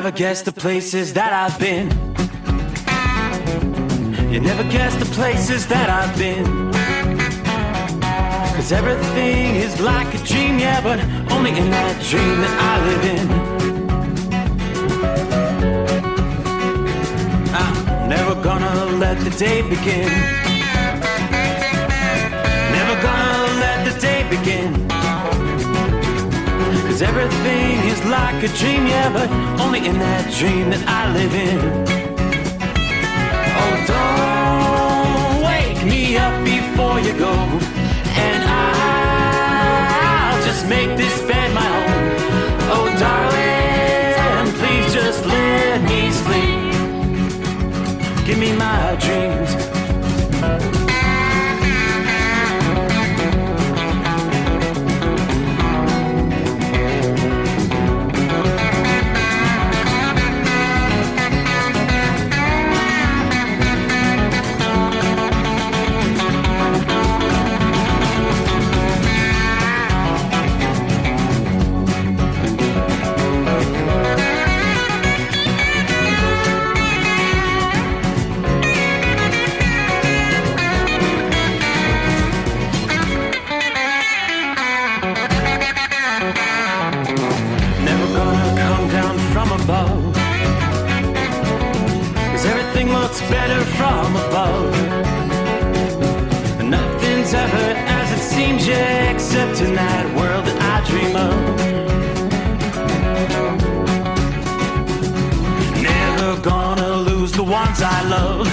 never guess the places that I've been. You never guess the places that I've been. 'Cause everything is like a dream, yeah, but only in that dream that I live in. I'm never gonna let the day begin. Never gonna let the day begin. 'Cause everything is like a dream, yeah, but only in that dream that I live in. Oh, don't wake me up before you go, and I'll just make this bed my home. Oh, darling, please just let me sleep. Give me my dreams. Better from above. Nothing's ever as it seems, yeah, except in that world that I dream of. Never gonna lose the ones I love.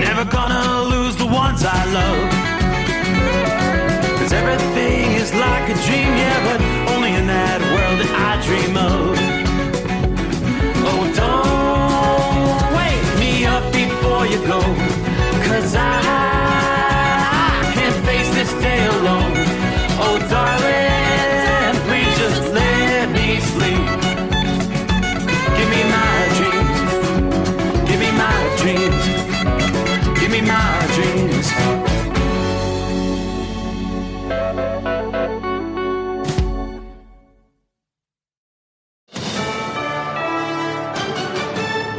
Never gonna lose the ones I love. 'Cause everything is like a dream, yeah, but only in that world that I dream of. Oh, don't up before you go, 'cause I can't face this day alone. Oh, darling, please just let me sleep. Give me my dreams. Give me my dreams. Give me my dreams.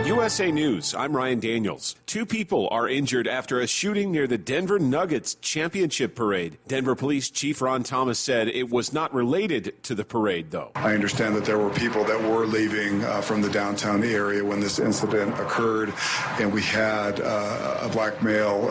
USA News, I'm Ryan Daniels. 2 people are injured after a shooting near the Denver Nuggets championship parade. Denver Police Chief Ron Thomas said it was not related to the parade, though. I understand that there were people that were leaving from the downtown area when this incident occurred, and we had a black male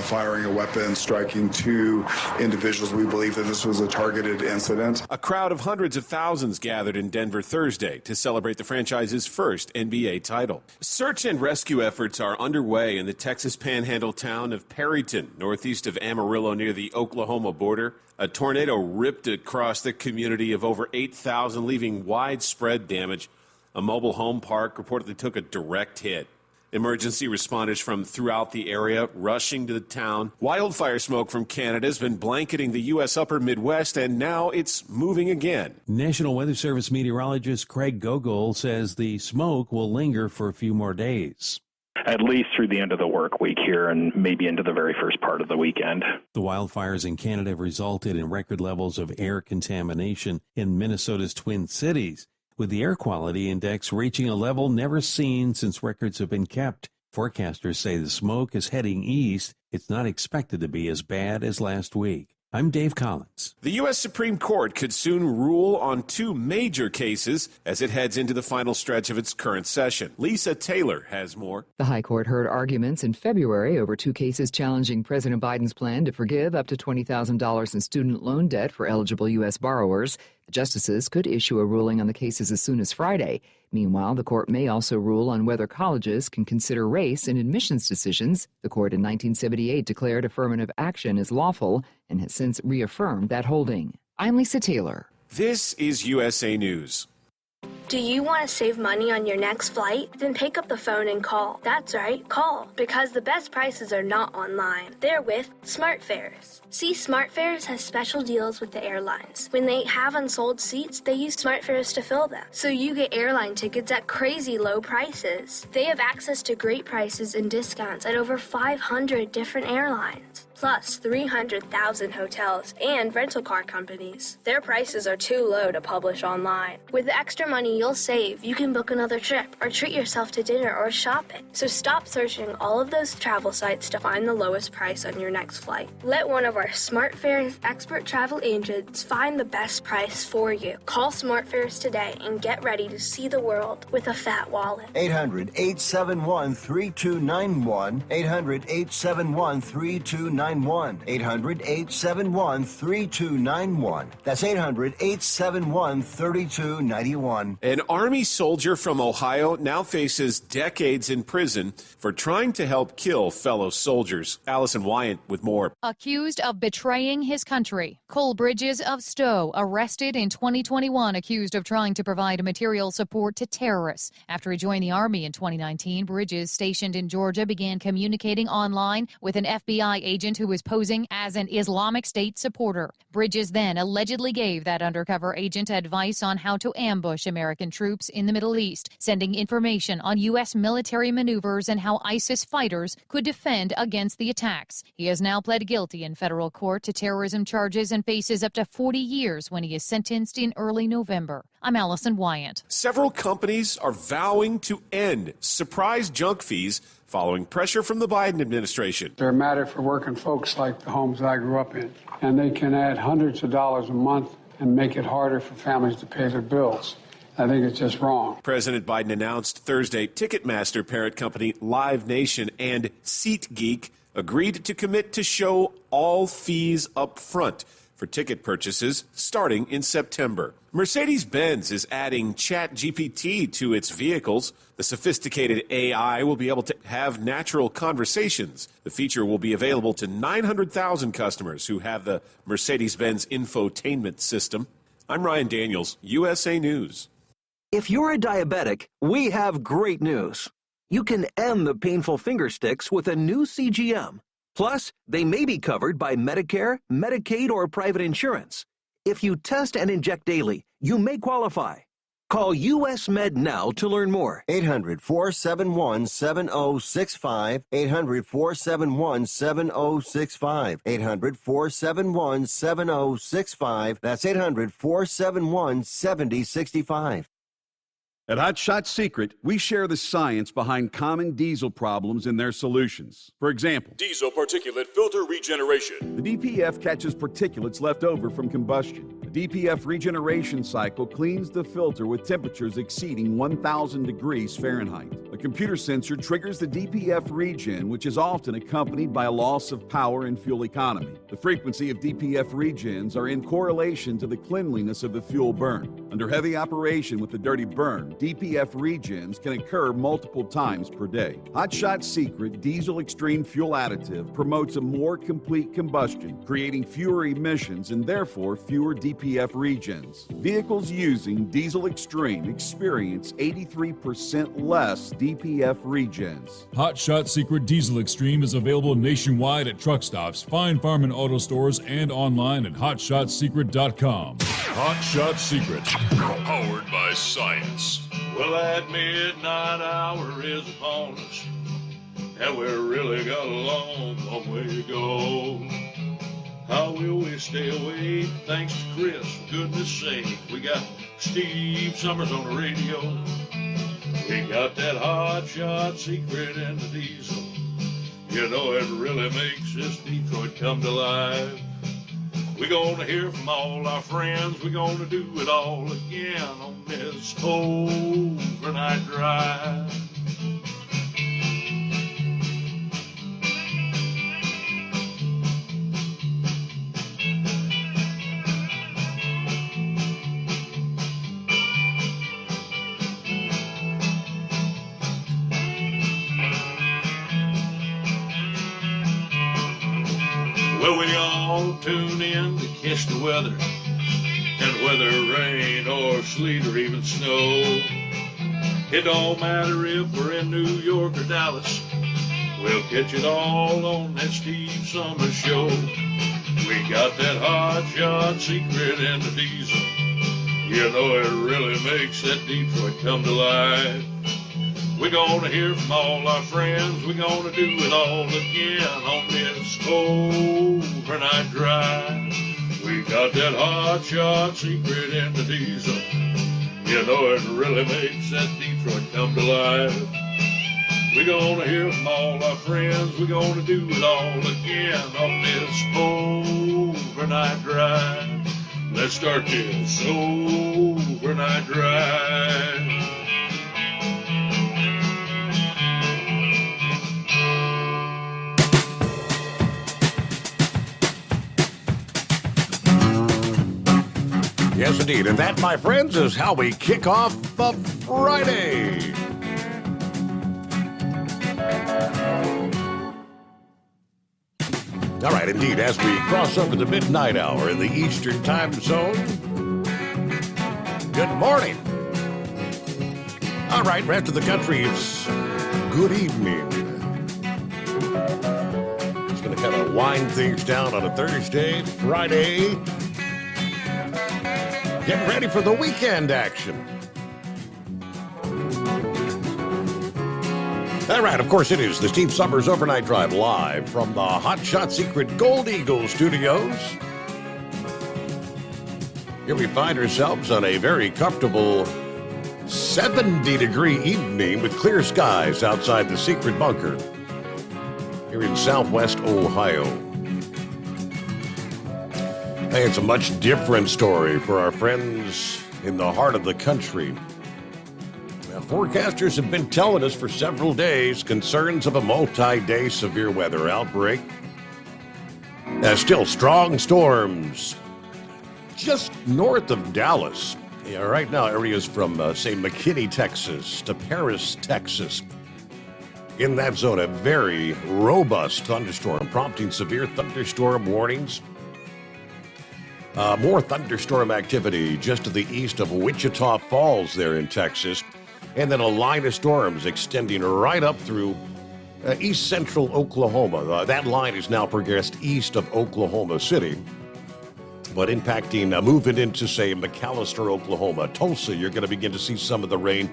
firing a weapon, striking 2 individuals. We believe that this was a targeted incident. A crowd of hundreds of thousands gathered in Denver Thursday to celebrate the franchise's first NBA title. Search and rescue efforts are underway in the Texas Panhandle town of Perryton, northeast of Amarillo near the Oklahoma border. A tornado ripped across the community of over 8,000, leaving widespread damage. A mobile home park reportedly took a direct hit. Emergency responders from throughout the area rushing to the town. Wildfire smoke from Canada has been blanketing the U.S. upper Midwest, and now it's moving again. National Weather Service meteorologist Craig Gogol says the smoke will linger for a few more days. At least through the end of the work week here and maybe into the very first part of the weekend. The wildfires in Canada have resulted in record levels of air contamination in Minnesota's Twin Cities, with the air quality index reaching a level never seen since records have been kept. Forecasters say the smoke is heading east. It's not expected to be as bad as last week. I'm Dave Collins. The U.S. Supreme Court could soon rule on 2 major cases as it heads into the final stretch of its current session. Lisa Taylor has more. The High Court heard arguments in February over 2 cases challenging President Biden's plan to forgive up to $20,000 in student loan debt for eligible U.S. borrowers. The justices could issue a ruling on the cases as soon as Friday. Meanwhile, the court may also rule on whether colleges can consider race in admissions decisions. The court in 1978 declared affirmative action as lawful and has since reaffirmed that holding. I'm Lisa Taylor. This is USA News. Do you want to save money on your next flight? Then pick up the phone and call. That's right, call. Because the best prices are not online. They're with SmartFares. See, SmartFares has special deals with the airlines. When they have unsold seats, they use SmartFares to fill them. So you get airline tickets at crazy low prices. They have access to great prices and discounts at over 500 different airlines. plus 300,000 hotels and rental car companies. Their prices are too low to publish online. With the extra money you'll save, you can book another trip or treat yourself to dinner or shopping. So stop searching all of those travel sites to find the lowest price on your next flight. Let one of our SmartFares expert travel agents find the best price for you. Call SmartFares today and get ready to see the world with a fat wallet. 800-871-3291. 800-871-3291. 800-871-3291. That's 800-871-3291. An Army soldier from Ohio now faces decades in prison for trying to help kill fellow soldiers. Allison Wyant with more. Accused of betraying his country. Cole Bridges of Stowe, arrested in 2021, accused of trying to provide material support to terrorists. After he joined the Army in 2019, Bridges, stationed in Georgia, began communicating online with an FBI agent who was posing as an Islamic State supporter. Bridges then allegedly gave that undercover agent advice on how to ambush American troops in the Middle East, sending information on U.S. military maneuvers and how ISIS fighters could defend against the attacks. He has now pled guilty in federal court to terrorism charges and faces up to 40 years when he is sentenced in early November. I'm Allison Wyant. Several companies are vowing to end surprise junk fees following pressure from the Biden administration. They're a matter for working folks like the homes I grew up in, and they can add hundreds of dollars a month and make it harder for families to pay their bills. I think it's just wrong. President Biden announced Thursday Ticketmaster parent company Live Nation and SeatGeek agreed to commit to show all fees up front for ticket purchases starting in September. Mercedes-Benz is adding ChatGPT to its vehicles. The sophisticated AI will be able to have natural conversations. The feature will be available to 900,000 customers who have the Mercedes-Benz infotainment system. I'm Ryan Daniels, USA News. If you're a diabetic, we have great news. You can end the painful finger sticks with a new CGM. Plus, they may be covered by Medicare, Medicaid, or private insurance. If you test and inject daily, you may qualify. Call US Med now to learn more. 800-471-7065. 800-471-7065. 800-471-7065. That's 800-471-7065. At Hot Shot Secret, we share the science behind common diesel problems and their solutions. For example, diesel particulate filter regeneration. The DPF catches particulates left over from combustion. The DPF regeneration cycle cleans the filter with temperatures exceeding 1,000 degrees Fahrenheit. A computer sensor triggers the DPF regen, which is often accompanied by a loss of power and fuel economy. The frequency of DPF regens are in correlation to the cleanliness of the fuel burn. Under heavy operation with the dirty burn, DPF regens can occur multiple times per day. Hot Shot Secret Diesel Extreme Fuel Additive promotes a more complete combustion, creating fewer emissions and therefore fewer DPF regens. Vehicles using Diesel Extreme experience 83% less DPF regens. Hot Shot Secret Diesel Extreme is available nationwide at truck stops, Fine Farm and auto stores, and online at hotshotsecret.com. Hot Shot Secret, powered by science. Well, that midnight hour is upon us, and we've really got a long way to go. How will we stay awake? Thanks to Chris, for goodness sake. We got Steve Summers on the radio. We got that Hot Shot Secret and the diesel. You know, it really makes this Detroit come to life. We're going to hear from all our friends. We're going to do it all again on this overnight drive. Well, we all tune in to catch the weather, and whether rain or sleet or even snow, it don't matter if we're in New York or Dallas, we'll catch it all on that Steve Summers Show. We got that Hot Shot Secret and the diesel. You know, it really makes that Detroit come to life. We're gonna hear from all our friends. We're gonna do it all again on this overnight drive. We got that hot shot secret in the diesel. You know it really makes that Detroit come to life. We're gonna hear from all our friends. We're gonna do it all again on this overnight drive. Let's start this overnight drive. Yes, indeed. And that, my friends, is how we kick off the Friday. All right, indeed, as we cross over the midnight hour in the Eastern time zone, good morning. All right, rest of the country, it's good evening. Just going to kind of wind things down on a Thursday, Friday. Getting ready for the weekend action. All right, of course, it is the Steve Summers Overnight Drive live from the Hot Shot Secret Gold Eagle Studios. Here we find ourselves on a very comfortable 70-degree evening with clear skies outside the secret bunker here in southwest Ohio. Hey, it's a much different story for our friends in the heart of the country. Now, forecasters have been telling us for several days concerns of a multi-day severe weather outbreak. Still strong storms just north of Dallas. Right now, areas from, say, McKinney, Texas to Paris, Texas. In that zone, a very robust thunderstorm, prompting severe thunderstorm warnings. More thunderstorm activity just to the east of Wichita Falls there in Texas. And then a line of storms extending right up through east central Oklahoma. That line is now progressed east of Oklahoma City, but impacting, moving into, say, McAlester, Oklahoma. Tulsa, you're going to begin to see some of the rain.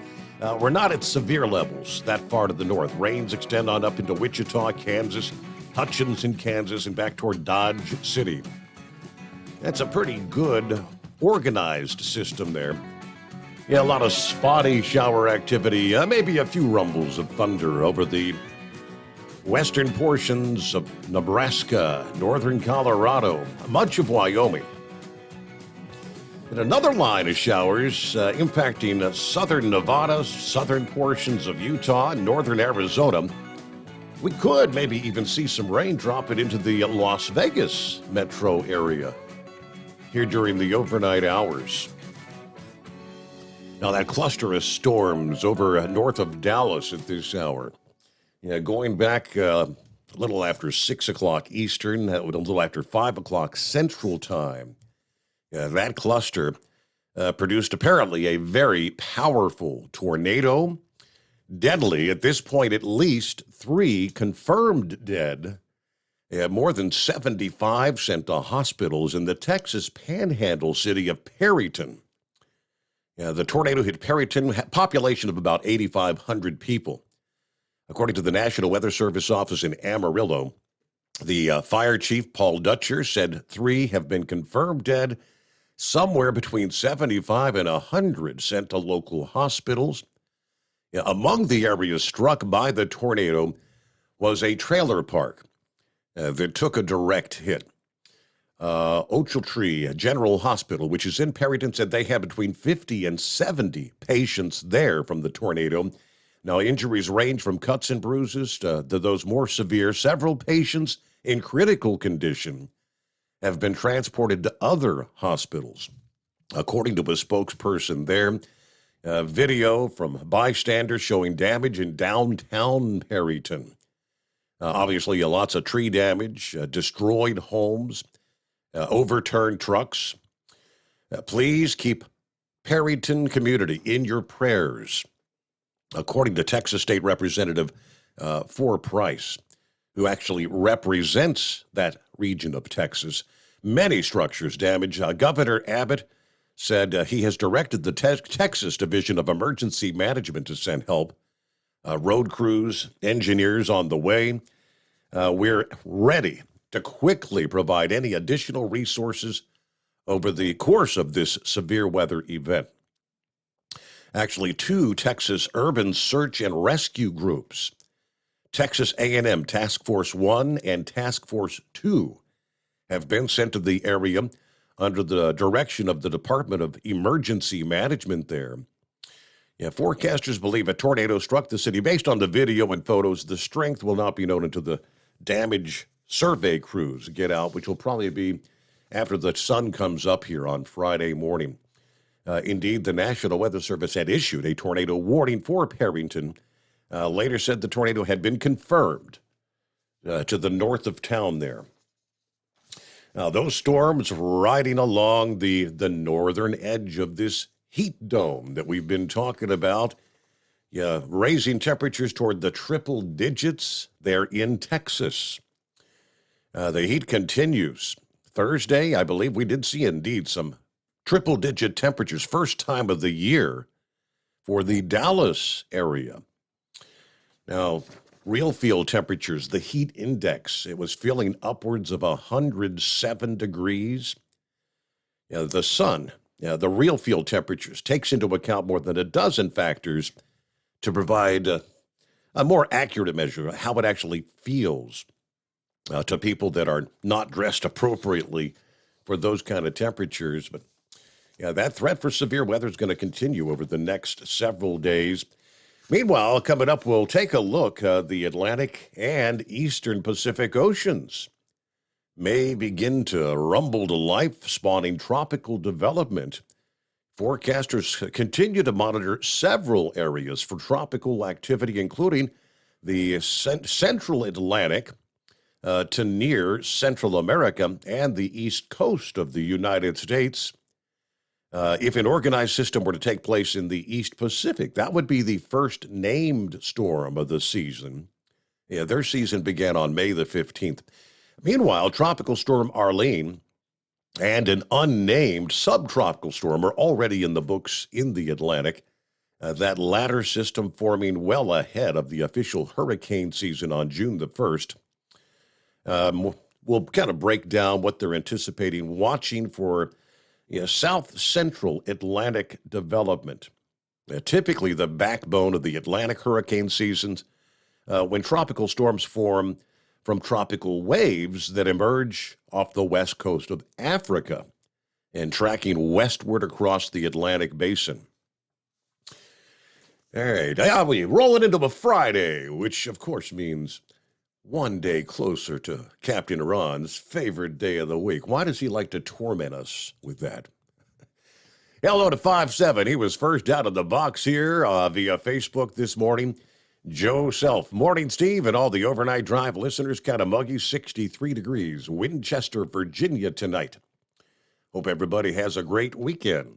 We're not at severe levels that far to the north. Rains extend on up into Wichita, Kansas, Hutchinson, Kansas, and back toward Dodge City. That's a pretty good, organized system there. Yeah, a lot of spotty shower activity, maybe a few rumbles of thunder over the western portions of Nebraska, northern Colorado, much of Wyoming. And another line of showers impacting southern Nevada, southern portions of Utah, and northern Arizona. We could maybe even see some rain dropping into the Las Vegas metro area here during the overnight hours. Now, that cluster of storms over north of Dallas at this hour, going back a little after 6 o'clock Eastern, a little after 5 o'clock Central Time, that cluster produced apparently a very powerful tornado, deadly. At this point, at least 3 confirmed dead. More than 75 sent to hospitals in the Texas Panhandle city of Perryton. The tornado hit Perryton, population of about 8,500 people. According to the National Weather Service office in Amarillo, the fire chief, Paul Dutcher, said 3 have been confirmed dead, somewhere between 75 and 100 sent to local hospitals. Among the areas struck by the tornado was a trailer park that took a direct hit. Ochiltree General Hospital, which is in Perryton, said they had between 50 and 70 patients there from the tornado. Now, injuries range from cuts and bruises to those more severe. Several patients in critical condition have been transported to other hospitals. According to a spokesperson there, video from bystanders showing damage in downtown Perryton. Obviously, lots of tree damage, destroyed homes, overturned trucks. Please keep Perryton community in your prayers. According to Texas State Representative For Price, who actually represents that region of Texas, many structures damaged. Governor Abbott said he has directed the Texas Division of Emergency Management to send help. road crews, engineers on the way. We're ready to quickly provide any additional resources over the course of this severe weather event. Actually, 2 Texas urban search and rescue groups, Texas A&M Task Force 1 and Task Force 2, have been sent to the area under the direction of the Department of Emergency Management there. Yeah, forecasters believe a tornado struck the city. Based on the video and photos, the strength will not be known until the damage survey crews get out, which will probably be after the sun comes up here on Friday morning. Indeed, the National Weather Service had issued a tornado warning for Perryton. Later said the tornado had been confirmed to the north of town there. Now, those storms riding along the northern edge of this heat dome that we've been talking about, raising temperatures toward the triple digits there in Texas. The heat continues. Thursday, I believe we did see indeed some triple-digit temperatures, first time of the year for the Dallas area. Now, real field temperatures, the heat index, it was feeling upwards of 107 degrees. The sun, the real field temperatures, takes into account more than a dozen factors to provide a more accurate measure of how it actually feels to people that are not dressed appropriately for those kind of temperatures. But that threat for severe weather is going to continue over the next several days. Meanwhile, coming up, we'll take a look at the Atlantic and Eastern Pacific Oceans may begin to rumble to life, spawning tropical development. Forecasters continue to monitor several areas for tropical activity, including the central Atlantic to near Central America and the east coast of the United States. If an organized system were to take place in the East Pacific, that would be the first named storm of the season. Their season began on May the 15th. Meanwhile, Tropical Storm Arlene and an unnamed subtropical storm are already in the books in the Atlantic. That latter system forming well ahead of the official hurricane season on June the 1st. We'll kind of break down what they're anticipating, watching for South Central Atlantic development. Typically the backbone of the Atlantic hurricane seasons when tropical storms form from tropical waves that emerge off the west coast of Africa and tracking westward across the Atlantic basin. All right, now we rolling into a Friday, which of course means one day closer to Captain Ron's favorite day of the week. Why does he like to torment us with that? Hello to 5-7. He was first out of the box here via Facebook this morning. Joe Self. Morning, Steve, and all the Overnight Drive listeners. Kind of muggy, 63 degrees. Winchester, Virginia tonight. Hope everybody has a great weekend.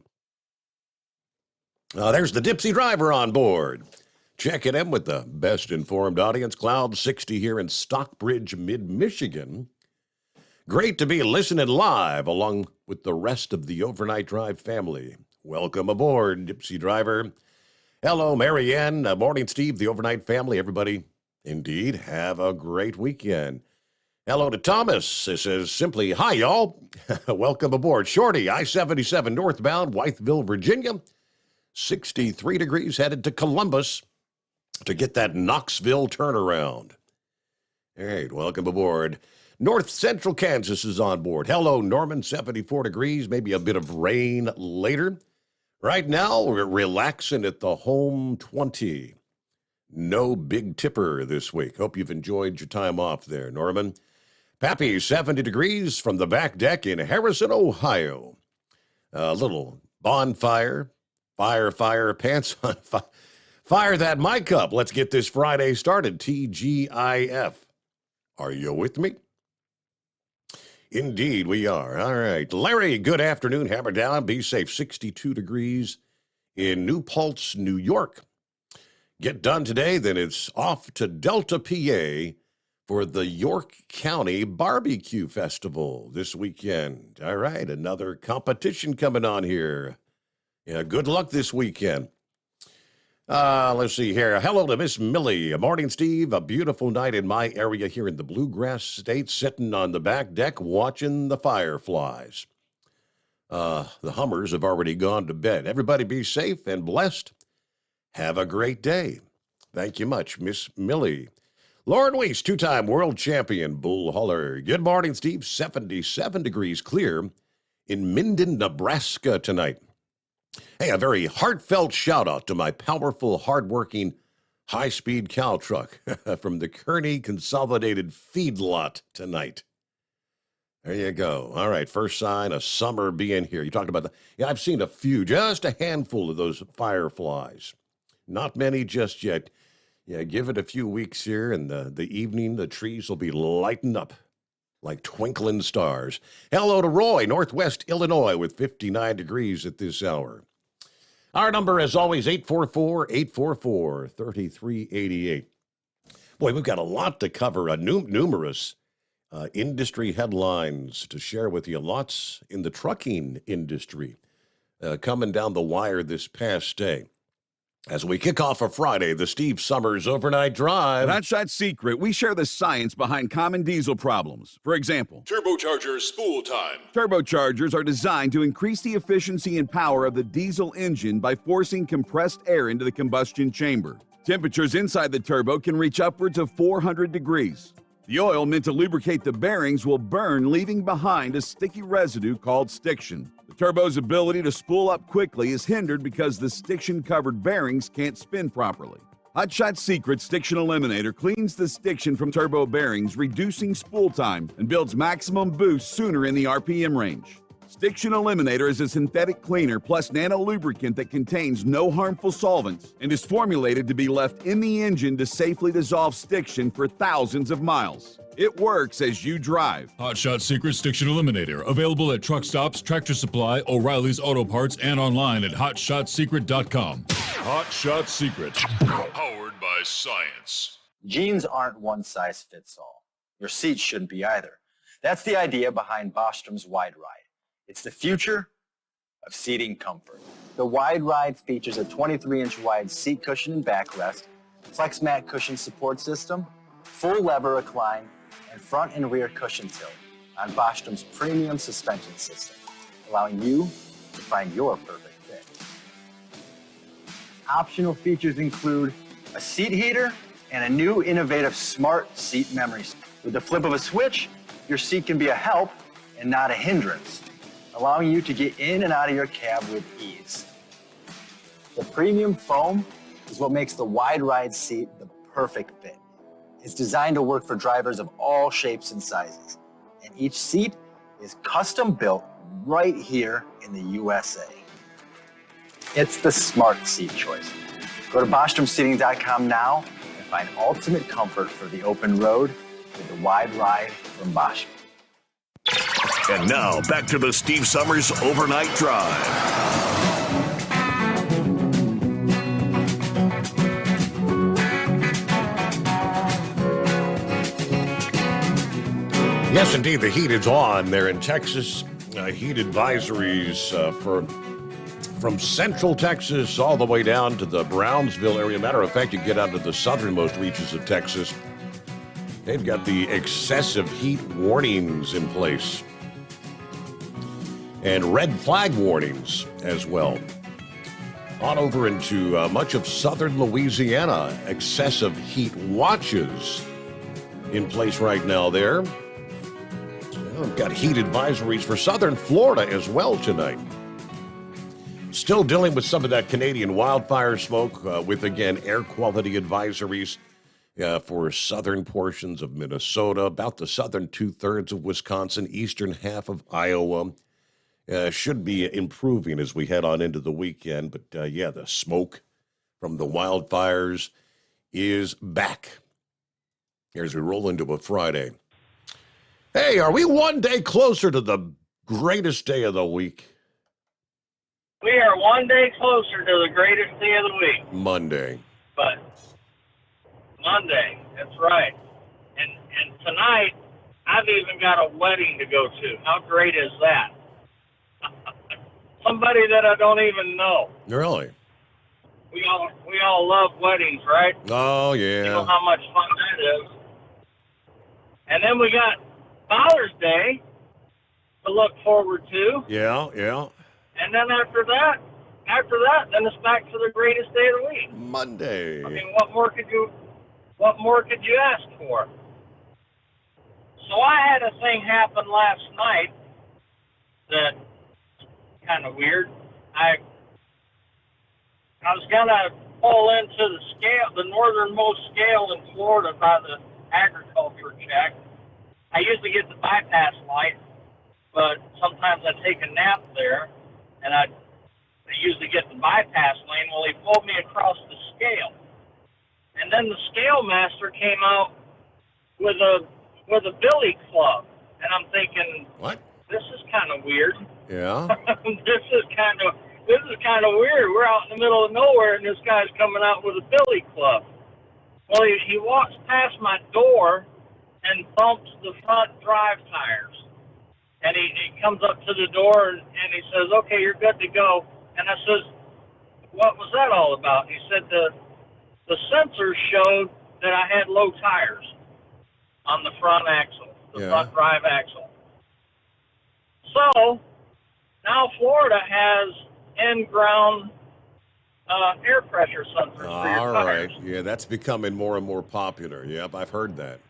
There's the Dipsy driver on board. Checking in with the best informed audience. Cloud 60 here in Stockbridge, mid-Michigan. Great to be listening live along with the rest of the Overnight Drive family. Welcome aboard, Dipsy driver. Hello, Marianne. Morning, Steve, the Overnight family. Everybody, indeed, have a great weekend. Hello to Thomas. This is simply, hi, y'all. Welcome aboard. Shorty, I-77 northbound, Wytheville, Virginia. 63 degrees headed to Columbus to get that Knoxville turnaround. All right, welcome aboard. North Central Kansas is on board. Hello, Norman, 74 degrees, maybe a bit of rain later. Right now, we're relaxing at the home 20. No Big Tipper this week. Hope you've enjoyed your time off there, Norman. Pappy, 70 degrees from the back deck in Harrison, Ohio. A little bonfire, fire, pants on fire. Fire that mic up. Let's get this Friday started. TGIF. Are you with me? Indeed, we are. All right. Larry, good afternoon. Hammer down. Be safe. 62 degrees in New Paltz, New York. Get done today, then it's off to Delta, PA for the York County Barbecue Festival this weekend. All right. Another competition coming on here. Yeah, good luck this weekend. Let's see here. Hello to Miss Millie. Morning, Steve. A beautiful night in my area here in the Bluegrass State, sitting on the back deck watching the fireflies. The Hummers have already gone to bed. Everybody be safe and blessed. Have a great day. Thank you much, Miss Millie. Lauren Weiss, two-time world champion bull hauler. Good morning, Steve. 77 degrees clear in Minden, Nebraska tonight. Hey, a very heartfelt shout-out to my powerful, hardworking, high-speed cow truck from the Kearney Consolidated Feedlot tonight. There you go. All right, first sign of summer being here. You talked about that. Yeah, I've seen a few, just a handful of those fireflies. Not many just yet. Yeah, give it a few weeks here, and the evening, the trees will be lighting up like twinkling stars. Hello to Roy, Northwest Illinois, with 59 degrees at this hour. Our number, as always, 844-844-3388. Boy, we've got a lot to cover, numerous industry headlines to share with you. Lots in the trucking industry coming down the wire this past day. As we kick off a Friday, the Steve Summers Overnight Drive. At Hot Shot Secret, we share the science behind common diesel problems. For example, Turbocharger spool time. Turbochargers are designed to increase the efficiency and power of the diesel engine by forcing compressed air into the combustion chamber. Temperatures inside the turbo can reach upwards of 400 degrees. The oil meant to lubricate the bearings will burn, leaving behind a sticky residue called stiction. The turbo's ability to spool up quickly is hindered because the stiction-covered bearings can't spin properly. Hot Shot Secret Stiction Eliminator cleans the stiction from turbo bearings, reducing spool time, and builds maximum boost sooner in the RPM range. Stiction Eliminator is a synthetic cleaner plus nano-lubricant that contains no harmful solvents and is formulated to be left in the engine to safely dissolve stiction for thousands of miles. It works as you drive. Hot Shot Secret Stiction Eliminator. Available at truck stops, Tractor Supply, O'Reilly's Auto Parts, and online at hotshotsecret.com. Hot Shot Secret. Powered by science. Jeans aren't one size fits all. Your seat shouldn't be either. That's the idea behind Bostrom's Wide Ride. It's the future of seating comfort. The Wide Ride features a 23-inch wide seat cushion and backrest, flex mat cushion support system, full lever recline, and front and rear cushion tilt on Bostrom's premium suspension system, allowing you to find your perfect fit. Optional features include a seat heater and a new innovative smart seat memory. With the flip of a switch, your seat can be a help and not a hindrance, allowing you to get in and out of your cab with ease. The premium foam is what makes the Wide Ride seat the perfect fit. It's designed to work for drivers of all shapes and sizes, and each seat is custom built right here in the USA. It's the smart seat choice. Go to BostromSeating.com now and find ultimate comfort for the open road with the Wide Ride from Bostrom. And now, back to the Steve Summers Overnight Drive. Yes, indeed, the heat is on there in Texas. Heat advisories from central Texas all the way down to the Brownsville area. Matter of fact, you get out to the southernmost reaches of Texas. They've got the excessive heat warnings in place. And red flag warnings as well. On over into much of southern Louisiana, excessive heat watches in place right now there. We've got heat advisories for southern Florida as well tonight. Still dealing with some of that Canadian wildfire smoke with, again, air quality advisories for southern portions of Minnesota, about the southern two-thirds of Wisconsin, eastern half of Iowa. Should be improving as we head on into the weekend. But, the smoke from the wildfires is back. As we roll into a Friday. Hey, are we one day closer to the greatest day of the week? We are one day closer to the greatest day of the week. Monday. But Monday, that's right. And tonight, I've even got a wedding to go to. How great is that? Somebody that I don't even know. Really? we all love weddings, right? Oh, You know yeah. how much fun that is. And then we got Father's Day to look forward to. Yeah, yeah. And then after that, then it's back to the greatest day of the week. Monday. I mean, what more could you ask for? So I had a thing happen last night that kind of weird. I was gonna pull into the northernmost scale in Florida by the agriculture check. I usually get the bypass light, but sometimes I take a nap there, and I usually get the bypass lane. Well, he pulled me across the scale, and then the scale master came out with a billy club, and I'm thinking, what? This is kind of weird. Yeah. This is kind of weird. We're out in the middle of nowhere, and this guy's coming out with a billy club. Well, he walks past my door and bumps the front drive tires. And he comes up to the door and he says, "Okay, you're good to go." And I says, "What was that all about?" He said the sensors showed that I had low tires on the front axle, the front drive axle. So now Florida has in-ground air pressure sensors for your All tires. right. Yeah, that's becoming more and more popular. Yep, I've heard that.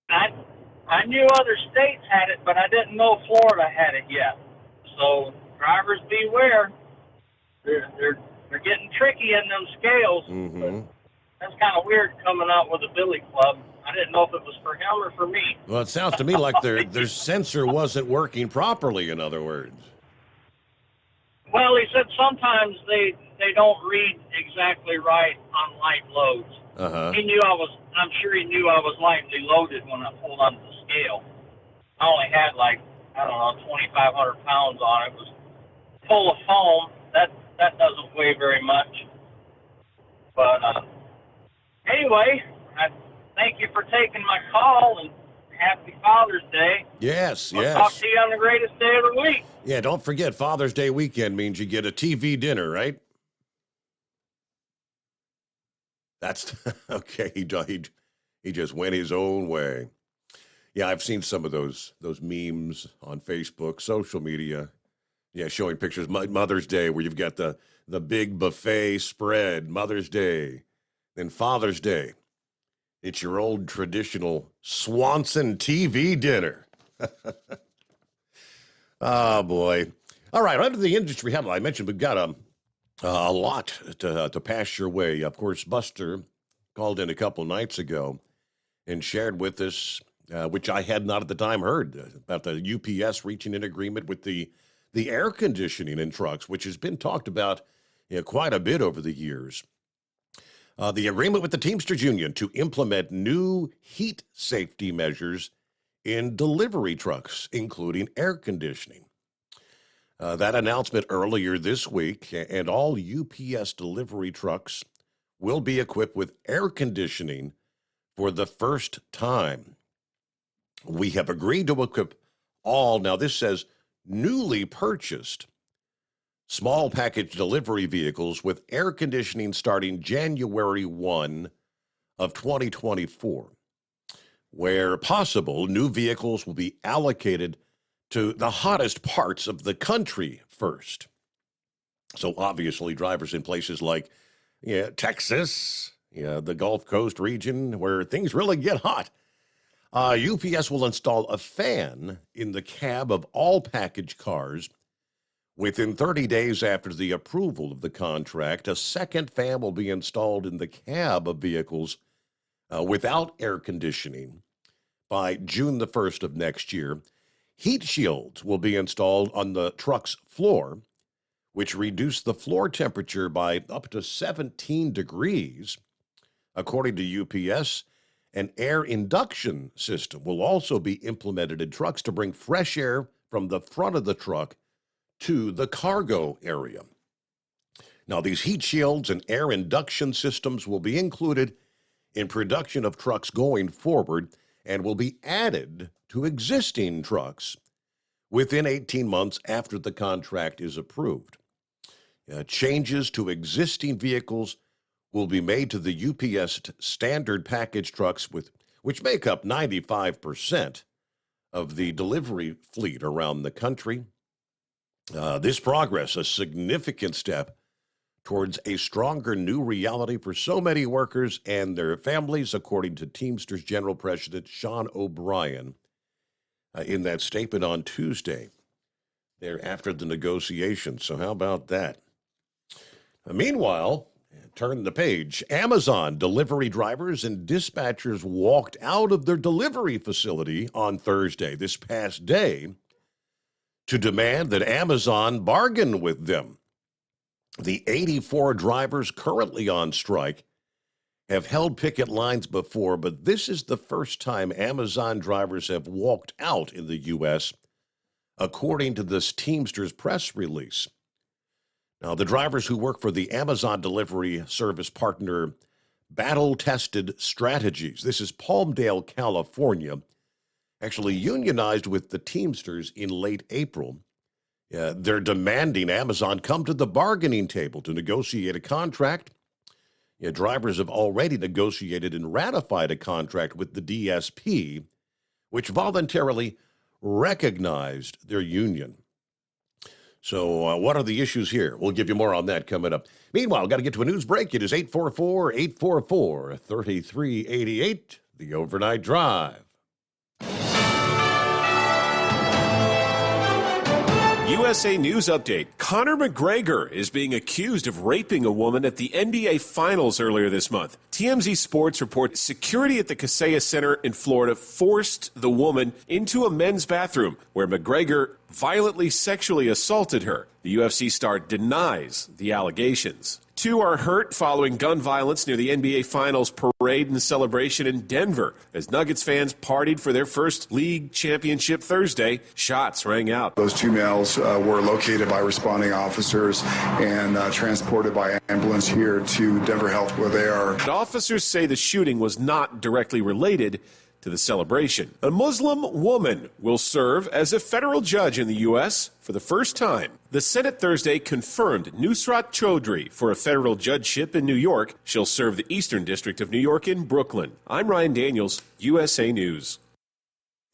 I knew other states had it, but I didn't know Florida had it yet. So drivers beware. They're getting tricky in them scales. Mm-hmm. That's kind of weird coming out with a billy club. I didn't know if it was for him or for me. Well, it sounds to me like their sensor wasn't working properly, in other words. Well, he said sometimes they don't read exactly right on light loads. Uh-huh. I'm sure he knew I was lightly loaded when I pulled onto the scale. I only had 2,500 pounds on it. It was full of foam. That doesn't weigh very much. But anyway, I thank you for taking my call, and happy Father's Day. Yes, We'll yes. talk to you on the greatest day of the week. Yeah, don't forget Father's Day weekend means you get a TV dinner, right? That's okay. He just went his own way. Yeah, I've seen some of those memes on Facebook, social media. Yeah, showing pictures Mother's Day where you've got the big buffet spread, Mother's Day, then Father's Day. It's your old traditional Swanson TV dinner. Oh boy! All right, under the industry headline, I mentioned we've got a lot to pass your way. Of course, Buster called in a couple nights ago and shared with us, which I had not at the time heard, about the UPS reaching an agreement with the air conditioning in trucks, which has been talked about quite a bit over the years. The agreement with the Teamsters Union to implement new heat safety measures in delivery trucks, including air conditioning. That announcement earlier this week, and all UPS delivery trucks will be equipped with air conditioning for the first time. We have agreed to equip all, now this says, newly purchased small package delivery vehicles with air conditioning starting January 1 of 2024. Where possible, new vehicles will be allocated to the hottest parts of the country first. So obviously drivers in places like Texas, the Gulf Coast region where things really get hot. UPS will install a fan in the cab of all package cars. Within 30 days after the approval of the contract, a second fan will be installed in the cab of vehicles without air conditioning by June the 1st of next year. Heat shields will be installed on the truck's floor, which reduce the floor temperature by up to 17 degrees. According to UPS, an air induction system will also be implemented in trucks to bring fresh air from the front of the truck to the cargo area. Now, these heat shields and air induction systems will be included in production of trucks going forward and will be added to existing trucks within 18 months after the contract is approved. Changes to existing vehicles will be made to the UPS standard package trucks, which make up 95% of the delivery fleet around the country. This progress, a significant step towards a stronger new reality for so many workers and their families, according to Teamsters General President Sean O'Brien in that statement on Tuesday there after the negotiations. So how about that? Meanwhile, turn the page. Amazon delivery drivers and dispatchers walked out of their delivery facility on Thursday, this past day, to demand that Amazon bargain with them. The 84 drivers currently on strike have held picket lines before, but this is the first time Amazon drivers have walked out in the U.S., according to this Teamsters press release. Now, the drivers who work for the Amazon delivery service partner Battle Tested Strategies, this is Palmdale, California, actually unionized with the Teamsters in late April. They're demanding Amazon come to the bargaining table to negotiate a contract. Drivers have already negotiated and ratified a contract with the DSP, which voluntarily recognized their union. So what are the issues here? We'll give you more on that coming up. Meanwhile, got to get to a news break. It is 844-844-3388, the Overnight Drive. USA News Update. Conor McGregor is being accused of raping a woman at the NBA Finals earlier this month. TMZ Sports reports security at the Kaseya Center in Florida forced the woman into a men's bathroom where McGregor violently sexually assaulted her. The UFC star denies the allegations. 2 are hurt following gun violence near the NBA Finals parade and celebration in Denver. As Nuggets fans partied for their first league championship Thursday, shots rang out. Those 2 males were located by responding officers and transported by ambulance here to Denver Health, where they are. Officers say the shooting was not directly related to the celebration. A Muslim woman will serve as a federal judge in the U.S. for the first time. The Senate Thursday confirmed Nusrat Chaudhry for a federal judgeship in New York. She'll serve the Eastern District of New York in Brooklyn. I'm Ryan Daniels, USA News.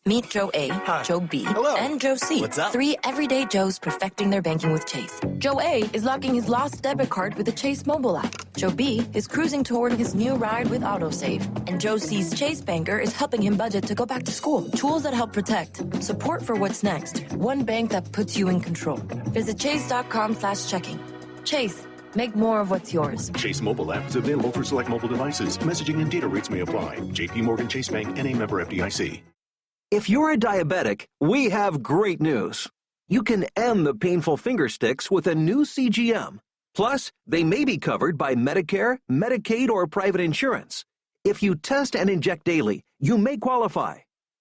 Meet Joe A, Joe B, and Joe C. What's up? 3 everyday Joes perfecting their banking with Chase. Joe A is locking his lost debit card with the Chase mobile app. Joe B is cruising toward his new ride with AutoSave. And Joe C's Chase banker is helping him budget to go back to school. Tools that help protect. Support for what's next. One bank that puts you in control. Visit chase.com/checking. Chase. Make more of what's yours. Chase mobile app is available for select mobile devices. Messaging and data rates may apply. JP Morgan Chase Bank, N.A. member FDIC. If you're a diabetic, we have great news. You can end the painful finger sticks with a new CGM. Plus, they may be covered by Medicare, Medicaid, or private insurance. If you test and inject daily, you may qualify.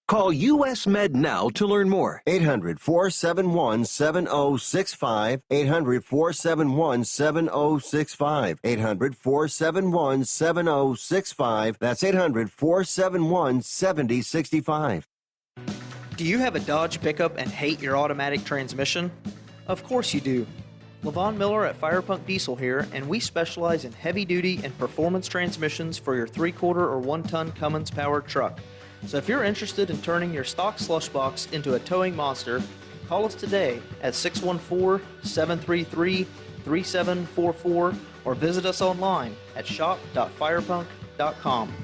Call US Med now to learn more. 800-471-7065. 800-471-7065. 800-471-7065. That's 800-471-7065. Do you have a Dodge pickup and hate your automatic transmission? Of course you do. Levon Miller at Firepunk Diesel here, and we specialize in heavy-duty and performance transmissions for your 3-quarter or 1-ton Cummins-powered truck. So if you're interested in turning your stock slush box into a towing monster, call us today at 614-733-3744 or visit us online at shop.firepunk.com.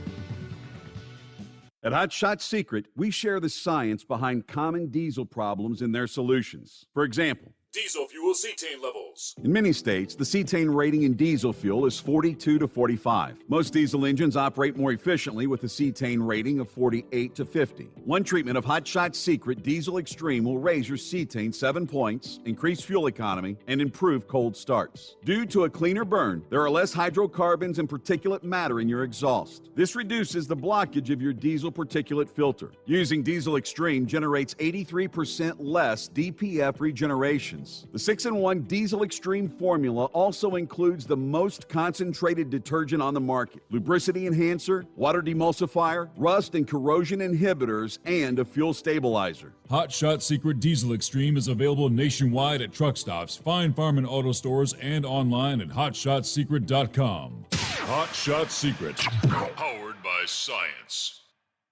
At Hot Shot Secret, we share the science behind common diesel problems and their solutions. For example, Diesel fuel cetane levels. in many states, the cetane rating in diesel fuel is 42 to 45. Most diesel engines operate more efficiently with a cetane rating of 48 to 50. One treatment of Hot Shot Secret Diesel Extreme will raise your cetane 7 points, increase fuel economy, and improve cold starts. Due to a cleaner burn, there are less hydrocarbons and particulate matter in your exhaust. This reduces the blockage of your diesel particulate filter. Using Diesel Extreme generates 83% less DPF regeneration savings. The 6-in-1 Diesel Extreme formula also includes the most concentrated detergent on the market, lubricity enhancer, water demulsifier, rust and corrosion inhibitors, and a fuel stabilizer. Hot Shot Secret Diesel Extreme is available nationwide at truck stops, Fine Farm and auto stores, and online at hotshotsecret.com. Hot Shot Secret, powered by science.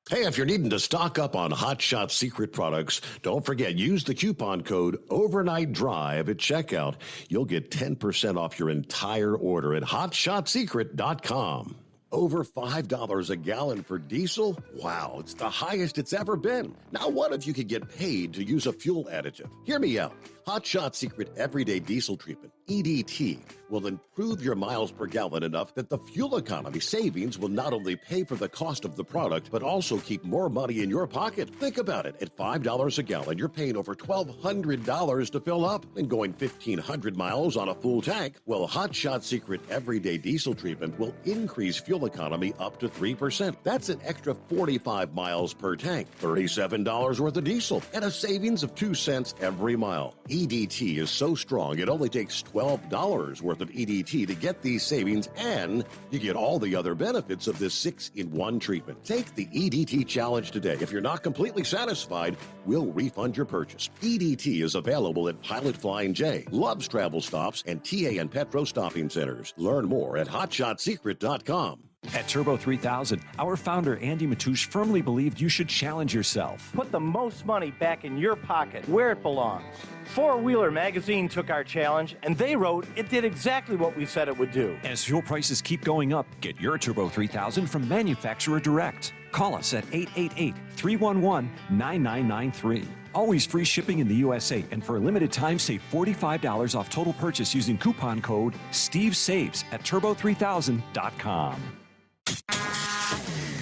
Hey, if you're needing to stock up on Hot Shot Secret products, don't forget, use the coupon code Overnight Drive at checkout. You'll get 10% off your entire order at hotshotsecret.com. Over $5 a gallon for diesel? Wow, it's the highest it's ever been. Now, what if you could get paid to use a fuel additive? Hear me out. Hot Shot Secret Everyday Diesel Treatment, EDT, will improve your miles per gallon enough that the fuel economy savings will not only pay for the cost of the product, but also keep more money in your pocket. Think about it. At $5 a gallon, you're paying over $1,200 to fill up and going 1,500 miles on a full tank. Well, Hot Shot Secret Everyday Diesel Treatment will increase fuel economy up to 3%. That's an extra 45 miles per tank, $37 worth of diesel, and a savings of 2 cents every mile. EDT is so strong, it only takes $12 worth of EDT to get these savings, and you get all the other benefits of this 6-in-1 treatment. Take the EDT challenge today. If you're not completely satisfied, we'll refund your purchase. EDT is available at Pilot Flying J, Love's Travel Stops, and TA and Petro Stopping Centers. Learn more at hotshotsecret.com. At Turbo 3000, our founder Andy Matouche firmly believed you should challenge yourself. Put the most money back in your pocket, where it belongs. Four Wheeler Magazine took our challenge, and they wrote it did exactly what we said it would do. As fuel prices keep going up, get your Turbo 3000 from manufacturer direct. Call us at 888-311-9993. Always free shipping in the USA, and for a limited time, save $45 off total purchase using coupon code STEVESAVES at turbo3000.com.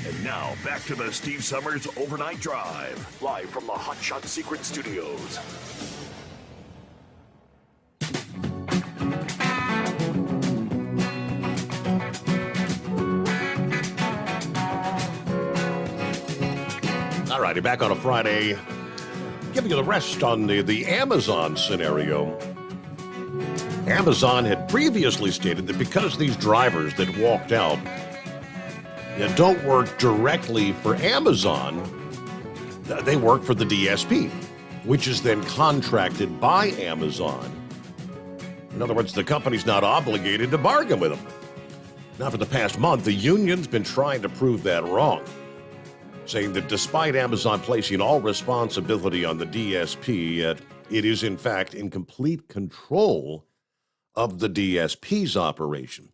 And now, back to the Steve Summers Overnight Drive, live from the Hot Shot Secret Studios. All righty, back on a Friday, giving you the rest on the Amazon scenario. Amazon had previously stated that because these drivers that walked out don't work directly for Amazon, they work for the DSP, which is then contracted by Amazon. In other words, the company's not obligated to bargain with them. Now, for the past month, the union's been trying to prove that wrong, saying that despite Amazon placing all responsibility on the DSP, it is in fact in complete control of the DSP's operation.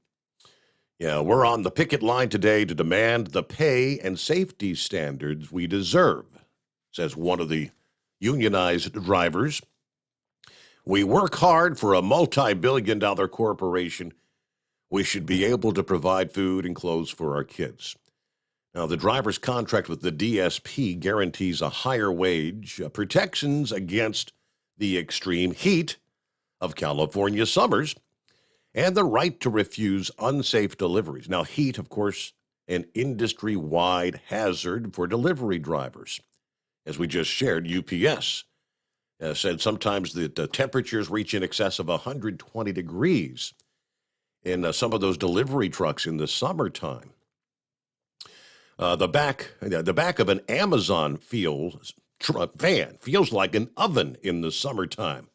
Yeah, we're on the picket line today to demand the pay and safety standards we deserve, says one of the unionized drivers. We work hard for a multi-billion-dollar corporation. We should be able to provide food and clothes for our kids. Now, the driver's contract with the DSP guarantees a higher wage, protections against the extreme heat of California summers, and the right to refuse unsafe deliveries. Now, heat, of course, an industry-wide hazard for delivery drivers. As we just shared, UPS said sometimes that the temperatures reach in excess of 120 degrees in some of those delivery trucks in the summertime. The back of an Amazon van feels like an oven in the summertime.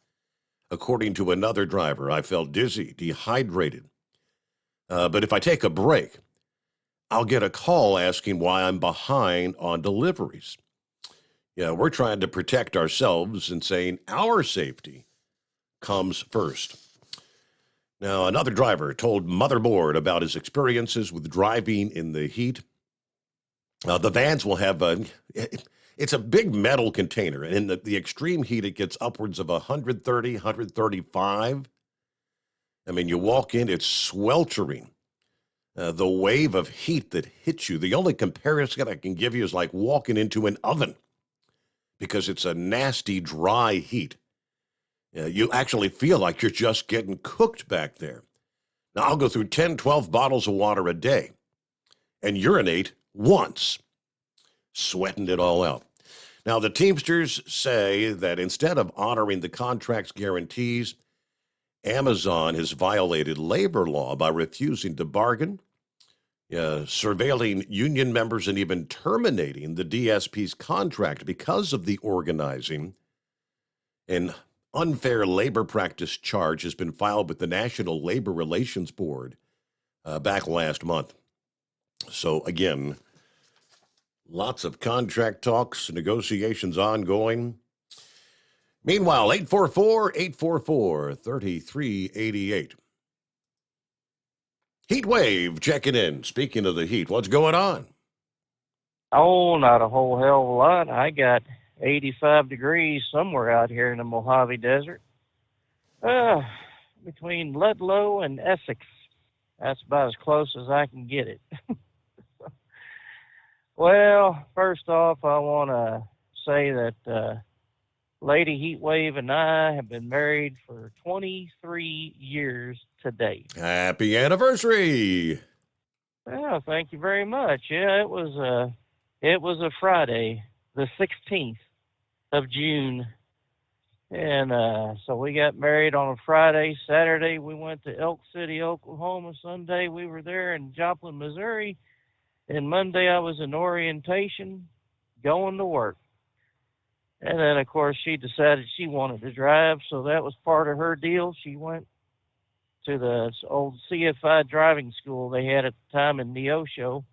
According to another driver, I felt dizzy, dehydrated. But if I take a break, I'll get a call asking why I'm behind on deliveries. Yeah, we're trying to protect ourselves and saying our safety comes first. Now, another driver told Motherboard about his experiences with driving in the heat. The vans will have it's a big metal container, and in the extreme heat, it gets upwards of 130, 135. I mean, you walk in, it's sweltering. The wave of heat that hits you, the only comparison I can give you is like walking into an oven, because it's a nasty, dry heat. You actually feel like you're just getting cooked back there. Now, I'll go through 10, 12 bottles of water a day and urinate once, sweating it all out. Now, the Teamsters say that instead of honoring the contract's guarantees, Amazon has violated labor law by refusing to bargain, surveilling union members, and even terminating the DSP's contract because of the organizing. An unfair labor practice charge has been filed with the National Labor Relations Board back last month. So, again, lots of contract talks, negotiations ongoing. Meanwhile, 844-844-3388. Heat wave checking in. Speaking of the heat, what's going on? Oh, not a whole hell of a lot. I got 85 degrees somewhere out here in the Mojave Desert. Between Ludlow and Essex. That's about as close as I can get it. Well, first off, I want to say that Lady Heatwave and I have been married for 23 years today. Happy anniversary! Well, thank you very much. Yeah, it was a Friday, the 16th of June, and so we got married on a Friday. Saturday we went to Elk City, Oklahoma. Sunday we were there in Joplin, Missouri, and Monday I was in orientation, going to work. And then, of course, she decided she wanted to drive, so that was part of her deal. She went to the old CFI driving school they had at the time in Neosho.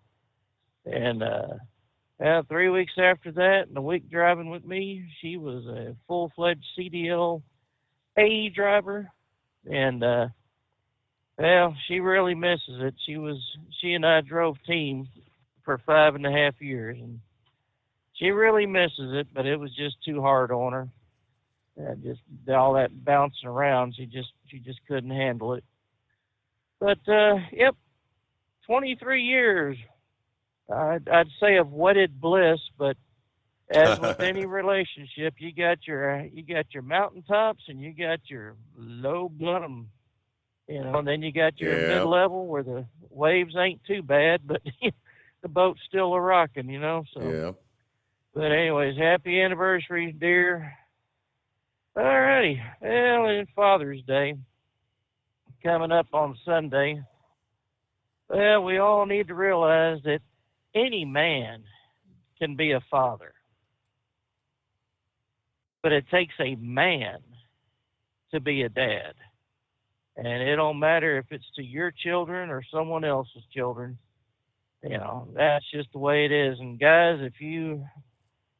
And 3 weeks after that, and a week driving with me, she was a full-fledged CDL A driver. And, well, she really misses it. She and I drove team for 5.5 years, and she really misses it, but it was just too hard on her. Just all that bouncing around, she just couldn't handle it. But yep, 23 years. I'd say of wedded bliss, but as with any relationship, you got your mountaintops and you got your low bottom, and then you got your mid-level where the waves ain't too bad, but the boat's still a rocking, So. Yeah. But anyways, happy anniversary, dear. All righty. Well, it's Father's Day coming up on Sunday. Well, we all need to realize that any man can be a father. But it takes a man to be a dad. And it don't matter if it's to your children or someone else's children. That's just the way it is. And guys, if you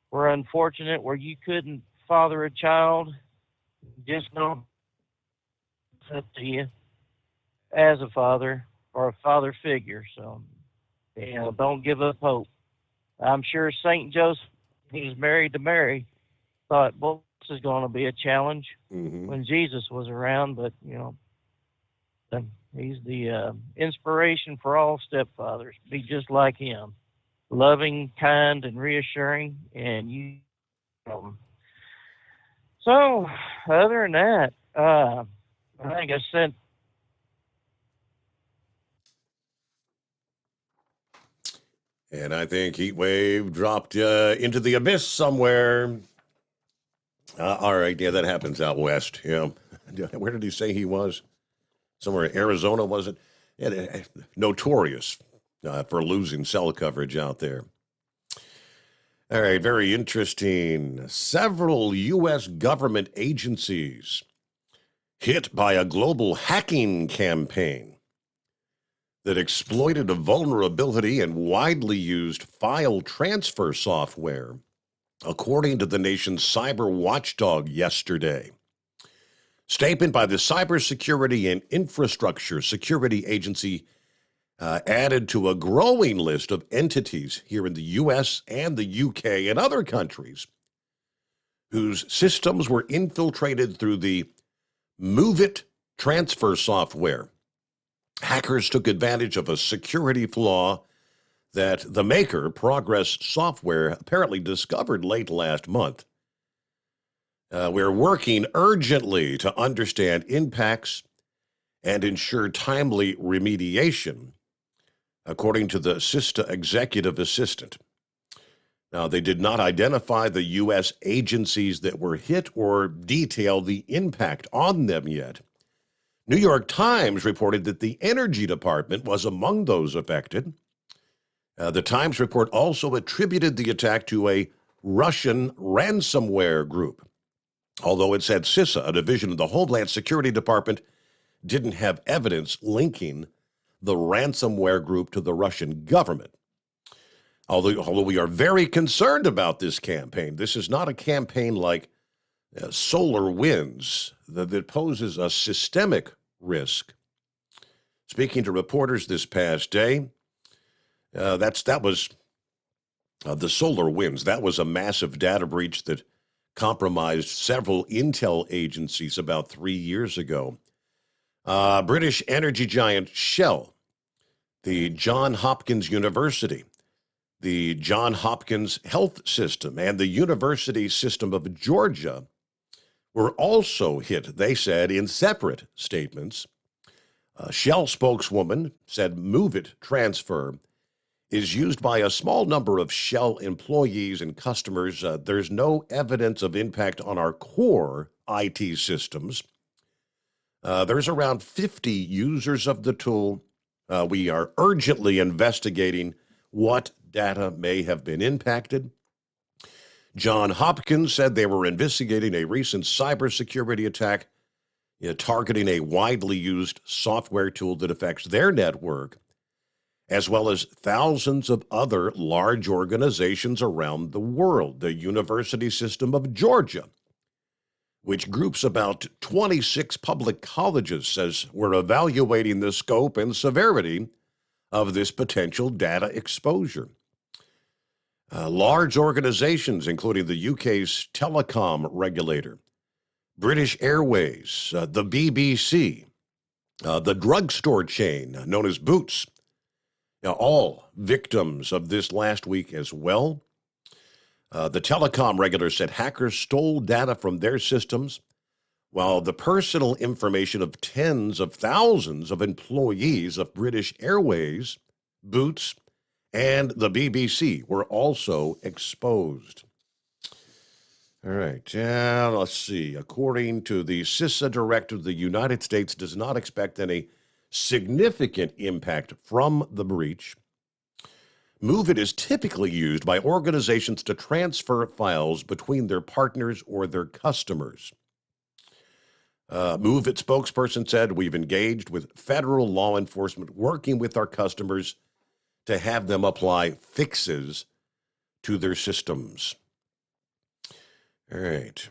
were unfortunate where you couldn't father a child, just know it's up to you as a father or a father figure. So, don't give up hope. I'm sure St. Joseph, he was married to Mary, thought, well, this is going to be a challenge when Jesus was around, but, he's the inspiration for all stepfathers. Be just like him. Loving, kind, and reassuring, and you know them. So, other than that, I think I sent. And I think Heatwave dropped into the abyss somewhere. All right, yeah, that happens out west. Yeah, where did he say he was? Somewhere in Arizona, was it? Yeah, notorious for losing cell coverage out there. All right, very interesting. Several U.S. government agencies hit by a global hacking campaign that exploited a vulnerability in widely used file transfer software, according to the nation's cyber watchdog yesterday. Statement by the Cybersecurity and Infrastructure Security Agency added to a growing list of entities here in the U.S. and the UK and other countries whose systems were infiltrated through the MoveIt transfer software. Hackers took advantage of a security flaw that the maker, Progress Software, apparently discovered late last month. We're working urgently to understand impacts and ensure timely remediation, according to the SISTA executive assistant. Now, they did not identify the U.S. agencies that were hit or detail the impact on them yet. New York Times reported that the Energy Department was among those affected. The Times report also attributed the attack to a Russian ransomware group, although it said CISA, a division of the Homeland Security Department, didn't have evidence linking the ransomware group to the Russian government. Although we are very concerned about this campaign, this is not a campaign like SolarWinds that poses a systemic risk. Speaking to reporters this past day, that was the SolarWinds. That was a massive data breach that compromised several intel agencies about 3 years ago. British energy giant Shell, the Johns Hopkins University, the Johns Hopkins Health System, and the University System of Georgia were also hit, they said, in separate statements. Shell spokeswoman said MOVEit transfer is used by a small number of Shell employees and customers. There's no evidence of impact on our core IT systems. There's around 50 users of the tool. We are urgently investigating what data may have been impacted. Johns Hopkins said they were investigating a recent cybersecurity attack targeting a widely used software tool that affects their network, as well as thousands of other large organizations around the world. The University System of Georgia, which groups about 26 public colleges, says we're evaluating the scope and severity of this potential data exposure. Large organizations, including the UK's telecom regulator, British Airways, the BBC, the drugstore chain known as Boots, all victims of this last week as well. The telecom regulator said hackers stole data from their systems, while the personal information of tens of thousands of employees of British Airways, Boots, and the BBC were also exposed. All right, let's see. According to the CISA director, the United States does not expect any significant impact from the breach. MOVEit is typically used by organizations to transfer files between their partners or their customers. MOVEit spokesperson said, we've engaged with federal law enforcement working with our customers to have them apply fixes to their systems. All right.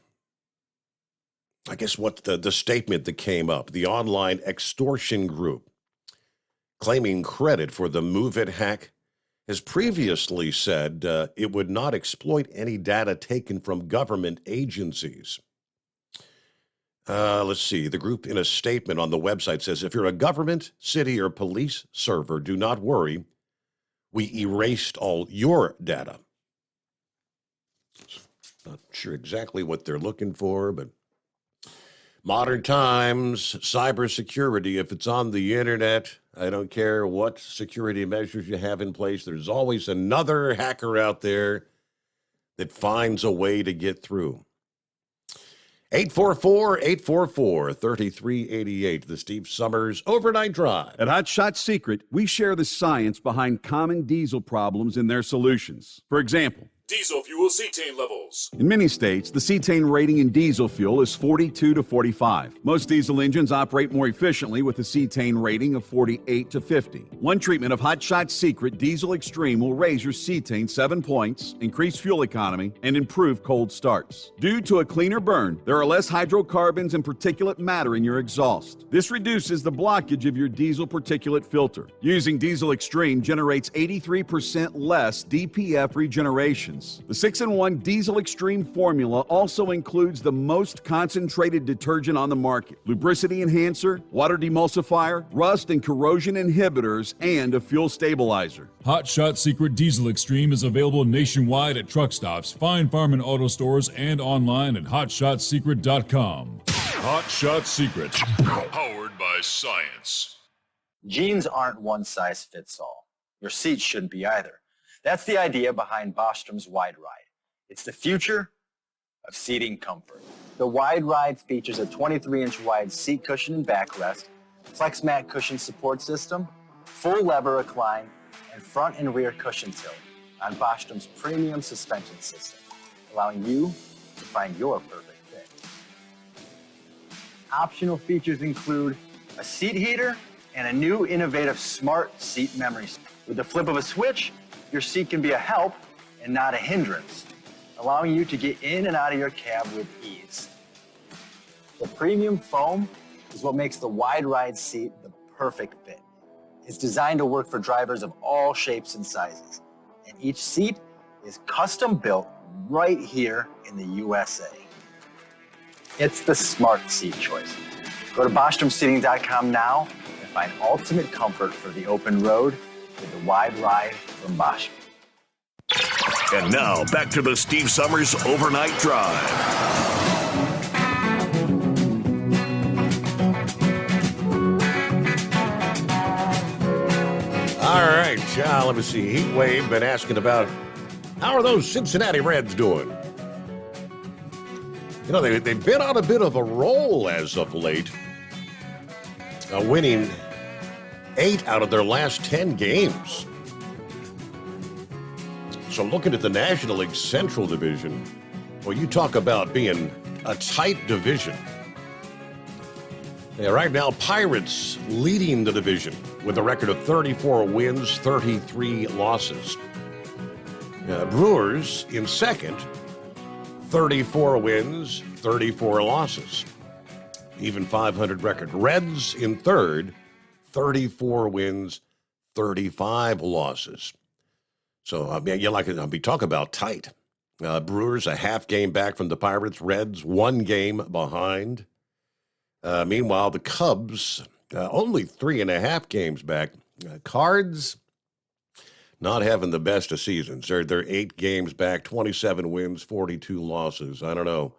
I guess what the statement that came up, the online extortion group claiming credit for the MOVEit hack has previously said it would not exploit any data taken from government agencies. Let's see. The group in a statement on the website says, if you're a government, city, or police server, do not worry. We erased all your data. Not sure exactly what they're looking for, but modern times, cybersecurity, if it's on the internet, I don't care what security measures you have in place, there's always another hacker out there that finds a way to get through. 844-844-3388, the Steve Summers Overnight Drive. At Hot Shot Secret, we share the science behind common diesel problems and their solutions. For example, Diesel fuel cetane levels. in many states, the cetane rating in diesel fuel is 42 to 45. Most diesel engines operate more efficiently with a cetane rating of 48 to 50. One treatment of Hot Shot Secret Diesel Extreme will raise your cetane 7 points, increase fuel economy, and improve cold starts. Due to a cleaner burn, there are less hydrocarbons and particulate matter in your exhaust. This reduces the blockage of your diesel particulate filter. Using Diesel Extreme generates 83% less DPF regeneration. The 6-in-1 Diesel Extreme formula also includes the most concentrated detergent on the market, lubricity enhancer, water demulsifier, rust and corrosion inhibitors, and a fuel stabilizer. Hot Shot Secret Diesel Extreme is available nationwide at truck stops, Fine Farm and auto stores, and online at hotshotsecret.com. Hot Shot Secret, powered by science. Jeans aren't one size fits all. Your seats shouldn't be either. That's the idea behind Bostrom's Wide Ride. It's the future of seating comfort. The Wide Ride features a 23-inch wide seat cushion and backrest, flex mat cushion support system, full lever recline, and front and rear cushion tilt on Bostrom's premium suspension system, allowing you to find your perfect fit. Optional features include a seat heater and a new innovative smart seat memory. With the flip of a switch, your seat can be a help and not a hindrance, allowing you to get in and out of your cab with ease. The premium foam is what makes the Wide Ride seat the perfect fit. It's designed to work for drivers of all shapes and sizes, and each seat is custom built right here in the USA. It's the smart seat choice. Go to BostromSeating.com now and find ultimate comfort for the open road with the Wide Ride from Bostrom. And now, back to the Steve Summers Overnight Drive. All right, let me see. Heat Wave been asking about how are those Cincinnati Reds doing? You know, they've been on a bit of a roll as of late, winning 8 out of their last 10 games. So looking at the National League Central Division, well, you talk about being a tight division. Yeah, right now, Pirates leading the division with a record of 34 wins, 33 losses. Brewers in second, 34 wins, 34 losses. Even 500 record. Reds in third, 34 wins, 35 losses. So, I mean, we talk about tight. Brewers a half game back from the Pirates. Reds 1 game behind. Meanwhile, the Cubs only 3.5 games back. Cards not having the best of seasons. They're 8 games back, 27 wins, 42 losses. I don't know.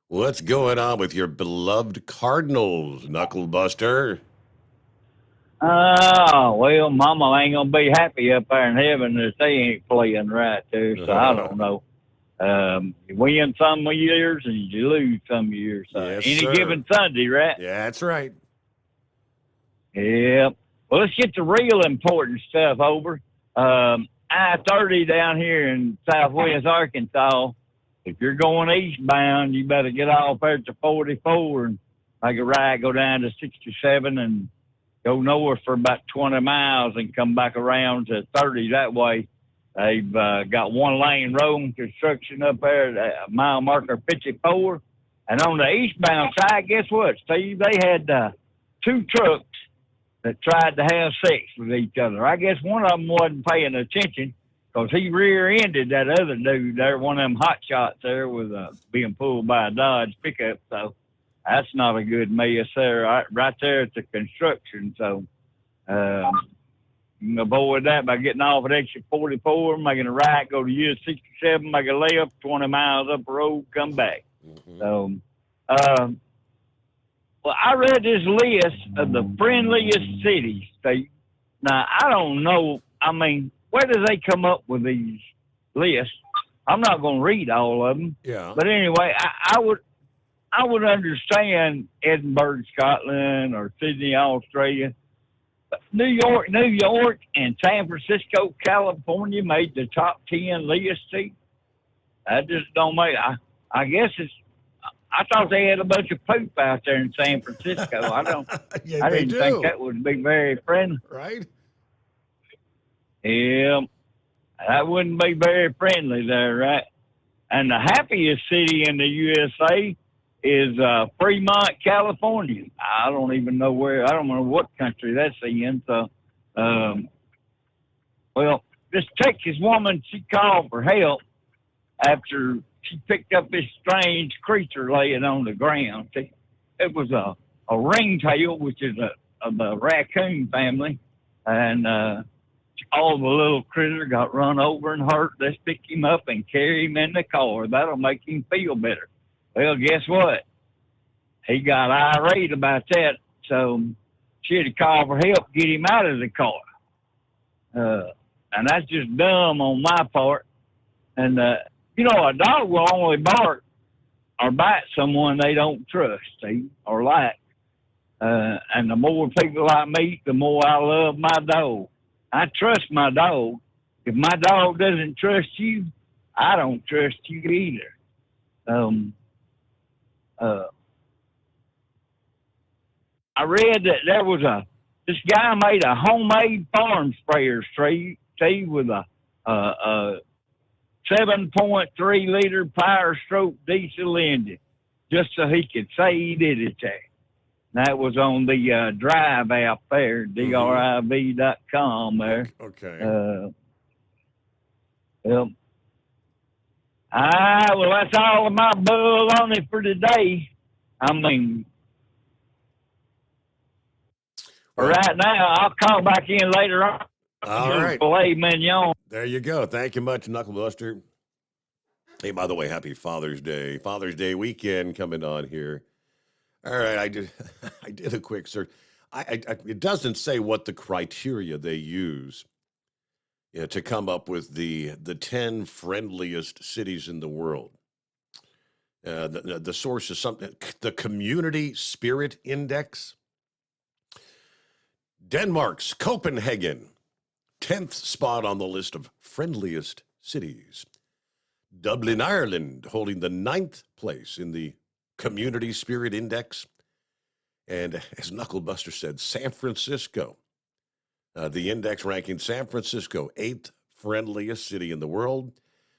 What's going on with your beloved Cardinals, Knucklebuster? Well, Mama ain't gonna be happy up there in heaven if they ain't playing right too. So I don't know. You win some years and you lose some years. Yes, any sir. given Sunday, right? Yeah, that's right. Yeah. Well, let's get the real important stuff over. I-30 down here in southwest Arkansas. If you're going eastbound, you better get off there to 44 and make a right, go down to 67 and go north for about 20 miles and come back around to 30 that way. They've got 1-lane road construction up there at mile marker 54. And on the eastbound side, guess what, Steve? They had 2 trucks that tried to have sex with each other. I guess one of them wasn't paying attention because he rear-ended that other dude there, one of them hot shots there with being pulled by a Dodge pickup. So that's not a good mess there, right there at the construction. So you can avoid that by getting off at exit 44, making a right, go to US 67, make a left, 20 miles up the road, come back. Mm-hmm. So, well, I read this list of the friendliest cities. Now, I don't know. I mean, where do they come up with these lists? I'm not going to read all of them. Yeah. But anyway, I would understand Edinburgh, Scotland, or Sydney, Australia. New York, and San Francisco, California made the top 10 list. See, that just don't make. I guess it's. I thought they had a bunch of poop out there in San Francisco. I don't. Yeah, I didn't think that would be very friendly. Right? Yeah, that wouldn't be very friendly there, right? And the happiest city in the USA is Fremont, California. I don't even know where. I don't know what country that's in. So, well, this Texas woman, she called for help after she picked up this strange creature laying on the ground. It was a ringtail, which is a raccoon family, and all the little critter got run over and hurt. Let's pick him up and carry him in the car. That'll make him feel better. Well, guess what? He got irate about that, so she had to call for help, get him out of the car. And that's just dumb on my part. And, you know, a dog will only bark or bite someone they don't trust, see, or like. And the more people I meet, the more I love my dog. I trust my dog. If my dog doesn't trust you, I don't trust you either. I read that there was this guy made a homemade farm sprayer tree with a 7.3 liter Power Stroke diesel engine, just so he could say he did it there. That was on the Drive app there, driv.com there. Okay. Well, that's all of my bull on it for today. I mean, right now, I'll call back in later on. All right. Filet mignon. There you go. Thank you much, Knucklebuster. Hey, by the way, happy Father's Day. Father's Day weekend coming on here. All right, I did a quick search. It doesn't say what the criteria they use to come up with the 10 friendliest cities in the world. The source is something, the Community Spirit Index. Denmark's Copenhagen, 10th spot on the list of friendliest cities. Dublin, Ireland, holding the 9th place in the Community Spirit Index. And as Knucklebuster said, San Francisco, the index ranking San Francisco, 8th friendliest city in the world.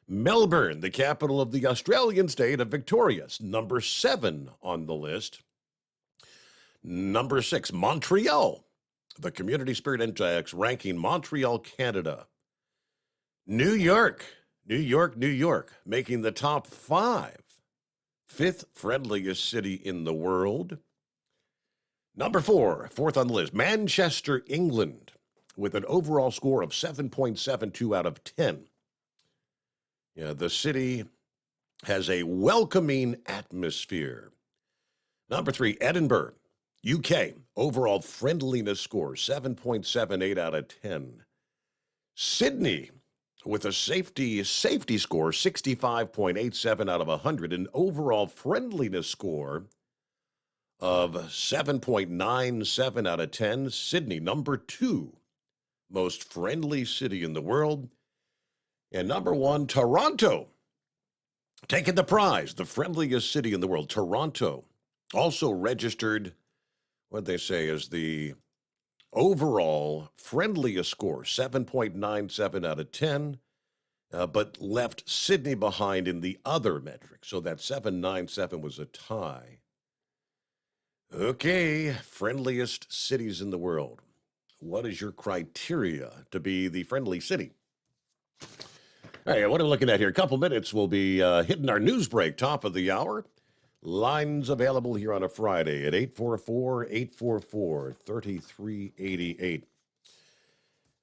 Melbourne, the capital of the Australian state of Victoria, number 7 on the list. Number 6, Montreal, the Community Spirit Index ranking Montreal, Canada. New York, making the top 5. 5th friendliest city in the world. Number 4, 4th on the list, Manchester, England, with an overall score of 7.72 out of 10. Yeah, the city has a welcoming atmosphere. Number 3, Edinburgh, UK, overall friendliness score, 7.78 out of 10. Sydney, with a safety score, 65.87 out of 100, an overall friendliness score of 7.97 out of 10. Sydney, number 2, most friendly city in the world. And number 1, Toronto, taking the prize, the friendliest city in the world. Toronto, also registered, what they say is the overall friendliest score, 7.97 out of 10, but left Sydney behind in the other metric. So that 7.97 was a tie. Okay, friendliest cities in the world. What is your criteria to be the friendly city? All right, what are we looking at here? A couple minutes, we'll be hitting our news break, top of the hour. Lines available here on a Friday at 844-844-3388.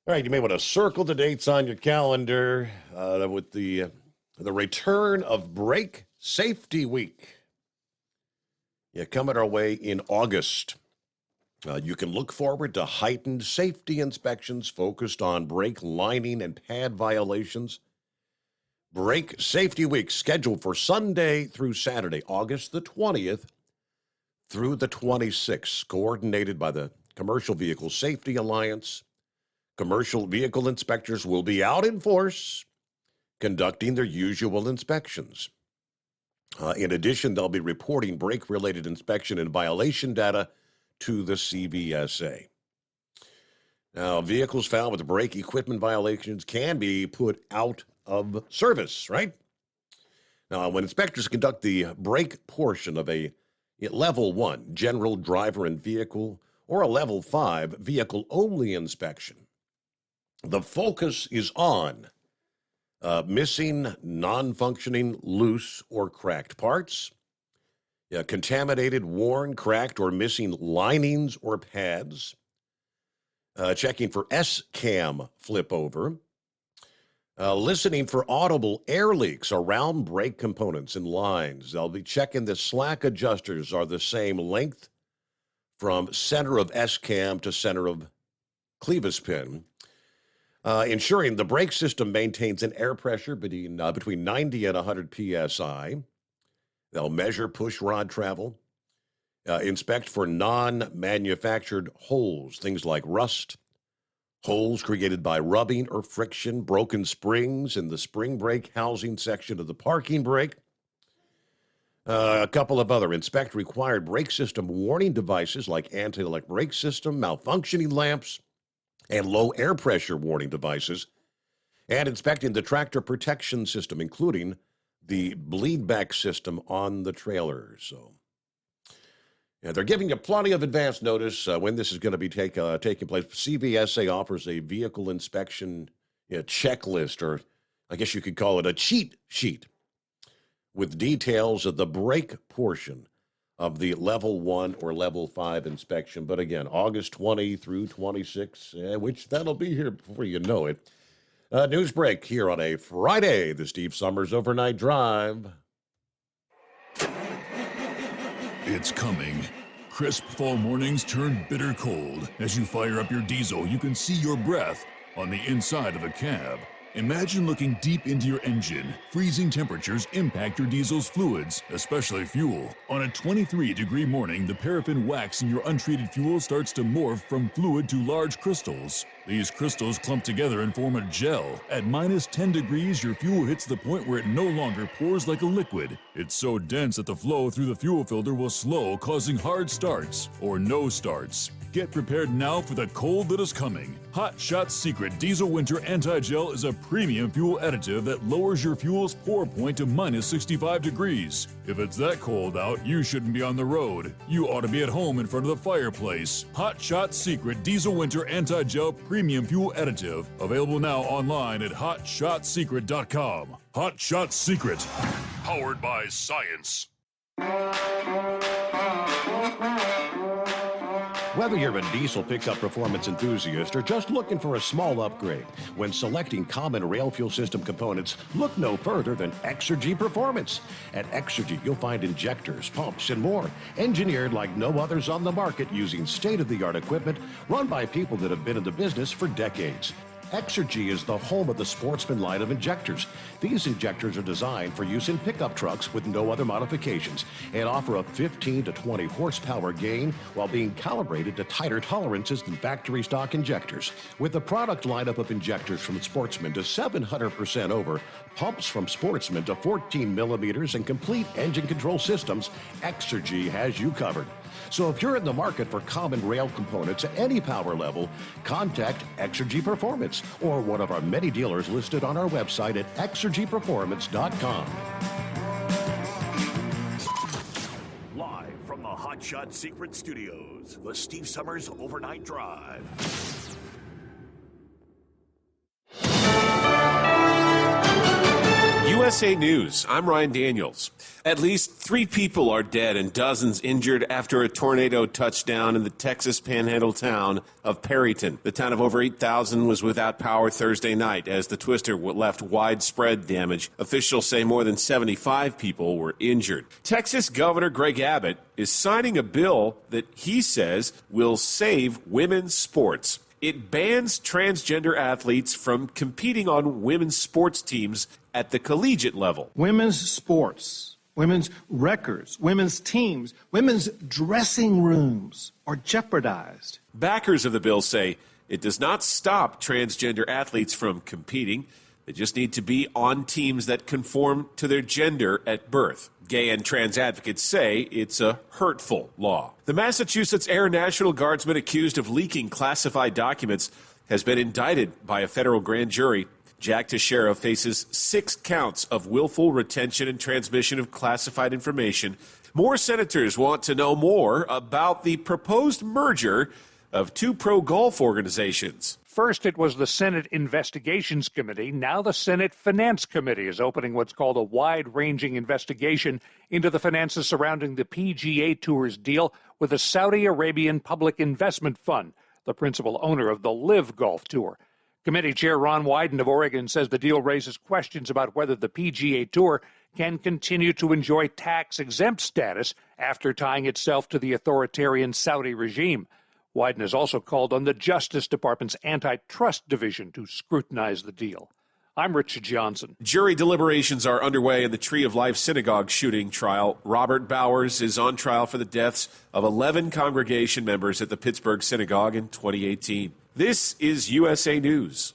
All right, you may want to circle the dates on your calendar with the return of Brake Safety Week. Yeah, coming our way in August. You can look forward to heightened safety inspections focused on brake lining and pad violations. Brake Safety Week scheduled for Sunday through Saturday, August the 20th through the 26th, coordinated by the Commercial Vehicle Safety Alliance. Commercial vehicle inspectors will be out in force conducting their usual inspections. In addition, they'll be reporting brake-related inspection and violation data to the CVSA. Now, vehicles found with brake equipment violations can be put out of service, right? Now, when inspectors conduct the brake portion of a Level 1 general driver and vehicle or a Level 5 vehicle-only inspection, the focus is on missing, non-functioning, loose, or cracked parts, contaminated, worn, cracked, or missing linings or pads, checking for S-cam flip over, listening for audible air leaks around brake components and lines. They'll be checking the slack adjusters are the same length from center of S-cam to center of clevis pin. ensuring the brake system maintains an air pressure between 90 and 100 psi. They'll measure push rod travel, inspect for non-manufactured holes, things like rust, holes created by rubbing or friction, broken springs in the spring brake housing section of the parking brake. A couple of other inspect required brake system warning devices like anti-lock brake system, malfunctioning lamps, and low air pressure warning devices, and inspecting the tractor protection system, including the bleed back system on the trailer. So they're giving you plenty of advance notice when this is going to be taking place. CVSA offers a vehicle inspection checklist, or I guess you could call it a cheat sheet, with details of the brake portion of the level 1 or level 5 inspection. But again, August 20 through 26, which that'll be here before you know it. News break here on a Friday, the Steve Summers Overnight Drive. It's coming. Crisp fall mornings turn bitter cold. As you fire up your diesel, you can see your breath on the inside of a cab. Imagine looking deep into your engine. Freezing temperatures impact your diesel's fluids, especially fuel. On a 23-degree morning, the paraffin wax in your untreated fuel starts to morph from fluid to large crystals. These crystals clump together and form a gel. At minus 10 degrees, your fuel hits the point where it no longer pours like a liquid. It's so dense that the flow through the fuel filter will slow, causing hard starts or no starts. Get prepared now for the cold that is coming. Hot Shot Secret Diesel Winter Anti-Gel is a premium fuel additive that lowers your fuel's pour point to minus 65 degrees. If it's that cold out, you shouldn't be on the road. You ought to be at home in front of the fireplace. Hot Shot Secret Diesel Winter Anti-Gel Premium Fuel Additive. Available now online at hotshotsecret.com. Hot Shot Secret. Powered by science. Whether you're a diesel pickup performance enthusiast or just looking for a small upgrade, when selecting common rail fuel system components, look no further than Exergy Performance. At Exergy, you'll find injectors, pumps, and more, engineered like no others on the market using state-of-the-art equipment run by people that have been in the business for decades. Exergy is the home of the Sportsman line of injectors. These injectors are designed for use in pickup trucks with no other modifications and offer a 15 to 20 horsepower gain while being calibrated to tighter tolerances than factory stock injectors. With a product lineup of injectors from Sportsman to 700% over, pumps from Sportsman to 14 millimeters, and complete engine control systems, Exergy has you covered. So if you're in the market for common rail components at any power level, contact Exergy Performance or one of our many dealers listed on our website at exergyperformance.com. Live from the Hot Shot Secret Studios, the Steve Summers Overnight Drive. USA News, I'm Ryan Daniels. At least 3 people are dead and dozens injured after a tornado touched down in the Texas panhandle town of Perryton. The town of over 8,000 was without power Thursday night as the twister left widespread damage. Officials say more than 75 people were injured. Texas Governor Greg Abbott is signing a bill that he says will save women's sports. It bans transgender athletes from competing on women's sports teams at the collegiate level. Women's sports, women's records, women's teams, women's dressing rooms are jeopardized. Backers of the bill say it does not stop transgender athletes from competing. They just need to be on teams that conform to their gender at birth. Gay and trans advocates say it's a hurtful law. The Massachusetts Air National Guardsman accused of leaking classified documents has been indicted by a federal grand jury. Jack Teixeira faces 6 counts of willful retention and transmission of classified information. More senators want to know more about the proposed merger of 2 pro-golf organizations. First, it was the Senate Investigations Committee. Now the Senate Finance Committee is opening what's called a wide-ranging investigation into the finances surrounding the PGA Tour's deal with the Saudi Arabian Public Investment Fund, the principal owner of the LIV Golf Tour. Committee Chair Ron Wyden of Oregon says the deal raises questions about whether the PGA Tour can continue to enjoy tax-exempt status after tying itself to the authoritarian Saudi regime. Wyden has also called on the Justice Department's Antitrust Division to scrutinize the deal. I'm Richard Johnson. Jury deliberations are underway in the Tree of Life synagogue shooting trial. Robert Bowers is on trial for the deaths of 11 congregation members at the Pittsburgh synagogue in 2018. This is USA News.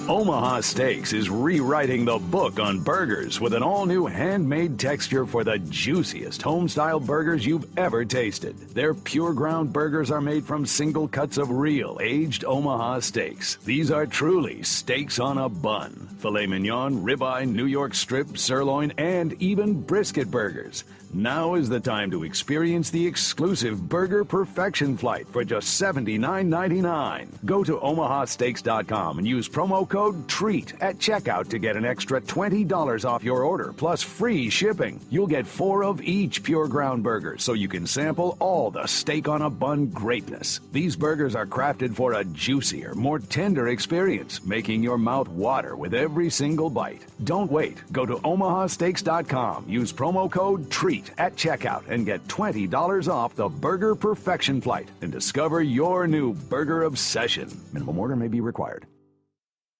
Omaha Steaks is rewriting the book on burgers with an all-new handmade texture for the juiciest home-style burgers you've ever tasted. Their pure ground burgers are made from single cuts of real, aged Omaha steaks. These are truly steaks on a bun. Filet mignon, ribeye, New York strip, sirloin, and even brisket burgers. Now is the time to experience the exclusive Burger Perfection Flight for just $79.99. Go to omahasteaks.com and use promo code TREAT at checkout to get an extra $20 off your order, plus free shipping. You'll get 4 of each pure ground burger, so you can sample all the steak on a bun greatness. These burgers are crafted for a juicier, more tender experience, making your mouth water with every single bite. Don't wait. Go to omahasteaks.com. Use promo code TREAT at checkout and get $20 off the Burger Perfection Flight and discover your new burger obsession. Minimum order may be required.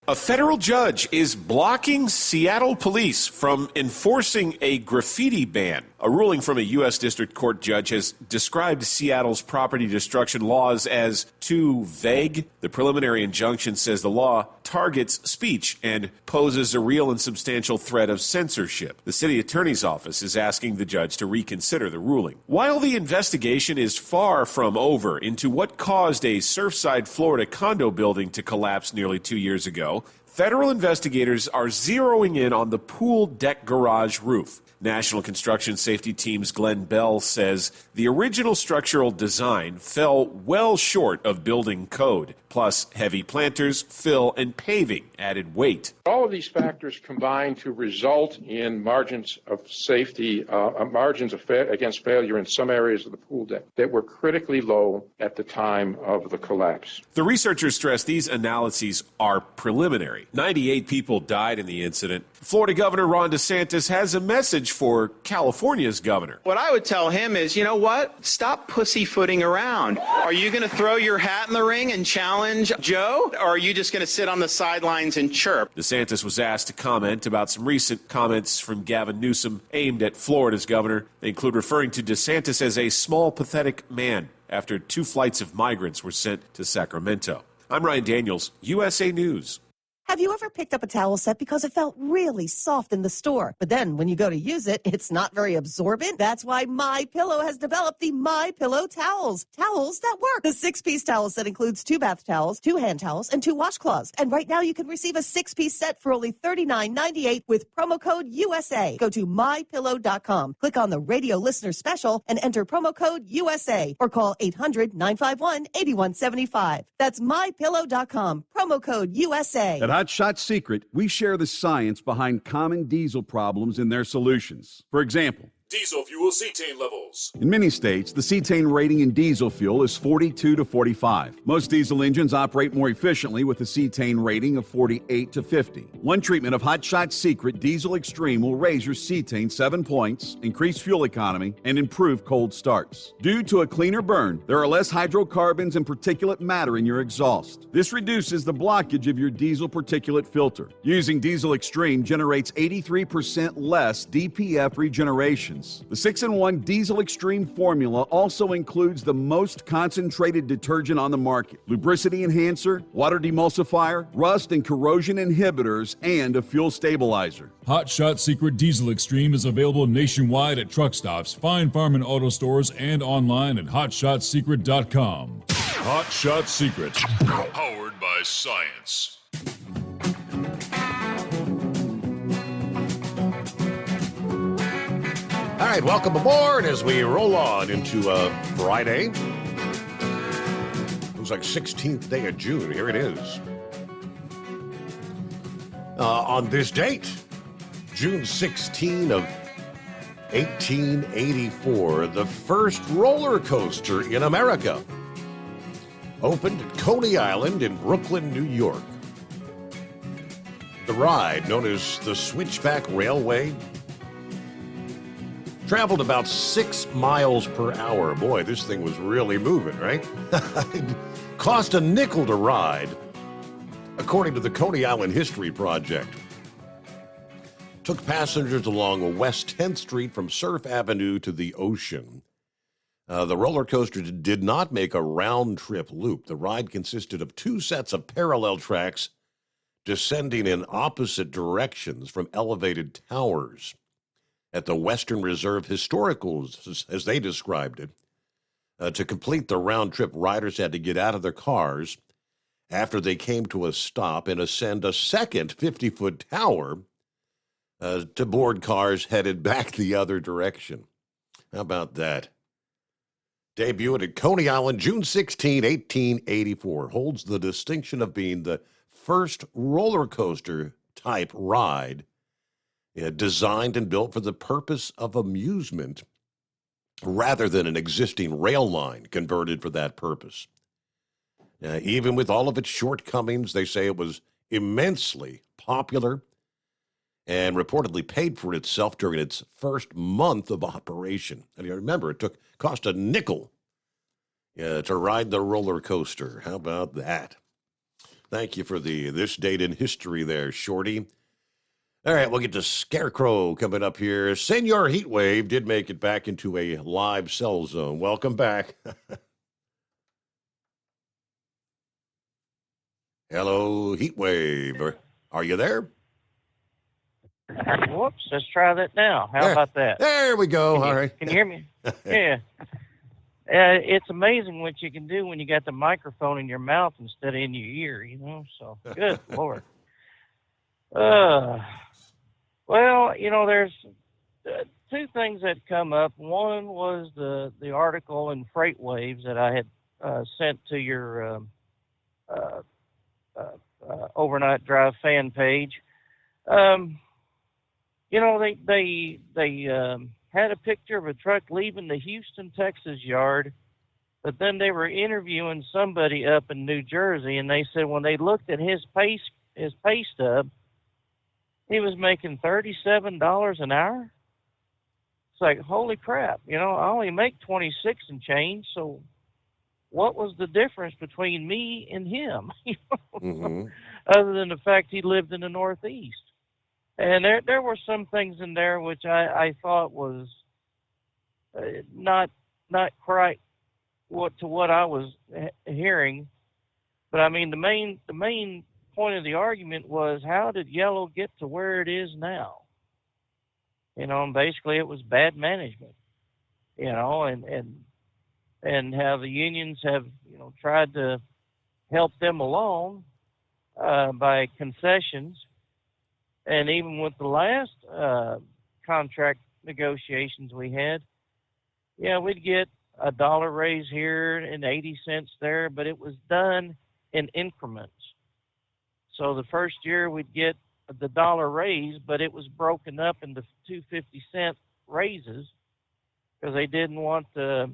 A federal judge is blocking Seattle police from enforcing a graffiti ban. A ruling from a U.S. District Court judge has described Seattle's property destruction laws as too vague. The preliminary injunction says the law targets speech and poses a real and substantial threat of censorship. The city attorney's office is asking the judge to reconsider the ruling. While the investigation is far from over into what caused a Surfside, Florida condo building to collapse nearly 2 years ago, federal investigators are zeroing in on the pool deck garage roof. National Construction Safety Team's Glenn Bell says the original structural design fell well short of building code. Plus, heavy planters, fill, and paving added weight. All of these factors combine to result in margins of safety, against failure in some areas of the pool deck that were critically low at the time of the collapse. The researchers stress these analyses are preliminary. 98 people died in the incident. Florida Governor Ron DeSantis has a message for California's governor. What I would tell him is, you know what? Stop pussyfooting around. Are you going to throw your hat in the ring and challenge Joe, or are you just going to sit on the sidelines and chirp? DeSantis was asked to comment about some recent comments from Gavin Newsom aimed at Florida's governor. They include referring to DeSantis as a small, pathetic man after 2 flights of migrants were sent to Sacramento. I'm Ryan Daniels, USA News. Have you ever picked up a towel set because it felt really soft in the store, but then when you go to use it, it's not very absorbent? That's why MyPillow has developed the MyPillow towels. Towels that work. The 6-piece towel set includes 2 bath towels, 2 hand towels, and 2 washcloths. And right now you can receive a 6-piece set for only $39.98 with promo code USA. Go to MyPillow.com, click on the radio listener special, and enter promo code USA, or call 800-951-8175. That's MyPillow.com, promo code USA. At Hot Shot Secret, we share the science behind common diesel problems and their solutions. For example, Diesel fuel cetane levels. in many states, the cetane rating in diesel fuel is 42 to 45. Most diesel engines operate more efficiently with a cetane rating of 48 to 50. One treatment of Hot Shot Secret Diesel Extreme will raise your cetane 7 points, increase fuel economy, and improve cold starts. Due to a cleaner burn, there are less hydrocarbons and particulate matter in your exhaust. This reduces the blockage of your diesel particulate filter. Using Diesel Extreme generates 83% less DPF regeneration. The 6-in-1 Diesel Extreme formula also includes the most concentrated detergent on the market, lubricity enhancer, water demulsifier, rust and corrosion inhibitors, and a fuel stabilizer. Hot Shot Secret Diesel Extreme is available nationwide at truck stops, Fine Farm and auto stores, and online at hotshotsecret.com. Hot Shot Secret, powered by science. All right, welcome aboard as we roll on into Friday. Looks like 16th day of June. Here it is. On this date, June 16 of 1884, the first roller coaster in America opened at Coney Island in Brooklyn, New York. The ride, known as the Switchback Railway, traveled about 6 miles per hour. Boy, this thing was really moving, right? It cost a nickel to ride, according to the Coney Island History Project. Took passengers along West 10th Street from Surf Avenue to the ocean. The roller coaster did not make a round-trip loop. The ride consisted of 2 sets of parallel tracks descending in opposite directions from elevated towers. At the Western Reserve Historicals, as they described it, to complete the round-trip, riders had to get out of their cars after they came to a stop and ascend a second 50-foot tower to board cars headed back the other direction. How about that? Debuted at Coney Island, June 16, 1884. Holds the distinction of being the first roller coaster type ride designed and built for the purpose of amusement rather than an existing rail line converted for that purpose. Even with all of its shortcomings, they say it was immensely popular and reportedly paid for itself during its first month of operation. And you remember, it cost a nickel to ride the roller coaster. How about that? Thank you for this date in history there, Shorty. All right, we'll get to Scarecrow coming up here. Senor Heatwave did make it back into a live cell zone. Welcome back. Hello, Heatwave. Are you there? Whoops, let's try that now. How about that? There we go. All right. Can you hear me? Yeah. It's amazing what you can do when you got the microphone in your mouth instead of in your ear, you know? So, good Lord. Well, you know, there's 2 things that come up. One was the article in Freight Waves that I had sent to your Overnight Drive fan page. You know, they had a picture of a truck leaving the Houston, Texas yard, but then they were interviewing somebody up in New Jersey, and they said when they looked at his pay stub, he was making $37 an hour. It's like, holy crap, you know, I only make 26 and change, so what was the difference between me and him? Other than the fact he lived in the Northeast. And there were some things in there which I thought was not quite what I was hearing. But I mean, the main point of the argument was, how did Yellow get to where it is now? You know, and basically it was bad management. You know, and how the unions have, you know, tried to help them along by concessions. And even with the last contract negotiations we had, yeah, we'd get a $1 raise here and 80 cents there, but it was done in increments. So the first year we'd get the $1 raise, but it was broken up into 2 50-cent raises because they didn't want the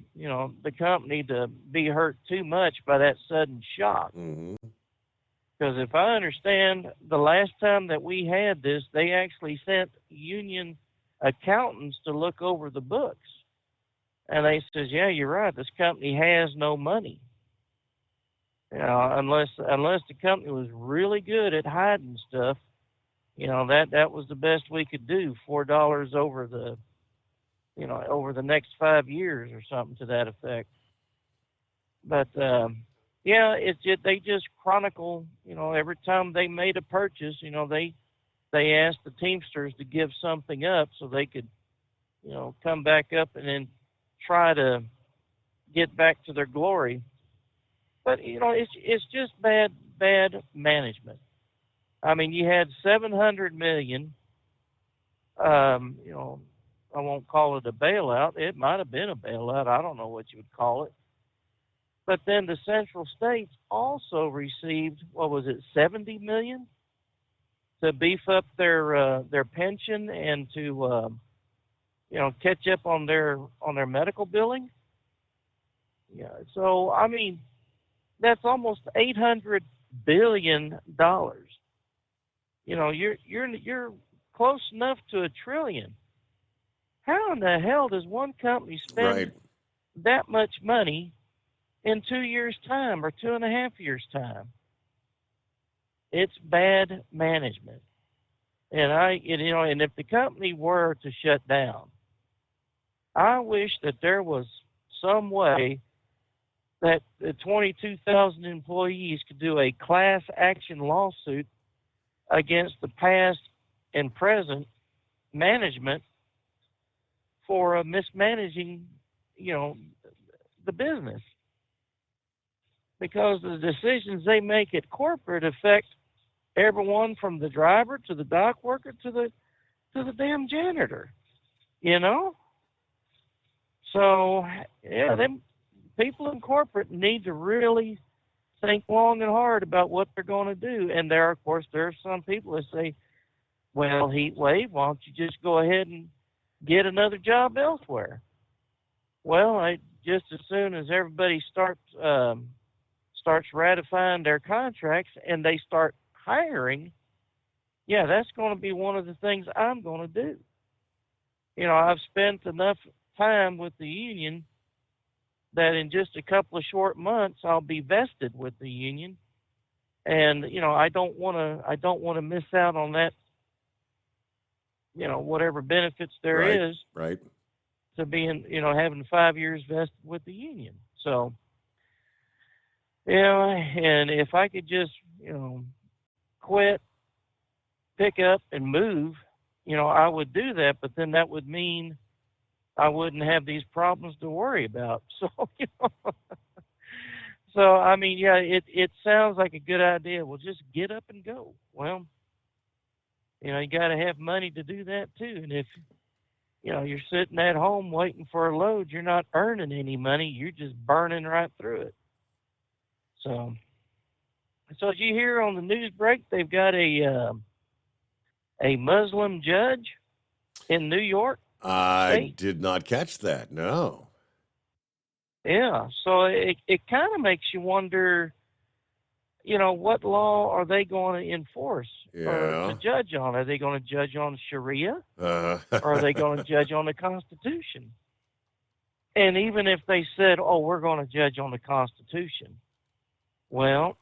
company to be hurt too much by that sudden shock. Because if I understand, the last time that we had this, they actually sent union accountants to look over the books. And they says, yeah, you're right, this company has no money. You know, unless the company was really good at hiding stuff, you know, that was the best we could do, $4 over the next 5 years or something to that effect. But yeah, they just chronicle, you know, every time they made a purchase, you know, they asked the Teamsters to give something up so they could, you know, come back up and then try to get back to their glory. But, you know, it's just bad management. I mean, you had $700 million, you know, I won't call it a bailout. It might have been a bailout. I don't know what you would call it. But then the Central States also received, what was it, $70 million to beef up their pension and to you know, catch up on their medical billing. Yeah. So I mean, that's almost $800 billion. You know, you're close enough to $1 trillion. How in the hell does one company spend that much money in 2 years' time or 2.5 years' time? It's bad management. And and if the company were to shut down, I wish that there was some way that the 22,000 employees could do a class action lawsuit against the past and present management for mismanaging, the business. Because the decisions they make at corporate affect everyone from the driver to the dock worker to the damn janitor, So, them people in corporate need to really think long and hard about what they're going to do. And there are some people that say, well, heat wave, why don't you just go ahead and get another job elsewhere? Well, just as soon as everybody starts ratifying their contracts and they start hiring, that's going to be one of the things I'm going to do. I've spent enough time with the union that in just a couple of short months I'll be vested with the union, and I don't want to miss out on that. Whatever benefits there is, to being having 5 years vested with the union. So, and if I could just quit, pick up, and move, I would do that. But then that would mean I wouldn't have these problems to worry about. So, it sounds like a good idea. Well, just get up and go. Well, you got to have money to do that too. And if, you're sitting at home waiting for a load, you're not earning any money. You're just burning right through it. So as you hear on the news break, they've got a Muslim judge in New York. I did not catch that. No. Yeah. So it kind of makes you wonder, what law are they going to enforce or to judge on? Are they going to judge on Sharia? Or are they going to judge on the Constitution? And even if they said, we're going to judge on the Constitution, well,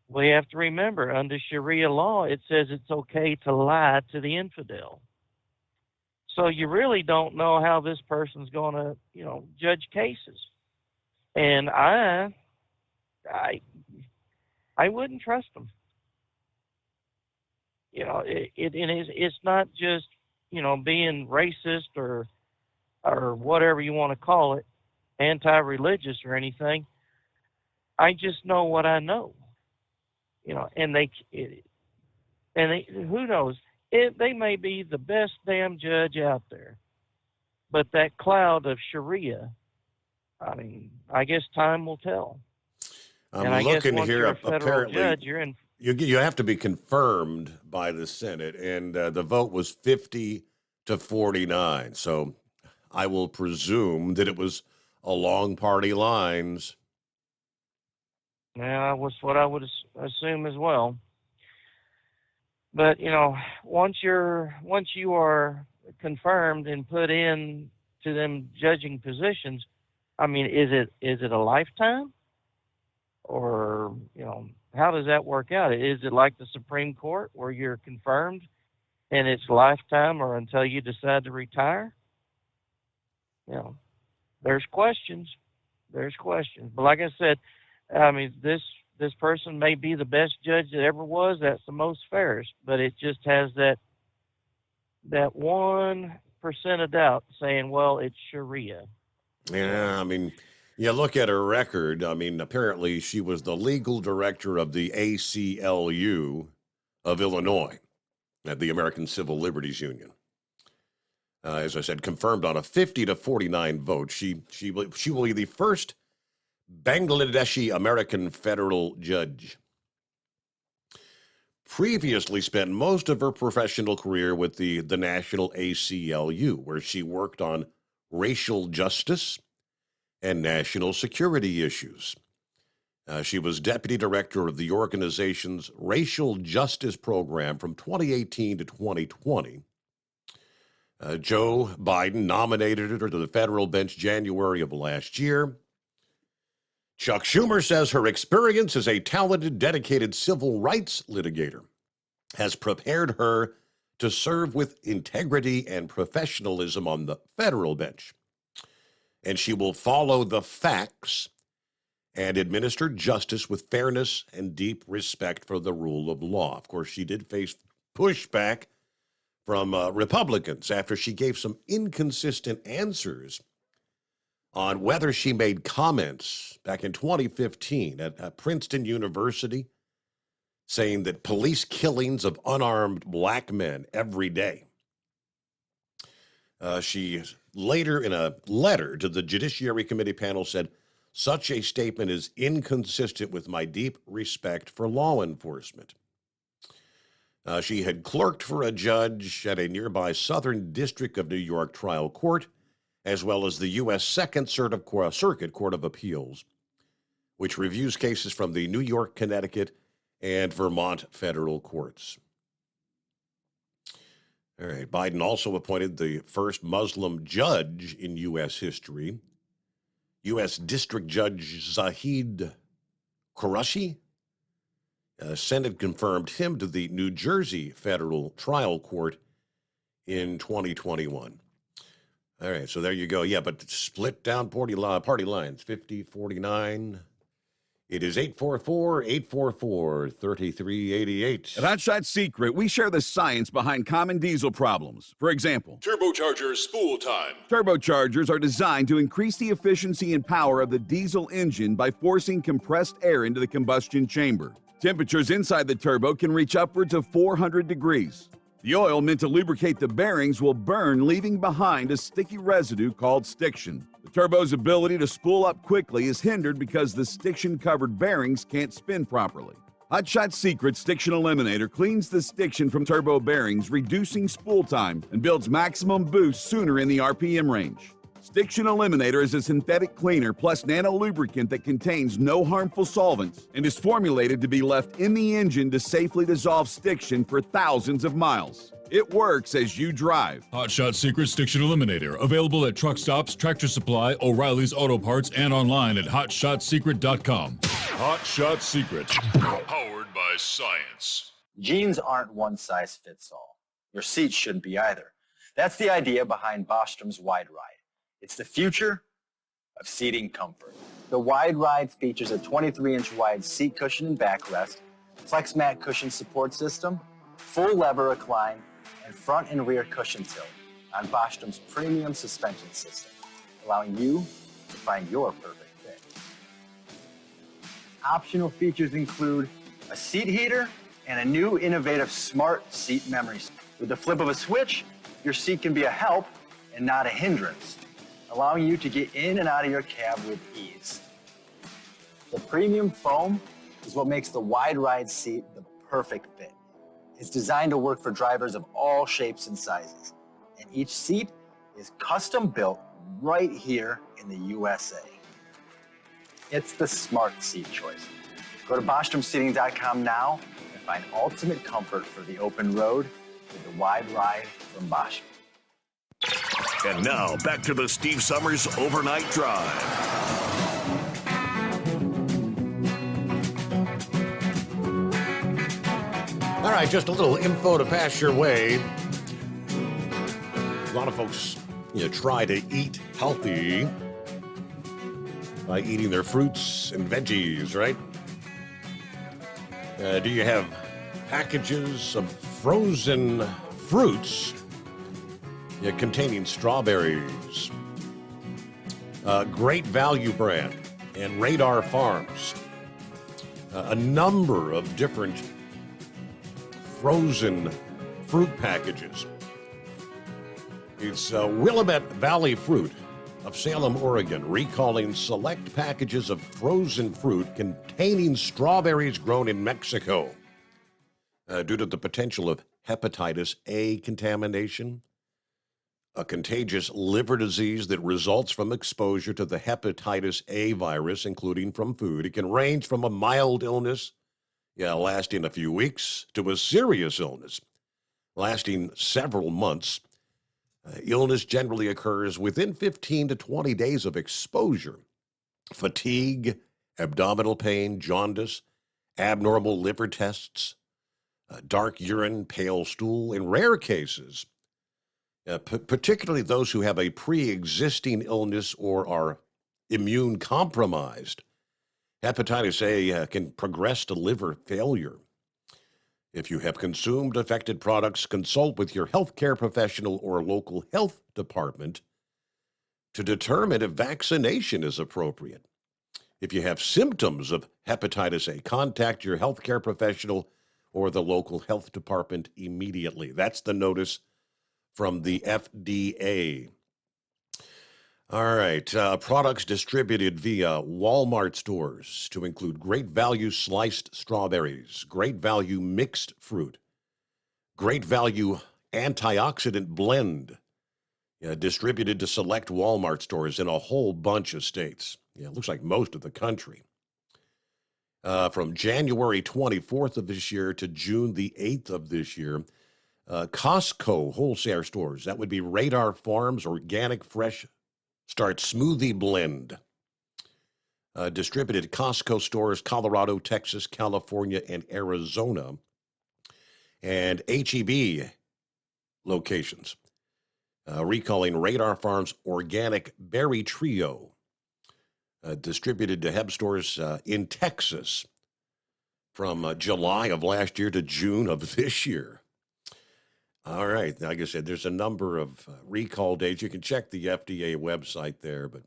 we have to remember, under Sharia law, it says it's okay to lie to the infidel. So you really don't know how this person's going to, judge cases. And I wouldn't trust them. It's not just, being racist or whatever you want to call it, anti-religious or anything. I just know what I know. And who knows? They may be the best damn judge out there, but that cloud of Sharia, I guess time will tell. I'm looking here. Apparently, judge, you're in. You have to be confirmed by the Senate, and the vote was 50-49. So I will presume that it was along party lines. Yeah, that's what I would assume as well. But once you are confirmed and put in to them judging positions, is it a lifetime, or how does that work out? Is it like the Supreme Court where you're confirmed and it's lifetime or until you decide to retire? There's questions. But like I said, this person may be the best judge that ever was. That's the most fairest, but it just has that 1% of doubt saying, well, it's Sharia. Yeah, you look at her record. Apparently she was the legal director of the ACLU of Illinois, at the American Civil Liberties Union. As I said, confirmed on a 50-49 vote. She will be the first Bangladeshi American federal judge. Previously spent most of her professional career with the National ACLU, where she worked on racial justice and national security issues. She was deputy director of the organization's racial justice program from 2018 to 2020. Joe Biden nominated her to the federal bench January of last year. Chuck Schumer says her experience as a talented, dedicated civil rights litigator has prepared her to serve with integrity and professionalism on the federal bench. And she will follow the facts and administer justice with fairness and deep respect for the rule of law. Of course, she did face pushback from Republicans after she gave some inconsistent answers on whether she made comments back in 2015 at Princeton University saying that police killings of unarmed black men every day. She later, in a letter to the Judiciary Committee panel, said, "Such a statement is inconsistent with my deep respect for law enforcement." She had clerked for a judge at a nearby Southern District of New York trial court, as well as the U.S. Second Circuit Court of Appeals, which reviews cases from the New York, Connecticut, and Vermont federal courts. All right, Biden also appointed the first Muslim judge in U.S. history, U.S. District Judge Zahid Qureshi. Senate confirmed him to the New Jersey Federal Trial Court in 2021. All right, so there you go. Yeah, but split down party lines, 50-49. It is 844-844-3388. At Hot Shot Secret, we share the science behind common diesel problems. For example, Turbocharger spool time. Turbochargers are designed to increase the efficiency and power of the diesel engine by forcing compressed air into the combustion chamber. Temperatures inside the turbo can reach upwards of 400 degrees. The oil meant to lubricate the bearings will burn, leaving behind a sticky residue called stiction. The turbo's ability to spool up quickly is hindered because the stiction-covered bearings can't spin properly. Hot Shot Secret Stiction Eliminator cleans the stiction from turbo bearings, reducing spool time, and builds maximum boost sooner in the RPM range. Stiction Eliminator is a synthetic cleaner plus nano-lubricant that contains no harmful solvents and is formulated to be left in the engine to safely dissolve stiction for thousands of miles. It works as you drive. Hot Shot Secret Stiction Eliminator. Available at truck stops, Tractor Supply, O'Reilly's Auto Parts, and online at hotshotsecret.com. Hot Shot Secret. Powered by science. Jeans aren't one size fits all. Your seats shouldn't be either. That's the idea behind Bostrom's Wide Ride. It's the future of seating comfort. The Wide Ride features a 23-inch wide seat cushion and backrest, flex mat cushion support system, full lever recline, and front and rear cushion tilt on Bostrom's premium suspension system, allowing you to find your perfect fit. Optional features include a seat heater and a new innovative smart seat memory. With the flip of a switch, your seat can be a help and not a hindrance, allowing you to get in and out of your cab with ease. The premium foam is what makes the Wide Ride seat the perfect fit. It's designed to work for drivers of all shapes and sizes, and each seat is custom built right here in the USA. It's the smart seat choice. Go to BostromSeating.com now and find ultimate comfort for the open road with the Wide Ride from Bostrom. And now, back to the Steve Summers Overnight Drive. All right, just a little info to pass your way. A lot of folks, try to eat healthy by eating their fruits and veggies, right? Do you have packages of frozen fruits containing strawberries? Great Value brand and Radar Farms. A number of different frozen fruit packages. It's Willamette Valley Fruit of Salem, Oregon, recalling select packages of frozen fruit containing strawberries grown in Mexico due to the potential of hepatitis A contamination, a contagious liver disease that results from exposure to the hepatitis A virus, including from food. It can range from a mild illness, lasting a few weeks, to a serious illness lasting several months. Illness generally occurs within 15 to 20 days of exposure. Fatigue, abdominal pain, jaundice, abnormal liver tests, dark urine, pale stool. In rare cases, particularly those who have a pre-existing illness or are immune compromised, hepatitis A can progress to liver failure. If you have consumed affected products, consult with your healthcare professional or local health department to determine if vaccination is appropriate. If you have symptoms of hepatitis A, contact your healthcare professional or the local health department immediately. That's the notice from the FDA. All right, products distributed via Walmart stores to include Great Value sliced strawberries, Great Value mixed fruit, Great Value antioxidant blend, distributed to select Walmart stores in a whole bunch of states. It looks like most of the country. From January 24th of this year to June the 8th of this year, Costco wholesale stores, that would be Radar Farms Organic Fresh Start Smoothie Blend, distributed Costco stores, Colorado, Texas, California, and Arizona, and H-E-B locations, recalling Radar Farms Organic Berry Trio, distributed to Heb stores in Texas from July of last year to June of this year. All right. Like I said, there's a number of recall dates. You can check the FDA website there, but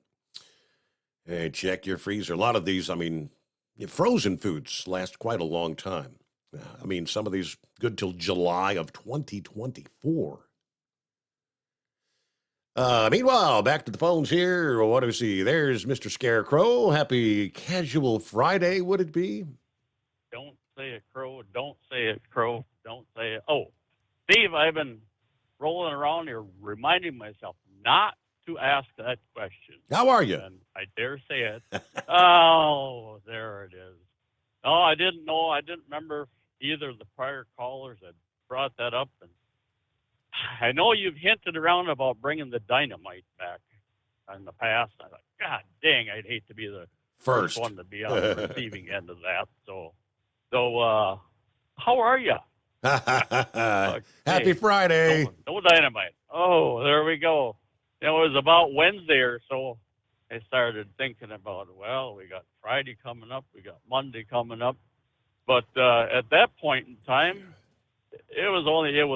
hey, check your freezer. A lot of these, frozen foods last quite a long time. Some of these good till July of 2024. Meanwhile, back to the phones here. What do we see? There's Mr. Scarecrow. Happy Casual Friday, would it be? Don't say it, Crow. Don't say it, Crow. Don't say it. Oh, Steve, I've been rolling around here reminding myself not to ask that question. How are you? And I dare say it. Oh, there it is. No, I didn't know. I didn't remember if either of the prior callers had brought that up. And I know you've hinted around about bringing the dynamite back in the past. I thought, God dang, I'd hate to be the first one to be on the receiving end of that. So how are you? Happy Friday. No dynamite. Oh, there we go. It was about Wednesday or so. I started thinking about, well, we got Friday coming up. We got Monday coming up. But at that point in time, it was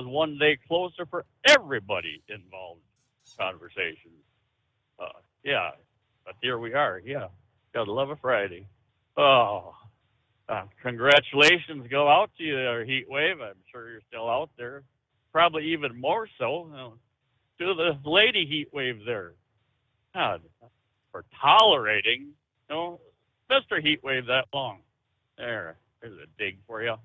one day closer for everybody involved in conversations. Yeah, but here we are. Yeah, gotta love a Friday. Oh, congratulations go out to you, our heat wave. I'm sure you're still out there. Probably even more so to the lady heat wave there. God, for tolerating, Mr. Heat Wave that long. There's a dig for you.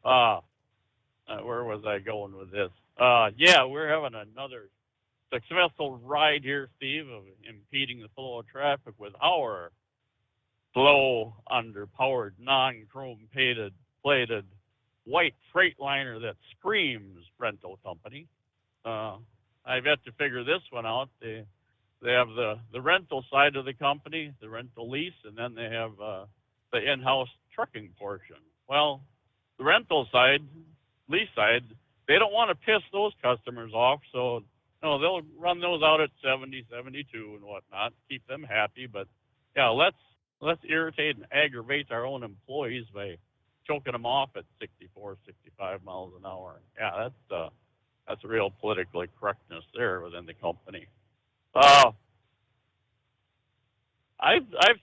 Where was I going with this? Yeah, we're having another successful ride here, Steve, of impeding the flow of traffic with our slow, underpowered, non-chrome plated white Freightliner that screams rental company. I've yet to figure this one out. They have the rental side of the company, the rental lease, and then they have the in-house trucking portion. Well, the rental side, lease side, they don't want to piss those customers off, so they'll run those out at 70, 72 and whatnot, keep them happy. But yeah, let's irritate and aggravate our own employees by choking them off at 64, 65 miles an hour. Yeah, that's real political correctness there within the company. I've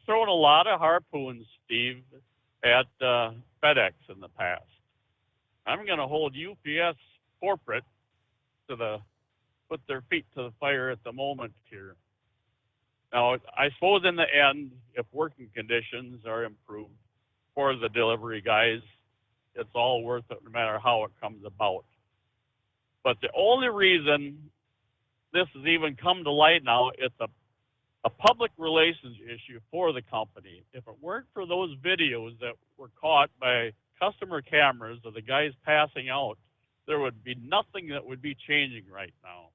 thrown a lot of harpoons, Steve, at FedEx in the past. I'm going to hold UPS corporate put their feet to the fire at the moment here. Now, I suppose in the end, if working conditions are improved for the delivery guys, it's all worth it no matter how it comes about. But the only reason this has even come to light now, it's a public relations issue for the company. If it weren't for those videos that were caught by customer cameras of the guys passing out, there would be nothing that would be changing right now.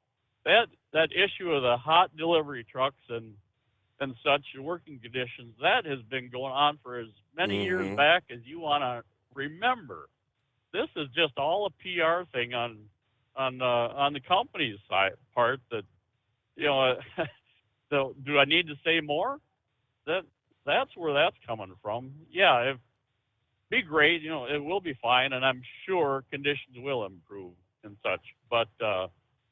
that issue of the hot delivery trucks and such working conditions, that has been going on for as many years back as you want to remember. This is just all a PR thing on the company's part. That so do I need to say more? That's where that's coming from. Yeah, it'd be great. It will be fine, and I'm sure conditions will improve and such. But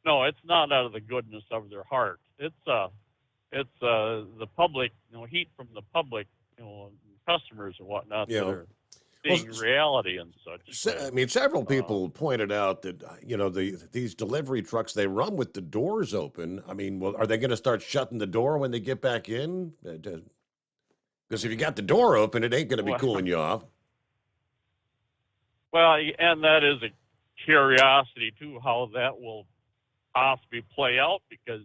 no, it's not out of the goodness of their heart. It's the public, heat from the public, customers and whatnot that are seeing reality and such. I mean, several people pointed out that, these delivery trucks, they run with the doors open. I mean, well, are they going to start shutting the door when they get back in? Because if you got the door open, it ain't going to be cooling you off. Well, and that is a curiosity, too, how that will possibly play out, because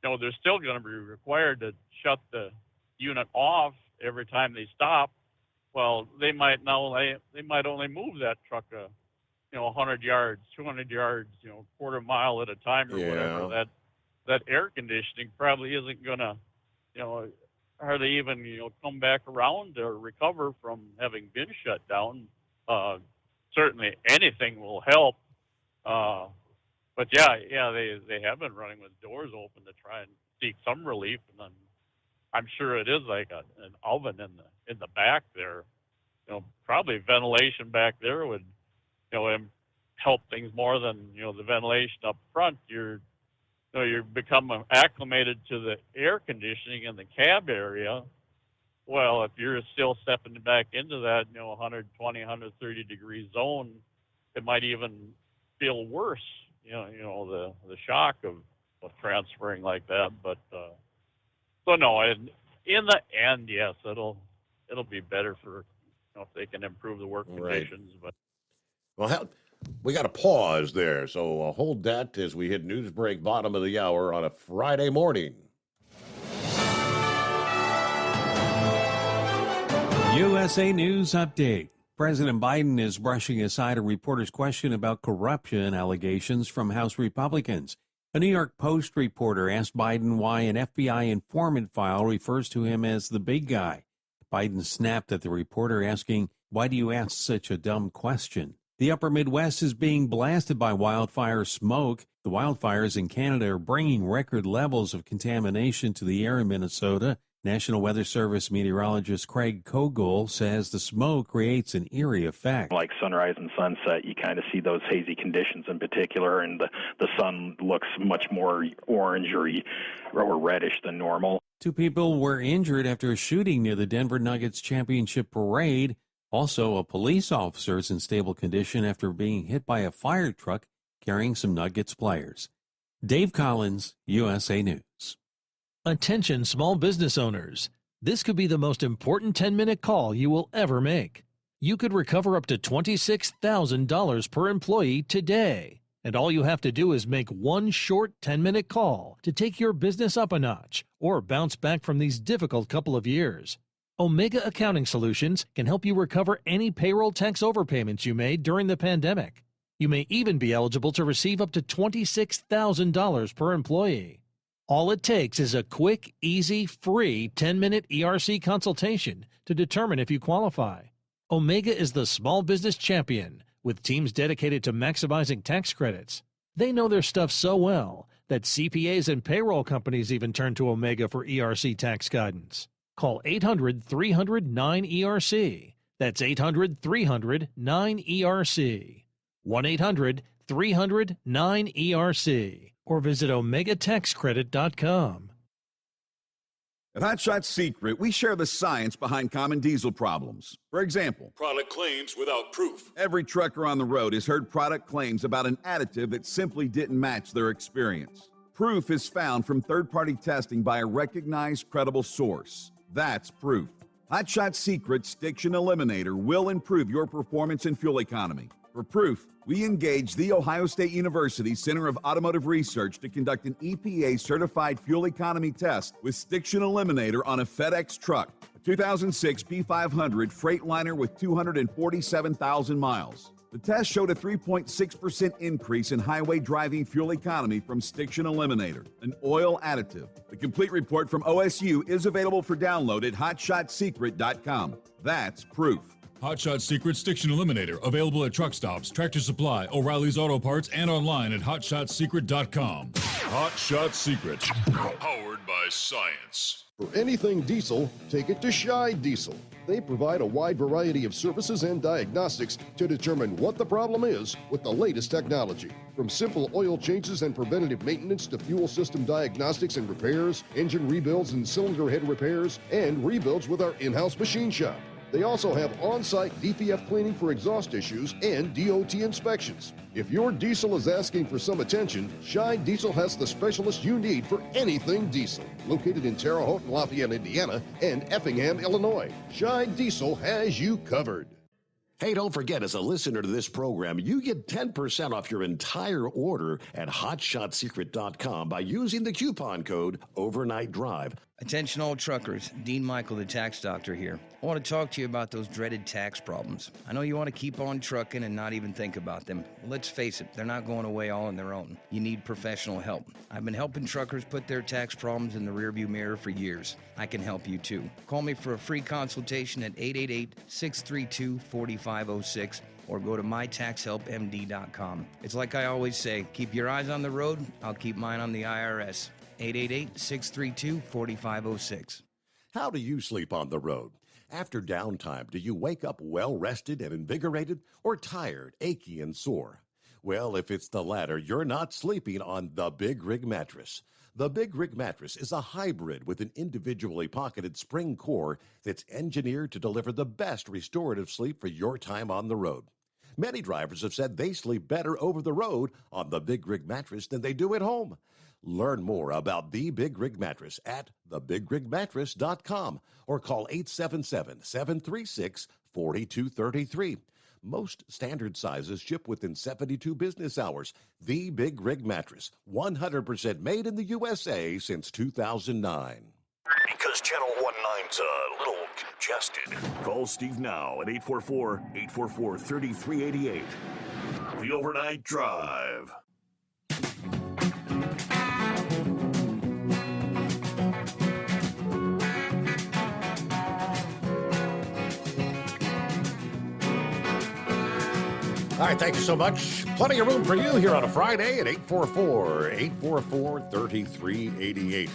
they're still going to be required to shut the unit off every time they stop. Well, they might only move that truck 100 yards, 200 yards, quarter mile at a time or whatever. That air conditioning probably isn't going to, hardly even come back around or recover from having been shut down. Certainly anything will help. But they have been running with doors open to try and seek some relief, and then I'm sure it is like an oven in the back there. Probably ventilation back there would help things more than the ventilation up front. You're become acclimated to the air conditioning in the cab area. Well, if you're still stepping back into that 120, 130 degree zone, it might even feel worse. The shock of transferring like that. But so no, in the end, yes, it'll be better for if they can improve the work conditions. But well, we got a pause there, so hold that as we hit news break, bottom of the hour on a Friday morning. USA News Update. President Biden is brushing aside a reporter's question about corruption allegations from House Republicans. A New York Post reporter asked Biden why an FBI informant file refers to him as the big guy. Biden snapped at the reporter, asking, "Why do you ask such a dumb question?" The upper Midwest is being blasted by wildfire smoke. The wildfires in Canada are bringing record levels of contamination to the air in Minnesota. National Weather Service meteorologist Craig Kogel says the smoke creates an eerie effect. Like sunrise and sunset, you kind of see those hazy conditions in particular, and the sun looks much more orange or reddish than normal. 2 people were injured after a shooting near the Denver Nuggets championship parade. Also, a police officer is in stable condition after being hit by a fire truck carrying some Nuggets players. Dave Collins, USA News. Attention small business owners. This could be the most important 10-minute call you will ever make. You could recover up to $26,000 per employee today. And all you have to do is make one short 10-minute call to take your business up a notch or bounce back from these difficult couple of years. Omega Accounting Solutions can help you recover any payroll tax overpayments you made during the pandemic. You may even be eligible to receive up to $26,000 per employee. All it takes is a quick, easy, free 10-minute ERC consultation to determine if you qualify. Omega is the small business champion with teams dedicated to maximizing tax credits. They know their stuff so well that CPAs and payroll companies even turn to Omega for ERC tax guidance. Call 800-300-9ERC. That's 800-300-9ERC. 1-800-300-9ERC. Or visit OmegaTaxCredit.com. At Hot Shot Secret, we share the science behind common diesel problems. For example, product claims without proof. Every trucker on the road has heard product claims about an additive that simply didn't match their experience. Proof is found from third-party testing by a recognized, credible source. That's proof. Hot Shot Secret's Stiction Eliminator will improve your performance and fuel economy. For proof, we engaged the Ohio State University Center of Automotive Research to conduct an EPA-certified fuel economy test with Stiction Eliminator on a FedEx truck. A 2006 B500 Freightliner with 247,000 miles. The test showed a 3.6% increase in highway driving fuel economy from Stiction Eliminator, an oil additive. The complete report from OSU is available for download at hotshotsecret.com. That's proof. Hotshot Secret Stiction Eliminator, available at truck stops, Tractor Supply, O'Reilly's Auto Parts, and online at hotshotsecret.com. Hot Shot Secret, powered by science. For anything diesel, take it to Scheid Diesel. They provide a wide variety of services and diagnostics to determine what the problem is with the latest technology. From simple oil changes and preventative maintenance to fuel system diagnostics and repairs, engine rebuilds and cylinder head repairs, and rebuilds with our in-house machine shop. They also have on-site DPF cleaning for exhaust issues and DOT inspections. If your diesel is asking for some attention, Scheid Diesel has the specialist you need for anything diesel. Located in Terre Haute and Lafayette, Indiana, and Effingham, Illinois, Scheid Diesel has you covered. Hey, don't forget, as a listener to this program, you get 10% off your entire order at hotshotsecret.com by using the coupon code Overnight Drive. Attention all truckers, Dean Michael, the tax doctor here. I want to talk to you about those dreaded tax problems. I know you want to keep on trucking and not even think about them. Let's face it, they're not going away all on their own. You need professional help. I've been helping truckers put their tax problems in the rearview mirror for years. I can help you too. Call me for a free consultation at 888-632-4506 or go to mytaxhelpmd.com. It's like I always say, keep your eyes on the road, I'll keep mine on the IRS. 888-632-4506. How do you sleep on the road? After downtime, do you wake up well-rested and invigorated or tired, achy, and sore? Well, if it's the latter, you're not sleeping on the Big Rig Mattress. The Big Rig Mattress is a hybrid with an individually pocketed spring core that's engineered to deliver the best restorative sleep for your time on the road. Many drivers have said they sleep better over the road on the Big Rig Mattress than they do at home. Learn more about the Big Rig Mattress at thebigrigmattress.com or call 877-736-4233. Most standard sizes ship within 72 business hours. The Big Rig Mattress, 100% made in the USA since 2009. Because Channel 19's a little congested. Call Steve now at 844-844-3388. The Overnight Drive. All right, thank you so much. Plenty of room for you here on a Friday at 844-844-3388.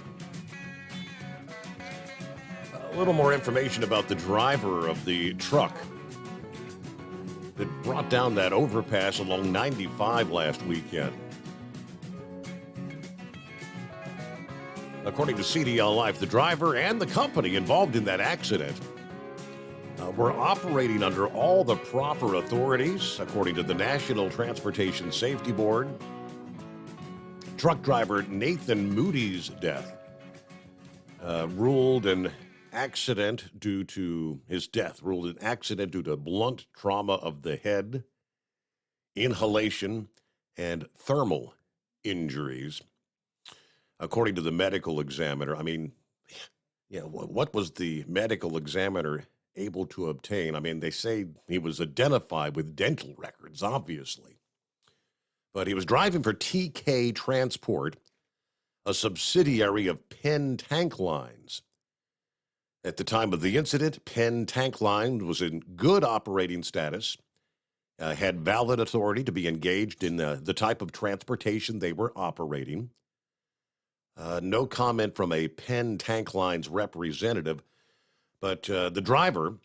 A little more information about the driver of the truck that brought down that overpass along 95 last weekend. According to CDL Life, the driver and the company involved in that accident were operating under all the proper authorities, according to the National Transportation Safety Board. Truck driver Nathan Moody's death ruled an accident due to blunt trauma of the head, inhalation, and thermal injuries. According to the medical examiner, what was the medical examiner able to obtain? They say he was identified with dental records, obviously. But he was driving for TK Transport, a subsidiary of Penn Tank Lines. At the time of the incident, Penn Tank Line was in good operating status, had valid authority to be engaged in the type of transportation they were operating. No comment from a Penn Tank Lines representative. But the driver,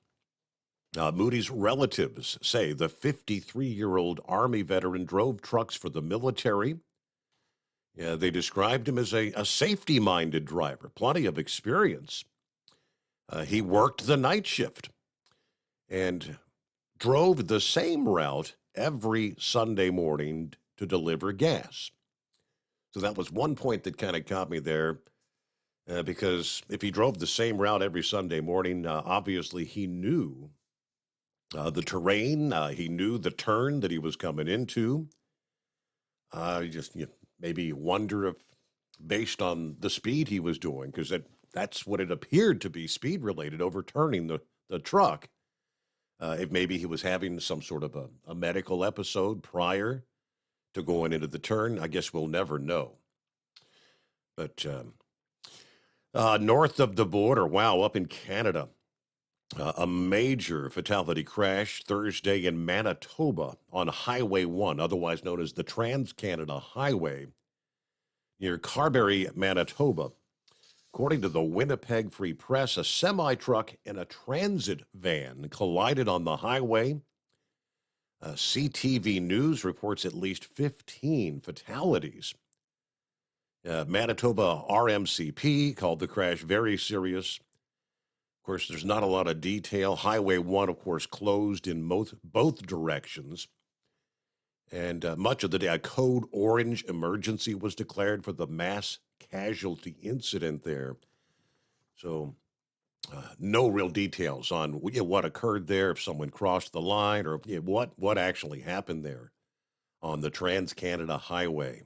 Moody's relatives say the 53-year-old Army veteran drove trucks for the military. They described him as a safety-minded driver, plenty of experience. He worked the night shift and drove the same route every Sunday morning to deliver gas. So that was one point that kind of caught me there. Because if he drove the same route every Sunday morning, obviously he knew the terrain. He knew the turn that he was coming into. Maybe wonder if, based on the speed he was doing, because that's what it appeared to be, speed related, overturning the truck. If maybe he was having some sort of a medical episode prior to going into the turn, I guess we'll never know. But north of the border, wow, up in Canada, a major fatality crash Thursday in Manitoba on Highway 1, otherwise known as the Trans-Canada Highway, near Carberry, Manitoba. According to the Winnipeg Free Press, a semi-truck and a transit van collided on the highway. CTV News reports at least 15 fatalities. Manitoba RMCP called the crash very serious. Of course, there's not a lot of detail. Highway 1, of course, closed in both directions. And much of the day, a code orange emergency was declared for the mass casualty incident there. So no real details on what occurred there, if someone crossed the line, or what actually happened there on the Trans-Canada Highway.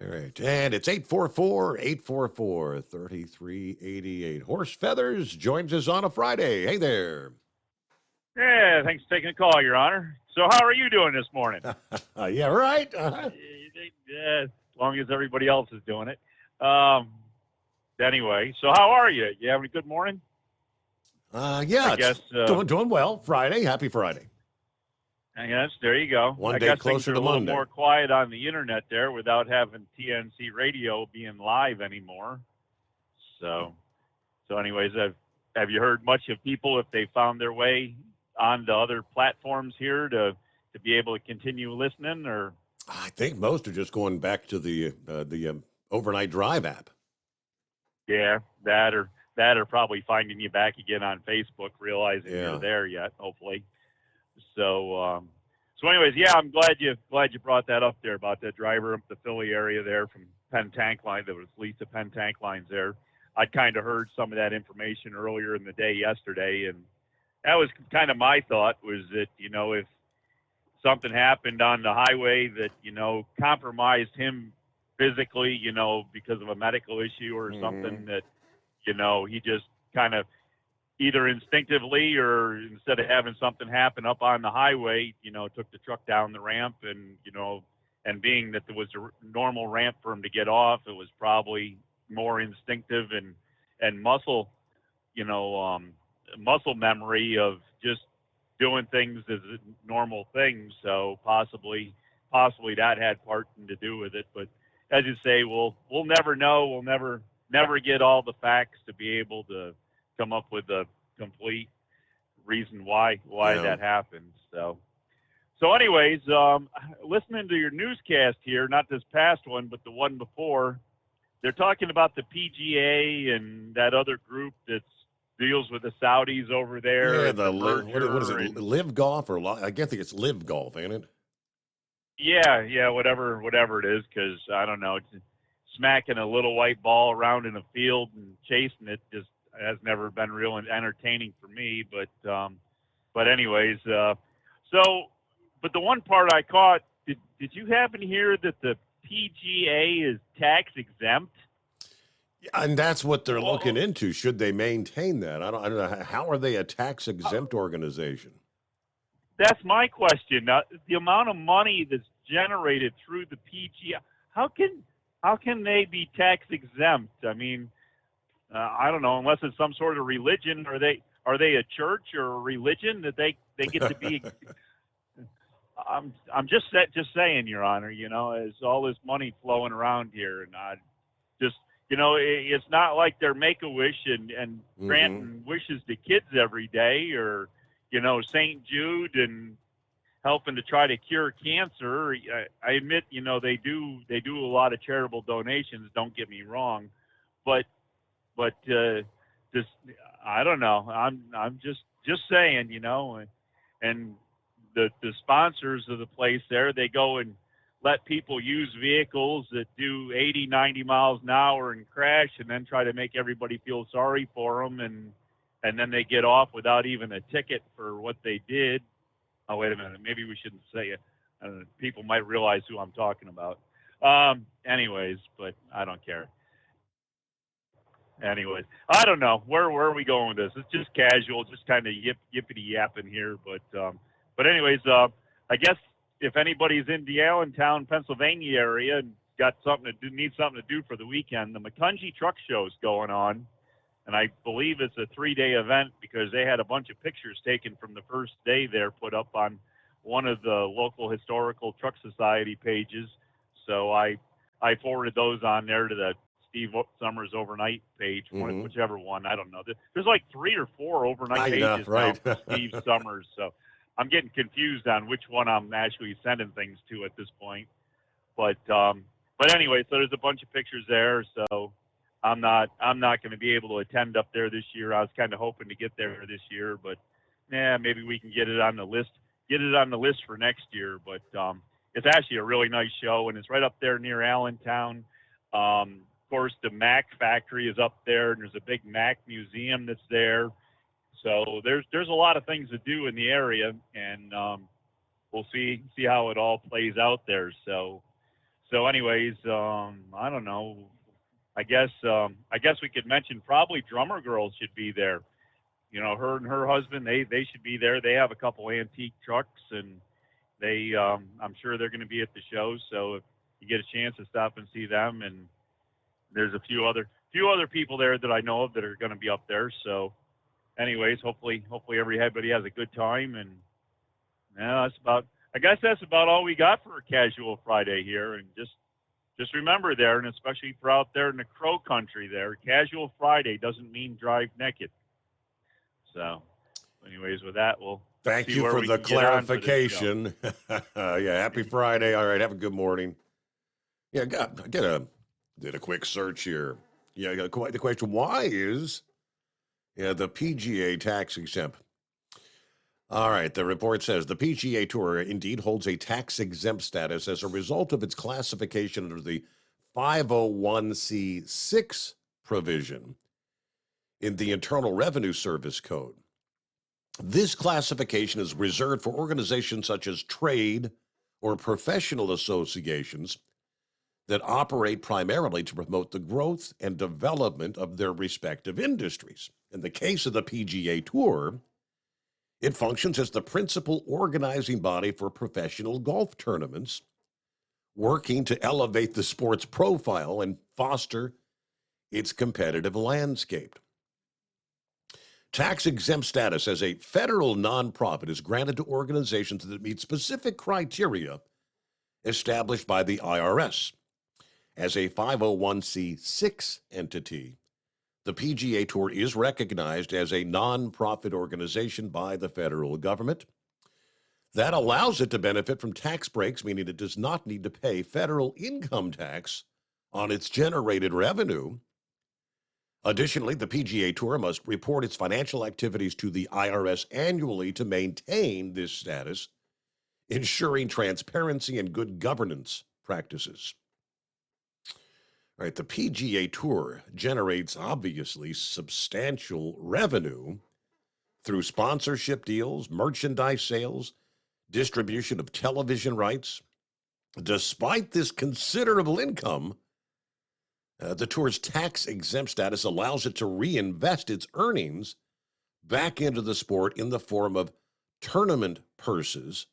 All right, and it's 844-844-3388. Horse Feathers joins us on a Friday. Hey there. Yeah, thanks for taking the call, Your Honor. So how are you doing this morning? Yeah, right. Yeah, as long as everybody else is doing it. Anyway, so how are you? You having a good morning? Yeah, I guess doing well. Friday, happy Friday. I guess there you go. One I day guess closer things are to a little Monday. more quiet on the internet there without having TNC radio being live anymore. So anyways, have you heard much of people if they found their way onto other platforms here to be able to continue listening? Or I think most are just going back to the Overnight Drive app. yeah, that or probably finding you back again on Facebook, realizing you're there yet, hopefully. So anyways, yeah, I'm glad you brought that up there about that driver up the Philly area there from Penn Tank Line. There was Lisa Penn Tank Lines there. I'd kind of heard some of that information earlier in the day yesterday, and that was kind of my thought, was that, if something happened on the highway that, compromised him physically, because of a medical issue or something, that, he just kind of either instinctively or instead of having something happen up on the highway, took the truck down the ramp, and, and being that there was a normal ramp for him to get off, it was probably more instinctive and muscle, muscle memory of just doing things as normal things. So possibly that had part to do with it. But as you say, we'll never know. We'll never get all the facts to be able to come up with a complete reason why that happened. So anyways, listening to your newscast here, not this past one, but the one before, they're talking about the PGA and that other group that deals with the Saudis over there. Yeah, and what is it, and- Live Golf, or I guess it's Live Golf, ain't it? Yeah, whatever it is, because I don't know, smacking a little white ball around in a field and chasing it just has never been real entertaining for me. But anyways, but the one part I caught, did you happen to hear that the PGA is tax exempt? And that's what they're looking into. Should they maintain that? I don't know. How are they a tax exempt organization? That's my question. The amount of money that's generated through the PGA, how can they be tax exempt? I mean, I don't know, unless it's some sort of religion. Are they a church or a religion that they get to be? I'm just saying, Your Honor. As all this money flowing around here, and I just, it's not like they're Make-A-Wish and granting wishes to kids every day, or St. Jude and helping to try to cure cancer. I admit, they do a lot of charitable donations. Don't get me wrong, but just I don't know. I'm just saying, and the sponsors of the place there, they go and let people use vehicles that do 80, 90 miles an hour and crash, and then try to make everybody feel sorry for them, and then they get off without even a ticket for what they did. Oh, wait a minute. Maybe we shouldn't say it. People might realize who I'm talking about. Anyways, but I don't care. anyways, I don't know where are we going with this. It's just casual, just kind of yippity yapping here. But anyways, I guess if anybody's in the Allentown, Pennsylvania area and got something to do, needs something to do for the weekend, the McCungy Truck Show's going on, and I believe it's a 3-day event because they had a bunch of pictures taken from the first day there put up on one of the local historical truck society pages. So I forwarded those on there to the Steve Summers overnight page, whichever one. I don't know. There's like 3 or 4 overnight pages now for Steve Summers. So I'm getting confused on which one I'm actually sending things to at this point. But anyway, so there's a bunch of pictures there. So I'm not going to be able to attend up there this year. I was kind of hoping to get there this year, but maybe we can get it on the list. Get it on the list for next year. But it's actually a really nice show, and it's right up there near Allentown. Of course, the Mack factory is up there, and there's a big Mack museum that's there. So there's a lot of things to do in the area, and we'll see how it all plays out there. So anyways, I don't know. I guess we could mention probably Drummer Girls should be there. You know, her and her husband, they should be there. They have a couple antique trucks, and they I'm sure they're going to be at the show. So if you get a chance to stop and see them, and there's a few other people there that I know of that are going to be up there. So anyways, hopefully everybody has a good time. And I guess that's about all we got for a casual Friday here. And just remember there, and especially for out there in the Crow country there, casual Friday doesn't mean drive naked. So anyways, with that, we'll thank you for the clarification. Happy Friday. All right, have a good morning. Yeah, did a quick search here. Yeah, I got the question, why is the PGA tax exempt? All right, the report says the PGA Tour indeed holds a tax-exempt status as a result of its classification under the 501c6 provision in the Internal Revenue Service Code. This classification is reserved for organizations such as trade or professional associations that operate primarily to promote the growth and development of their respective industries. In the case of the PGA Tour, it functions as the principal organizing body for professional golf tournaments, working to elevate the sport's profile and foster its competitive landscape. Tax-exempt status as a federal nonprofit is granted to organizations that meet specific criteria established by the IRS. As a 501c6 entity, the PGA Tour is recognized as a nonprofit organization by the federal government. That allows it to benefit from tax breaks, meaning it does not need to pay federal income tax on its generated revenue. Additionally, the PGA Tour must report its financial activities to the IRS annually to maintain this status, ensuring transparency and good governance practices. All right, the PGA Tour generates, obviously, substantial revenue through sponsorship deals, merchandise sales, distribution of television rights. Despite this considerable income, the tour's tax-exempt status allows it to reinvest its earnings back into the sport in the form of tournament purses,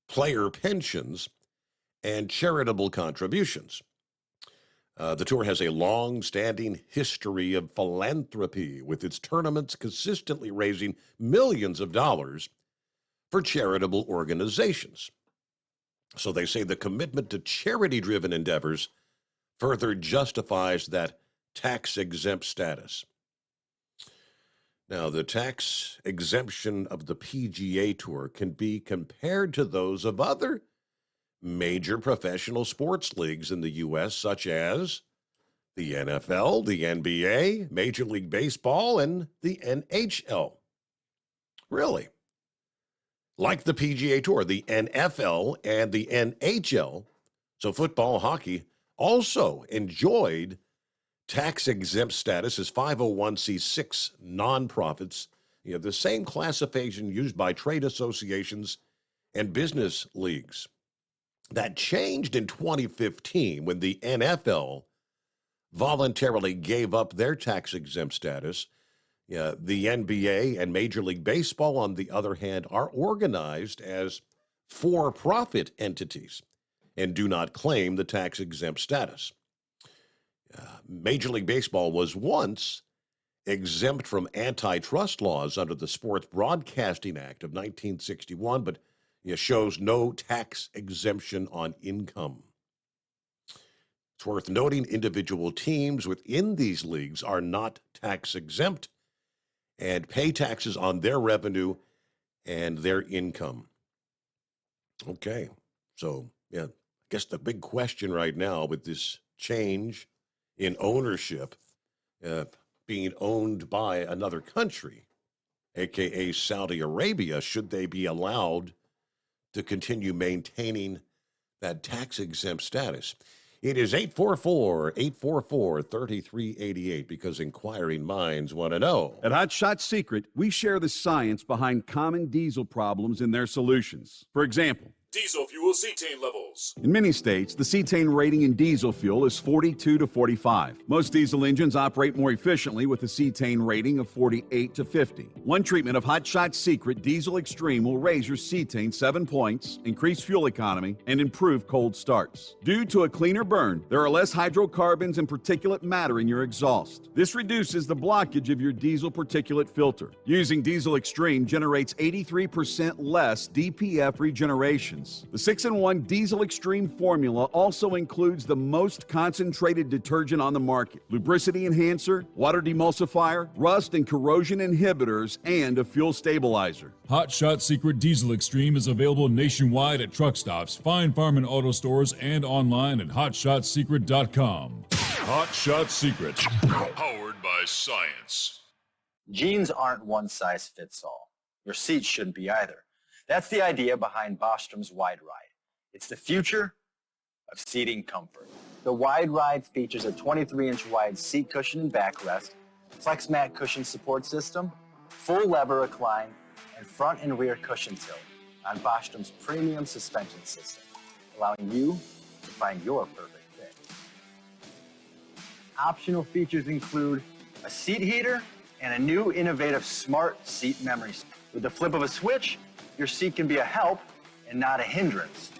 player pensions, and charitable contributions. The tour has a long-standing history of philanthropy, with its tournaments consistently raising millions of dollars for charitable organizations. So they say the commitment to charity-driven endeavors further justifies that tax-exempt status. Now, the tax exemption of the PGA Tour can be compared to those of other major professional sports leagues in the U.S., such as the NFL, the NBA, Major League Baseball, and the NHL. Really? Like the PGA Tour, the NFL and the NHL, so football, hockey, also enjoyed tax-exempt status as 501c6 nonprofits, the same classification used by trade associations and business leagues. That changed in 2015 when the NFL voluntarily gave up their tax-exempt status. The NBA and Major League Baseball, on the other hand, are organized as for-profit entities and do not claim the tax-exempt status. Major League Baseball was once exempt from antitrust laws under the Sports Broadcasting Act of 1961, but shows no tax exemption on income. It's worth noting individual teams within these leagues are not tax exempt and pay taxes on their revenue and their income. Okay, so I guess the big question right now with this change in ownership, being owned by another country, aka Saudi Arabia, should they be allowed to continue maintaining that tax-exempt status? It is 844-844-3388 because inquiring minds want to know. At Hot Shot Secret, we share the science behind common diesel problems and their solutions. For example, Diesel fuel cetane levels. in many states, the cetane rating in diesel fuel is 42 to 45. Most diesel engines operate more efficiently with a cetane rating of 48 to 50. One treatment of Hot Shot Secret Diesel Extreme will raise your cetane 7 points, increase fuel economy, and improve cold starts. Due to a cleaner burn, there are less hydrocarbons and particulate matter in your exhaust. This reduces the blockage of your diesel particulate filter. Using Diesel Extreme generates 83% less DPF regeneration. The 6-in-1 Diesel Extreme formula also includes the most concentrated detergent on the market, lubricity enhancer, water demulsifier, rust and corrosion inhibitors, and a fuel stabilizer. Hot Shot Secret Diesel Extreme is available nationwide at truck stops, Fine Farm and auto stores, and online at hotshotsecret.com. Hot Shot Secret, powered by science. Jeans aren't one size fits all. Your seats shouldn't be either. That's the idea behind Bostrom's Wide Ride. It's the future of seating comfort. The Wide Ride features a 23-inch wide seat cushion and backrest, flex mat cushion support system, full lever recline, and front and rear cushion tilt on Bostrom's premium suspension system, allowing you to find your perfect fit. Optional features include a seat heater and a new innovative smart seat memory. With the flip of a switch, your seat can be a help and not a hindrance,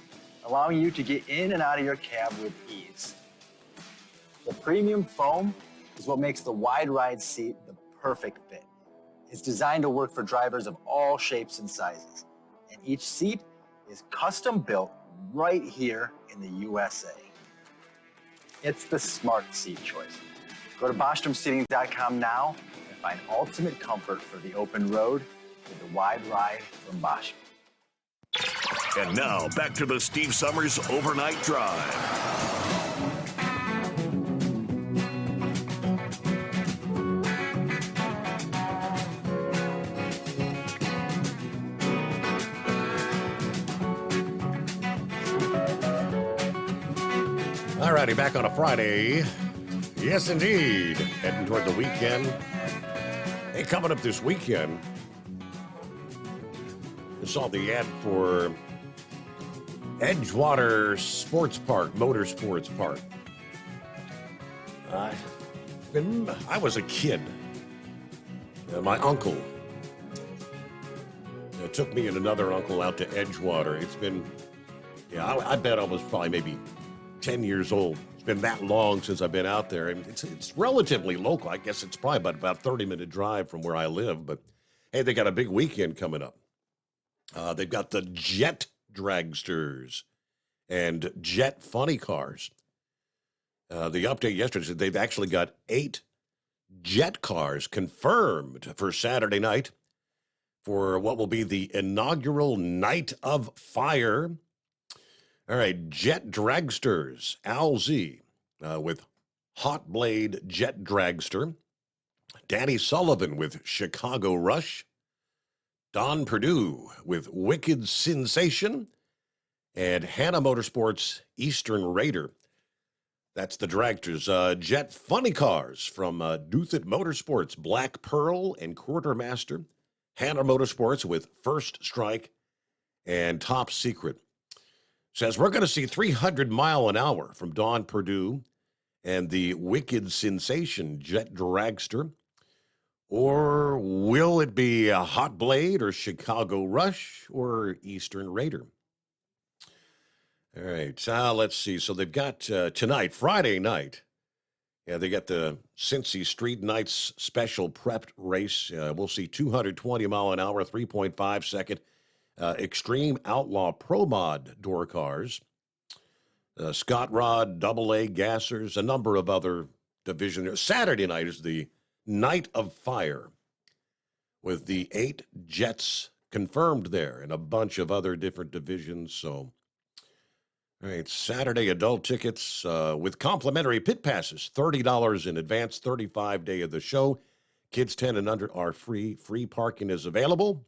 allowing you to get in and out of your cab with ease. The premium foam is what makes the Wide Ride seat the perfect fit. It's designed to work for drivers of all shapes and sizes, and each seat is custom built right here in the USA. It's the smart seat choice. Go to BostromSeating.com now and find ultimate comfort for the open road with the Wide Ride from Bosch. And now, back to the Steve Summers Overnight Drive. All righty, back on a Friday. Yes, indeed. Heading toward the weekend. Hey, coming up this weekend, I saw the ad for Edgewater Sports Park, Motorsports Park. I was a kid. My uncle took me and another uncle out to Edgewater. It's been, I bet I was probably maybe 10 years old. It's been that long since I've been out there. And it's relatively local. I guess it's probably about a 30-minute drive from where I live. But, hey, they got a big weekend coming up. They've got the Jet Dragsters and Jet Funny Cars. The update yesterday said they've actually got 8 Jet cars confirmed for Saturday night for what will be the inaugural Night of Fire. All right, Jet Dragsters, Al Z with Hot Blade Jet Dragster, Danny Sullivan with Chicago Rush, Don Perdue with Wicked Sensation, and Hannah Motorsports Eastern Raider. That's the Dragsters. Jet Funny Cars from Duthet Motorsports, Black Pearl and Quartermaster, Hannah Motorsports with First Strike, and Top Secret. Says we're going to see 300 mile an hour from Don Perdue and the wicked sensation jet dragster? Or will it be a Hot Blade or Chicago Rush or Eastern Raider? All right, let's see. So they've got tonight, Friday night. Yeah, they got the Cincy Street Nights special prepped race. We'll see 220 mile an hour, 3.5 second Extreme Outlaw Pro Mod door cars. Scott Rod, AA gassers, a number of other divisions. Saturday night is the Night of Fire with the 8 jets confirmed there and a bunch of other different divisions. So, all right, Saturday adult tickets with complimentary pit passes, $30 in advance, 35 day of the show. Kids 10 and under are free. Free parking is available.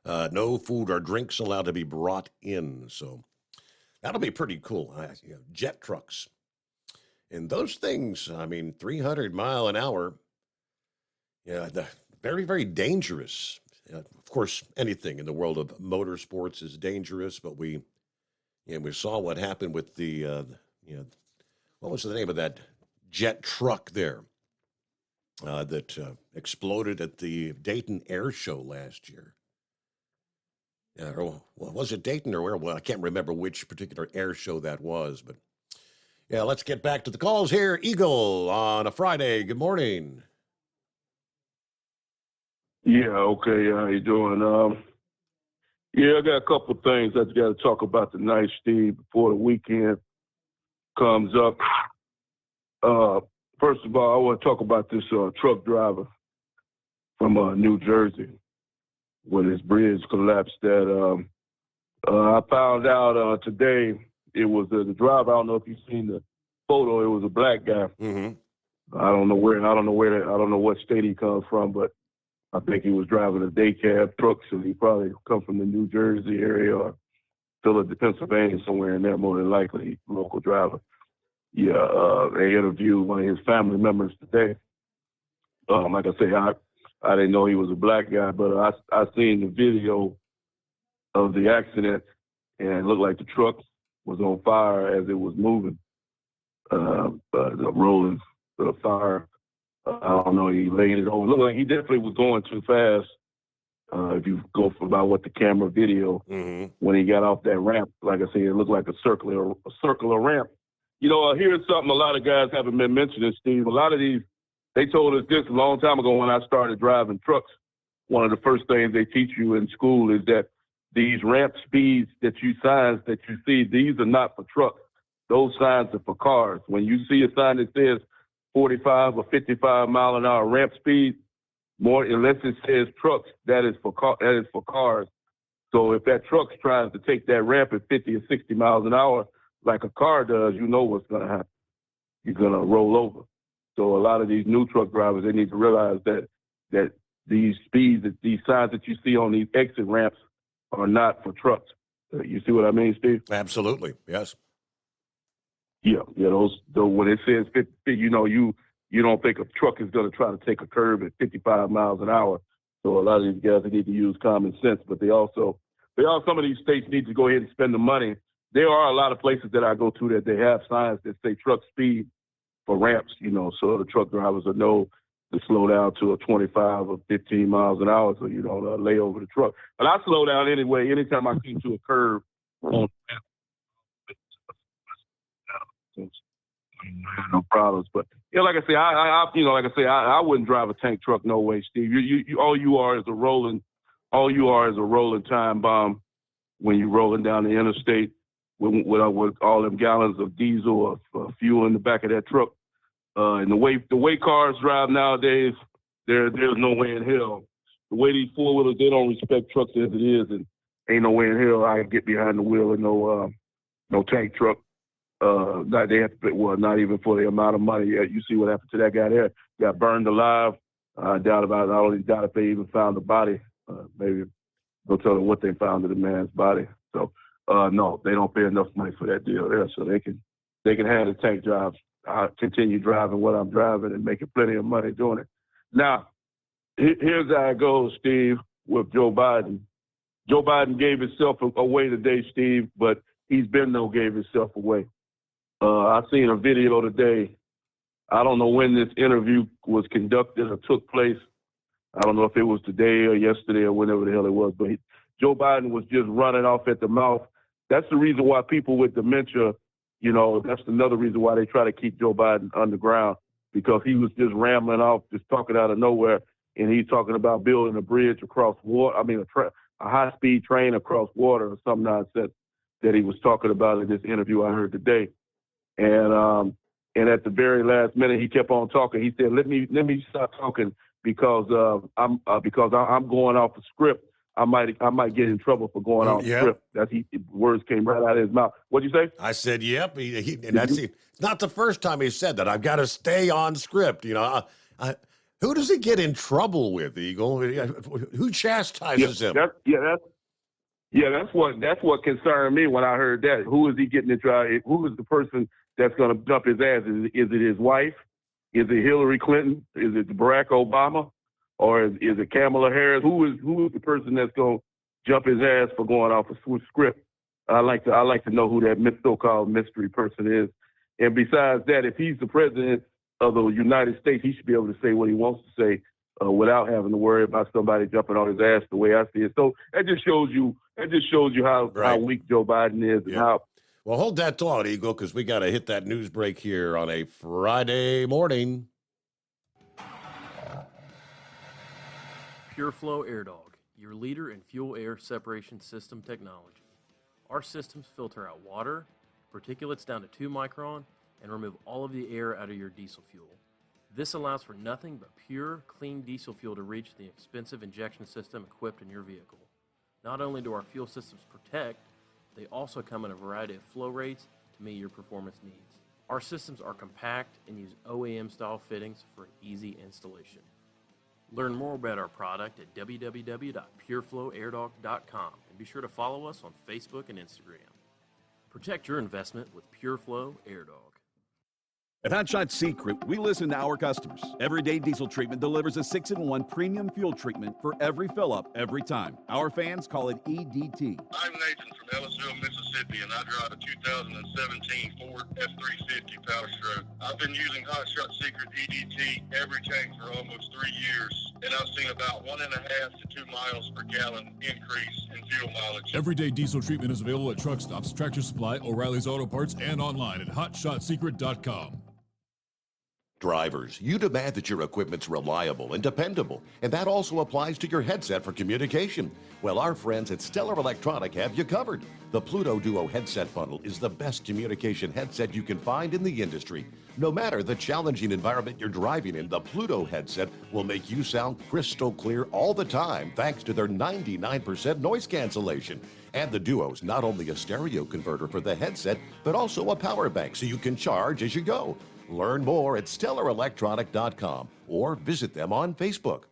No food or drinks allowed to be brought in. So that'll be pretty cool. Jet trucks. And those things, I mean, 300 mile an hour, very, very dangerous. Of course, anything in the world of motorsports is dangerous, but we saw what happened with the, what was the name of that jet truck there that exploded at the Dayton Air Show last year? Or was it Dayton or where? Well, I can't remember which particular air show that was, but yeah, let's get back to the calls here. Eagle on a Friday. Good morning. Yeah, okay. How you doing? I got a couple of things I got to talk about tonight, Steve, before the weekend comes up. First of all, I want to talk about this truck driver from New Jersey when his bridge collapsed. That I found out today. It was the driver. I don't know if you've seen the photo. It was a black guy. Mm-hmm. I don't know what state he comes from, but I think he was driving a day cab truck, so he probably come from the New Jersey area or Philadelphia, Pennsylvania, somewhere in there, more than likely, local driver. Yeah, they interviewed one of his family members today. Like I say, I didn't know he was a black guy, but I seen the video of the accident, and it looked like the truck was on fire as it was moving, rolling the fire. I don't know, he laid it over. Looked like he definitely was going too fast. If you go by what the camera video, when he got off that ramp, like I said, it looked like a circular ramp. Here's something a lot of guys haven't been mentioning, Steve. A lot of these, they told us this a long time ago when I started driving trucks. One of the first things they teach you in school is that these ramp speeds signs that you see, these are not for trucks. Those signs are for cars. When you see a sign that says 45 or 55 mile an hour ramp speed, unless it says trucks, that is for cars. So if that truck tries to take that ramp at 50 or 60 miles an hour, like a car does, you know what's going to happen. You're going to roll over. So a lot of these new truck drivers, they need to realize that these speeds, these signs that you see on these exit ramps are not for trucks. You see what I mean, Steve? Absolutely, yes. Yeah. Those when it says 50, you don't think a truck is going to try to take a curve at 55 miles an hour. So a lot of these guys, they need to use common sense, but some of these states need to go ahead and spend the money. There are a lot of places that I go to that they have signs that say truck speed for ramps, so the truck drivers will know to slow down to a 25 or 15 miles an hour so you don't lay over the truck. But I slow down anyway. Anytime I come to a curve on no problems. But like I say, I wouldn't drive a tank truck no way, Steve. All you are is a rolling time bomb when you're rolling down the interstate with all them gallons of diesel or fuel in the back of that truck. And the way cars drive nowadays, there's no way in hell. The way these four-wheelers, they don't respect trucks as it is, and ain't no way in hell I can get behind the wheel of no tank truck. Not even for the amount of money. You see what happened to that guy there. Got burned alive. I doubt if they even found the body. Maybe they'll tell them what they found in the man's body. So no, they don't pay enough money for that deal there, so they can have the tank jobs. I continue driving what I'm driving and making plenty of money doing it. Now, here's how it goes, Steve, with Joe Biden. Joe Biden gave himself away today, Steve, but he's been gave himself away. I seen a video today. I don't know when this interview was conducted or took place. I don't know if it was today or yesterday or whenever the hell it was, but Joe Biden was just running off at the mouth. That's the reason why people with dementia, that's another reason why they try to keep Joe Biden underground, because he was just rambling off, just talking out of nowhere. And he's talking about building a bridge across water. I mean, a high-speed train across water or some nonsense that he was talking about in this interview I heard today. And at the very last minute, he kept on talking. He said, "Let me stop talking because I'm going off the script. I might get in trouble for going off the script." Words came right out of his mouth. What'd you say? I said, "Yep." It's not the first time he said that. I've got to stay on script. Who does he get in trouble with, Eagle? Who chastises him? That's what concerned me when I heard that. Who is he getting in trouble? Who is the person that's going to jump his ass? Is it his wife? Is it Hillary Clinton? Is it Barack Obama? Or is it Kamala Harris? Who is the person that's going to jump his ass for going off a script? I like to know who that so-called mystery person is. And besides that, if he's the president of the United States, he should be able to say what he wants to say without having to worry about somebody jumping on his ass the way I see it. So that just shows you how weak Joe Biden is and how. Well, hold that thought, Eagle, because we got to hit that news break here on a Friday morning. PureFlow AirDog, your leader in fuel air separation system technology. Our systems filter out water, particulates down to 2 micron, and remove all of the air out of your diesel fuel. This allows for nothing but pure, clean diesel fuel to reach the expensive injection system equipped in your vehicle. Not only do our fuel systems protect, they also come in a variety of flow rates to meet your performance needs. Our systems are compact and use OEM-style fittings for an easy installation. Learn more about our product at www.pureflowairdog.com and be sure to follow us on Facebook and Instagram. Protect your investment with PureFlow AirDog. At Hot Shot Secret, we listen to our customers. Everyday Diesel Treatment delivers a 6-in-1 premium fuel treatment for every fill-up, every time. Our fans call it EDT. I'm Nathan from Ellisville, Mississippi, and I drive a 2017 Ford F-350 Power Stroke. I've been using Hot Shot Secret EDT every tank for almost 3 years, and I've seen about 1.5 to 2 miles per gallon increase in fuel mileage. Everyday Diesel Treatment is available at truck stops, Tractor Supply, O'Reilly's Auto Parts, and online at HotShotSecret.com. Drivers, you demand that your equipment's reliable and dependable, and that also applies to your headset for communication. Well, our friends at Stellar Electronic have you covered. The Pluto Duo headset bundle is the best communication headset you can find in the industry. No matter the challenging environment you're driving in, the Pluto headset will make you sound crystal clear all the time thanks to their 99% noise cancellation. And the Duo's not only a stereo converter for the headset, but also a power bank so you can charge as you go. Learn more at StellarElectronic.com or visit them on Facebook.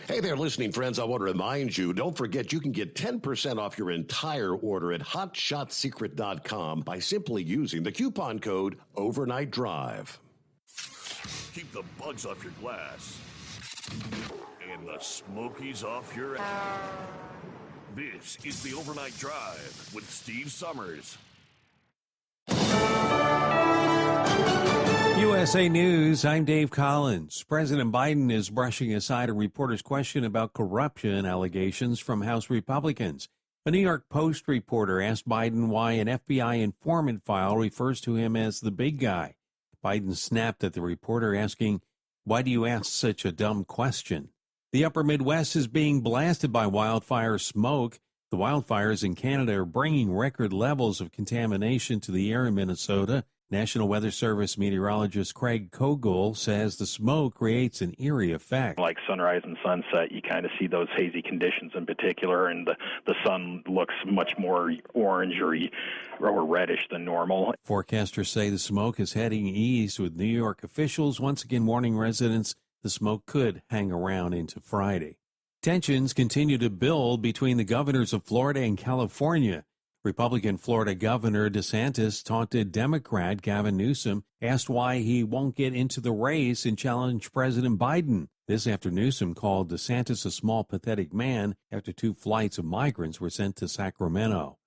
Hey there, listening friends. I want to remind you, don't forget you can get 10% off your entire order at HotShotSecret.com by simply using the coupon code Overnight Drive. Keep the bugs off your glass and the smokies off your ass. This is the Overnight Drive with Steve Summers. USA News, I'm Dave Collins. President Biden is brushing aside a reporter's question about corruption allegations from House Republicans. A New York Post reporter asked Biden why an FBI informant file refers to him as the big guy. Biden snapped at the reporter, asking, "Why do you ask such a dumb question?" The upper Midwest is being blasted by wildfire smoke. The wildfires in Canada are bringing record levels of contamination to the air in Minnesota. National Weather Service meteorologist Craig Kogel says the smoke creates an eerie effect. Like sunrise and sunset, you kind of see those hazy conditions in particular, and the sun looks much more orange or reddish than normal. Forecasters say the smoke is heading east, with New York officials once again warning residents the smoke could hang around into Friday. Tensions continue to build between the governors of Florida and California. Republican Florida Governor DeSantis taunted Democrat Gavin Newsom, asked why he won't get into the race and challenge President Biden. This after Newsom called DeSantis a small, pathetic man after 2 flights of migrants were sent to Sacramento.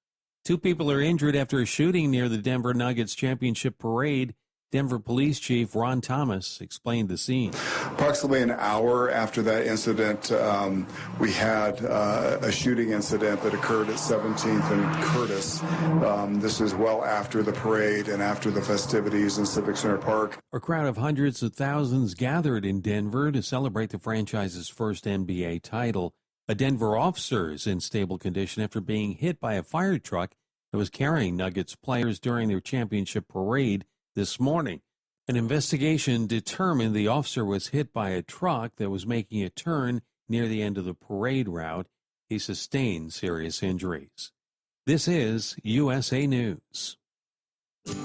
2 people are injured after a shooting near the Denver Nuggets championship parade. Denver Police Chief Ron Thomas explained the scene. Approximately an hour after that incident, we had a shooting incident that occurred at 17th and Curtis. This is well after the parade and after the festivities in Civic Center Park. A crowd of hundreds of thousands gathered in Denver to celebrate the franchise's first NBA title. A Denver officer is in stable condition after being hit by a fire truck that was carrying Nuggets players during their championship parade this morning. An investigation determined the officer was hit by a truck that was making a turn near the end of the parade route. He sustained serious injuries. This is USA News.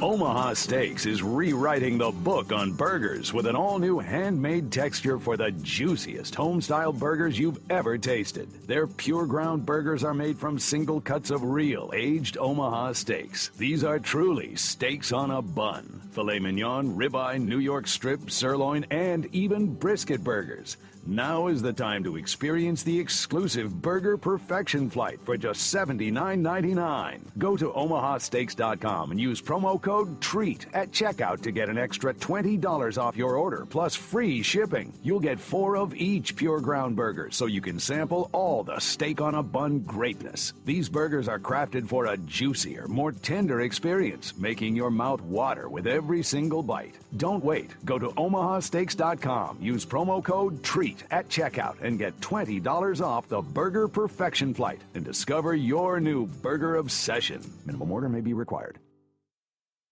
Omaha Steaks is rewriting the book on burgers with an all-new handmade texture for the juiciest home-style burgers you've ever tasted. Their pure ground burgers are made from single cuts of real, aged Omaha steaks. These are truly steaks on a bun. Filet mignon, ribeye, New York strip, sirloin, and even brisket burgers. Now is the time to experience the exclusive Burger Perfection Flight for just $79.99. Go to omahasteaks.com and use promo code TREAT at checkout to get an extra $20 off your order, plus free shipping. You'll get 4 of each pure ground burger, so you can sample all the steak on a bun greatness. These burgers are crafted for a juicier, more tender experience, making your mouth water with every single bite. Don't wait. Go to omahasteaks.com. Use promo code TREAT at checkout and get $20 off the Burger Perfection Flight and discover your new burger obsession. Minimum order may be required.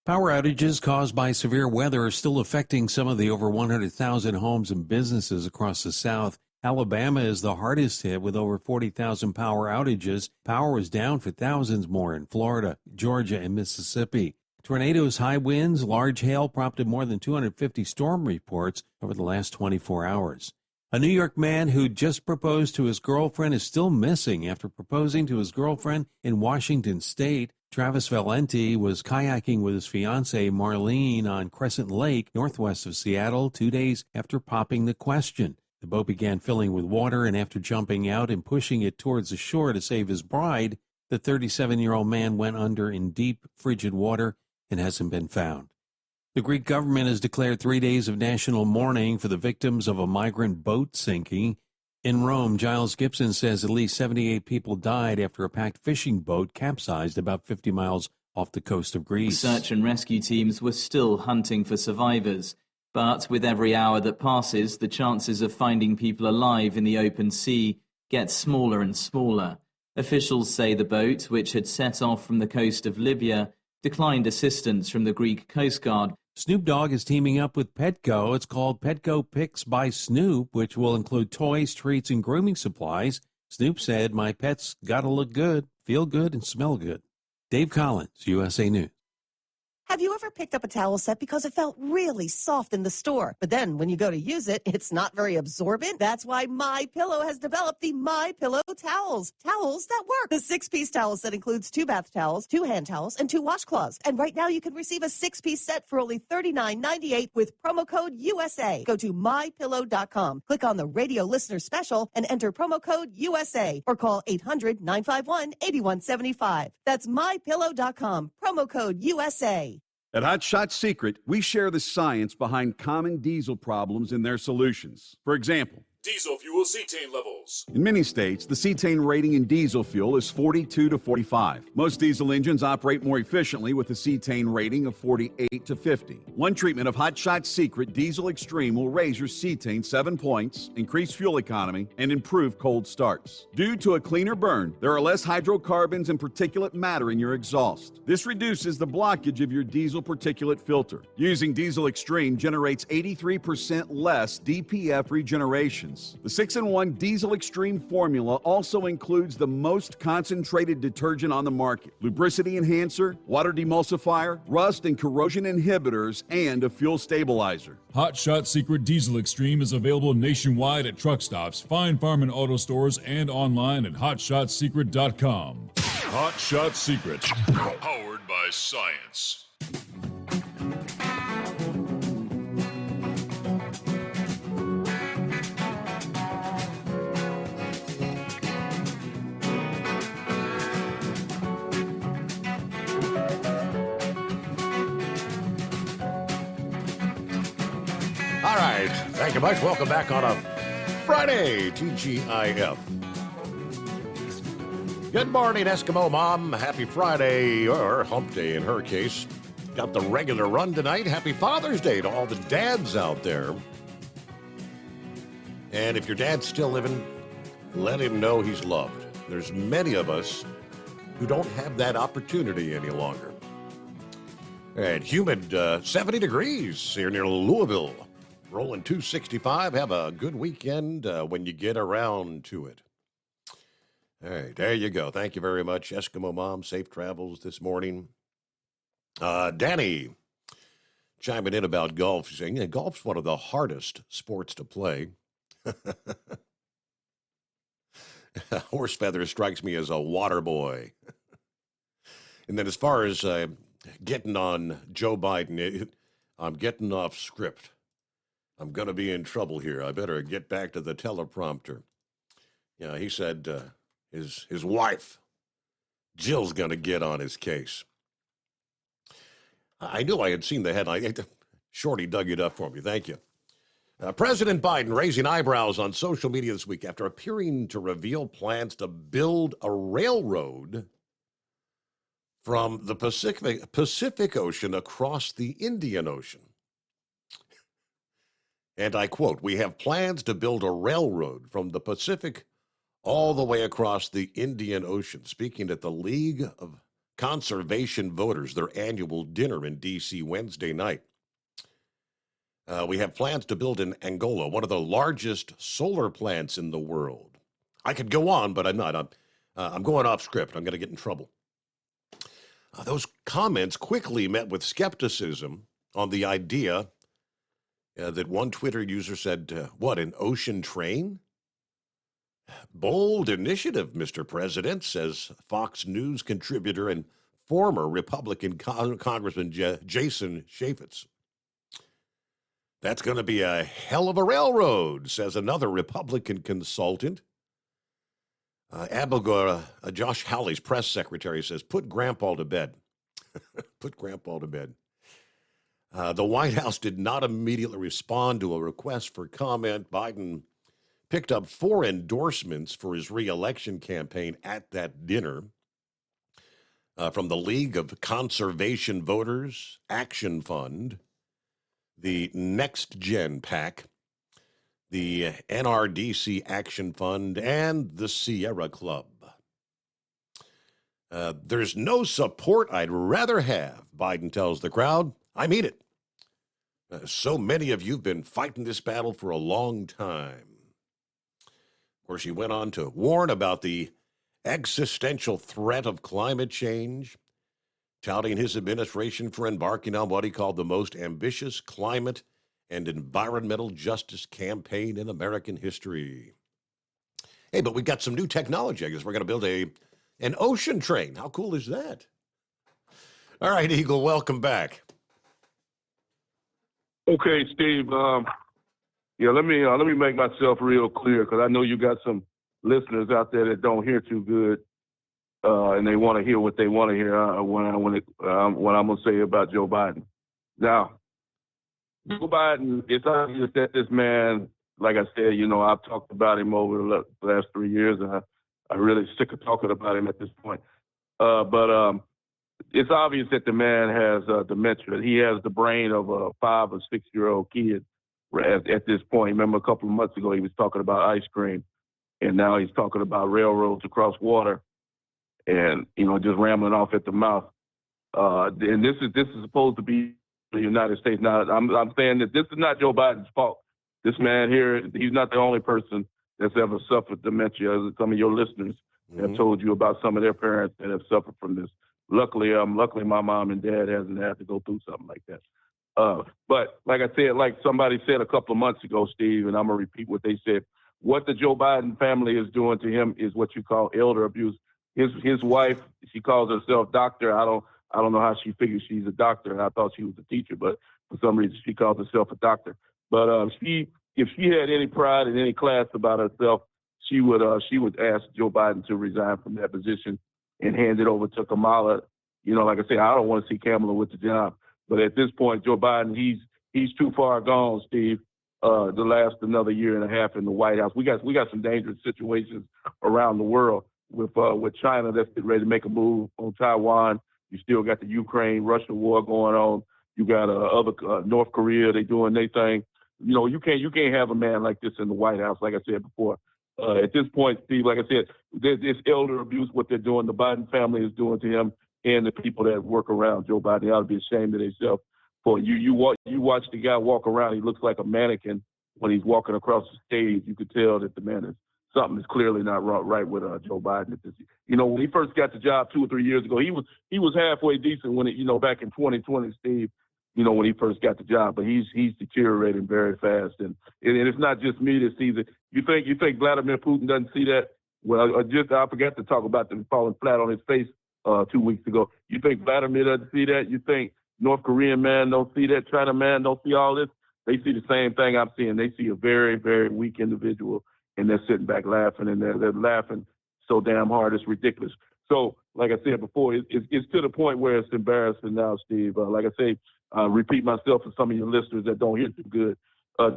Power outages caused by severe weather are still affecting some of the over 100,000 homes and businesses across the South. Alabama is the hardest hit with over 40,000 power outages. Power was down for thousands more in Florida, Georgia, and Mississippi. Tornadoes, high winds, large hail prompted more than 250 storm reports over the last 24 hours. A New York man who just proposed to his girlfriend is still missing after proposing to his girlfriend in Washington State. Travis Valenti was kayaking with his fiancée Marlene on Crescent Lake, northwest of Seattle, 2 days after popping the question. The boat began filling with water, and after jumping out and pushing it towards the shore to save his bride, the 37-year-old man went under in deep, frigid water and hasn't been found. The Greek government has declared 3 days of national mourning for the victims of a migrant boat sinking. In Rome, Giles Gibson says at least 78 people died after a packed fishing boat capsized about 50 miles off the coast of Greece. Search and rescue teams were still hunting for survivors. But with every hour that passes, the chances of finding people alive in the open sea get smaller and smaller. Officials say the boat, which had set off from the coast of Libya, declined assistance from the Greek Coast Guard. Snoop Dogg is teaming up with Petco. It's called Petco Picks by Snoop, which will include toys, treats, and grooming supplies. Snoop said, "My pets gotta look good, feel good, and smell good." Dave Collins, USA News. Have you ever picked up a towel set because it felt really soft in the store, but then when you go to use it, it's not very absorbent? That's why MyPillow has developed the MyPillow towels. Towels that work. The 6-piece towel set includes 2 bath towels, 2 hand towels, and 2 washcloths. And right now you can receive a 6-piece set for only $39.98 with promo code USA. Go to MyPillow.com, click on the radio listener special, and enter promo code USA, or call 800-951-8175. That's MyPillow.com, promo code USA. At Hot Shot Secret, we share the science behind common diesel problems and their solutions. For example, Diesel fuel cetane levels. in many states, the cetane rating in diesel fuel is 42 to 45. Most diesel engines operate more efficiently with a cetane rating of 48 to 50. One treatment of Hot Shot Secret Diesel Extreme will raise your cetane 7 points, increase fuel economy, and improve cold starts. Due to a cleaner burn, there are less hydrocarbons and particulate matter in your exhaust. This reduces the blockage of your diesel particulate filter. Using Diesel Extreme generates 83% less DPF regeneration. The 6-in-1 Diesel Extreme formula also includes the most concentrated detergent on the market, lubricity enhancer, water demulsifier, rust and corrosion inhibitors, and a fuel stabilizer. Hot Shot Secret Diesel Extreme is available nationwide at truck stops, Fine Farm and auto stores, and online at hotshotsecret.com. Hot Shot Secret, powered by science. All right. Thank you much. Welcome back on a Friday, TGIF. Good morning, Eskimo Mom. Happy Friday, or hump day in her case. Got the regular run tonight. Happy Father's Day to all the dads out there. And if your dad's still living, let him know he's loved. There's many of us who don't have that opportunity any longer. All right, humid 70 degrees here near Louisville. Rolling 265. Have a good weekend when you get around to it. All right, there you go. Thank you very much, Eskimo Mom. Safe travels this morning. Danny chiming in about golf, saying, yeah, golf's one of the hardest sports to play. Horse feather strikes me as a water boy. And then as far as getting on Joe Biden, I'm getting off script. I'm going to be in trouble here. I better get back to the teleprompter. Yeah, he said his wife, Jill's going to get on his case. I knew I had seen the headline. Shorty dug it up for me. Thank you. President Biden raising eyebrows on social media this week after appearing to reveal plans to build a railroad from the Pacific Ocean across the Indian Ocean. And I quote, "We have plans to build a railroad from the Pacific all the way across the Indian Ocean," speaking at the League of Conservation Voters, their annual dinner in D.C. Wednesday night. We have plans to build in Angola, one of the largest solar plants in the world. I could go on, but I'm not. I'm going off script. I'm going to get in trouble. Those comments quickly met with skepticism on the idea that one Twitter user said, what, an ocean train? Bold initiative, Mr. President, says Fox News contributor and former Republican Congressman Jason Chaffetz. That's going to be a hell of a railroad, says another Republican consultant. Josh Hawley's press secretary says, put Grandpa to bed. Put Grandpa to bed. The White House did not immediately respond to a request for comment. Biden picked up 4 endorsements for his reelection campaign at that dinner from the League of Conservation Voters, Action Fund, the Next Gen PAC, the NRDC Action Fund, and the Sierra Club. There's no support I'd rather have, Biden tells the crowd. I mean it. So many of you have been fighting this battle for a long time. Of course, he went on to warn about the existential threat of climate change, touting his administration for embarking on what he called the most ambitious climate and environmental justice campaign in American history. Hey, but we got some new technology. I guess we're going to build an ocean train. How cool is that? All right, Eagle, welcome back. Okay, Steve. Let me make myself real clear, because I know you got some listeners out there that don't hear too good, and they want to hear what they want to hear. What I'm going to say about Joe Biden. Now, Joe Biden, it's obvious that this man, like I said, I've talked about him over the last 3 years, and I'm really sick of talking about him at this point. But it's obvious that the man has dementia. He has the brain of a 5 or 6 year old kid at this point. Remember, a couple of months ago, he was talking about ice cream, and now he's talking about railroads across water, and just rambling off at the mouth. And this is supposed to be the United States. Now, I'm saying that this is not Joe Biden's fault. This man here, he's not the only person that's ever suffered dementia. Some of your listeners have told you about some of their parents that have suffered from this. Luckily, my mom and dad hasn't had to go through something like that. But like I said, like somebody said a couple of months ago, Steve, and I'm gonna repeat what they said. What the Joe Biden family is doing to him is what you call elder abuse. His wife, she calls herself doctor. I don't know how she figures she's a doctor, and I thought she was a teacher, but for some reason she calls herself a doctor. But if she had any pride and any class about herself, she would ask Joe Biden to resign from that position and hand it over to Kamala. Like I say, I don't want to see Kamala with the job. But at this point, Joe Biden, he's too far gone, Steve. to last another year and a half in the White House. We got some dangerous situations around the world with China that's getting ready to make a move on Taiwan. You still got the Ukraine-Russia war going on. You got North Korea. They doing their thing. You know, you can't have a man like this in the White House. Like I said before, at this point, Steve, like I said, it's elder abuse what they're doing. The Biden family is doing to him and the people that work around Joe Biden. They ought to be ashamed of themselves. For you watch the guy walk around. He looks like a mannequin when he's walking across the stage. You could tell that the man is something is clearly not right with Joe Biden. You know, when he first got the job 2 or 3 years ago, he was halfway decent when back in 2020, Steve. You know, when he first got the job, but he's deteriorating very fast, and it's not just me that sees it. You think Vladimir Putin doesn't see that? Well, I forgot to talk about them falling flat on his face 2 weeks ago. You think Vladimir doesn't see that? You think North Korean man don't see that? China man don't see all this? They see the same thing I'm seeing. They see a very, very weak individual, and they're sitting back laughing, and they're laughing so damn hard it's ridiculous. So, like I said before, it's to the point where it's embarrassing now, Steve. Like I say, repeat myself for some of your listeners that don't hear too good.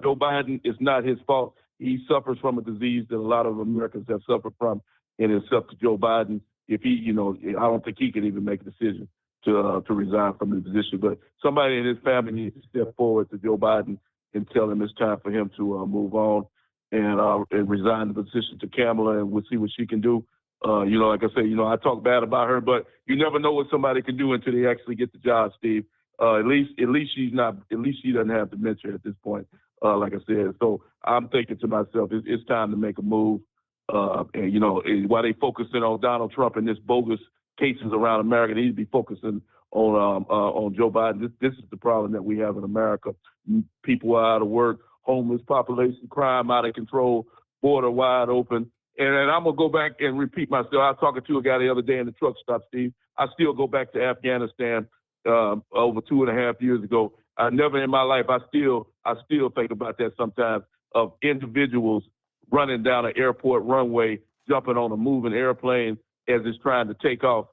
Joe Biden, it's not his fault. He suffers from a disease that a lot of Americans have suffered from, and it's up to Joe Biden. If he, you know, I don't think he can even make a decision to resign from the position. But somebody in his family needs to step forward to Joe Biden and tell him it's time for him to move on and resign the position to Kamala, and we'll see what she can do. You know, like I say, you know, I talk bad about her, but you never know what somebody can do until they actually get the job, Steve. At least she doesn't have dementia at this point. Like I said, so I'm thinking to myself, it's time to make a move. And you know, while they focusing on Donald Trump and this bogus cases around America, they need to be focusing on Joe Biden. This is the problem that we have in America. People are out of work, homeless population, crime out of control, border wide open. And I'm going to go back and repeat myself. I was talking to a guy the other day in the truck stop, Steve. I still go back to Afghanistan over 2.5 years ago. I never in my life, I still think about that sometimes, of individuals running down an airport runway, jumping on a moving airplane as it's trying to take off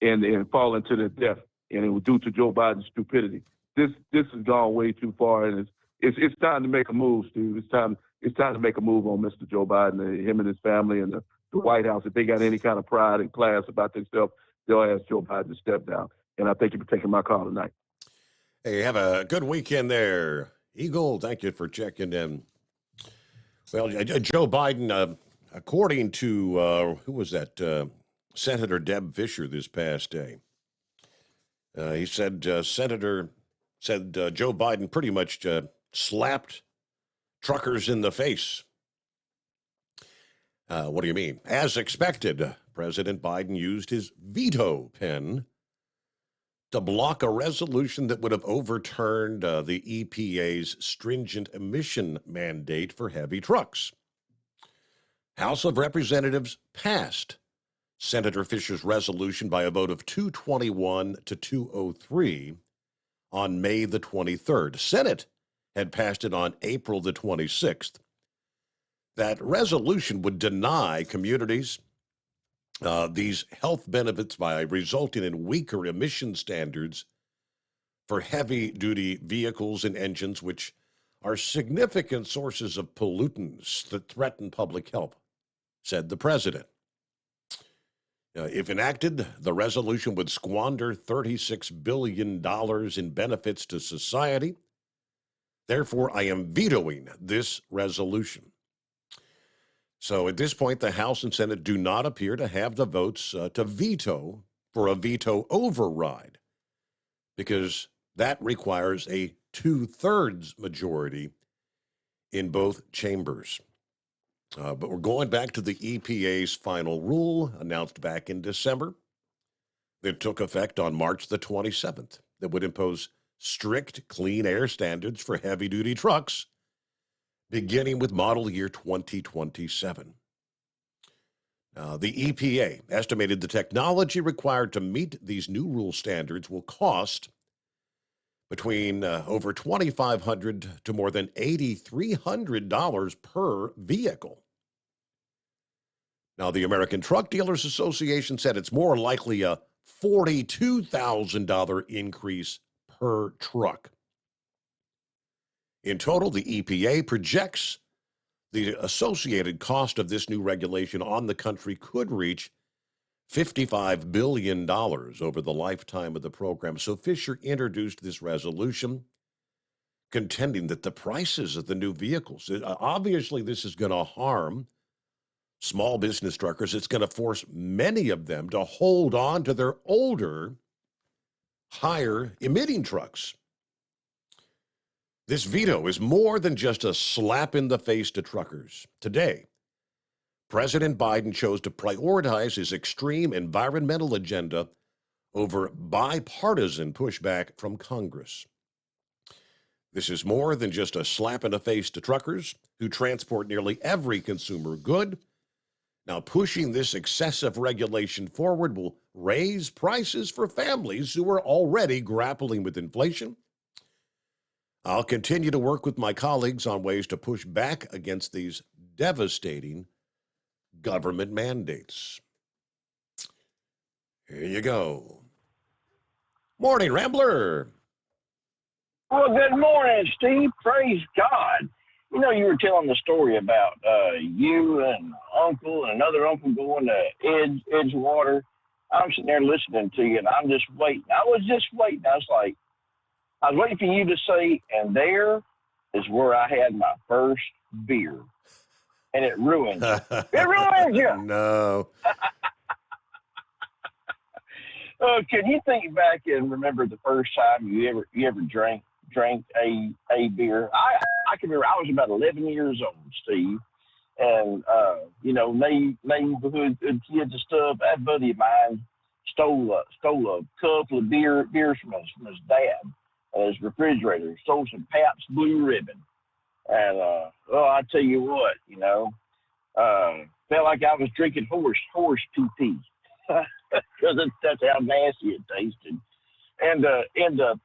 and falling to their death. And it was due to Joe Biden's stupidity. This has gone way too far, and it's time to make a move, Steve. It's time to make a move on Mr. Joe Biden, him and his family, and the White House. If they got any kind of pride and class about themselves, they'll ask Joe Biden to step down. And I thank you for taking my call tonight. Hey, have a good weekend there, Eagle. Thank you for checking in. Well, Joe Biden, according to, who was that? Senator Deb Fischer this past day. He said, Joe Biden pretty much slapped truckers in the face. What do you mean? As expected, President Biden used his veto pen to block a resolution that would have overturned the EPA's stringent emission mandate for heavy trucks. House of Representatives passed Senator Fischer's resolution by a vote of 221 to 203 on May the 23rd. Senate had passed it on April the 26th. That resolution would deny communities these health benefits by resulting in weaker emission standards for heavy-duty vehicles and engines, which are significant sources of pollutants that threaten public health, said the president. If enacted, the resolution would squander $36 billion in benefits to society. Therefore, I am vetoing this resolution. So at this point, the House and Senate do not appear to have the votes to veto for a veto override, because that requires a 2/3 majority in both chambers. But we're going back to the EPA's final rule announced back in December that took effect on March the 27th that would impose strict clean air standards for heavy-duty trucks beginning with model year 2027. The EPA estimated the technology required to meet these new rule standards will cost between over $2,500 to more than $8,300 per vehicle. Now, the American Truck Dealers Association said it's more likely a $42,000 increase per truck. In total, the EPA projects the associated cost of this new regulation on the country could reach $55 billion over the lifetime of the program. So Fisher introduced this resolution contending that the prices of the new vehicles, obviously this is going to harm small business truckers. It's going to force many of them to hold on to their older, higher emitting trucks. This veto is more than just a slap in the face to truckers. Today, President Biden chose to prioritize his extreme environmental agenda over bipartisan pushback from Congress. This is more than just a slap in the face to truckers who transport nearly every consumer good. Now, pushing this excessive regulation forward will raise prices for families who are already grappling with inflation. I'll continue to work with my colleagues on ways to push back against these devastating government mandates. Here you go. Morning, Rambler. Well, good morning, Steve. Praise God. You know, you were telling the story about you and Uncle and another uncle going to Edgewater. I'm sitting there listening to you, and I'm just waiting. I was just waiting. I was waiting for you to say, and there is where I had my first beer. And it ruined you. It ruins you. No. Can you think back and remember the first time you ever drank a beer? I can remember I was about 11 years old, Steve, and you know, neighborhood kids and stuff. That buddy of mine stole a couple of beers from his dad, his refrigerator. Stole some Pabst Blue Ribbon, and I tell you what, you know, felt like I was drinking horse pee because that's how nasty it tasted. And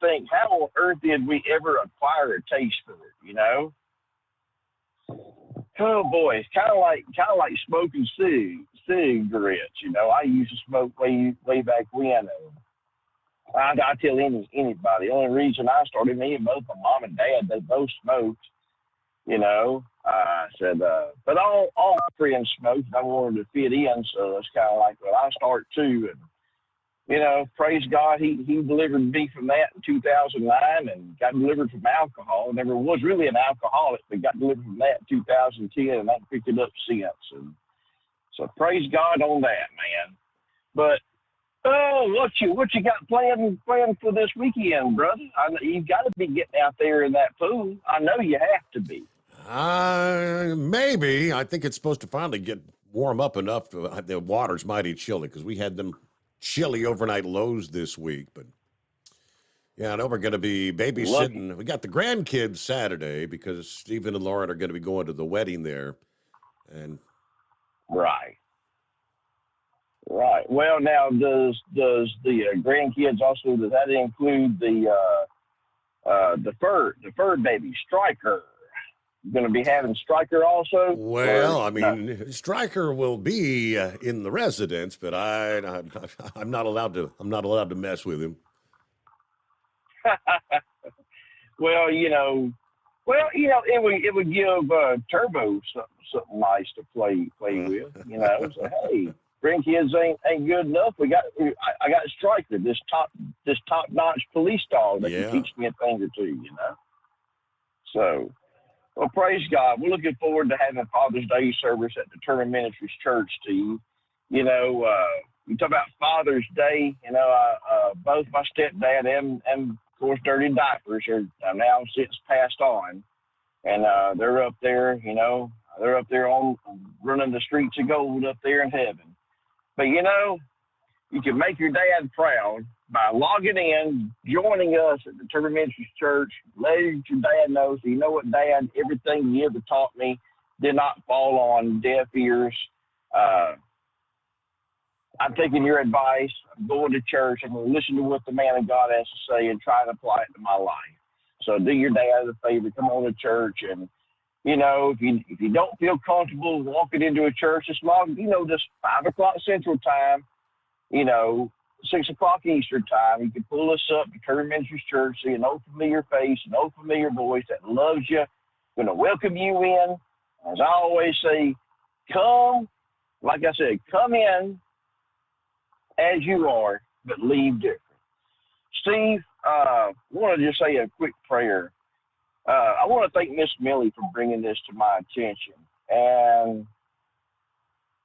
think, how on earth did we ever acquire a taste for it? You know? Oh boy, it's kind of like smoking cigarettes. You know, I used to smoke way back when. I tell anybody. The only reason I started, me and both my mom and dad, they both smoked. You know, I said, but all my friends smoked. I wanted to fit in, so it's kind of like, well, I start too. And you know, praise God, he delivered me from that in 2009 and got delivered from alcohol. Never was really an alcoholic, but got delivered from that in 2010, and I picked it up since. And so praise God on that, man. But what you got planned for this weekend, brother? I know you've got to be getting out there in that pool. I know you have to be. Maybe. I think it's supposed to finally get warm up enough. The water's mighty chilly because we had them chilly overnight lows this week. But yeah, I know we're going to be babysitting. We got the grandkids Saturday because Stephen and Lauren are going to be going to the wedding there. And right. Well, now does the grandkids also, does that include the fur baby Striker? Going to be having Striker also? Well, I mean, no? Striker will be in the residence, but I'm not allowed to mess with him. Well, it would give Turbo something nice to play with. You know, so hey, grandkids ain't good enough. I got Striker, this top notch police dog that can teach me a thing or two. You know, so. Well, praise God. We're looking forward to having Father's Day service at the Determined Ministries Church, Steve. You know, you talk about Father's Day. You know, both my stepdad and of course, Dirty Diapers are now since passed on. And they're up there, you know, they're up there on running the streets of gold up there in heaven. But, you know, you can make your dad proud by logging in, joining us at the Determined Ministries Church, letting your dad know, so you know what, Dad, everything you ever taught me did not fall on deaf ears. I'm taking your advice. I'm going to church. I'm going to listen to what the man of God has to say and try to apply it to my life. So do your dad a favor, come on to church. And, you know, if you don't feel comfortable walking into a church, just log, you know, just 5 o'clock Central Time, you know, 6 o'clock Eastern time. You can pull us up to Turner Ministries Church, see an old familiar face, an old familiar voice that loves you, going to welcome you in. As I always say, come, like I said, come in as you are, but leave different. Steve, I want to just say a quick prayer. I want to thank Miss Millie for bringing this to my attention. And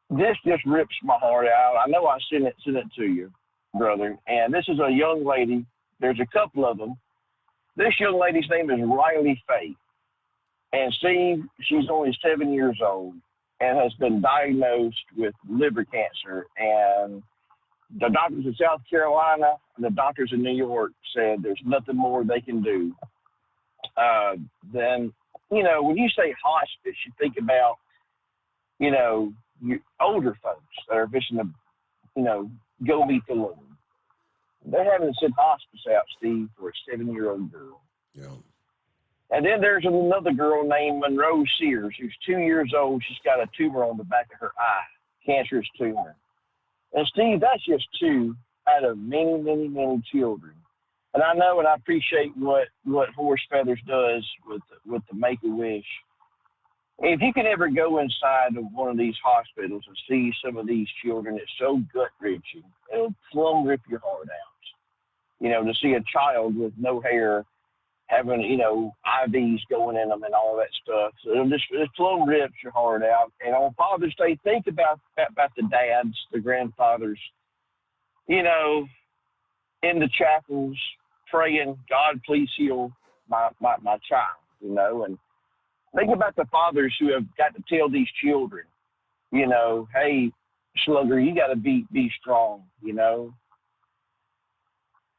this just rips my heart out. I know I sent it to you, brother. And this is a young lady. There's a couple of them. This young lady's name is Riley Faith. And Steve, she's only 7 years old and has been diagnosed with liver cancer. And the doctors in South Carolina and the doctors in New York said there's nothing more they can do. Then, you know, when you say hospice, you think about, you know, older folks that are fishing to, you know, go meet the Lord. They haven't sent hospice out, Steve, for a 7-year-old girl. Yeah. And then there's another girl named Monroe Sears, who's 2 years old. She's got a tumor on the back of her eye, cancerous tumor. And Steve, that's just 2 out of many, many, many children. And I know and I appreciate what Horse Feathers does with the Make-A-Wish. If you can ever go inside of one of these hospitals and see some of these children, it's so gut-wrenching. It'll plumb rip your heart out. You know, to see a child with no hair having, you know, IVs going in them and all that stuff. So it plumb rips your heart out. And on Father's Day, think about the dads, the grandfathers, you know, in the chapels, praying, God, please heal my child, you know. And think about the fathers who have got to tell these children, you know, hey, slugger, you got to be strong, you know.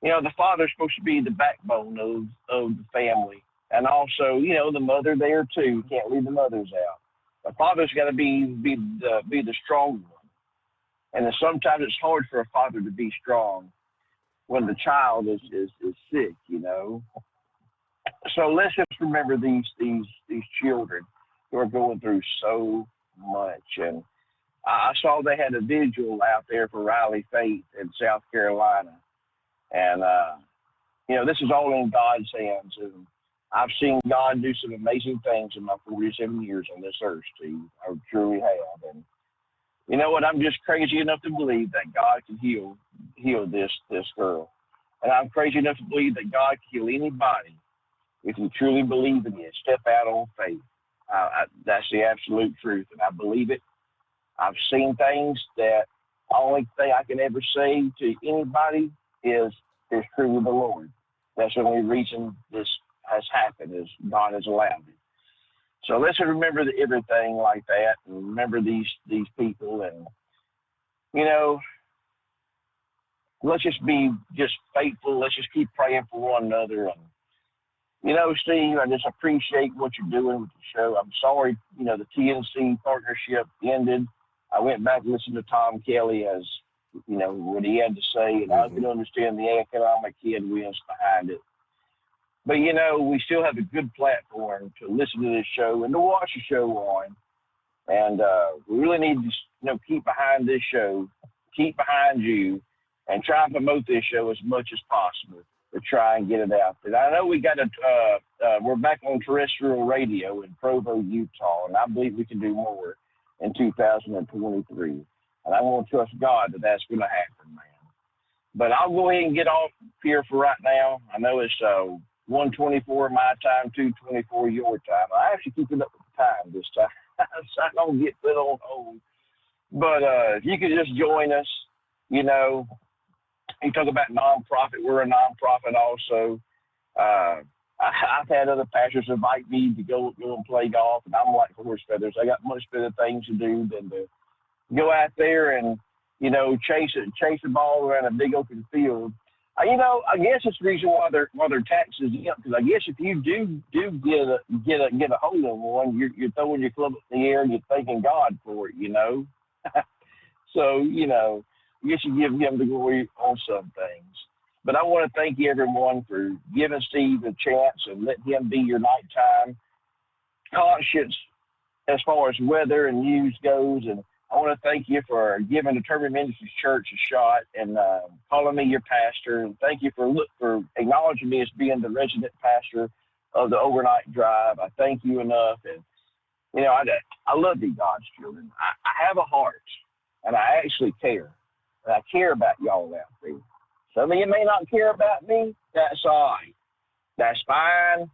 You know, the father's supposed to be the backbone of the family. And also, you know, the mother there too. You can't leave the mothers out. The father's got to be the strong one. And then sometimes it's hard for a father to be strong when the child is sick, you know. So let's just remember these children who are going through so much. And I saw they had a vigil out there for Riley Faith in South Carolina. And, you know, this is all in God's hands. And I've seen God do some amazing things in my 47 years on this earth, Steve. I truly have. And you know what? I'm just crazy enough to believe that God can heal this girl. And I'm crazy enough to believe that God can heal anybody if you truly believe in it. Step out on faith. That's the absolute truth, and I believe it. I've seen things that the only thing I can ever say to anybody is truly the Lord. That's the only reason this has happened is God has allowed it. So let's remember everything like that and remember these people. And, you know, let's just be faithful. Let's just keep praying for one another. And, you know, Steve, I just appreciate what you're doing with the show. I'm sorry, you know, the TNC partnership ended. I went back and listened to Tom Kelly as, you know, what he had to say, and I can understand the economic headwinds behind it. But, you know, we still have a good platform to listen to this show and to watch the show on. And we really need to, you know, keep behind this show, keep behind you, and try and promote this show as much as possible to try and get it out there. I know we got we're back on terrestrial radio in Provo, Utah, and I believe we can do more in 2023. And I want to trust God that that's going to happen, man. But I'll go ahead and get off here for right now. I know it's 1:24 my time, 2:24 your time. I actually keep it up with the time this time, so I don't get put on hold. But if you could just join us, you know, you talk about nonprofit. We're a nonprofit also. I've had other pastors invite me to go and play golf, and I'm like Horse Feathers. I got much better things to do than to go out there and, you know, chase a ball around a big open field. You know, I guess it's the reason why their taxes up, because I guess if you do get a hold of one, you're throwing your club up in the air and you're thanking God for it, you know. So, you know, I guess you give him the glory on some things. But I want to thank you, everyone, for giving Steve a chance and let him be your nighttime conscience as far as weather and news goes. And I want to thank you for giving the Turbine Ministries Church a shot and calling me your pastor. And thank you for acknowledging me as being the resident pastor of the Overnight Drive. I thank you enough. And, you know, I love you, God's children. I have a heart, and I actually care. And I care about y'all out there. Some of you may not care about me. That's all right. That's fine.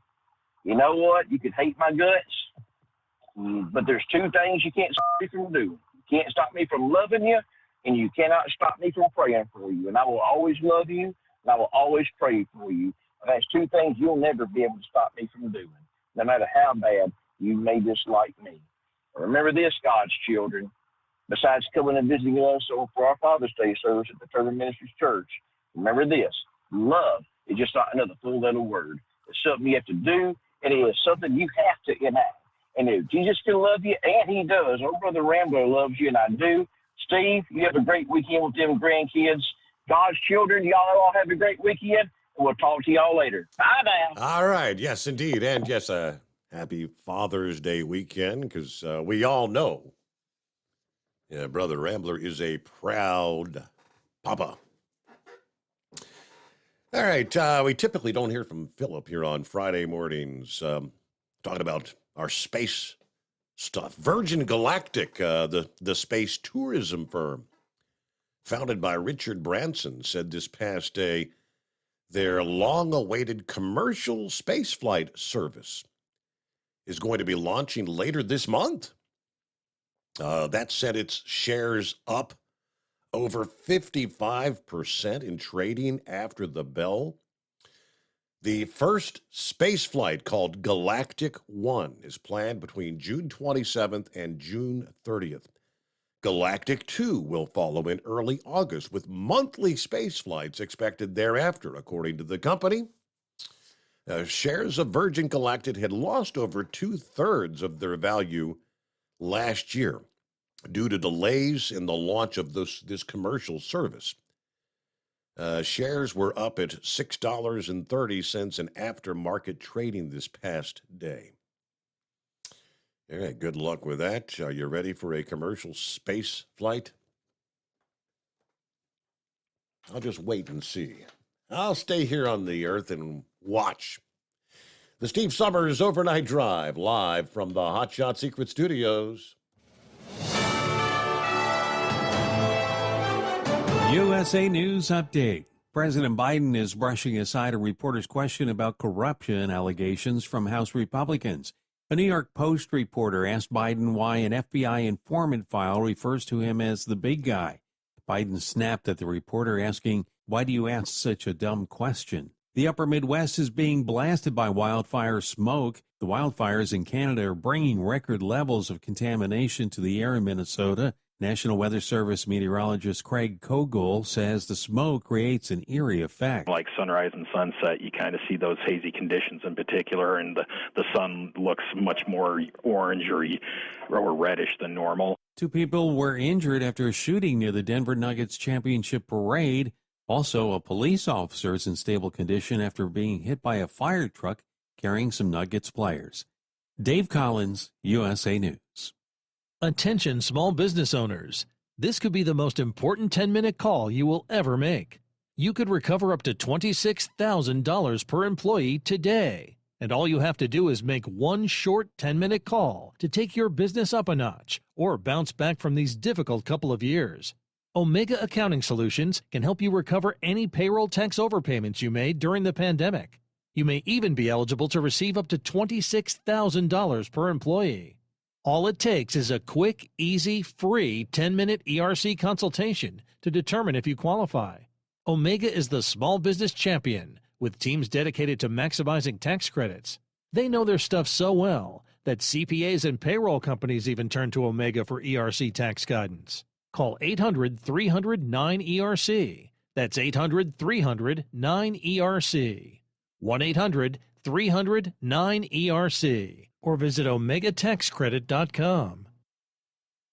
You know what? You can hate my guts, but there's two things you can't stop me from doing. You can't stop me from loving you, and you cannot stop me from praying for you. And I will always love you, and I will always pray for you. And that's two things you'll never be able to stop me from doing, no matter how bad you may dislike me. Remember this, God's children. Besides coming and visiting us for our Father's Day service at the Turbine Ministries Church, remember this: love is just not another four-letter word. It's something you have to do. It is something you have to enact. And if Jesus can love you, and he does, our brother Rambler loves you, and I do. Steve, you have a great weekend with them grandkids. God's children, y'all all have a great weekend, and we'll talk to y'all later. Bye now. All right. Yes, indeed. And yes, happy Father's Day weekend, because we all know Brother Rambler is a proud papa. All right. We typically don't hear from Philip here on Friday mornings, talking about our space stuff. Virgin Galactic, the space tourism firm founded by Richard Branson, said this past day their long-awaited commercial spaceflight service is going to be launching later this month. That set its shares up over 55% in trading after the bell. The first space flight, called Galactic 1, is planned between June 27th and June 30th. Galactic 2 will follow in early August, with monthly space flights expected thereafter, according to the company. Shares of Virgin Galactic had lost over 2/3 of their value last year due to delays in the launch of this commercial service. Shares were up at $6.30 in after-market trading this past day. All right, good luck with that. Are you ready for a commercial space flight? I'll just wait and see. I'll stay here on the earth and watch. The Steve Summers Overnight Drive, live from the Hot Shot Secret Studios. USA News Update. President Biden is brushing aside a reporter's question about corruption allegations from House Republicans. A New York Post reporter asked Biden why an FBI informant file refers to him as the big guy. Biden snapped at the reporter, asking, "Why do you ask such a dumb question?" The upper Midwest is being blasted by wildfire smoke. The wildfires in Canada are bringing record levels of contamination to the air in Minnesota. National Weather Service meteorologist Craig Kogel says the smoke creates an eerie effect. Like sunrise and sunset, you kind of see those hazy conditions in particular, and the sun looks much more orange or reddish than normal. 2 people were injured after a shooting near the Denver Nuggets championship parade. Also, a police officer is in stable condition after being hit by a fire truck carrying some Nuggets players. Dave Collins, USA News. Attention small business owners. This could be the most important 10-minute call you will ever make. You could recover up to $26,000 per employee today. And all you have to do is make one short 10-minute call to take your business up a notch or bounce back from these difficult couple of years. Omega Accounting Solutions can help you recover any payroll tax overpayments you made during the pandemic. You may even be eligible to receive up to $26,000 per employee. All it takes is a quick, easy, free 10-minute ERC consultation to determine if you qualify. Omega is the small business champion with teams dedicated to maximizing tax credits. They know their stuff so well that CPAs and payroll companies even turn to Omega for ERC tax guidance. Call 800-300-9ERC. That's 800-300-9ERC. 1-800-300-9ERC. Or visit OmegaTaxCredit.com.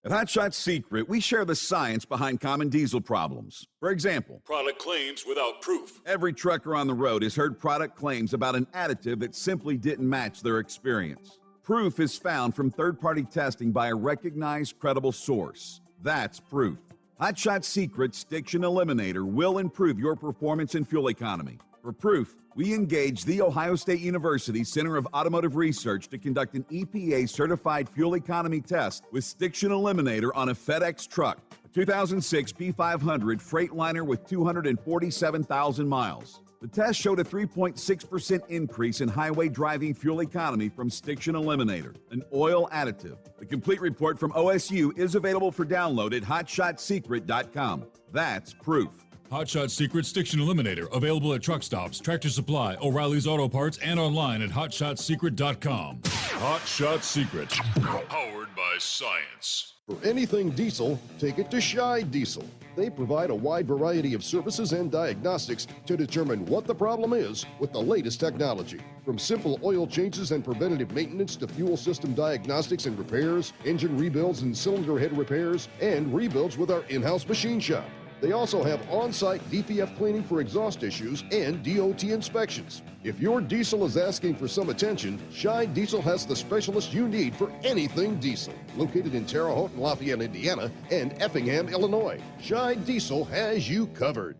At Hot Shot Secret, we share the science behind common diesel problems. For example, product claims without proof. Every trucker on the road has heard product claims about an additive that simply didn't match their experience. Proof is found from third-party testing by a recognized, credible source. That's proof. Hot Shot Secret's Stiction Eliminator will improve your performance and fuel economy. For proof, we engaged the Ohio State University Center of Automotive Research to conduct an EPA-certified fuel economy test with Stiction Eliminator on a FedEx truck, a 2006 P500 Freightliner with 247,000 miles. The test showed a 3.6% increase in highway driving fuel economy from Stiction Eliminator, an oil additive. The complete report from OSU is available for download at hotshotsecret.com. That's proof. Hot Shot Secret Stiction Eliminator, available at truck stops, Tractor Supply, O'Reilly's Auto Parts, and online at hotshotsecret.com. Hot Shot Secret, powered by science. For anything diesel, take it to Shy Diesel. They provide a wide variety of services and diagnostics to determine what the problem is with the latest technology. From simple oil changes and preventative maintenance to fuel system diagnostics and repairs, engine rebuilds and cylinder head repairs, and rebuilds with our in-house machine shop. They also have on-site DPF cleaning for exhaust issues and DOT inspections. If your diesel is asking for some attention, Shy Diesel has the specialist you need for anything diesel. Located in Terre Haute and Lafayette, Indiana, and Effingham, Illinois, Shy Diesel has you covered.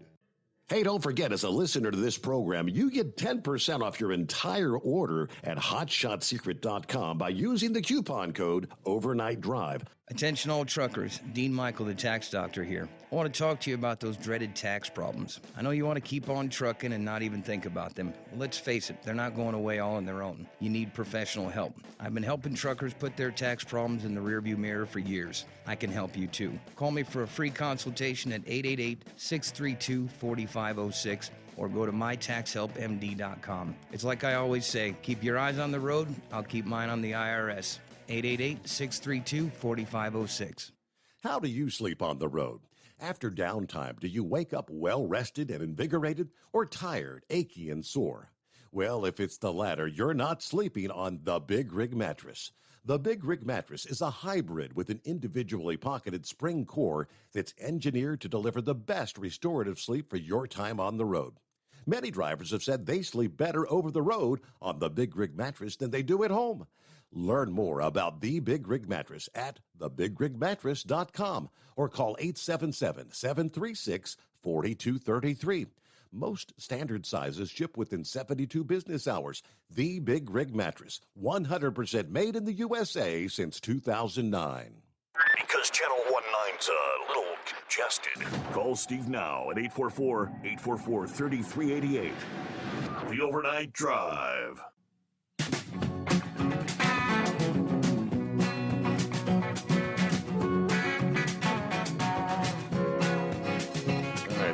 Hey, don't forget, as a listener to this program, you get 10% off your entire order at hotshotsecret.com by using the coupon code Overnight Drive. Attention all truckers, Dean Michael, the tax doctor here. I want to talk to you about those dreaded tax problems. I know you want to keep on trucking and not even think about them. Well, let's face it, they're not going away all on their own. You need professional help. I've been helping truckers put their tax problems in the rearview mirror for years. I can help you too. Call me for a free consultation at 888-632-4506 or go to mytaxhelpmd.com. It's like I always say, keep your eyes on the road, I'll keep mine on the IRS. 888-632-4506. How do you sleep on the road? After downtime, do you wake up well-rested and invigorated or tired, achy, and sore? Well, if it's the latter, you're not sleeping on the Big Rig Mattress. The Big Rig Mattress is a hybrid with an individually pocketed spring core that's engineered to deliver the best restorative sleep for your time on the road. Many drivers have said they sleep better over the road on the Big Rig Mattress than they do at home. Learn more about the Big Rig Mattress at thebigrigmattress.com or call 877-736-4233. Most standard sizes ship within 72 business hours. The Big Rig Mattress, 100% made in the USA since 2009. Because Channel 19's a little congested. Call Steve now at 844-844-3388. The Overnight Drive.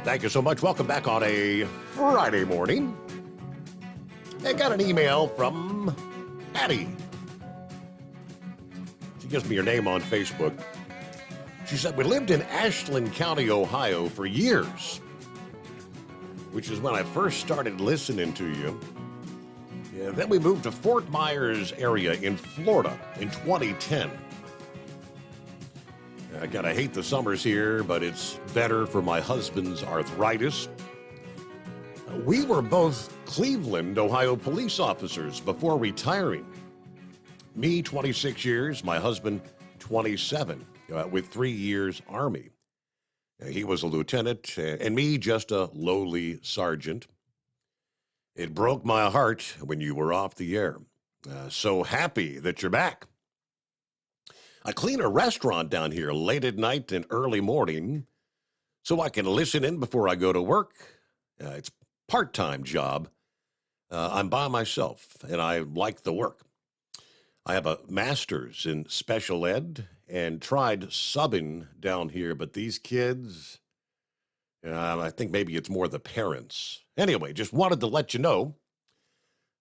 Thank you so much. Welcome back on a Friday morning. I got an email from Patty. She gives me her name on Facebook. She said, we lived in Ashland County, Ohio for years, which is when I first started listening to you. Yeah, then we moved to Fort Myers area in Florida in 2010. I gotta hate the summers here, but it's better for my husband's arthritis. We were both Cleveland, Ohio police officers before retiring. Me, 26 years, my husband, 27, with 3 years Army. He was a lieutenant, and me, just a lowly sergeant. It broke my heart when you were off the air. So happy that you're back. I clean a restaurant down here late at night and early morning so I can listen in before I go to work. It's a part-time job. I'm by myself, and I like the work. I have a master's in special ed and tried subbing down here, but these kids, I think maybe it's more the parents. Anyway, just wanted to let you know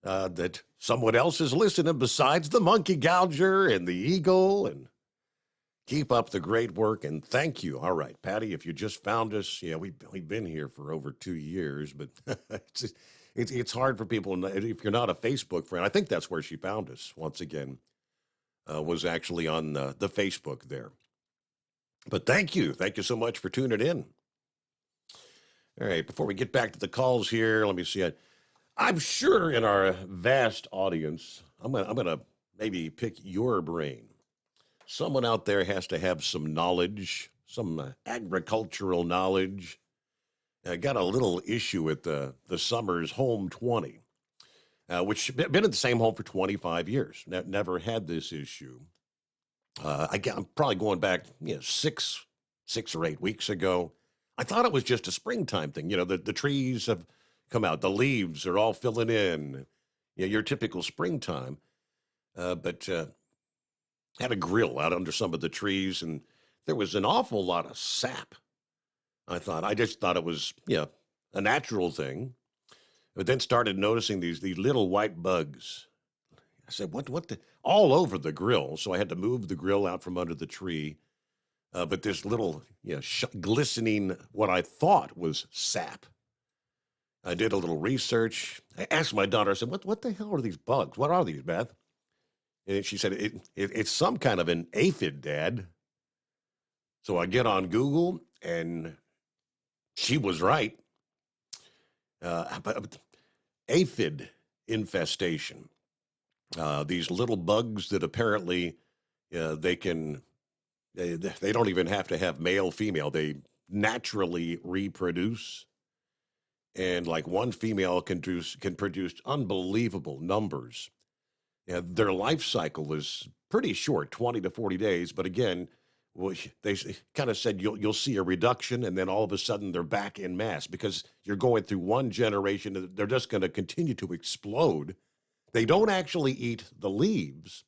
that someone else is listening besides the Monkey Gouger and the Eagle, and keep up the great work, and thank you. All right, Patty, if you just found us, yeah, we've been here for over 2 years, but it's hard for people, if you're not a Facebook friend. I think that's where she found us, once again, was actually on the Facebook there. But thank you so much for tuning in. All right, before we get back to the calls here, let me see. I'm sure in our vast audience, I'm gonna maybe pick your brain. someone out there has to have some knowledge, some agricultural knowledge. I got a little issue with the Summers Home 20, which been in the same home for 25 years. Never had this issue. I'm probably going back, 6 or 8 weeks ago. I thought it was just a springtime thing. The trees have come out, the leaves are all filling in. Your typical springtime. But had a grill out under some of the trees, and there was an awful lot of sap. I just thought it was, a natural thing, but then started noticing these little white bugs. I said, what all over the grill. So I had to move the grill out from under the tree. But this little, glistening, what I thought was sap. I did a little research. I asked my daughter, I said, what the hell are these bugs? What are these, Beth? And she said, it's some kind of an aphid, Dad. So I get on Google, and she was right. But aphid infestation. These little bugs that apparently they don't even have to have male, female. They naturally reproduce. And like one female can produce unbelievable numbers. Their life cycle is pretty short, 20 to 40 days. But again, they kind of said you'll see a reduction, and then all of a sudden they're back in mass because you're going through one generation. And they're just going to continue to explode. They don't actually eat the leaves,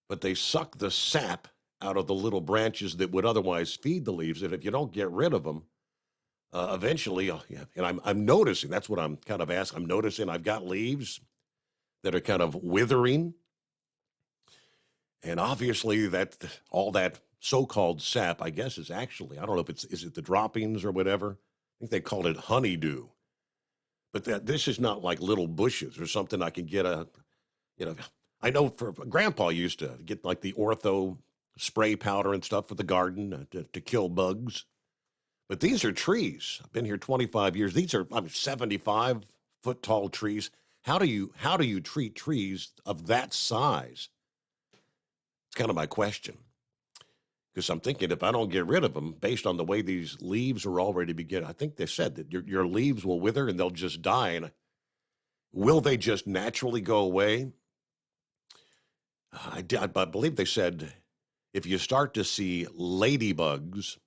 but they suck the sap out of the little branches that would otherwise feed the leaves. And if you don't get rid of them, eventually, and I'm noticing, that's what I'm kind of asking. I'm noticing I've got leaves that are kind of withering. And obviously all that so-called sap, I guess, is actually, I don't know if is it the droppings or whatever? I think they called it honeydew. But this is not like little bushes or something I can get I know Grandpa used to get like the Ortho spray powder and stuff for the garden to kill bugs. But these are trees. I've been here 25 years. These are 75-foot tall trees. How do you treat trees of that size? It's kind of my question. Because I'm thinking if I don't get rid of them, based on the way these leaves are already beginning, I think they said that your leaves will wither and they'll just die. And will they just naturally go away? I believe they said if you start to see ladybugs,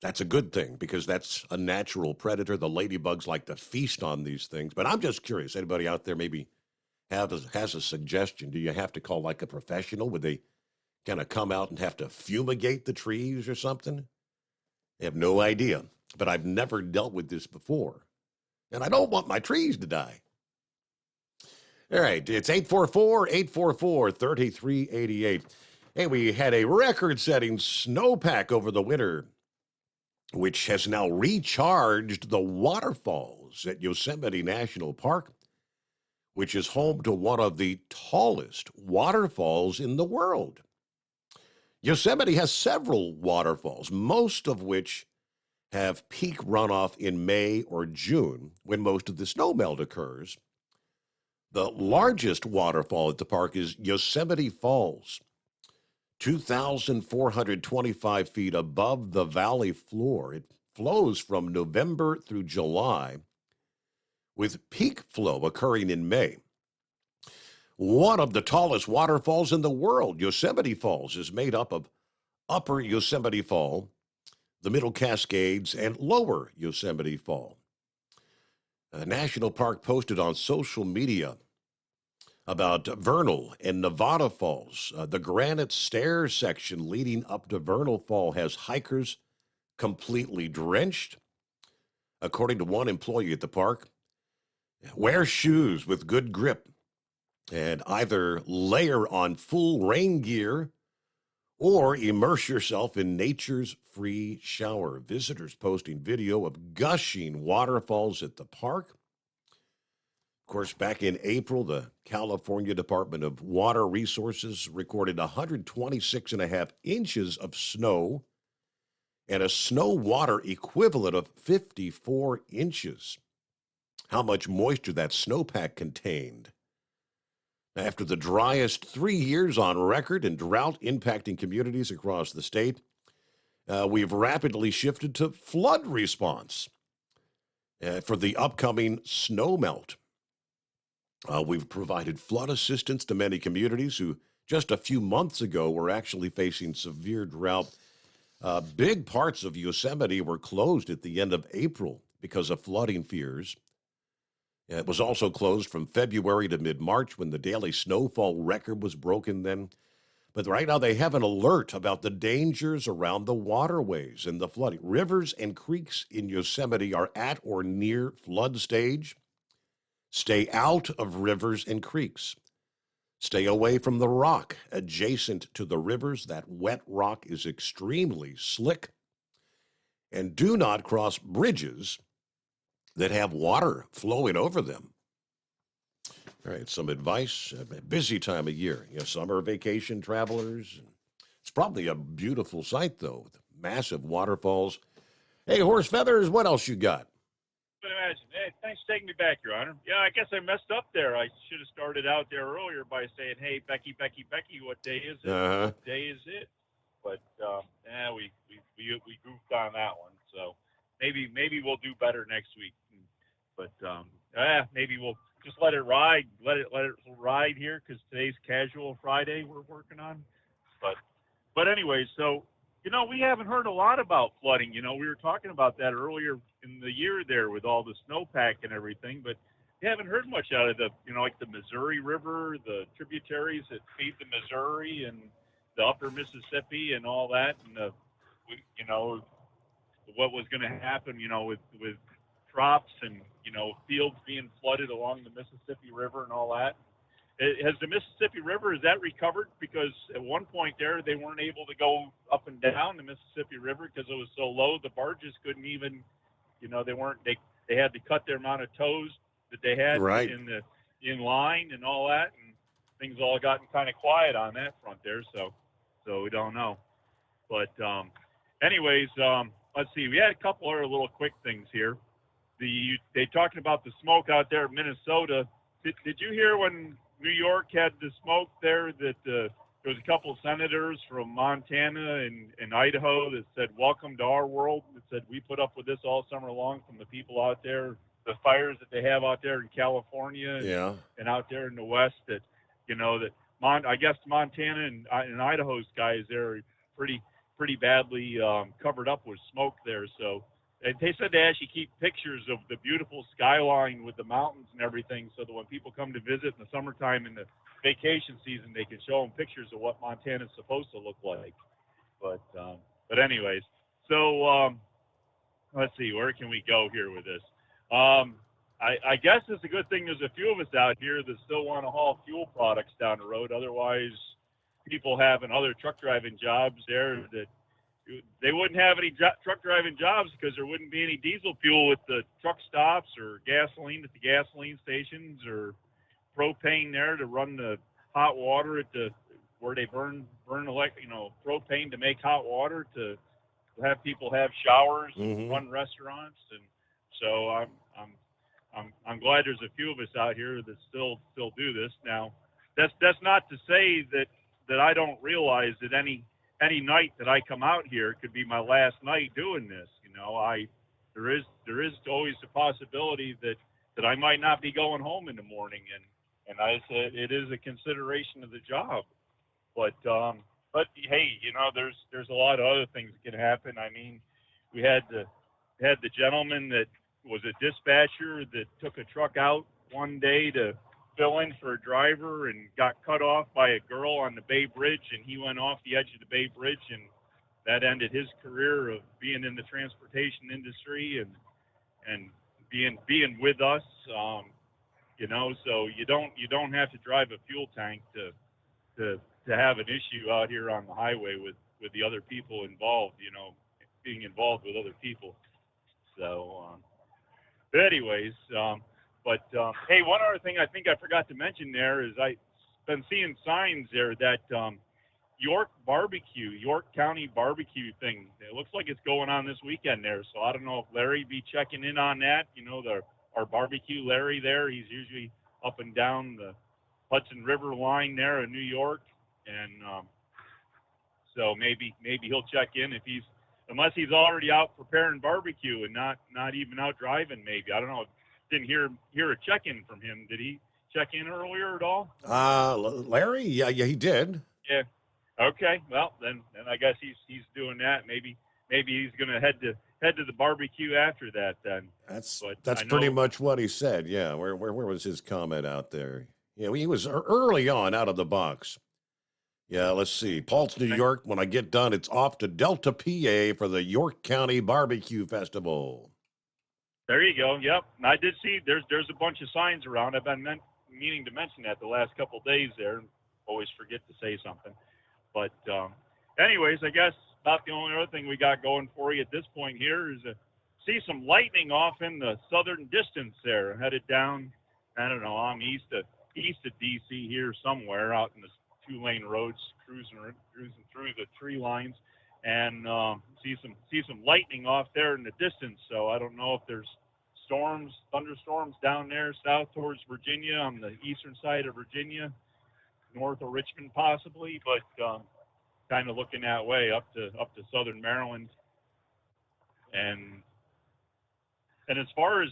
that's a good thing because that's a natural predator. The ladybugs like to feast on these things. But I'm just curious. Anybody out there maybe has a suggestion? Do you have to call like a professional? Would they kind of come out and have to fumigate the trees or something? I have no idea. But I've never dealt with this before. And I don't want my trees to die. All right. It's 844-844-3388. Hey, we had a record-setting snowpack over the winter, which has now recharged the waterfalls at Yosemite National Park, which is home to one of the tallest waterfalls in the world. Yosemite has several waterfalls, most of which have peak runoff in May or June, when most of the snowmelt occurs. The largest waterfall at the park is Yosemite Falls, 2,425 feet above the valley floor. It flows from November through July, with peak flow occurring in May. One of the tallest waterfalls in the world, Yosemite Falls, is made up of Upper Yosemite Fall, the Middle Cascades, and Lower Yosemite Fall. A National Park posted on social media about Vernal and Nevada Falls. The Granite Stair section leading up to Vernal Fall has hikers completely drenched. According to one employee at the park, wear shoes with good grip and either layer on full rain gear or immerse yourself in nature's free shower. Visitors posting video of gushing waterfalls at the park. Of course, back in April, the California Department of Water Resources recorded 126.5 inches of snow and a snow water equivalent of 54 inches. How much moisture that snowpack contained. After the driest 3 years on record and drought impacting communities across the state, we've rapidly shifted to flood response for the upcoming snow melt. We've provided flood assistance to many communities who just a few months ago were actually facing severe drought. Big parts of Yosemite were closed at the end of April because of flooding fears. It was also closed from February to mid-March when the daily snowfall record was broken then. But right now they have an alert about the dangers around the waterways and the flooding. Rivers and creeks in Yosemite are at or near flood stage. Stay out of rivers and creeks. Stay away from the rock adjacent to the rivers. That wet rock is extremely slick. And do not cross bridges that have water flowing over them. All right, some advice. A busy time of year. Summer vacation travelers. It's probably a beautiful sight, though, with massive waterfalls. Hey, Horse Feathers, what else you got? Imagine. Hey, thanks for taking me back, Your Honor. Yeah, I guess I messed up there. I should have started out there earlier by saying, hey, Becky, what day is it? What day is it? But, we goofed on that one. So maybe we'll do better next week. But, maybe we'll just let it ride. Let it ride here because today's Casual Friday we're working on. But anyway, so, we haven't heard a lot about flooding. We were talking about that earlier in the year there with all the snowpack and everything, but we haven't heard much out of the, like the Missouri River, the tributaries that feed the Missouri and the upper Mississippi and all that. And, what was going to happen, with crops and, fields being flooded along the Mississippi River and all that. Has the Mississippi River, has that recovered? Because at one point there, they weren't able to go up and down the Mississippi River because it was so low. The barges couldn't even, they had to cut their amount of tows that they had in line and all that. And things all gotten kind of quiet on that front there. So we don't know. But anyways, let's see. We had a couple other little quick things here. They talking about the smoke out there in Minnesota. Did you hear when New York had the smoke there that there was a couple of senators from Montana and Idaho that said, welcome to our world? That said, we put up with this all summer long from the people out there, the fires that they have out there in California and out there in the West that, I guess Montana and Idaho's guys there are pretty badly covered up with smoke there. So they said they actually keep pictures of the beautiful skyline with the mountains and everything so that when people come to visit in the summertime in the vacation season, they can show them pictures of what Montana's supposed to look like. But anyways, so let's see, where can we go here with this? I guess it's a good thing there's a few of us out here that still want to haul fuel products down the road. Otherwise, people having other truck driving jobs there that they wouldn't have any truck driving jobs because there wouldn't be any diesel fuel at the truck stops or gasoline at the gasoline stations or propane there to run the hot water at where they burn propane to make hot water to have people have showers and run restaurants. And so I'm glad there's a few of us out here that still do this. Now, that's not to say that I don't realize that any night that I come out here could be my last night doing this. There is always the possibility that I might not be going home in the morning, and I said it is a consideration of the job. But hey, there's a lot of other things that can happen. I mean, we had the gentleman that was a dispatcher that took a truck out one day to fill in for a driver and got cut off by a girl on the Bay Bridge, and he went off the edge of the Bay Bridge, and that ended his career of being in the transportation industry and being with us. So you don't have to drive a fuel tank to have an issue out here on the highway with the other people involved, being involved with other people. So, but anyways, hey, one other thing I think I forgot to mention there is I've been seeing signs there that York County barbecue thing. It looks like it's going on this weekend there. So I don't know if Larry be checking in on that. Our barbecue Larry there. He's usually up and down the Hudson River line there in New York, and so maybe he'll check in unless he's already out preparing barbecue and not even out driving. Maybe, I don't know. Didn't hear a check-in from him. Did he check in earlier at all? Larry, yeah, he did. Yeah. Okay. Well, then I guess he's doing that. Maybe he's going to head to the barbecue after that. Then that's pretty much what he said. Yeah. Where was his comment out there? Yeah, he was early on out of the box. Yeah, let's see. Paul's, New York. When I get done, it's off to Delta, PA for the York County Barbecue Festival. There you go. Yep. And I did see there's a bunch of signs around. I've been meaning to mention that the last couple of days there. Always forget to say something. But anyways, I guess about the only other thing we got going for you at this point here is see some lightning off in the southern distance there, headed down, I don't know, I'm east of D.C. here somewhere out in the 2-lane roads, cruising through the tree lines, and see some lightning off there in the distance. So I don't know if there's thunderstorms down there south towards Virginia, on the eastern side of Virginia, north of Richmond possibly, but kind of looking that way up to southern Maryland. And as far as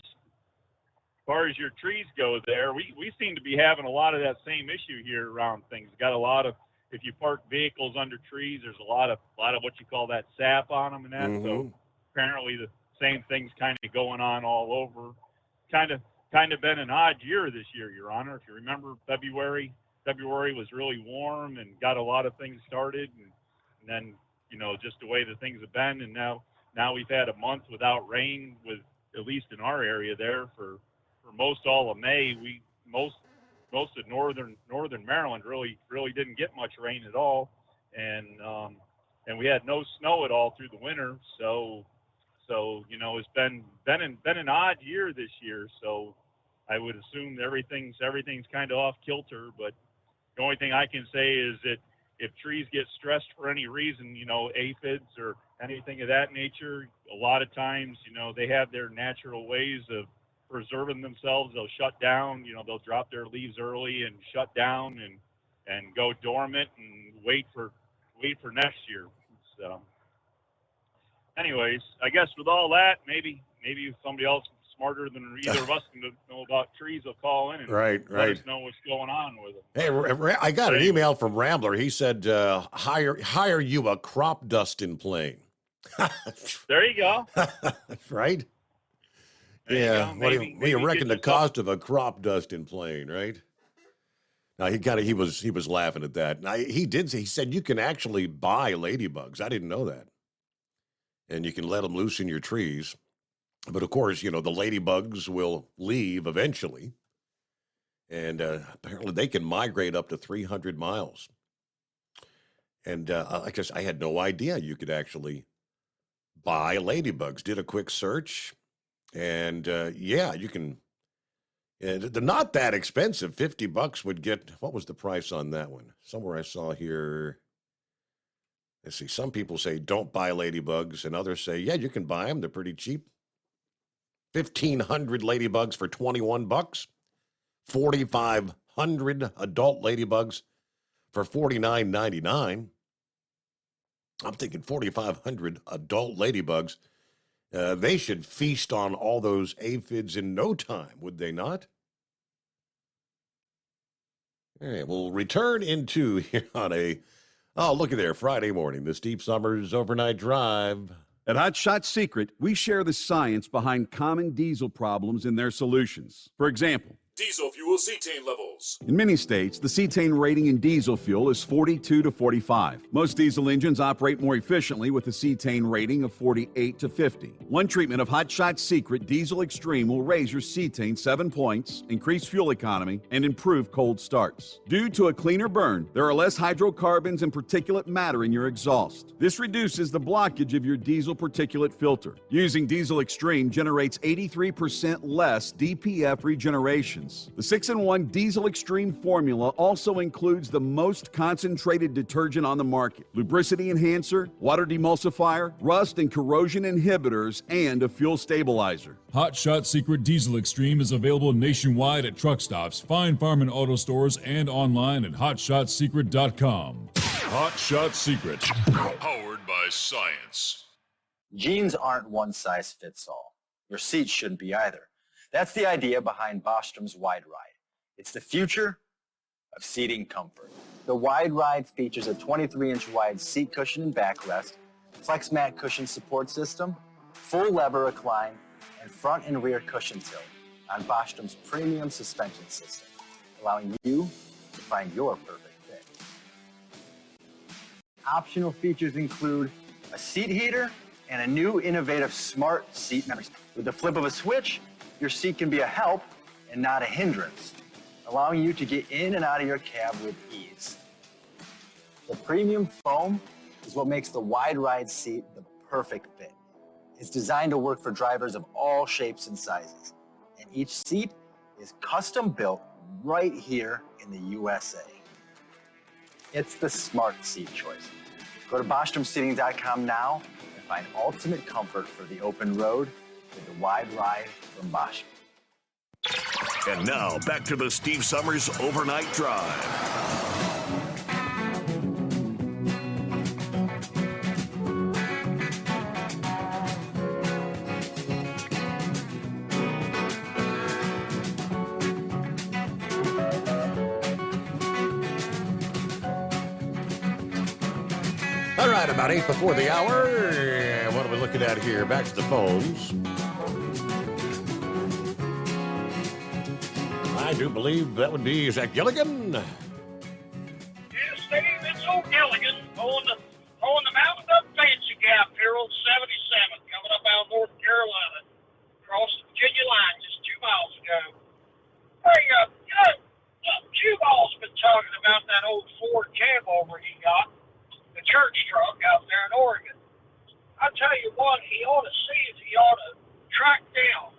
your trees go there, we seem to be having a lot of that same issue here around things. Got a lot of, if you park vehicles under trees, there's a lot of what you call that sap on them and that. Mm-hmm. So apparently the same thing's kind of going on all over. Kind of been an odd year this year, Your Honor. If you remember, February was really warm and got a lot of things started, and then just the way the things have been, and now we've had a month without rain, with at least in our area there for most all of May. Most of northern Maryland really didn't get much rain at all, and we had no snow at all through the winter. So it's been an odd year this year. So I would assume everything's kind of off kilter. But the only thing I can say is that if trees get stressed for any reason, aphids or anything of that nature, a lot of times, they have their natural ways of preserving themselves. They'll shut down, they'll drop their leaves early and shut down and go dormant and wait for next year. So anyways, I guess with all that, maybe somebody else smarter than either of us can know about trees will call in and right. let us know what's going on with them. Hey, I got an email from Rambler. He said, hire you a crop dusting plane. There you go. Right? Yeah. What do you reckon the cost of a crop dusting plane, right? Now he was laughing at that. Now he said you can actually buy ladybugs. I didn't know that. And you can let them loose in your trees. But of course, the ladybugs will leave eventually. And apparently they can migrate up to 300 miles. And I had no idea you could actually buy ladybugs. Did a quick search. And you can. They're not that expensive. $50 would get. What was the price on that one? Somewhere I saw here. Let's see. Some people say don't buy ladybugs, and others say, yeah, you can buy them. They're pretty cheap. 1,500 ladybugs for $21. 4,500 adult ladybugs for $49.99. I'm thinking 4,500 adult ladybugs. They should feast on all those aphids in no time, would they not? All right, we'll return into here on looky there, Friday morning, the Steve Summers Overnight Drive. At Hot Shot Secret, we share the science behind common diesel problems and their solutions. For example, diesel fuel cetane levels. in many states, the cetane rating in diesel fuel is 42 to 45. Most diesel engines operate more efficiently with a cetane rating of 48 to 50. One treatment of Hot Shot Secret Diesel Extreme will raise your cetane 7 points, increase fuel economy, and improve cold starts. Due to a cleaner burn, there are less hydrocarbons and particulate matter in your exhaust. This reduces the blockage of your diesel particulate filter. Using Diesel Extreme generates 83% less DPF regeneration. applications. The 6-in-1 Diesel Extreme formula also includes the most concentrated detergent on the market, lubricity enhancer, water demulsifier, rust and corrosion inhibitors, and a fuel stabilizer. Hot Shot Secret Diesel Extreme is available nationwide at truck stops, Fine Farm and auto stores, and online at hotshotsecret.com. Hot Shot Secret, powered by science. Jeans aren't one size fits all. Your seats shouldn't be either. That's the idea behind Bostrom's Wide Ride. It's the future of seating comfort. The Wide Ride features a 23-inch wide seat cushion and backrest, flex mat cushion support system, full lever recline, and front and rear cushion tilt on Bostrom's premium suspension system, allowing you to find your perfect fit. Optional features include a seat heater and a new innovative smart seat memory. With the flip of a switch, your seat can be a help and not a hindrance, allowing you to get in and out of your cab with ease. The premium foam is what makes the Wide Ride seat the perfect fit. It's designed to work for drivers of all shapes and sizes, and each seat is custom built right here in the USA. It's the smart seat choice. Go to BostromSeating.com now and find ultimate comfort for the open road with the Wide Ride from Bostrom. And now, back to the Steve Summers Overnight Drive. All right, about 8 before the hour. What are we looking at here? Back to the phones. I do believe that would be Zach Gilligan. Yes, Steve, it's old Gilligan on the Mountain Up Fancy Gap here on 77, coming up out of North Carolina, across the Virginia line just 2 miles ago. Hey, Q-Ball's been talking about that old Ford Campover he got, the church truck out there in Oregon. I tell you what, he ought to see if he ought to track down.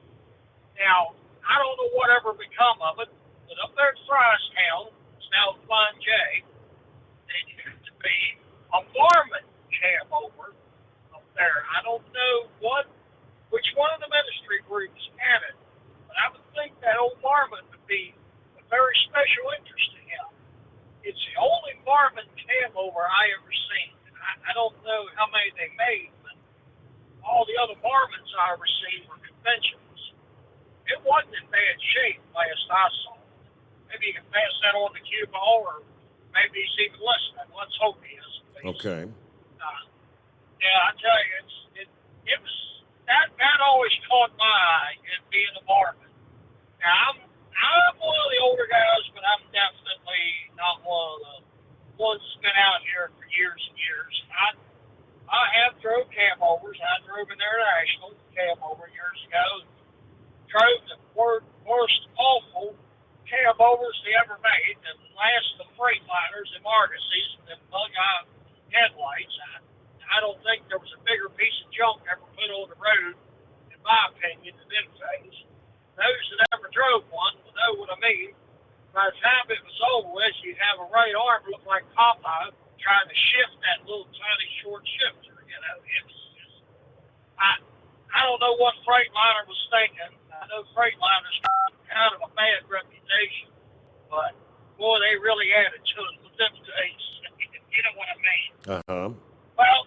Now, I don't know whatever become of it, but up there at Frystown, it's now Flying J, there used to be a Marmon Campover up there. I don't know which one of the ministry groups had it, but I would think that old Marmon would be a very special interest to him. It's the only Marmon Campover I ever seen. I don't know how many they made, but all the other Marmons I ever seen were conventionals. It wasn't in bad shape last I saw it. Maybe you can pass that on to Q-Ball, or maybe he's even listening. Let's hope he is. Okay. Yeah, I tell you, it was that always caught my eye, it being a Marmon. Now I'm one of the older guys, but I'm definitely not one of the ones that's been out here for years and years. I have drove Campovers. I drove an International Campover years ago. Drove the worst awful Campovers they ever made, and last the Freightliners and Argosies with them bug-eye headlights. I don't think there was a bigger piece of junk ever put on the road, in my opinion, than them things. Those that ever drove one will know what I mean. By the time it was over with, you'd have a right arm look like Popeye trying to shift that little tiny short shifter. You know, it was just, I don't know what Freightliner was thinking. I know Freightliners got kind of a bad reputation, but boy, they really added to it with them days. You know what I mean? Uh-huh. Well,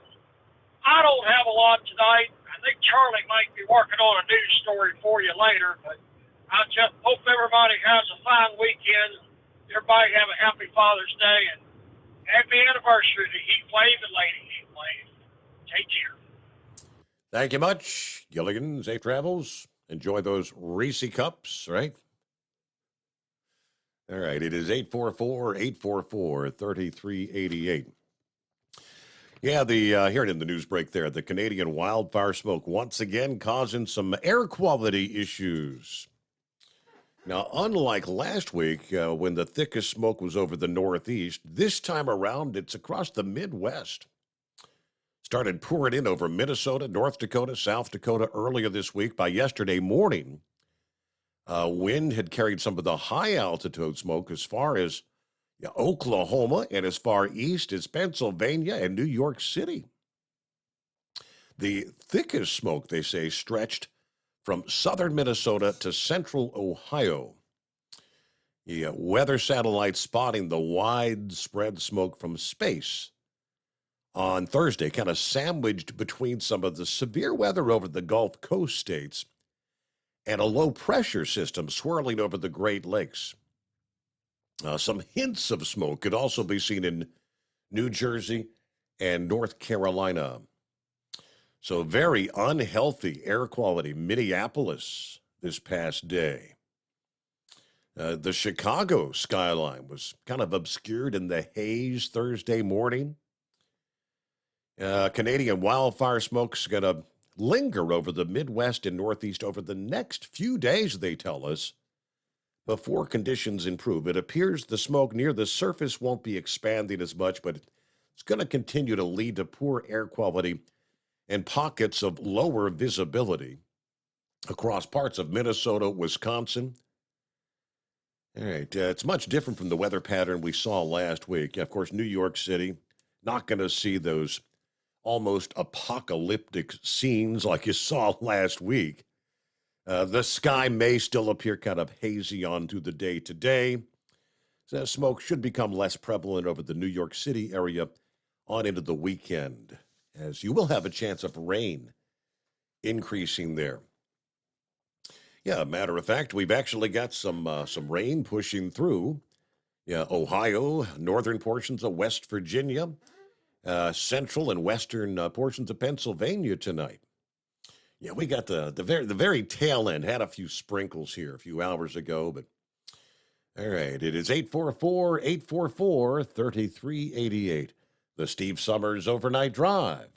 I don't have a lot tonight. I think Charlie might be working on a news story for you later, but I just hope everybody has a fine weekend. Everybody have a happy Father's Day and happy anniversary to Heat Wave and Lady Heat Wave. Take care. Thank you much, Gilligan. Safe travels. Enjoy those Reese Cups, right? All right, it is 844-844-3388. Yeah, hearing in the news break there, the Canadian wildfire smoke once again causing some air quality issues. Now, unlike last week when the thickest smoke was over the Northeast, this time around it's across the Midwest. Started pouring in over Minnesota, North Dakota, South Dakota earlier this week. By yesterday morning, Wind had carried some of the high-altitude smoke as far as Oklahoma and as far east as Pennsylvania and New York City. The thickest smoke, they say, stretched from southern Minnesota to central Ohio. The weather satellite spotting the widespread smoke from space on Thursday, kind of sandwiched between some of the severe weather over the Gulf Coast states and a low-pressure system swirling over the Great Lakes. Some hints of smoke could also be seen in New Jersey and North Carolina. So very unhealthy air quality, Minneapolis this past day. The Chicago skyline was kind of obscured in the haze Thursday morning. Canadian wildfire smoke's going to linger over the Midwest and Northeast over the next few days, they tell us, before conditions improve. It appears the smoke near the surface won't be expanding as much, but it's going to continue to lead to poor air quality and pockets of lower visibility across parts of Minnesota, Wisconsin. All right, it's much different from the weather pattern we saw last week. Of course, New York City, not going to see those almost apocalyptic scenes like you saw last week. The sky may still appear kind of hazy on through the day today. So smoke should become less prevalent over the New York City area on into the weekend, as you will have a chance of rain increasing there. Yeah, matter of fact, we've actually got some rain pushing through. Yeah, Ohio, northern portions of West Virginia, central and western portions of Pennsylvania tonight. Yeah, we got the very tail end. Had a few sprinkles here a few hours ago, but all right. It is 844-844-3388. The Steve Summers Overnight Drive.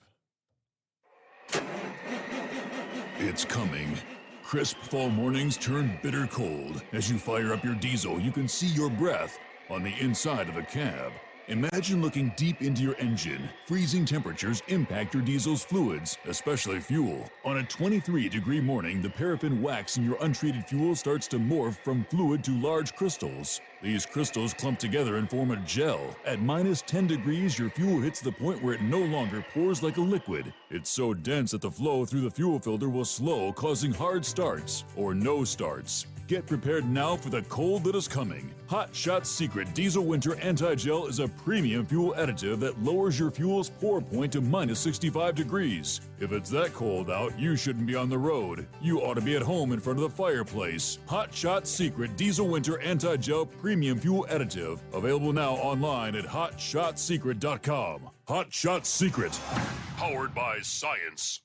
It's coming. Crisp fall mornings turn bitter cold. As you fire up your diesel, you can see your breath on the inside of the cab. Imagine looking deep into your engine. Freezing temperatures impact your diesel's fluids, especially fuel. On a 23-degree morning, the paraffin wax in your untreated fuel starts to morph from fluid to large crystals. These crystals clump together and form a gel. At minus 10 degrees, your fuel hits the point where it no longer pours like a liquid. It's so dense that the flow through the fuel filter will slow, causing hard starts or no starts. Get prepared now for the cold that is coming. Hot Shot Secret Diesel Winter Anti-Gel is a premium fuel additive that lowers your fuel's pour point to minus 65 degrees. If it's that cold out, you shouldn't be on the road. You ought to be at home in front of the fireplace. Hot Shot Secret Diesel Winter Anti-Gel Premium Fuel Additive. Available now online at hotshotsecret.com. Hot Shot Secret. Powered by science.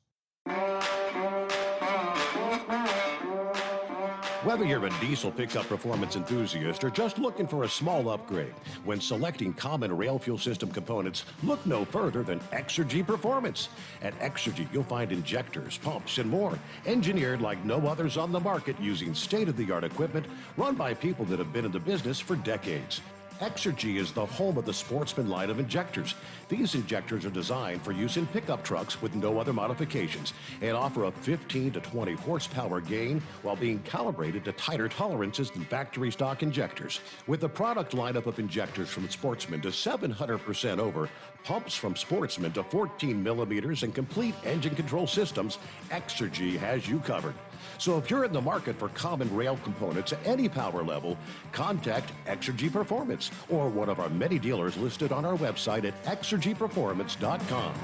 Whether you're a diesel pickup performance enthusiast or just looking for a small upgrade, when selecting common rail fuel system components, look no further than Exergy Performance. At Exergy, you'll find injectors, pumps, and more, engineered like no others on the market using state-of-the-art equipment run by people that have been in the business for decades. Exergy is the home of the Sportsman line of injectors. These injectors are designed for use in pickup trucks with no other modifications and offer a 15 to 20 horsepower gain while being calibrated to tighter tolerances than factory stock injectors. With a product lineup of injectors from Sportsman to 700% over, pumps from Sportsman to 14 millimeters, and complete engine control systems, Exergy has you covered. So if you're in the market for common rail components at any power level, contact Exergy Performance or one of our many dealers listed on our website at exergyperformance.com.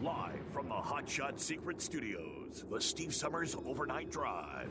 Live from the Hot Shot Secret Studios, the Steve Summers Overnight Drive.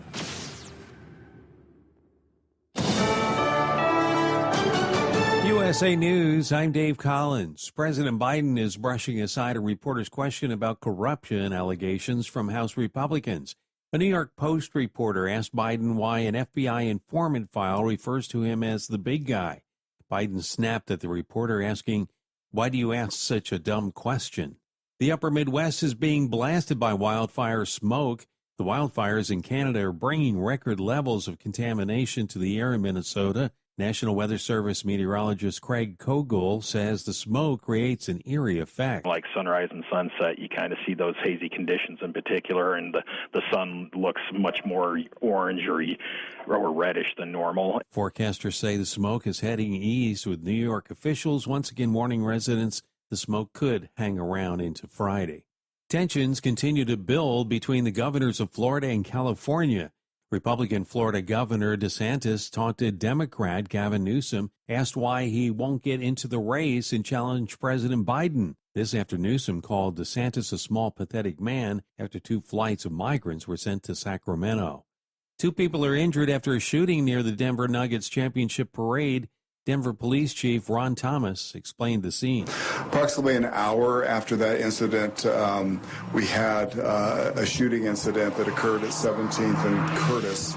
USA News, I'm Dave Collins. President Biden is brushing aside a reporter's question about corruption allegations from House Republicans. A New York Post reporter asked Biden why an FBI informant file refers to him as the big guy. Biden snapped at the reporter, asking, "Why do you ask such a dumb question?" The upper Midwest is being blasted by wildfire smoke. The wildfires in Canada are bringing record levels of contamination to the air in Minnesota. National Weather Service meteorologist Craig Kogel says the smoke creates an eerie effect. Like sunrise and sunset, you kind of see those hazy conditions in particular, and the sun looks much more orange or reddish than normal. Forecasters say the smoke is heading east, with New York officials once again warning residents the smoke could hang around into Friday. Tensions continue to build between the governors of Florida and California. Republican Florida Governor DeSantis talked to Democrat Gavin Newsom, asked why he won't get into the race and challenge President Biden. This after Newsom called DeSantis a small, pathetic man after 2 flights of migrants were sent to Sacramento. 2 people are injured after a shooting near the Denver Nuggets championship parade. Denver Police Chief Ron Thomas explained the scene. Approximately an hour after that incident, we had a shooting incident that occurred at 17th and Curtis.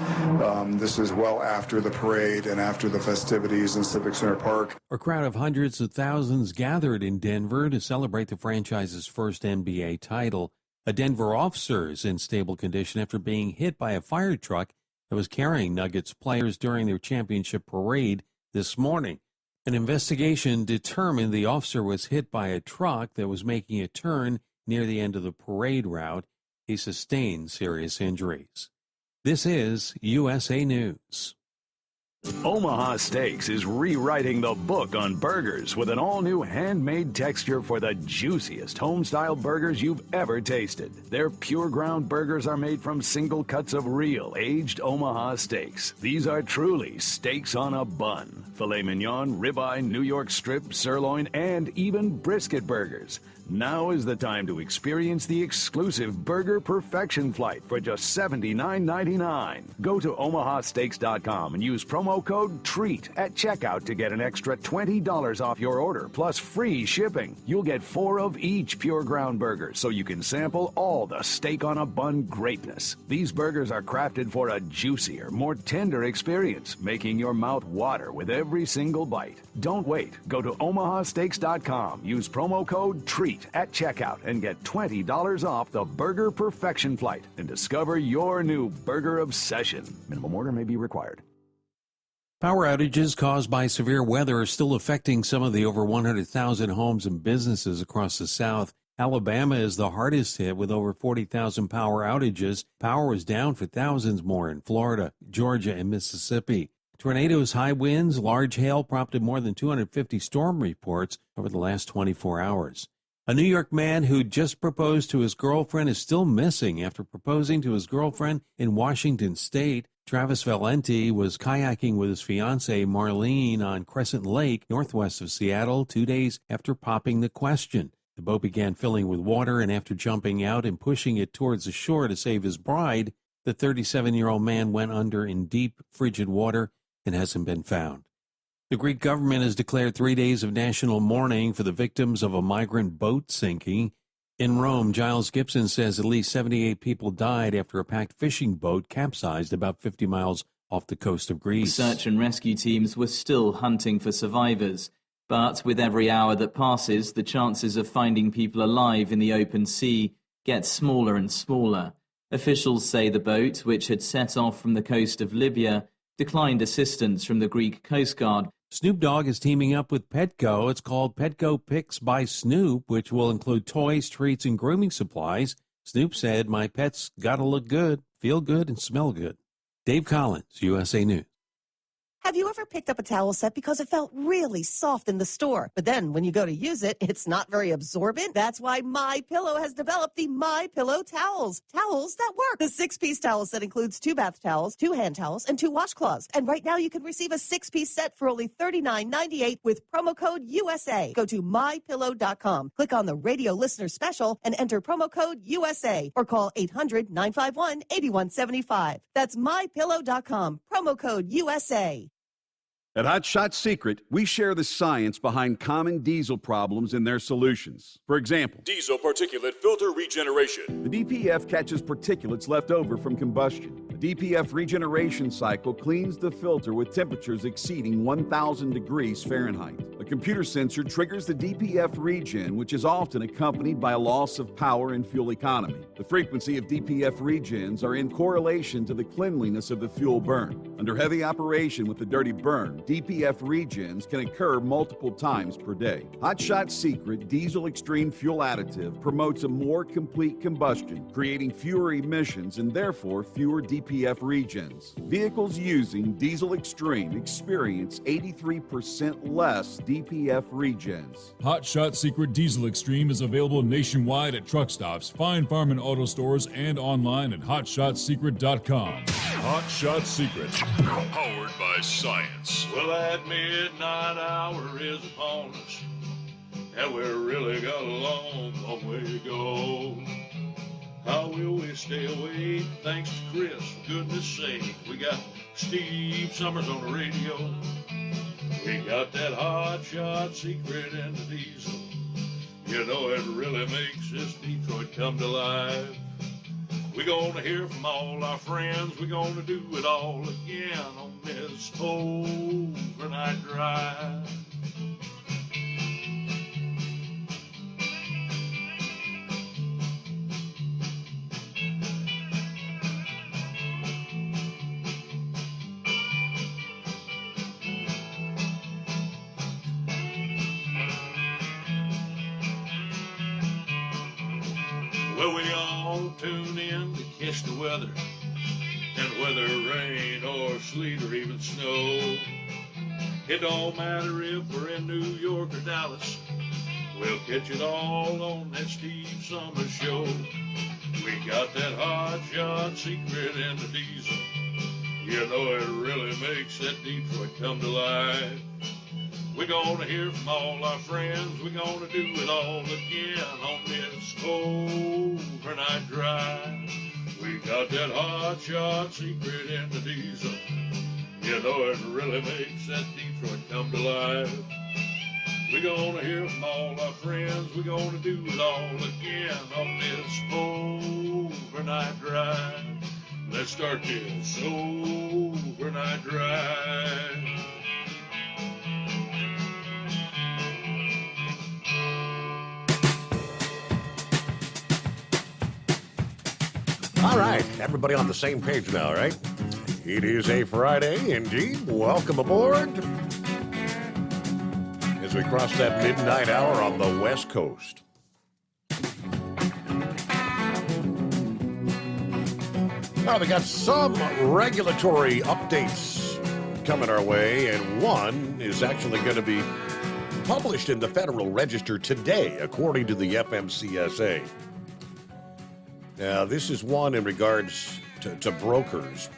This is well after the parade and after the festivities in Civic Center Park. A crowd of hundreds of thousands gathered in Denver to celebrate the franchise's first NBA title. A Denver officer is in stable condition after being hit by a fire truck that was carrying Nuggets players during their championship parade this morning. An investigation determined the officer was hit by a truck that was making a turn near the end of the parade route. He sustained serious injuries. This is USA News. Omaha Steaks is rewriting the book on burgers with an all-new handmade texture for the juiciest home-style burgers you've ever tasted. Their pure ground burgers are made from single cuts of real, aged Omaha steaks. These are truly steaks on a bun. Filet mignon, ribeye, New York strip, sirloin, and even brisket burgers. Now is the time to experience the exclusive Burger Perfection Flight for just $79.99. Go to omahasteaks.com and use promo code TREAT at checkout to get an extra $20 off your order, plus free shipping. You'll get 4 of each pure ground burger, so you can sample all the steak on a bun greatness. These burgers are crafted for a juicier, more tender experience, making your mouth water with every single bite. Don't wait. Go to omahasteaks.com. Use promo code TREAT at checkout and get $20 off the Burger Perfection Flight and discover your new burger obsession. Minimum order may be required. Power outages caused by severe weather are still affecting some of the over 100,000 homes and businesses across the South. Alabama is the hardest hit with over 40,000 power outages. Power was down for thousands more in Florida, Georgia, and Mississippi. Tornadoes, high winds, large hail prompted more than 250 storm reports over the last 24 hours. A New York man who just proposed to his girlfriend is still missing after proposing to his girlfriend in Washington State. Travis Valenti was kayaking with his fiancée Marlene on Crescent Lake, northwest of Seattle, 2 days after popping the question. The boat began filling with water, and after jumping out and pushing it towards the shore to save his bride, the 37-year-old man went under in deep, frigid water and hasn't been found. The Greek government has declared 3 days of national mourning for the victims of a migrant boat sinking. In Rome, Giles Gibson says at least 78 people died after a packed fishing boat capsized about 50 miles off the coast of Greece. Search and rescue teams were still hunting for survivors. But with every hour that passes, the chances of finding people alive in the open sea get smaller and smaller. Officials say the boat, which had set off from the coast of Libya, declined assistance from the Greek Coast Guard. Snoop Dogg is teaming up with Petco. It's called Petco Picks by Snoop, which will include toys, treats, and grooming supplies. Snoop said, "My pets gotta look good, feel good, and smell good." Dave Collins, USA News. Have you ever picked up a towel set because it felt really soft in the store, but then when you go to use it, it's not very absorbent? That's why MyPillow has developed the MyPillow towels. Towels that work. The 6-piece towel set includes 2 bath towels, 2 hand towels, and 2 washcloths. And right now you can receive a 6-piece set for only $39.98 with promo code USA. Go to MyPillow.com, click on the radio listener special, and enter promo code USA, or call 800-951-8175. That's MyPillow.com, promo code USA. At Hot Shot Secret, we share the science behind common diesel problems and their solutions. For example, diesel particulate filter regeneration. The DPF catches particulates left over from combustion. The DPF regeneration cycle cleans the filter with temperatures exceeding 1,000 degrees Fahrenheit. A A computer sensor triggers the DPF regen, which is often accompanied by a loss of power and fuel economy. The frequency of DPF regens are in correlation to the cleanliness of the fuel burn. Under heavy operation with the dirty burn, DPF regens can occur multiple times per day. Hot Shot Secret Diesel Extreme Fuel Additive promotes a more complete combustion, creating fewer emissions and therefore fewer DPF regens. Vehicles using Diesel Extreme experience 83% less DPF regens. Hot Shot Secret Diesel Extreme is available nationwide at truck stops, Fine Farm and auto stores, and online at hotshotsecret.com. Hot Shot Secret, powered by science. Well, that midnight hour is upon us, and we're really got a long, long way to go. How will we stay awake? Thanks to Chris, for goodness sake. We got Steve Summers on the radio. We got that Hot Shot Secret and the diesel. You know it really makes this Detroit come to life. We're gonna hear from all our friends. We're gonna do it all again on this overnight drive. Well, we all tune in to catch the weather, and whether rain or sleet or even snow, it don't matter if we're in New York or Dallas, we'll catch it all on that Steve Summers Show. We got that Hot Shot Secret and the diesel. You know it really makes that Detroit come to life. We're gonna hear from all our friends. We're gonna do it all again on this overnight drive. We got that Hot Shot Secret in the diesel. You know it really makes that Detroit come to life. We're gonna hear from all our friends. We're gonna do it all again on this overnight drive. Let's start this overnight drive. All right, everybody on the same page now, right? It is a Friday, indeed. Welcome aboard as we cross that midnight hour on the West Coast. Now, we got some regulatory updates coming our way, and one is actually going to be published in the Federal Register today, according to the FMCSA. Now, this is one in regards to brokers.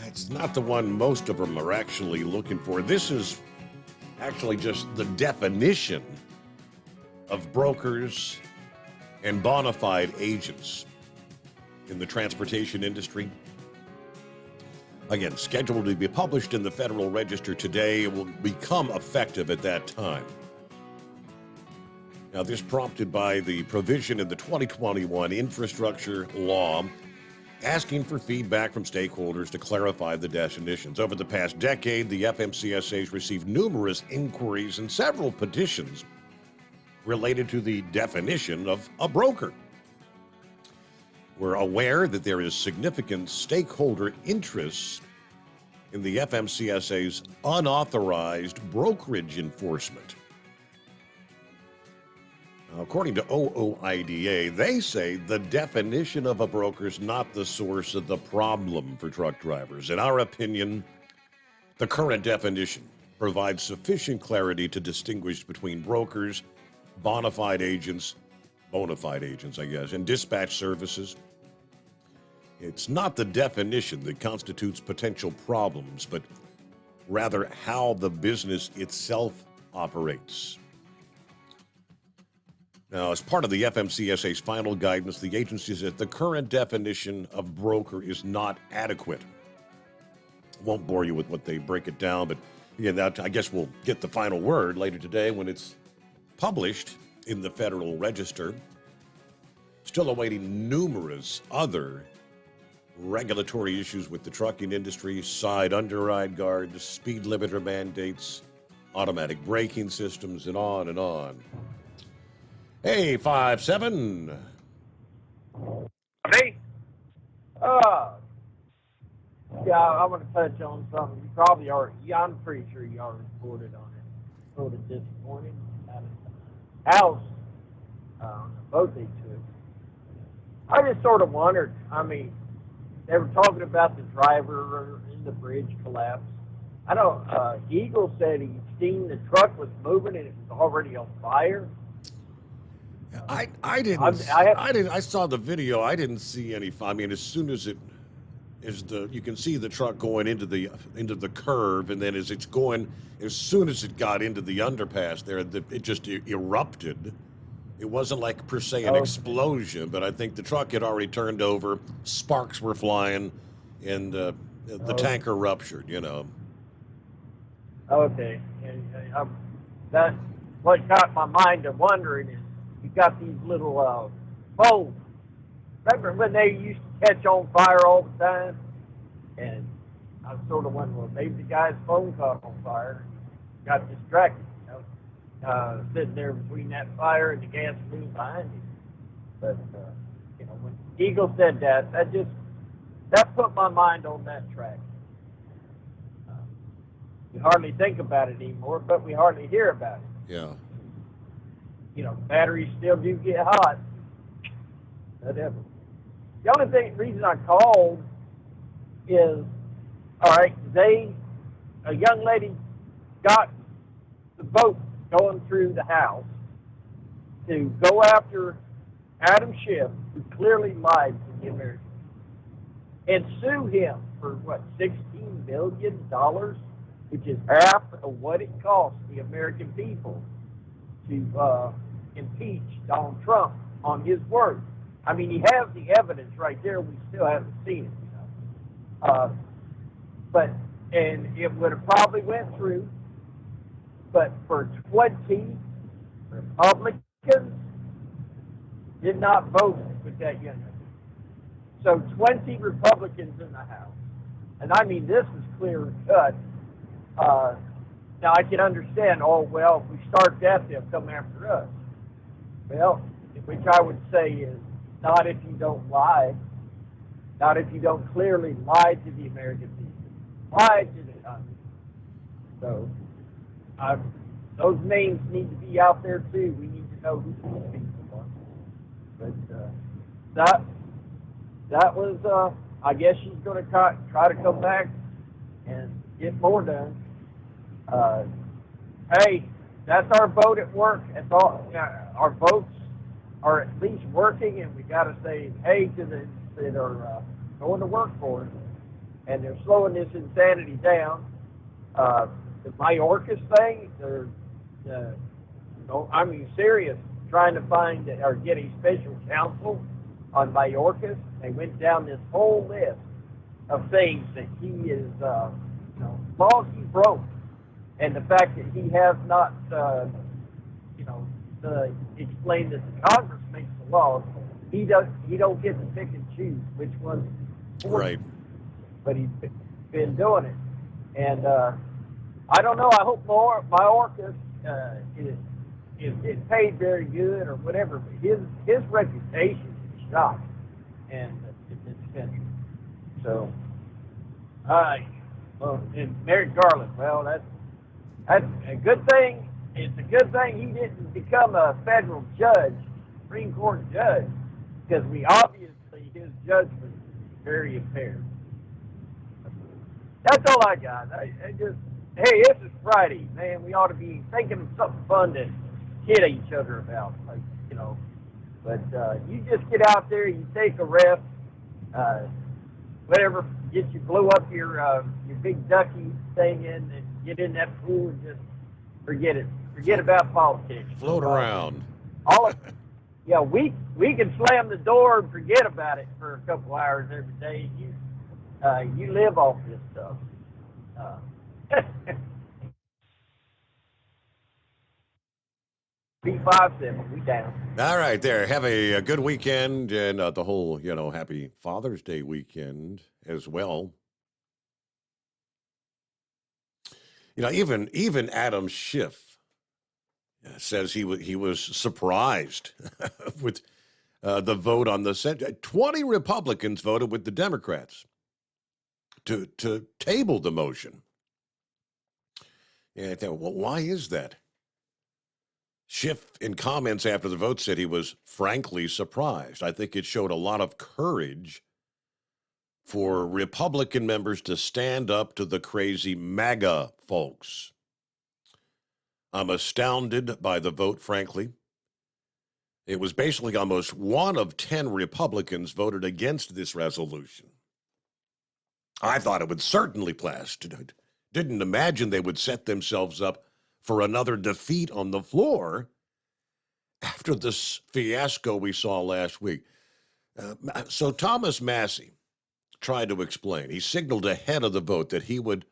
It's not the one most of them are actually looking for. This is actually just the definition of brokers and bona fide agents in the transportation industry. Again, scheduled to be published in the Federal Register today. It will become effective at that time. Now, this prompted by the provision in the 2021 infrastructure law asking for feedback from stakeholders to clarify the definitions. Over the past decade, the FMCSA has received numerous inquiries and several petitions related to the definition of a broker. We're aware that there is significant stakeholder interest in the FMCSA's unauthorized brokerage enforcement. According to OOIDA, they say the definition of a broker is not the source of the problem for truck drivers. In our opinion, the current definition provides sufficient clarity to distinguish between brokers, bona fide agents, and dispatch services. It's not the definition that constitutes potential problems, but rather how the business itself operates. Now, as part of the FMCSA's final guidance, the agency said the current definition of broker is not adequate. Won't bore you with what they break it down, but again, I guess we'll get the final word later today when it's published in the Federal Register. Still awaiting numerous other regulatory issues with the trucking industry, side underride guards, speed limiter mandates, automatic braking systems, and on and on. Hey, 5-7. Me? Yeah, I want to touch on something. You probably already, I'm pretty sure you already reported on it. Sort of disappointing. House, the vote they took. I just sort of wondered. I mean, they were talking about the driver in the bridge collapse. I don't. Eagle said he'd seen the truck was moving and it was already on fire. I didn't. I saw the video. I didn't see any. I mean, as soon as you can see the truck going into the curve, and then as soon as it got into the underpass there, it just erupted. It wasn't like per se an explosion, but I think the truck had already turned over. Sparks were flying, and the tanker ruptured. You know. Okay, that what got my mind to wondering is you got these little phones. Remember when they used to catch on fire all the time? And I was sort of wondering, well, maybe the guy's phone caught on fire, got distracted, sitting there between that fire and the gasoline behind him. But when Eagle said that put my mind on that track. We hardly think about it anymore, but we hardly hear about it. Yeah. Batteries still do get hot. Whatever. The only reason I called is, all right, a young lady got the vote going through the House to go after Adam Schiff, who clearly lied to the Americans, and sue him for, $16 million, which is half of what it costs the American people to impeach Donald Trump on his word. I mean, he has the evidence right there. We still haven't seen it. And it would have probably went through, but for 20 Republicans did not vote with that young lady. So 20 Republicans in the House. And I mean, this is clear cut. Now, I can understand, if we start that, they'll come after us. Well, which I would say is not if you don't lie, not if you don't clearly lie to the American people. Lie to the Congress. So, those names need to be out there, too. We need to know who these people are. But that was, I guess she's going to try to come back and get more done. Hey, that's our vote at work. That's all. Our votes are at least working, and we got to say hey to the that are going to work for us, and they're slowing this insanity down. The Mayorkas thing, I mean, serious, trying to find or get a special counsel on Mayorkas. They went down this whole list of things that he is, laws he broke. And the fact that he has not, explained that the Congress makes the laws, he don't get to pick and choose which ones. Right. But he's been doing it, and I don't know. I hope Mayorkas is getting paid very good or whatever. But his reputation is shot, and in this country. So, and Merrick Garland. Well, that's a good thing. It's a good thing he didn't become a federal judge, Supreme Court judge, because his judgment is very impaired. That's all I got. Hey, this is Friday, man. We ought to be thinking of something fun to kid each other about, But you just get out there, you take a rest, whatever, blow up your big ducky thing in, and get in that pool and just forget it. Forget about politics. Float around. We can slam the door and forget about it for a couple hours every day. You live off this stuff. B57, we down. All right, there. Have a good weekend and the whole, happy Father's Day weekend as well. Even Adam Schiff says he was surprised with the vote on the Senate. 20 Republicans voted with the Democrats to table the motion. And I thought, well, why is that? Schiff, in comments after the vote, said he was frankly surprised. I think it showed a lot of courage for Republican members to stand up to the crazy MAGA folks. I'm astounded by the vote, frankly. It was basically almost 1 of 10 Republicans voted against this resolution. I thought it would certainly pass. Didn't imagine they would set themselves up for another defeat on the floor after this fiasco we saw last week. So Thomas Massie tried to explain. He signaled ahead of the vote that he would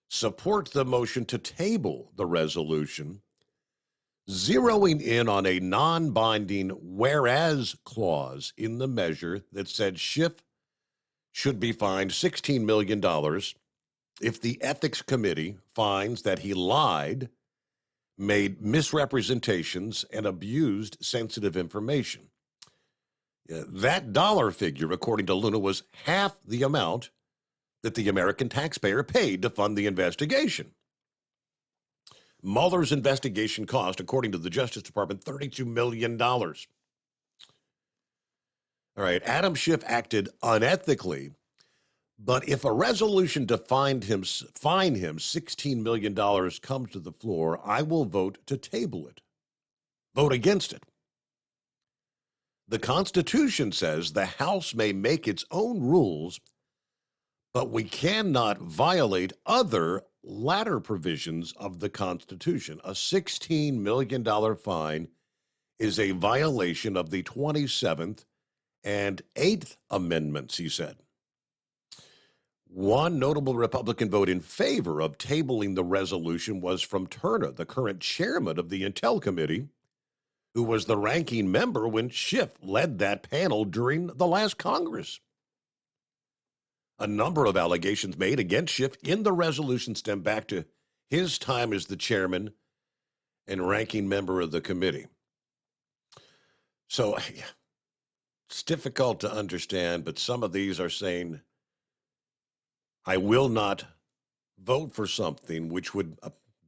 support the motion to table the resolution, zeroing in on a non-binding whereas clause in the measure that said Schiff should be fined $16 million if the ethics committee finds that he lied, made misrepresentations, and abused sensitive information. That dollar figure, according to Luna, was half the amount that the American taxpayer paid to fund the investigation. Mueller's investigation cost, according to the Justice Department, $32 million. All right, Adam Schiff acted unethically, but if a resolution to fine him $16 million comes to the floor, I will vote to table it. Vote against it. The Constitution says the House may make its own rules, but we cannot violate other latter provisions of the Constitution. A $16 million fine is a violation of the 27th and 8th Amendments, he said. One notable Republican vote in favor of tabling the resolution was from Turner, the current chairman of the Intel Committee, who was the ranking member when Schiff led that panel during the last Congress. A number of allegations made against Schiff in the resolution stem back to his time as the chairman and ranking member of the committee. So it's difficult to understand, but some of these are saying, I will not vote for something which would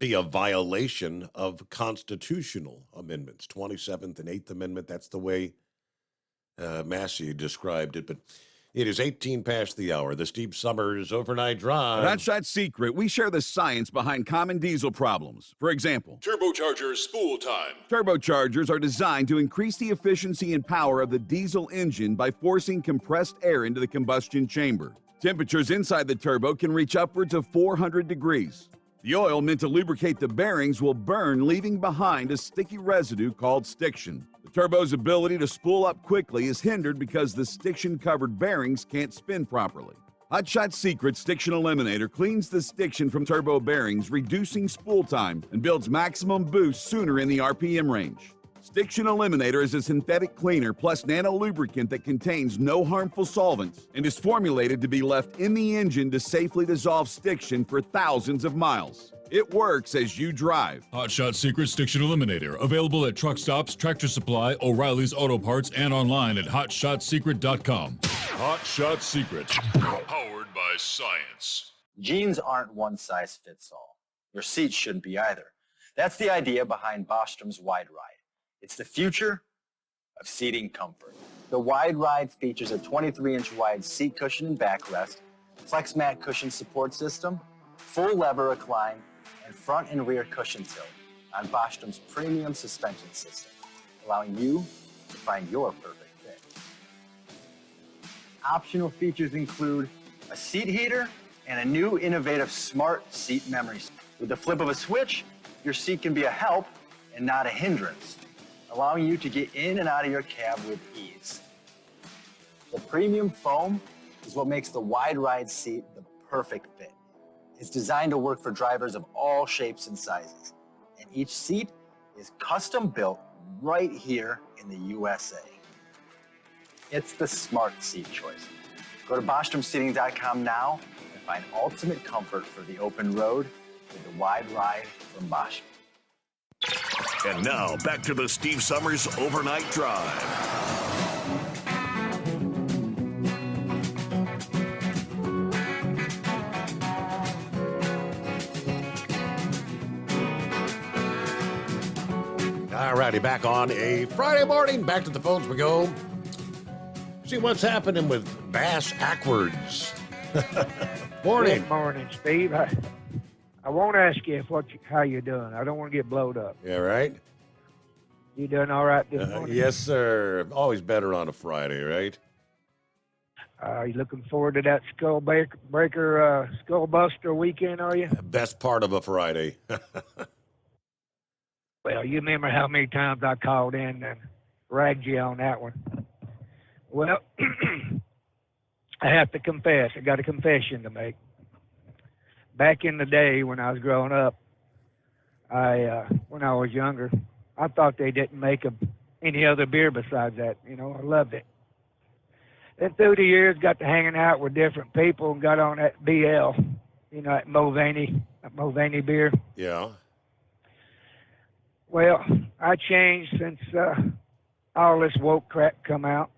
be a violation of constitutional amendments, 27th and 8th Amendment. That's the way Massey described it. But it is 18 past the hour. The Steve Summers Overnight Drive. That's that secret. We share the science behind common diesel problems. For example, Turbochargers spool time. Turbochargers are designed to increase the efficiency and power of the diesel engine by forcing compressed air into the combustion chamber. Temperatures inside the turbo can reach upwards of 400 degrees. The oil meant to lubricate the bearings will burn, leaving behind a sticky residue called stiction. The turbo's ability to spool up quickly is hindered because the stiction-covered bearings can't spin properly. Hot Shot Secret Stiction Eliminator cleans the stiction from turbo bearings, reducing spool time, and builds maximum boost sooner in the RPM range. Stiction Eliminator is a synthetic cleaner plus nano-lubricant that contains no harmful solvents and is formulated to be left in the engine to safely dissolve stiction for thousands of miles. It works as you drive. Hot Shot Secret Stiction Eliminator. Available at truck stops, Tractor Supply, O'Reilly's Auto Parts, and online at hotshotsecret.com. Hot Shot Secret. Powered by science. Jeans aren't one size fits all. Your seats shouldn't be either. That's the idea behind Bostrom's Wide Ride. It's the future of seating comfort. The Wide Ride features a 23-inch wide seat cushion and backrest, flex mat cushion support system, full lever recline, and front and rear cushion tilt on Bostrom's premium suspension system, allowing you to find your perfect fit. Optional features include a seat heater and a new innovative smart seat memory. With the flip of a switch, your seat can be a help and not a hindrance, allowing you to get in and out of your cab with ease. The premium foam is what makes the Wide Ride seat the perfect fit. It's designed to work for drivers of all shapes and sizes, and each seat is custom built right here in the USA. It's the smart seat choice. Go to BostromSeating.com now and find ultimate comfort for the open road with the wide ride from Bosch. And now, back to the Steve Summers Overnight Drive. All righty, back on a Friday morning. Back to the phones we go. See what's happening with Bass Ackwards. Morning. Good morning, Steve. I won't ask you how you're doing. I don't want to get blowed up. Yeah, right? You doing all right this morning? Yes, sir. Always better on a Friday, right? You looking forward to that Skullbuster weekend, are you? Best part of a Friday. Well, you remember how many times I called in and ragged you on that one. Well, I have to confess. I got a confession to make. Back in the day when I was growing up, when I was younger, I thought they didn't make any other beer besides that. You know, I loved it. Then through the years, got to hanging out with different people and got on that BL, you know, that Mulvaney beer. Yeah. Well, I changed since all this woke crap come out.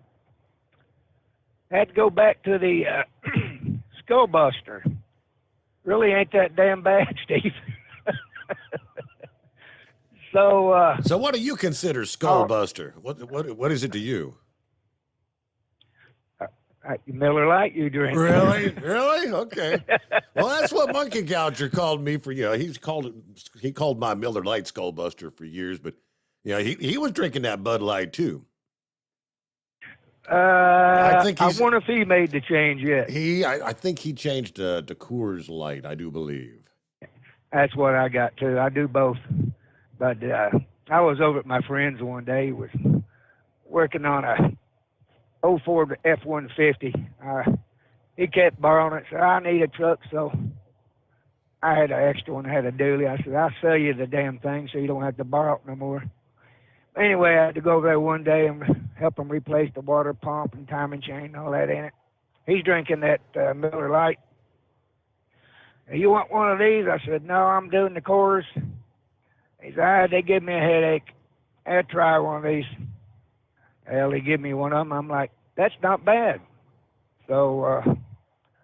Had to go back to the Skullbuster. Really ain't that damn bad, Steve. So what do you consider Skullbuster? What is it to you? Miller Lite you drink. Really? Really? Okay. Well, that's what Monkey Gouger called me for. He called my Miller Lite Skullbuster for years, but he was drinking that Bud Light too. I wonder if he made the change yet. I think he changed to Coors Light, I do believe. That's what I got too. I do both. But I was over at my friend's one day. He was working on a 04 F-150. He kept borrowing it. Said, I need a truck, so I had an extra one. I had a dually. I said, I'll sell you the damn thing so you don't have to borrow it no more. Anyway, I had to go over there one day and help him replace the water pump and timing chain and all that in it. He's drinking that Miller Lite. You want one of these? I said, no, I'm doing the Coors. He said, they give me a headache. I'd try one of these. Hell, he give me one of them. I'm like, that's not bad. So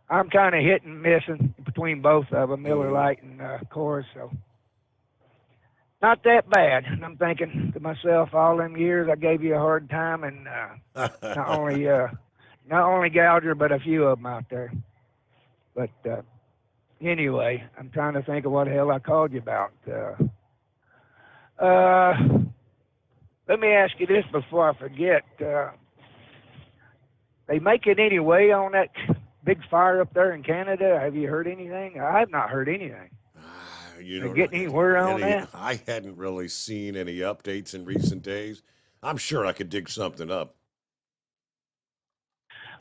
I'm kind of hit and missing between both of them, Miller Lite and Coors. So not that bad. And I'm thinking to myself, all them years I gave you a hard time, and not only Gouger, but a few of them out there. But anyway, I'm trying to think of what the hell I called you about. Let me ask you this before I forget. They make it anyway on that big fire up there in Canada? Have you heard anything? I have not heard anything. They getting anywhere on that? I hadn't really seen any updates in recent days. I'm sure I could dig something up.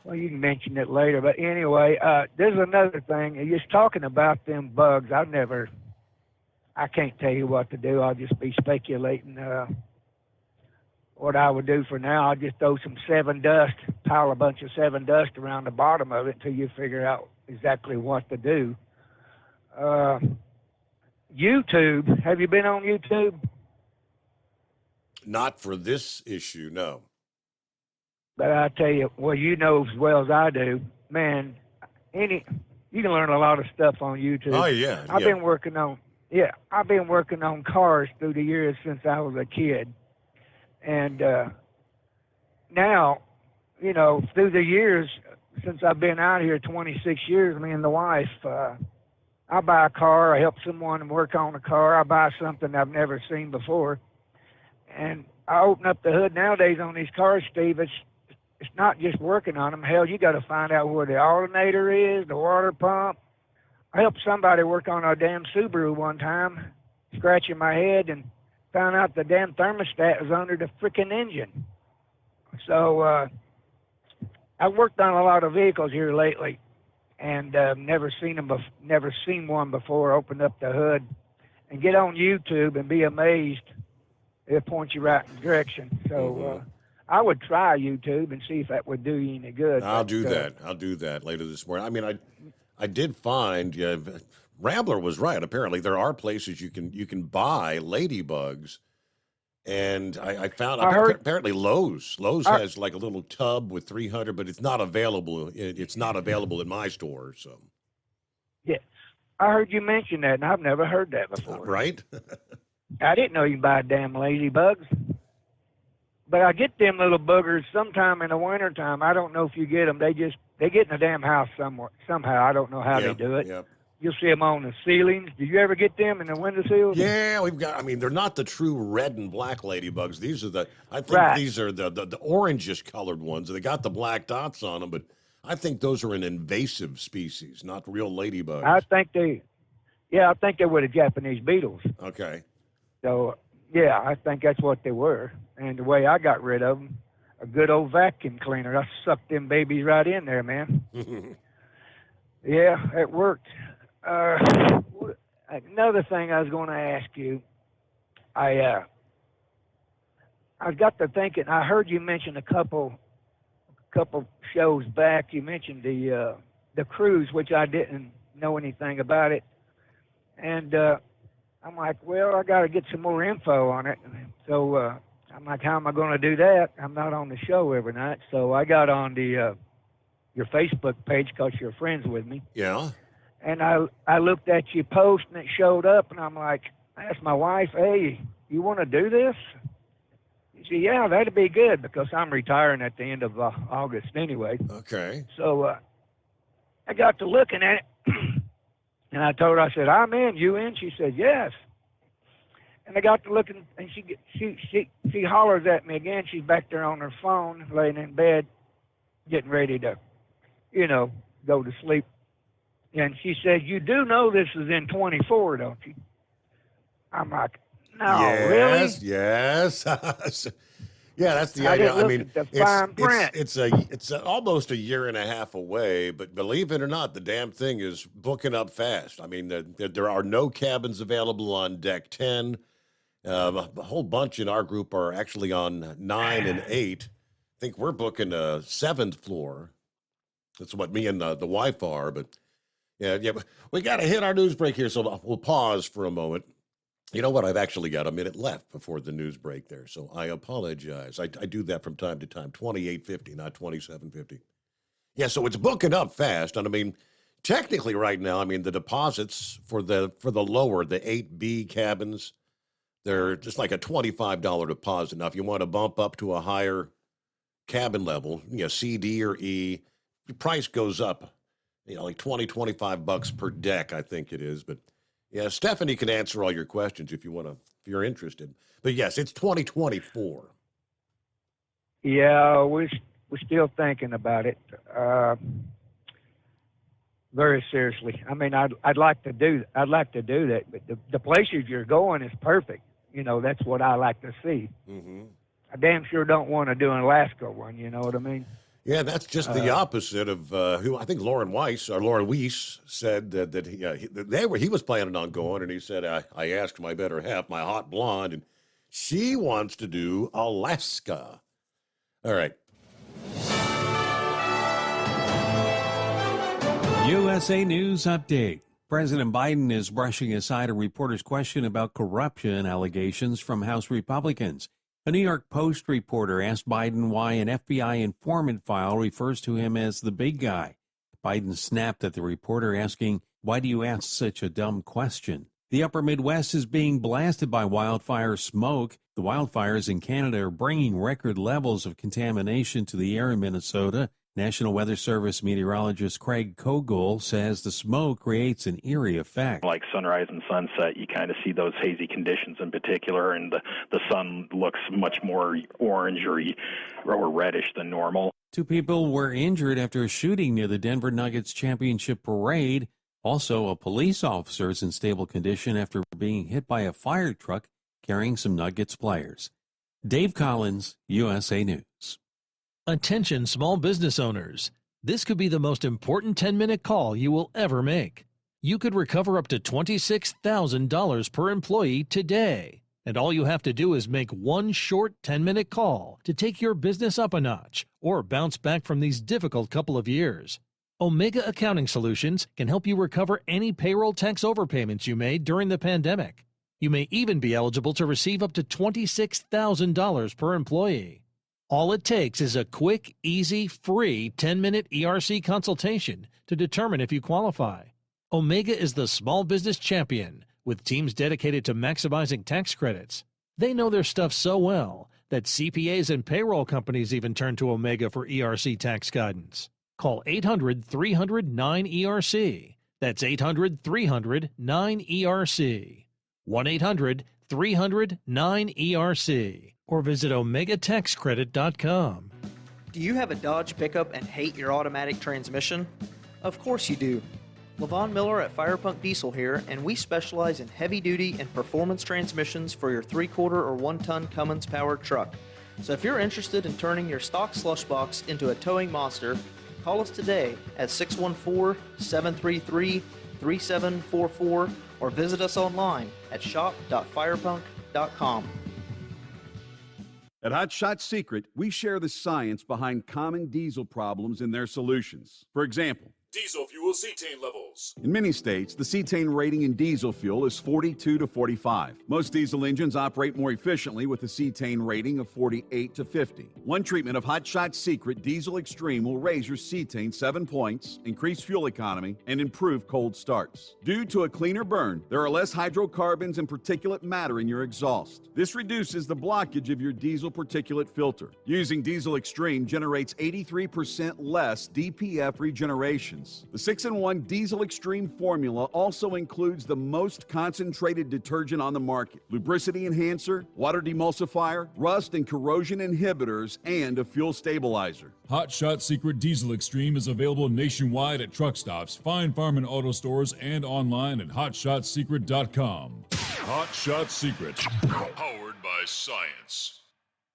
Well, you can mention it later. But anyway, there's another thing. You're just talking about them bugs. I can't tell you what to do. I'll just be speculating. What I would do for now, I'll just throw some pile a bunch of 7 Dust around the bottom of it until you figure out exactly what to do. YouTube, have you been on YouTube? Not for this issue, no. But I tell you, well, you know as well as I do, man, you can learn a lot of stuff on YouTube. Oh, yeah. I've been working on cars through the years since I was a kid. And now, through the years, since I've been out here 26 years, me and the wife, I buy a car, I help someone work on a car, I buy something I've never seen before. And I open up the hood nowadays on these cars, Steve, it's not just working on them. Hell, you got to find out where the alternator is, the water pump. I helped somebody work on a damn Subaru one time, scratching my head, and found out the damn thermostat was under the freaking engine. So I've worked on a lot of vehicles here lately, and never seen one before. Opened up the hood and get on YouTube and be amazed it'll point you right in the direction. So I would try YouTube and see if that would do you any good. I'll do that. I'll do that later this morning. I mean, I did find Rambler was right. Apparently, there are places you can buy ladybugs, and I found apparently Lowe's has like a little tub with 300, but it's not available. It's not available in my store. So yeah, I heard you mention that, and I've never heard that before. Right? I didn't know you could buy damn ladybugs. But I get them little boogers sometime in the wintertime. I don't know if you get them. They get in the damn house somewhere. Somehow. I don't know how they do it. Yep. You'll see them on the ceilings. Did you ever get them in the windowsills? Yeah, we've got. I mean, they're not the true red and black ladybugs. These are these are the orangish colored ones. They got the black dots on them, but I think those are an invasive species, not real ladybugs. I think they were the Japanese beetles. Okay. So yeah, I think that's what they were. And the way I got rid of them, a good old vacuum cleaner. I sucked them babies right in there, man. Yeah, it worked. Another thing I was going to ask you, I got to thinking. I heard you mention a couple shows back. You mentioned the cruise, which I didn't know anything about it, and I'm like, well, I got to get some more info on it. So I'm like, how am I going to do that? I'm not on the show every night, so I got on the your Facebook page because you're friends with me. Yeah. And I looked at your post and it showed up, and I'm like, I asked my wife, hey, you want to do this? She said, yeah, that'd be good because I'm retiring at the end of August anyway. Okay. So I got to looking at it, and I told her, I said, I'm in, you in? She said, yes. And I got to looking, and she hollers at me again. She's back there on her phone, laying in bed, getting ready to, go to sleep. And she said, you do know this is in 24, don't you? I'm like, no, really? Yes. Yeah, that's the idea. I mean, it's almost a year and a half away, but believe it or not, the damn thing is booking up fast. I mean, there are no cabins available on deck 10. A whole bunch in our group are actually on 9 and 8. I think we're booking a 7th floor. That's what me and the wife are, but yeah, we got to hit our news break here, so we'll pause for a moment. You know what? I've actually got a minute left before the news break there, so I apologize. I do that from time to time, 28:50, not 27:50. Yeah, so it's booking up fast, and I mean, technically right now, I mean, the deposits for the lower, the 8B cabins, they're just like a $25 deposit. Now, if you want to bump up to a higher cabin level, C, D, or E, the price goes up, like $20-25 per deck, I think it is. But yeah, Stephanie can answer all your questions if you're interested. But yes, it's 2024. Yeah, we're still thinking about it very seriously. I mean, I'd like to do that, but the places you're going is perfect. That's what I like to see. Mm-hmm. I damn sure don't want to do an Alaska one. You know what I mean? Yeah, that's just the opposite of who I think Lauren Weiss said that he was planning on going, and he said I asked my better half, my hot blonde, and she wants to do Alaska. All right. USA News Update. President Biden is brushing aside a reporter's question about corruption allegations from House Republicans. A New York Post reporter asked Biden why an FBI informant file refers to him as the big guy. Biden snapped at the reporter, asking, "Why do you ask such a dumb question?" The upper Midwest is being blasted by wildfire smoke. The wildfires in Canada are bringing record levels of contamination to the air in Minnesota. National Weather Service meteorologist Craig Kogel says the smoke creates an eerie effect. Like sunrise and sunset, you kind of see those hazy conditions in particular, and the sun looks much more orange or reddish than normal. 2 people were injured after a shooting near the Denver Nuggets championship parade. Also, a police officer is in stable condition after being hit by a fire truck carrying some Nuggets players. Dave Collins, USA News. Attention small business owners. This could be the most important 10-minute call you will ever make. You could recover up to $26,000 per employee today. And all you have to do is make one short 10-minute call to take your business up a notch or bounce back from these difficult couple of years. Omega Accounting Solutions can help you recover any payroll tax overpayments you made during the pandemic. You may even be eligible to receive up to $26,000 per employee. All it takes is a quick, easy, free 10-minute ERC consultation to determine if you qualify. Omega is the small business champion with teams dedicated to maximizing tax credits. They know their stuff so well that CPAs and payroll companies even turn to Omega for ERC tax guidance. Call 800-300-9ERC. That's 800-300-9ERC. 1-800-300-9ERC. Or visit OmegaTaxCredit.com. Do you have a Dodge pickup and hate your automatic transmission? Of course you do. Levon Miller at Firepunk Diesel here, and we specialize in heavy-duty and performance transmissions for your 3-quarter or 1-ton Cummins-powered truck. So if you're interested in turning your stock slush box into a towing monster, call us today at 614-733-3744 or visit us online at shop.firepunk.com. At Hot Shot Secret, we share the science behind common diesel problems and their solutions. For example, Diesel fuel cetane levels. in many states, the cetane rating in diesel fuel is 42 to 45. Most diesel engines operate more efficiently with a cetane rating of 48 to 50. One treatment of Hot Shot Secret Diesel Extreme will raise your cetane 7 points, increase fuel economy, and improve cold starts. Due to a cleaner burn, there are less hydrocarbons and particulate matter in your exhaust. This reduces the blockage of your diesel particulate filter. Using Diesel Extreme generates 83% less DPF regeneration. The 6-in-1 Diesel Extreme formula also includes the most concentrated detergent on the market, lubricity enhancer, water demulsifier, rust and corrosion inhibitors, and a fuel stabilizer. Hot Shot Secret Diesel Extreme is available nationwide at truck stops, Fine Farm and auto stores, and online at hotshotsecret.com. Hot Shot Secret, powered by science.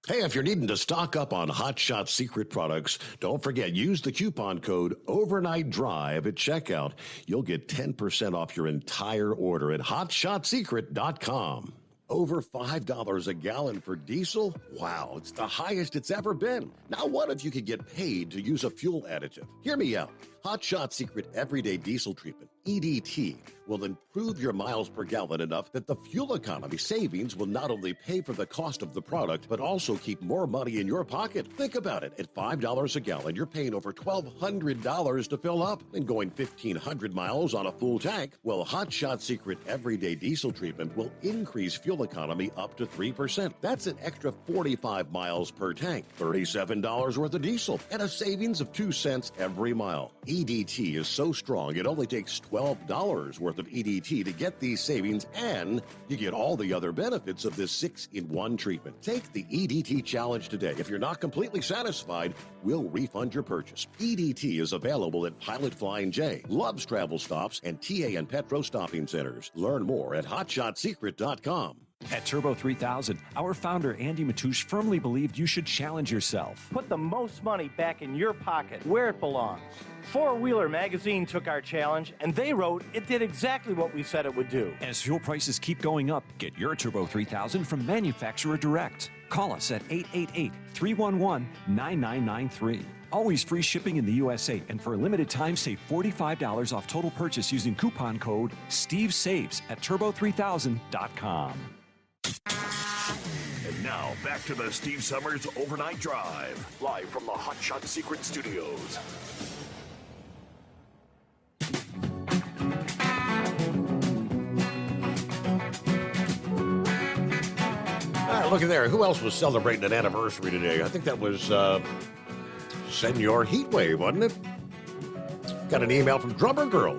Hey, if you're needing to stock up on Hot Shot Secret products, don't forget, use the coupon code Overnight Drive at checkout. You'll get 10% off your entire order at hotshotsecret.com. Over $5 a gallon for diesel? Wow, it's the highest it's ever been. Now, what if you could get paid to use a fuel additive? Hear me out. Hot Shot Secret Everyday Diesel Treatment, EDT, will improve your miles per gallon enough that the fuel economy savings will not only pay for the cost of the product, but also keep more money in your pocket. Think about it. At $5 a gallon, you're paying over $1,200 to fill up and going 1,500 miles on a full tank. Well, Hot Shot Secret Everyday Diesel Treatment will increase fuel economy up to 3%. That's an extra 45 miles per tank, $37 worth of diesel, and a savings of 2 cents every mile. EDT is so strong, it only takes $12 worth of EDT to get these savings, and you get all the other benefits of this 6-in-1 treatment. Take the EDT challenge today. If you're not completely satisfied, we'll refund your purchase. EDT is available at Pilot Flying J, Love's Travel Stops, and TA and Petro Stopping Centers. Learn more at hotshotsecret.com. At Turbo 3000, our founder Andy Matouche firmly believed you should challenge yourself. Put the most money back in your pocket, where it belongs. Four Wheeler magazine took our challenge, and they wrote it did exactly what we said it would do. As fuel prices keep going up, get your Turbo 3000 from manufacturer direct. Call us at 888-311-9993. Always free shipping in the USA, and for a limited time, save $45 off total purchase using coupon code STEVESAVES at turbo3000.com. And now, back to the Steve Summers Overnight Drive, live from the Hot Shot Secret Studios. Look at there. Who else was celebrating an anniversary today? I think that was Senor Heatwave, wasn't it? Got an email from Drummer Girl.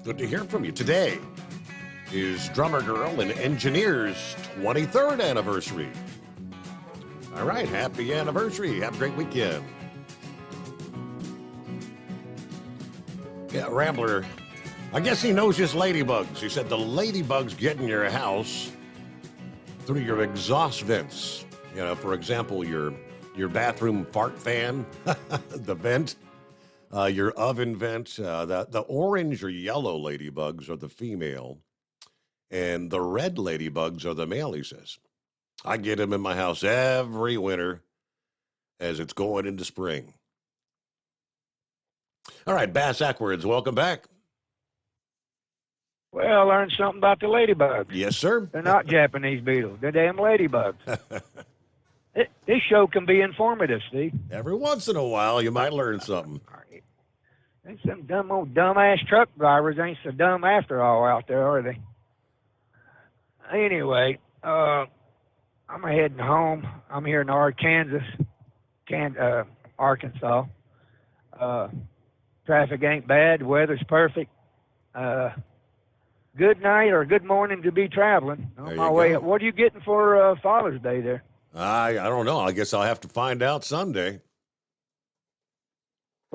Good to hear from you. Today is Drummer Girl and Engineer's 23rd anniversary. All right, happy anniversary. Have a great weekend. Yeah, Rambler, I guess he knows his ladybugs. He said the ladybugs get in your house through your exhaust vents. You know, for example, your bathroom fart fan, the vent, your oven vent. The orange or yellow ladybugs are the female, And the red ladybugs are the male, he says. I get them in my house every winter as it's going into spring. All right, Bass Ackwards, welcome back. Well, I learned something about the ladybugs. Yes, sir. They're not Japanese beetles. They're damn ladybugs. This show can be informative, Steve. Every once in a while, you might learn something. And some dumbass truck drivers ain't so dumb after all out there, are they? Anyway, I'm heading home. I'm here in Arkansas. Traffic ain't bad. The weather's perfect. Good night or good morning to be traveling on my way. What are you getting for Father's Day there? I don't know. I guess I'll have to find out Sunday.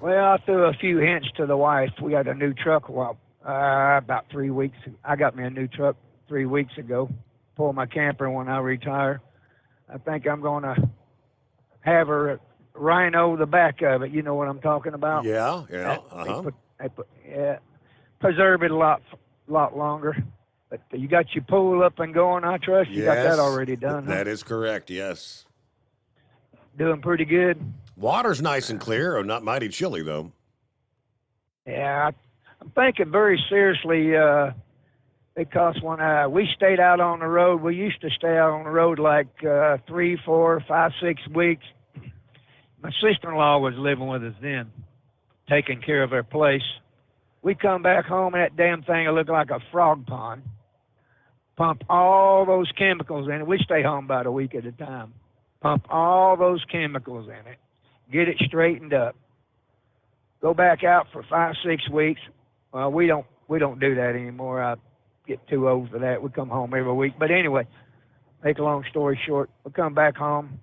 Well, I threw a few hints to the wife. We got a new truck about 3 weeks. I got me a new truck 3 weeks ago. Pull my camper when I retire. I think I'm going to have her rhino the back of it. You know what I'm talking about? Yeah. Preserve it a lot longer. But you got your pool up and going, I trust. You got that already done. That is correct, yes. Doing pretty good. Water's nice and clear, or not mighty chilly, though. Yeah, I'm thinking very seriously because when we stayed out on the road, we used to stay out on the road like 3, 4, 5, 6 weeks. My sister-in-law was living with us then, taking care of her place. We come back home, and that damn thing looked like a frog pond. Pump all those chemicals in it. We stay home about a week at a time. Pump all those chemicals in it. Get it straightened up. Go back out for 5, 6 weeks. Well, we don't do that anymore. I get too old for that. We come home every week. But anyway, make a long story short, we come back home,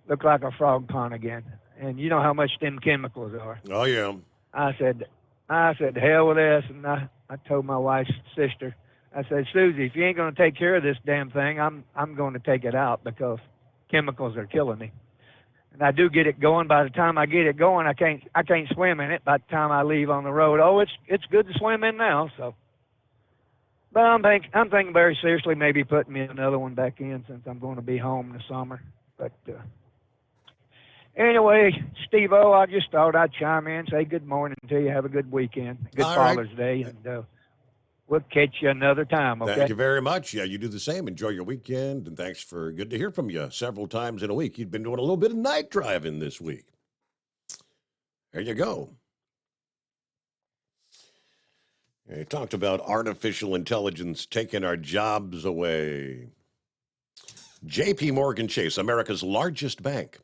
look like a frog pond again. And you know how much them chemicals are. Oh, yeah. I said, to hell with this. And I told my wife's sister, I said, Susie, if you ain't going to take care of this damn thing, I'm going to take it out because chemicals are killing me. And I do get it going. By the time I get it going, I can't swim in it. By the time I leave on the road, it's good to swim in now. So, but I'm thinking very seriously, maybe putting me another one back in since I'm going to be home in the summer. But anyway, Steve-O, I just thought I'd chime in, say good morning to you. Have a good weekend, good Father's Day, and we'll catch you another time, okay? Thank you very much. Yeah, you do the same. Enjoy your weekend, and thanks for good to hear from you several times in a week. You've been doing a little bit of night driving this week. There you go. You talked about artificial intelligence taking our jobs away. J.P. Morgan Chase, America's largest bank.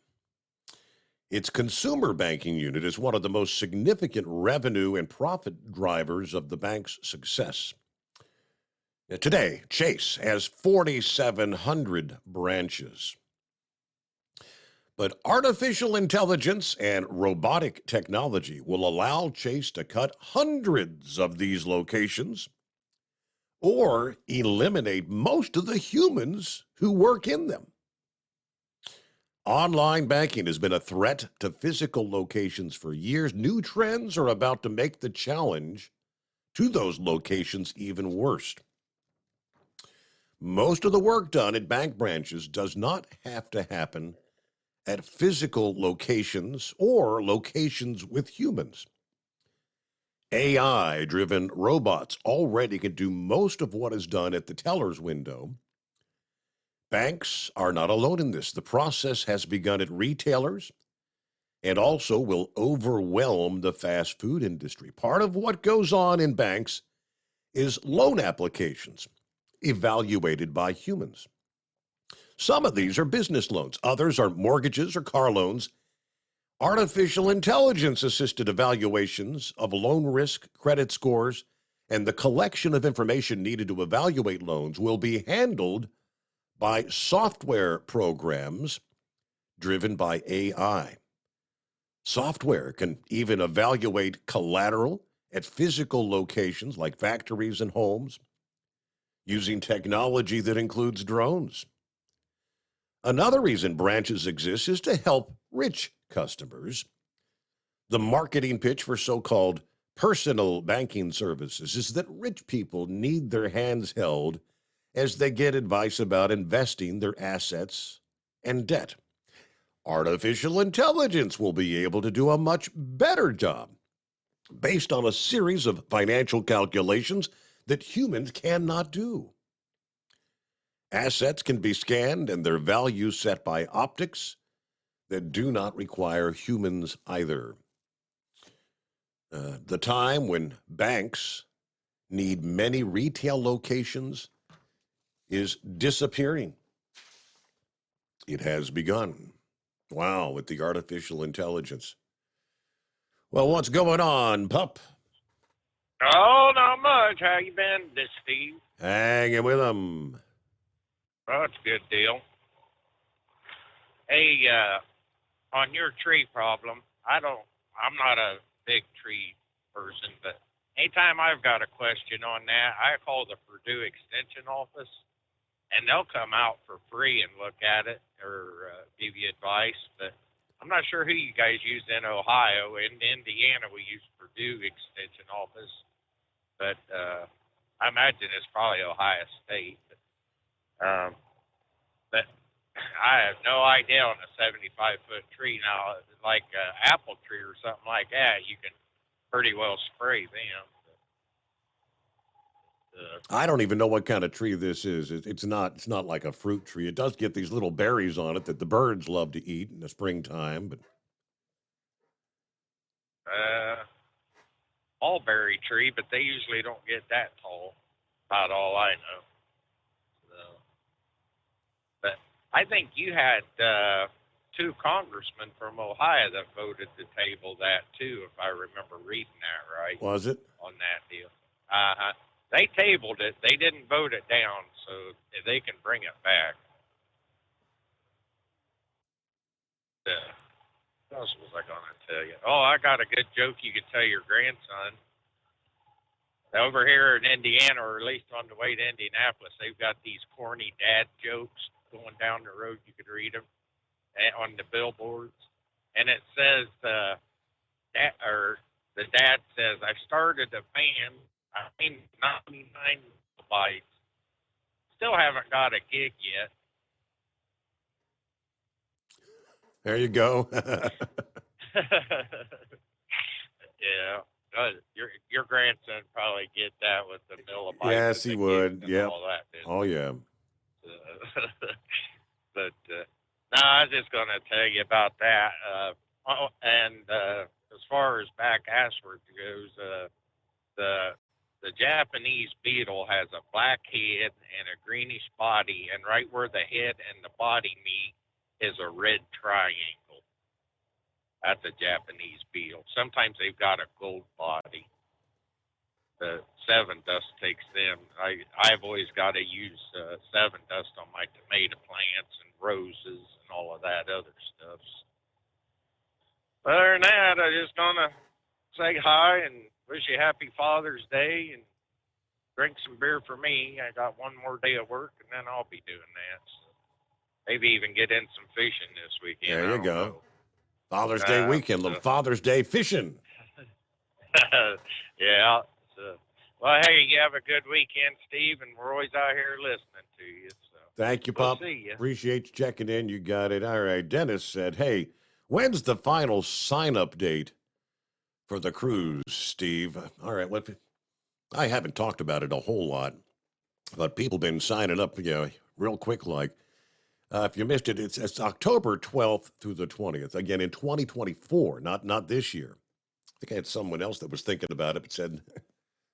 Its consumer banking unit is one of the most significant revenue and profit drivers of the bank's success. Today, Chase has 4,700 branches. But artificial intelligence and robotic technology will allow Chase to cut hundreds of these locations or eliminate most of the humans who work in them. Online banking has been a threat to physical locations for years. New trends are about to make the challenge to those locations even worse. Most of the work done at bank branches does not have to happen at physical locations or locations with humans. AI-driven robots already can do most of what is done at the teller's window. Banks are not alone in this. The process has begun at retailers and also will overwhelm the fast food industry. Part of what goes on in banks is loan applications evaluated by humans. Some of these are business loans. Others are mortgages or car loans. Artificial intelligence-assisted evaluations of loan risk, credit scores, and the collection of information needed to evaluate loans will be handled by software programs driven by AI. Software can even evaluate collateral at physical locations like factories and homes using technology that includes drones. Another reason branches exist is to help rich customers. The marketing pitch for so-called personal banking services is that rich people need their hands held as they get advice about investing their assets and debt. Artificial intelligence will be able to do a much better job based on a series of financial calculations that humans cannot do. Assets can be scanned and their values set by optics that do not require humans either. The time when banks need many retail locations is disappearing. It has begun. Wow, with the artificial intelligence. Well, what's going on, pup? Oh, not much. How you been, this Steve? Hanging with them. Oh, it's a good deal. Hey, on your tree problem, I'm not a big tree person, but anytime I've got a question on that, I call the Purdue Extension office, and they'll come out for free and look at it or give you advice. But I'm not sure who you guys use in Ohio. In Indiana, we use Purdue Extension office, but I imagine it's probably Ohio State. But I have no idea on a 75-foot tree. Now, like an apple tree or something like that, you can pretty well spray them. I don't even know what kind of tree this is. It's not like a fruit tree. It does get these little berries on it that the birds love to eat in the springtime, but Mulberry tree, but they usually don't get that tall. About all I know. So, but I think you had two congressmen from Ohio that voted to table that too, if I remember reading that right. Was it? On that deal. They tabled it. They didn't vote it down, so they can bring it back. What else was I going to tell you? Oh, I got a good joke you could tell your grandson. Over here in Indiana, or at least on the way to Indianapolis, they've got these corny dad jokes going down the road. You could read them on the billboards. And it says, the dad says, I started a band. I mean, 99 bytes. Still haven't got a gig yet. There you go. Yeah. Your grandson probably get that with the millibytes. Yes, he would. Yeah. Oh, yeah. But no, I was just going to tell you about that. As far as back assward goes, the Japanese beetle has a black head and a greenish body, and right where the head and the body meet is a red triangle. That's a Japanese beetle. Sometimes they've got a gold body. The Seven Dust takes them. I've always got to use Seven Dust on my tomato plants and roses and all of that other stuff. Other than that, I'm just going to say hi and wish you happy Father's Day and drink some beer for me. I got one more day of work, and then I'll be doing that. So maybe even get in some fishing this weekend. There you go. Father's Day weekend, little Father's Day fishing. Yeah. So, well, hey, you have a good weekend, Steve, and we're always out here listening to you. So Thank you, we'll Pop. see ya. Appreciate you checking in. You got it. All right. Dennis said, hey, when's the final sign-up date for the cruise, Steve? All right. Well, I haven't talked about it a whole lot, but people been signing up, real quick like. If you missed it, it's October 12th through the 20th. Again, in 2024, not this year. I think I had someone else that was thinking about it but said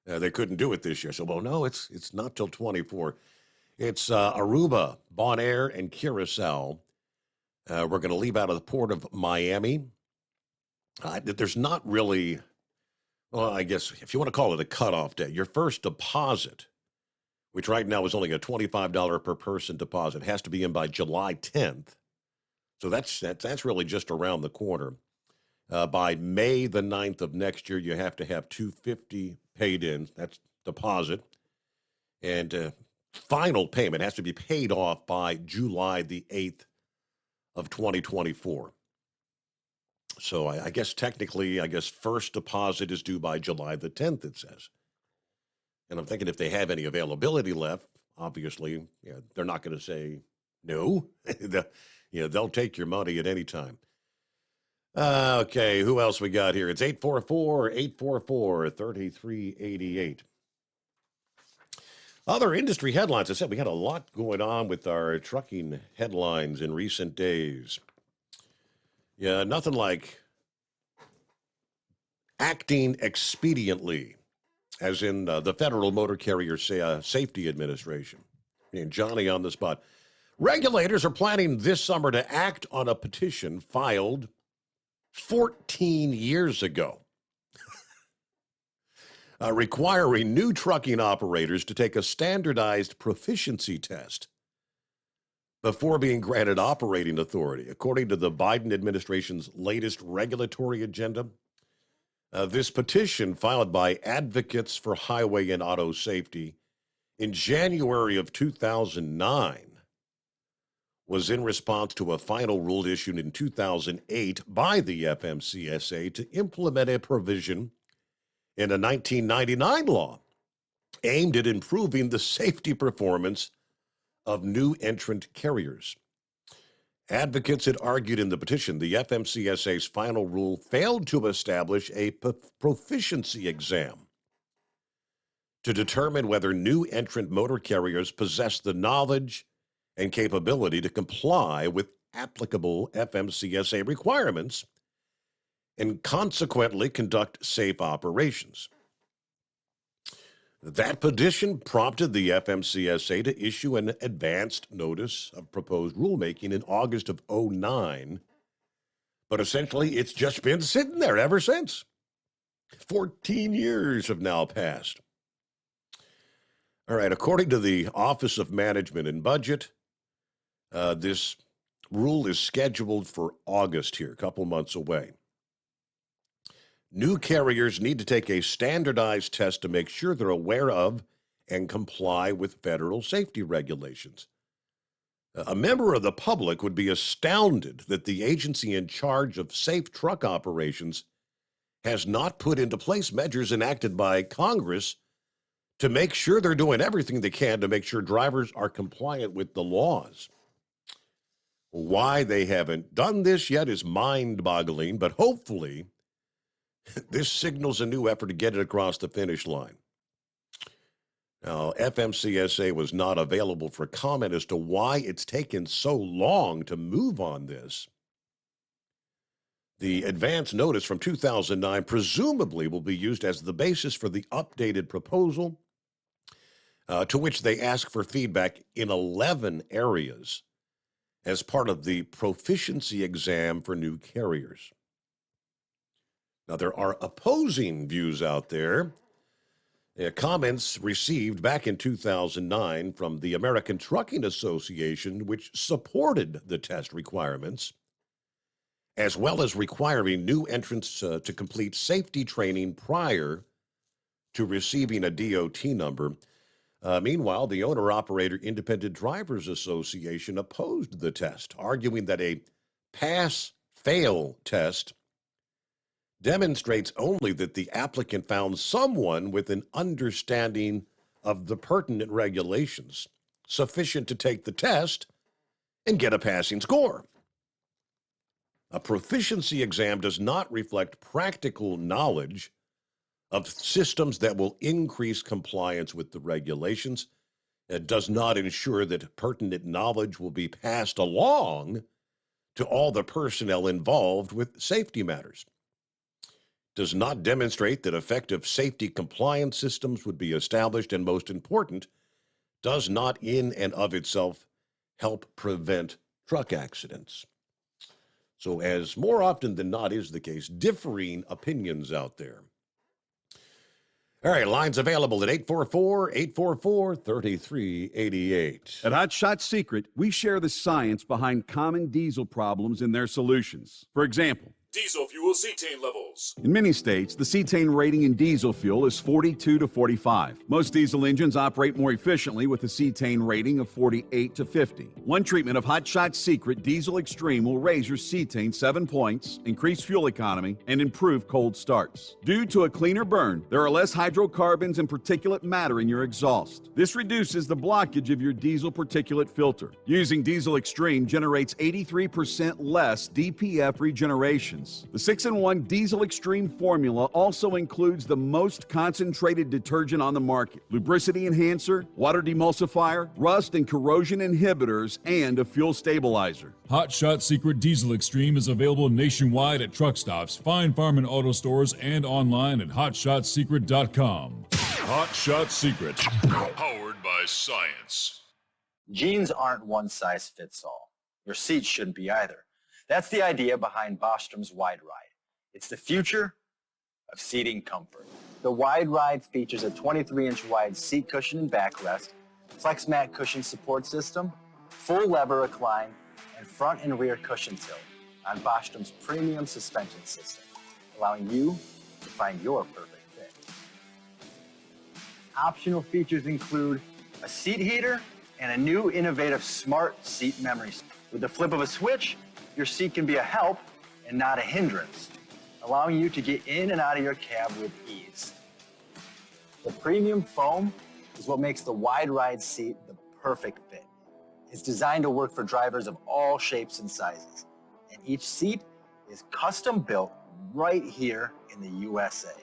they couldn't do it this year. So, well, no, it's not till 24. It's Aruba, Bonaire, and Curacao. We're going to leave out of the port of Miami. There's not really, well, I guess if you want to call it a cutoff date, your first deposit, which right now is only a $25 per person deposit, has to be in by July 10th. So that's really just around the corner. By May the 9th of next year, you have to have $250 paid in. That's deposit. And final payment has to be paid off by July the 8th of 2024. So I guess technically, first deposit is due by July the 10th, it says. And I'm thinking if they have any availability left, obviously, they're not going to say no. They'll take your money at any time. Okay, who else we got here? It's 844-3388. Other industry headlines. I said we had a lot going on with our trucking headlines in recent days. Yeah, nothing like acting expediently, as in the Federal Motor Carrier Safety Administration. And Johnny on the spot. Regulators are planning this summer to act on a petition filed 14 years ago, requiring new trucking operators to take a standardized proficiency test before being granted operating authority. According to the Biden administration's latest regulatory agenda, this petition, filed by Advocates for Highway and Auto Safety in January of 2009, was in response to a final rule issued in 2008 by the FMCSA to implement a provision in a 1999 law aimed at improving the safety performance of new entrant carriers. Advocates had argued in the petition the FMCSA's final rule failed to establish a proficiency exam to determine whether new entrant motor carriers possess the knowledge and capability to comply with applicable FMCSA requirements and consequently conduct safe operations. That petition prompted the FMCSA to issue an advanced notice of proposed rulemaking in August of 2009, but essentially it's just been sitting there ever since. 14 years have now passed. All right, according to the Office of Management and Budget, this rule is scheduled for August here, a couple months away. New carriers need to take a standardized test to make sure they're aware of and comply with federal safety regulations. A member of the public would be astounded that the agency in charge of safe truck operations has not put into place measures enacted by Congress to make sure they're doing everything they can to make sure drivers are compliant with the laws. Why they haven't done this yet is mind-boggling, but hopefully this signals a new effort to get it across the finish line. Now, FMCSA was not available for comment as to why it's taken so long to move on this. The advance notice from 2009 presumably will be used as the basis for the updated proposal, to which they ask for feedback in 11 areas as part of the proficiency exam for new carriers. Now, there are opposing views out there. Comments received back in 2009 from the American Trucking Association, which supported the test requirements, as well as requiring new entrants to complete safety training prior to receiving a DOT number. Meanwhile, the Owner-Operator Independent Drivers Association opposed the test, arguing that a pass-fail test demonstrates only that the applicant found someone with an understanding of the pertinent regulations sufficient to take the test and get a passing score. A proficiency exam does not reflect practical knowledge of systems that will increase compliance with the regulations. It does not ensure that pertinent knowledge will be passed along to all the personnel involved with safety matters. Does not demonstrate that effective safety compliance systems would be established, and most important, does not in and of itself help prevent truck accidents. So, as more often than not is the case, differing opinions out there. All right, lines available at 844-844-3388. At Hot Shot Secret, we share the science behind common diesel problems and their solutions. For example, Diesel fuel cetane levels. In many states, the cetane rating in diesel fuel is 42 to 45. Most diesel engines operate more efficiently with a cetane rating of 48 to 50. One treatment of Hot Shot Secret Diesel Extreme will raise your cetane 7 points, increase fuel economy, and improve cold starts. Due to a cleaner burn, there are less hydrocarbons and particulate matter in your exhaust. This reduces the blockage of your diesel particulate filter. Using Diesel Extreme generates 83% less DPF regeneration. The 6-in-1 Diesel Extreme formula also includes the most concentrated detergent on the market, lubricity enhancer, water demulsifier, rust and corrosion inhibitors, and a fuel stabilizer. Hot Shot Secret Diesel Extreme is available nationwide at truck stops, Fine Farm and auto stores, and online at hotshotsecret.com. Hot Shot Secret, powered by science. Jeans aren't one size fits all. Your seats shouldn't be either. That's the idea behind Bostrom's Wide Ride. It's the future of seating comfort. The Wide Ride features a 23-inch wide seat cushion and backrest, flex mat cushion support system, full lever recline, and front and rear cushion tilt on Bostrom's premium suspension system, allowing you to find your perfect fit. Optional features include a seat heater and a new innovative smart seat memory. With the flip of a switch, your seat can be a help and not a hindrance, allowing you to get in and out of your cab with ease. The premium foam is what makes the Wide Ride seat the perfect fit. It's designed to work for drivers of all shapes and sizes, and each seat is custom built right here in the USA.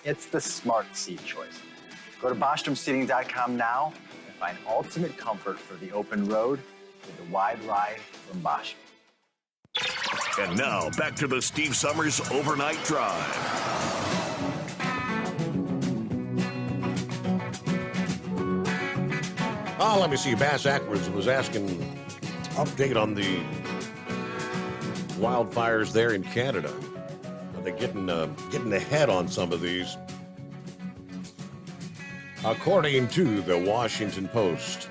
It's the smart seat choice. Go to BostromSeating.com now and find ultimate comfort for the open road with the Wide Ride from Bosch. And now, back to the Steve Summers Overnight Drive. Let me see. Bass Ackwards was asking update on the wildfires there in Canada. Are they getting ahead on some of these? According to the Washington Post,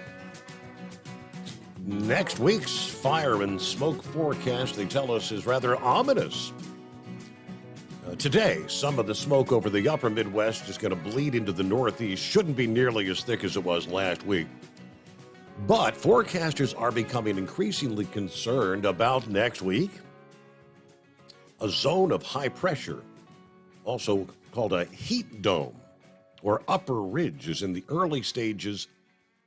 next week's fire and smoke forecast, they tell us, is rather ominous. Today, some of the smoke over the upper Midwest is going to bleed into the Northeast. Shouldn't be nearly as thick as it was last week. But forecasters are becoming increasingly concerned about next week. A zone of high pressure, also called a heat dome or upper ridge, is in the early stages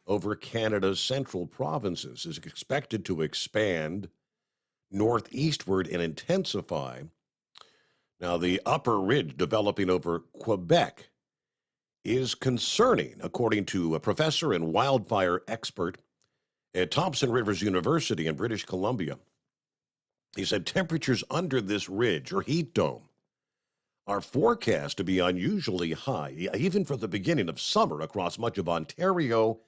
over Canada's central provinces, is expected to expand northeastward and intensify. Now, the upper ridge developing over Quebec is concerning, according to a professor and wildfire expert at Thompson Rivers University in British Columbia. He said temperatures under this ridge or heat dome are forecast to be unusually high, even for the beginning of summer across much of Ontario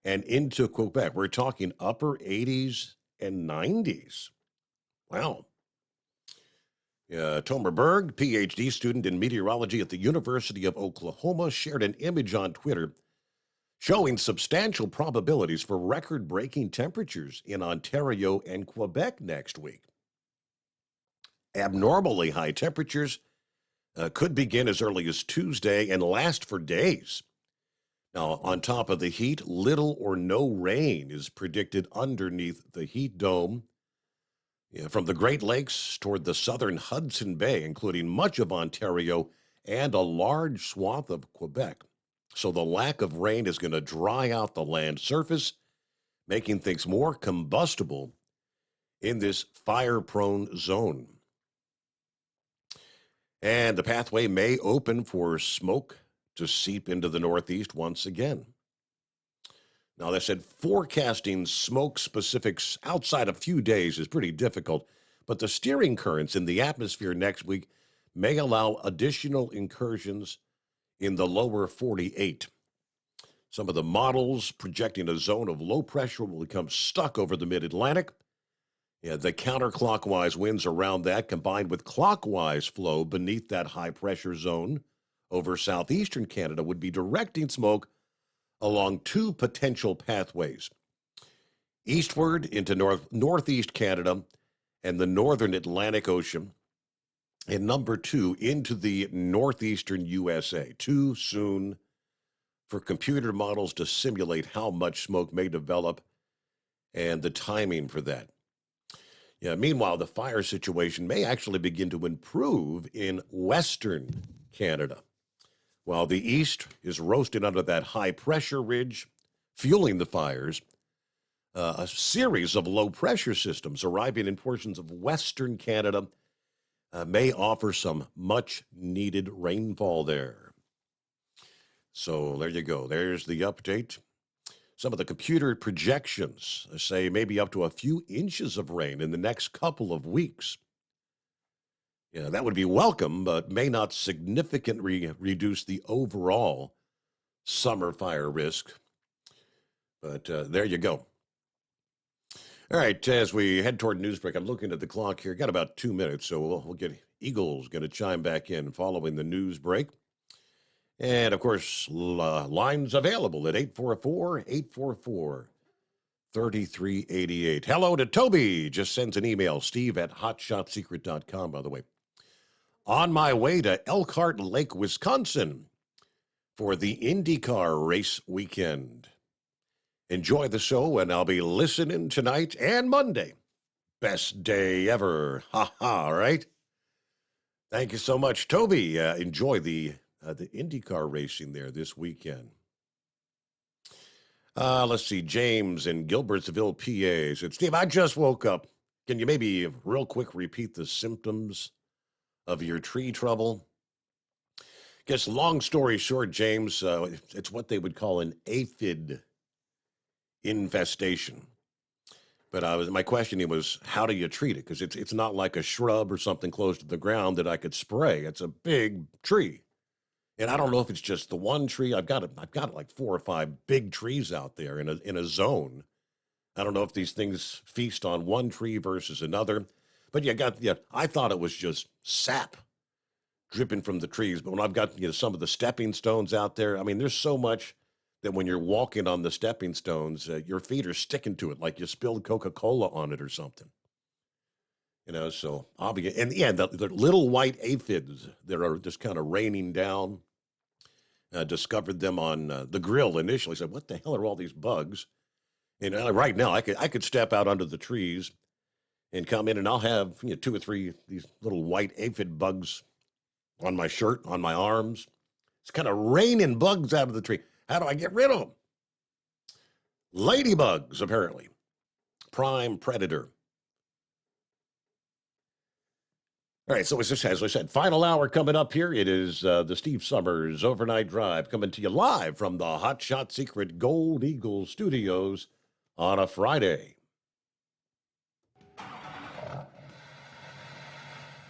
and into Quebec. We're talking upper 80s and 90s. Wow. Tomer Berg, PhD student in meteorology at the University of Oklahoma, shared an image on Twitter showing substantial probabilities for record-breaking temperatures in Ontario and Quebec next week. Abnormally high temperatures could begin as early as Tuesday and last for days. Now, on top of the heat, little or no rain is predicted underneath the heat dome. From the Great Lakes toward the southern Hudson Bay, including much of Ontario and a large swath of Quebec. So the lack of rain is going to dry out the land surface, making things more combustible in this fire-prone zone. And the pathway may open for smoke to seep into the Northeast once again. Now, they said forecasting smoke specifics outside a few days is pretty difficult, but the steering currents in the atmosphere next week may allow additional incursions in the lower 48. Some of the models projecting a zone of low pressure will become stuck over the mid-Atlantic. The counterclockwise winds around that, combined with clockwise flow beneath that high-pressure zone over southeastern Canada, would be directing smoke along two potential pathways, eastward into northeast Canada and the northern Atlantic Ocean. And number 2, into the northeastern USA. Too soon for computer models to simulate how much smoke may develop and the timing for that. Yeah, meanwhile, the fire situation may actually begin to improve in western Canada, while the east is roasting under that high-pressure ridge, fueling the fires. A series of low-pressure systems arriving in portions of western Canada may offer some much-needed rainfall there. So there you go. There's the update. Some of the computer projections say maybe up to a few inches of rain in the next couple of weeks. Yeah, that would be welcome, but may not significantly reduce the overall summer fire risk. But there you go. All right, as we head toward news break, I'm looking at the clock here. Got about 2 minutes, so we'll get Eagles going to chime back in following the news break. And, of course, lines available at 844-844-3388. Hello to Toby. Just sends an email, steve@hotshotsecret.com, by the way. On my way to Elkhart Lake, Wisconsin for the IndyCar race weekend. Enjoy the show, and I'll be listening tonight and Monday. Best day ever. Ha ha, right? Thank you so much, Toby. Enjoy the IndyCar racing there this weekend. Let's see. James in Gilbertsville, PA said, Steve, I just woke up. Can you maybe real quick repeat the symptoms of your tree trouble? Guess long story short, James, it's what they would call an aphid infestation. But my questioning was, how do you treat it? Because it's not like a shrub or something close to the ground that I could spray. It's a big tree. And I don't know if it's just the one tree. I've got like 4 or 5 big trees out there in a zone. I don't know if these things feast on one tree versus another. But I thought it was just sap dripping from the trees. But when I've got some of the stepping stones out there, I mean, there's so much that when you're walking on the stepping stones, your feet are sticking to it like you spilled Coca-Cola on it or something. So obviously, and yeah, the little white aphids that are just kind of raining down. Discovered them on the grill initially. Said, "What the hell are all these bugs?" And right now, I could step out under the trees and come in, and I'll have 2 or 3 these little white aphid bugs on my shirt, on my arms. It's kind of raining bugs out of the tree. How do I get rid of them? Ladybugs, apparently. Prime predator. All right, so as I said, final hour coming up here. It is the Steve Summers Overnight Drive coming to you live from the Hot Shot Secret Gold Eagle Studios on a Friday.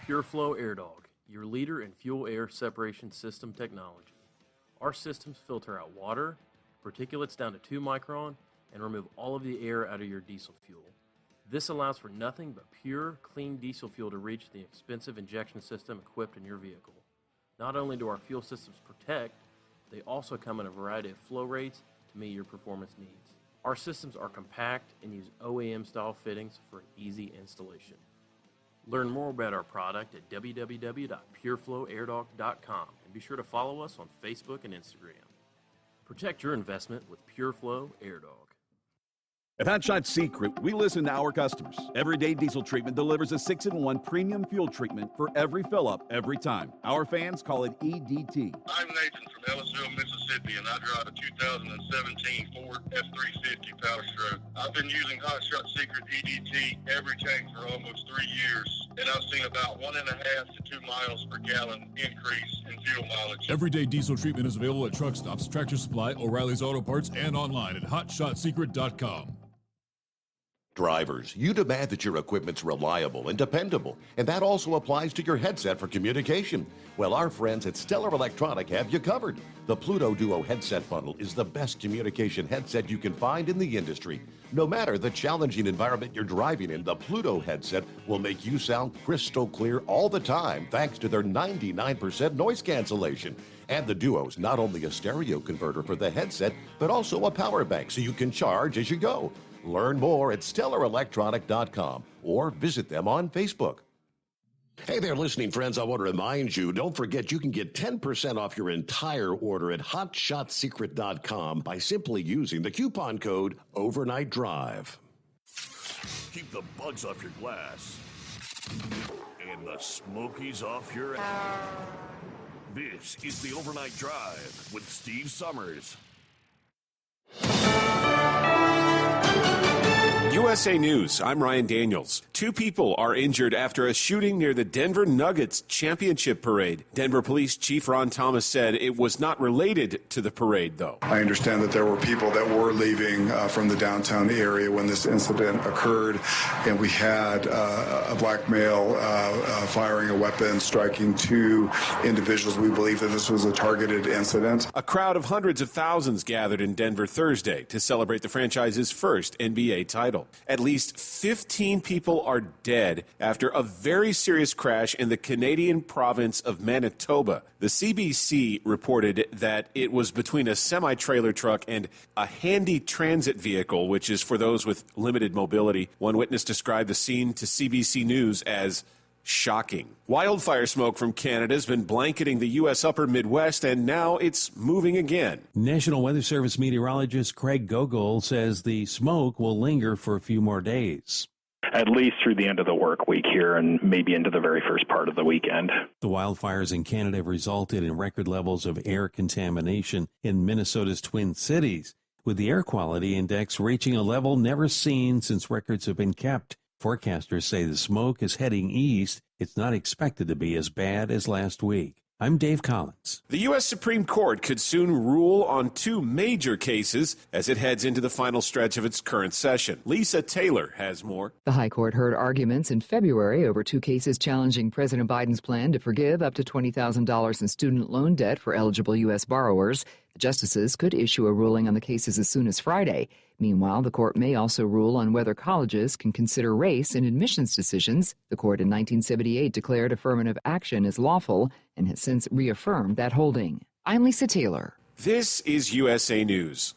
PureFlow Air Dog, your leader in fuel air separation system technology. Our systems filter out water, particulates down to 2 micron, and remove all of the air out of your diesel fuel. This allows for nothing but pure, clean diesel fuel to reach the expensive injection system equipped in your vehicle. Not only do our fuel systems protect, they also come in a variety of flow rates to meet your performance needs. Our systems are compact and use OEM-style fittings for an easy installation. Learn more about our product at www.pureflowairdog.com and be sure to follow us on Facebook and Instagram. Protect your investment with PureFlow Air Dog. At Hot Shot Secret, we listen to our customers. Everyday Diesel Treatment delivers a 6-in-1 premium fuel treatment for every fill-up, every time. Our fans call it EDT. I'm Nathan from Ellisville, Mississippi, and I drive a 2017 Ford F-350 Power Stroke. I've been using Hot Shot Secret EDT every tank for almost 3 years, and I've seen about 1.5 to 2 miles per gallon increase in fuel mileage. Everyday Diesel Treatment is available at truck stops, Tractor Supply, O'Reilly's Auto Parts, and online at hotshotsecret.com. Drivers, you demand that your equipment's reliable and dependable, and that also applies to your headset for communication. Well, our friends at Stellar Electronic have you covered. The Pluto Duo headset bundle is the best communication headset you can find in the industry. No matter the challenging environment you're driving in, the Pluto headset will make you sound crystal clear all the time thanks to their 99% noise cancellation. And the Duo's not only a stereo converter for the headset, but also a power bank so you can charge as you go. Learn more at StellarElectronic.com or visit them on Facebook. Hey there, listening friends. I want to remind you, don't forget you can get 10% off your entire order at HotShotSecret.com by simply using the coupon code Overnight Drive. Keep the bugs off your glass and the smokies off your... This is the Overnight Drive with Steve Summers. USA News, I'm Ryan Daniels. 2 people are injured after a shooting near the Denver Nuggets championship parade. Denver Police Chief Ron Thomas said it was not related to the parade, though. I understand that there were people that were leaving from the downtown area when this incident occurred, and we had a black male firing a weapon, striking 2 individuals. We believe that this was a targeted incident. A crowd of hundreds of thousands gathered in Denver Thursday to celebrate the franchise's first NBA title. At least 15 people are dead after a very serious crash in the Canadian province of Manitoba. The CBC reported that it was between a semi-trailer truck and a handy transit vehicle, which is for those with limited mobility. One witness described the scene to CBC News as shocking. Wildfire smoke from Canada has been blanketing the U.S. upper Midwest, and now it's moving again. National Weather Service meteorologist Craig Gogol says the smoke will linger for a few more days. At least through the end of the work week here and maybe into the very first part of the weekend. The wildfires in Canada have resulted in record levels of air contamination in Minnesota's Twin Cities, with the air quality index reaching a level never seen since records have been kept. Forecasters say the smoke is heading east. It's not expected to be as bad as last week. I'm Dave Collins. The U.S. Supreme Court could soon rule on 2 major cases as it heads into the final stretch of its current session. Lisa Taylor has more. The High Court heard arguments in February over 2 cases challenging President Biden's plan to forgive up to $20,000 in student loan debt for eligible U.S. borrowers. The justices could issue a ruling on the cases as soon as Friday. Meanwhile, the court may also rule on whether colleges can consider race in admissions decisions. The court in 1978 declared affirmative action as lawful and has since reaffirmed that holding. I'm Lisa Taylor. This is USA News.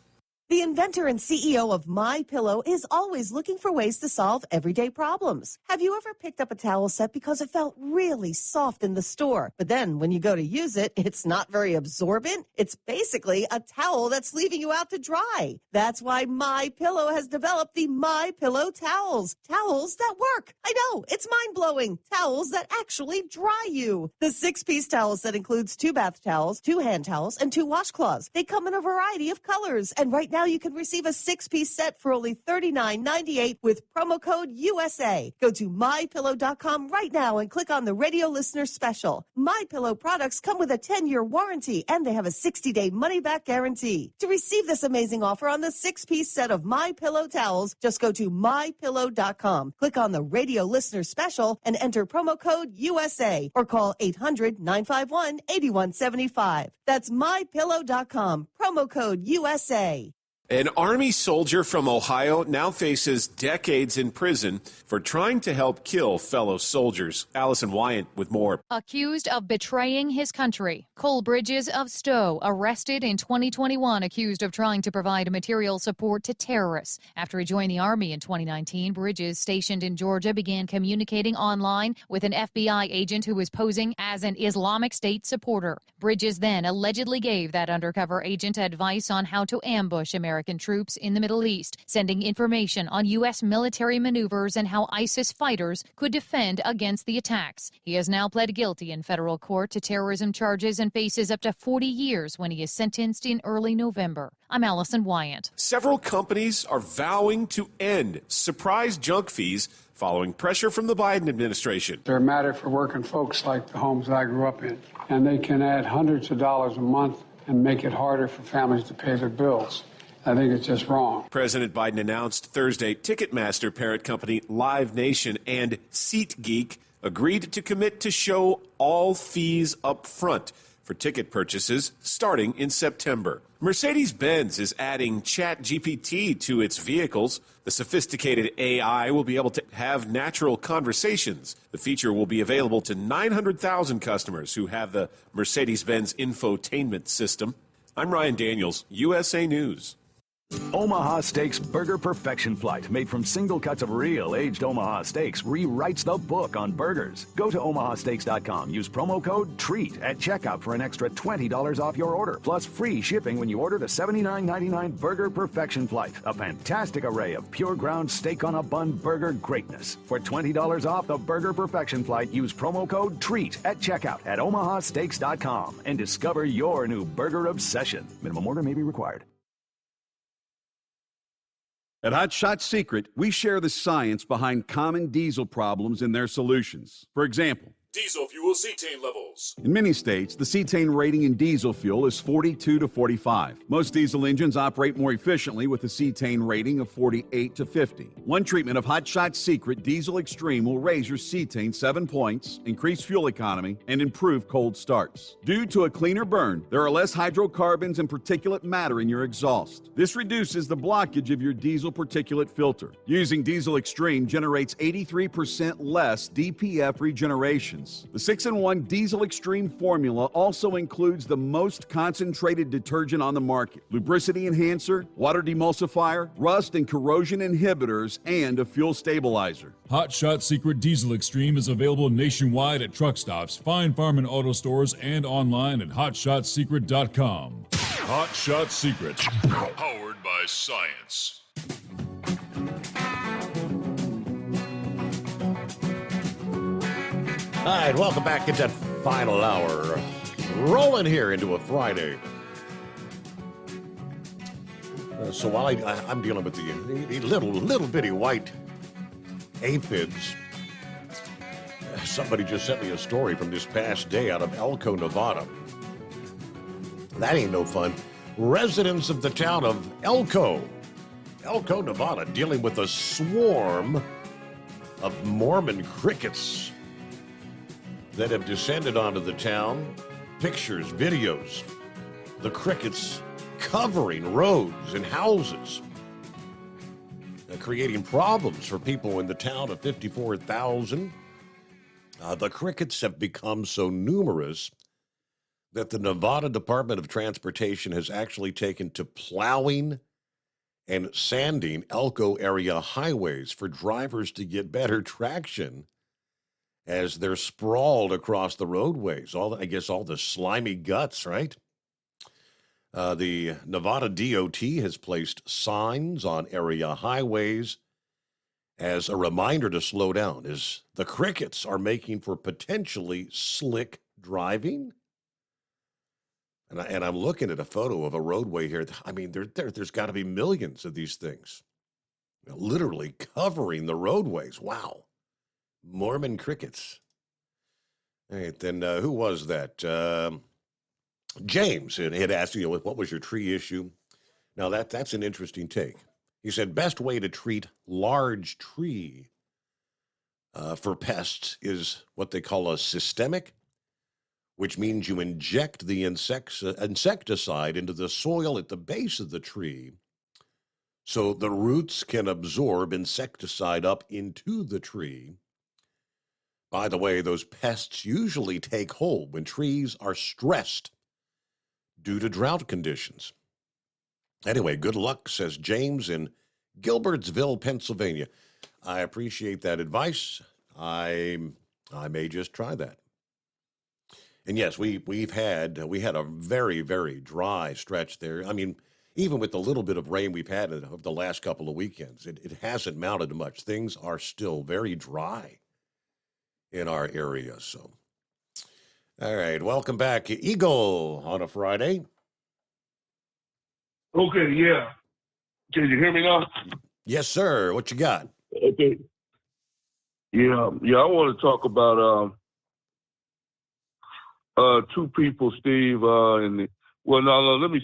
The inventor and CEO of MyPillow is always looking for ways to solve everyday problems. Have you ever picked up a towel set because it felt really soft in the store, but then when you go to use it, it's not very absorbent? It's basically a towel that's leaving you out to dry. That's why MyPillow has developed the MyPillow towels. Towels that work. I know, it's mind-blowing. Towels that actually dry you. The 6-piece towel set includes 2 bath towels, 2 hand towels, and 2 washcloths. They come in a variety of colors, and right now you can receive a 6-piece set for only $39.98 with promo code USA. Go to MyPillow.com right now and click on the radio listener special. MyPillow products come with a 10-year warranty and they have a 60-day money-back guarantee. To receive this amazing offer on the 6-piece set of MyPillow towels, just go to MyPillow.com. Click on the radio listener special and enter promo code USA or call 800-951-8175. That's MyPillow.com. Promo code USA. An Army soldier from Ohio now faces decades in prison for trying to help kill fellow soldiers. Allison Wyant with more. Accused of betraying his country. Cole Bridges of Stowe, arrested in 2021, accused of trying to provide material support to terrorists. After he joined the Army in 2019, Bridges, stationed in Georgia, began communicating online with an FBI agent who was posing as an Islamic State supporter. Bridges then allegedly gave that undercover agent advice on how to ambush American troops in the Middle East, sending information on U.S. military maneuvers and how ISIS fighters could defend against the attacks. He has now pled guilty in federal court to terrorism charges and faces up to 40 years when he is sentenced in early November. I'm Allison Wyant. Several companies are vowing to end surprise junk fees following pressure from the Biden administration. They're a matter for working folks like the homes I grew up in, and they can add hundreds of dollars a month and make it harder for families to pay their bills. I think it's just wrong. President Biden announced Thursday Ticketmaster parent company Live Nation and SeatGeek agreed to commit to show all fees up front for ticket purchases starting in September. Mercedes-Benz is adding ChatGPT to its vehicles. The sophisticated AI will be able to have natural conversations. The feature will be available to 900,000 customers who have the Mercedes-Benz infotainment system. I'm Ryan Daniels, USA News. Omaha Steaks Burger Perfection Flight, made from single cuts of real aged Omaha steaks, rewrites the book on burgers. Go to omahasteaks.com. Use promo code TREAT at checkout for an extra $20 off your order, plus free shipping when you order the $79.99 Burger Perfection Flight. A fantastic array of pure ground steak on a bun burger greatness. For $20 off the Burger Perfection Flight, use promo code TREAT at checkout at omahasteaks.com and discover your new burger obsession. Minimum order may be required. At Hot Shot Secret, we share the science behind common diesel problems and their solutions. For example, Diesel fuel cetane levels. in many states, the cetane rating in diesel fuel is 42 to 45. Most diesel engines operate more efficiently with a cetane rating of 48 to 50. One treatment of Hot Shot Secret Diesel Extreme will raise your cetane 7 points, increase fuel economy, and improve cold starts. Due to a cleaner burn, there are less hydrocarbons and particulate matter in your exhaust. This reduces the blockage of your diesel particulate filter. Using Diesel Extreme generates 83% less DPF regeneration. The 6-in-1 Diesel Extreme formula also includes the most concentrated detergent on the market, lubricity enhancer, water demulsifier, rust and corrosion inhibitors, and a fuel stabilizer. Hot Shot Secret Diesel Extreme is available nationwide at truck stops, Fine Farm and auto stores, and online at hotshotsecret.com. Hot Shot Secret, powered by science. All right, welcome back. It's that final hour. Rolling here into a Friday. So while I'm dealing with the little bitty white aphids, somebody just sent me a story from this past day out of Elko, Nevada. That ain't no fun. Residents of the town of Elko, Nevada, dealing with a swarm of Mormon crickets that have descended onto the town. Pictures, videos, the crickets covering roads and houses, creating problems for people in the town of 54,000. The crickets have become so numerous that the Nevada Department of Transportation has actually taken to plowing and sanding Elko area highways for drivers to get better traction as they're sprawled across the roadways. All the slimy guts, right? The Nevada DOT has placed signs on area highways as a reminder to slow down, as the crickets are making for potentially slick driving. And I'm looking at a photo of a roadway here. I mean, there's got to be millions of these things, literally covering the roadways. Wow. Mormon crickets. All right, then who was that? James had asked, what was your tree issue? Now, that's an interesting take. He said, best way to treat large tree for pests is what they call a systemic, which means you inject the insecticide into the soil at the base of the tree so the roots can absorb insecticide up into the tree. By the way, those pests usually take hold when trees are stressed due to drought conditions. Anyway, good luck, says James in Gilbertsville, Pennsylvania. I appreciate that advice. I may just try that. And yes, we had a very, very dry stretch there. I mean, even with the little bit of rain we've had over the last couple of weekends, it hasn't mounted much. Things are still very dry in our area. So, all right, welcome back, Eagle, on a Friday. Okay, yeah. Can you hear me now? Yes, sir. What you got? Okay. Yeah, I want to talk about two people, Steve, let me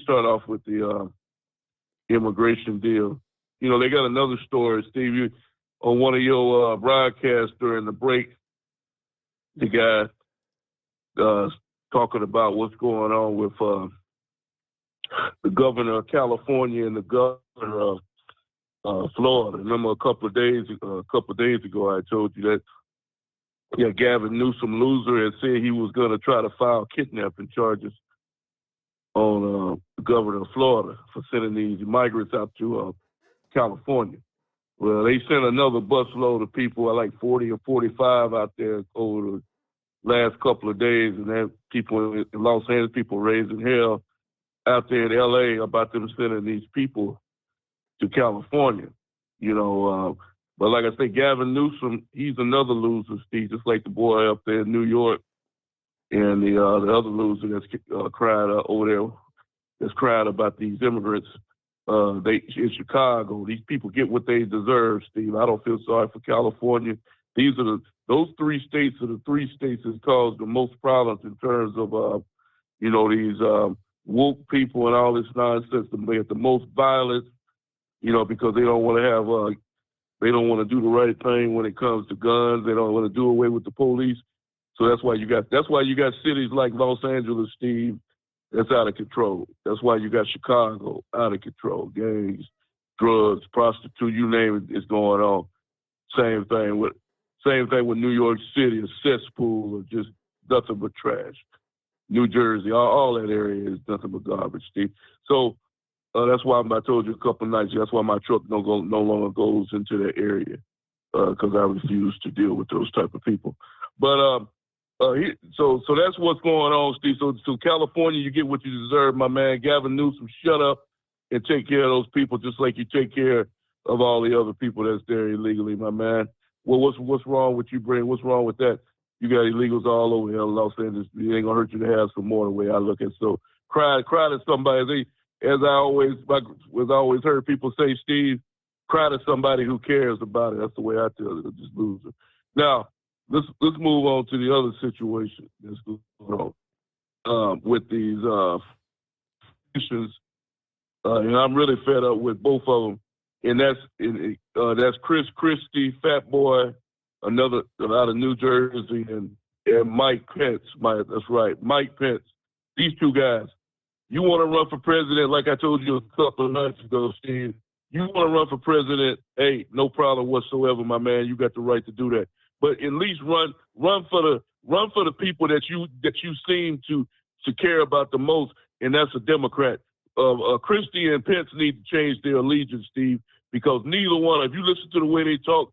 start off with the immigration deal. They got another story, Steve, on one of your broadcasts during the break. The guy talking about what's going on with the governor of California and the governor of Florida. Remember a couple of days ago, I told you that Gavin Newsom, loser, had said he was going to try to file kidnapping charges the governor of Florida for sending these migrants out to California. Well, they sent another busload of people, like 40 or 45 out there over the last couple of days, and that people in Los Angeles, people raising hell out there in L.A. about them sending these people to California, But like I say, Gavin Newsom, he's another loser, Steve, just like the boy up there in New York and the other loser that's cried over there, that's cried about these immigrants. In Chicago, these people get what they deserve, Steve. I don't feel sorry for California. Those 3 states are the 3 states that caused the most problems in terms of, these woke people and all this nonsense. They have the most violence, because they don't want to have, they don't want to do the right thing when it comes to guns. They don't want to do away with the police. So that's why you got cities like Los Angeles, Steve, that's out of control. That's why you got Chicago out of control. Gangs, drugs, prostitute, you name it, is going on. Same thing with New York City, a cesspool of just nothing but trash. New Jersey, all that area is nothing but garbage, Steve. So that's why I told you a couple of nights ago, that's why my truck no longer goes into that area, because I refuse to deal with those type of people. But so that's what's going on, Steve. So California, you get what you deserve, my man. Gavin Newsom, shut up and take care of those people just like you take care of all the other people that's there illegally, my man. Well, what's wrong with you, Brent? What's wrong with that? You got illegals all over here in Los Angeles. It ain't gonna hurt you to have some more, the way I look at it. So cry to somebody. As I always heard people say, Steve, cry to somebody who cares about it. That's the way I tell it. Just loser. Now, let's move on to the other situation that's going on with these issues. And I'm really fed up with both of them. And that's Chris Christie, Fat Boy, another out of New Jersey, and Mike Pence. That's right, Mike Pence. These 2 guys. You want to run for president, like I told you a couple of nights ago, Steve. You want to run for president, hey, no problem whatsoever, my man. You got the right to do that. But at least run for the people that you seem to care about the most, and that's a Democrat. Christie and Pence need to change their allegiance, Steve, because neither one. If you listen to the way they talk,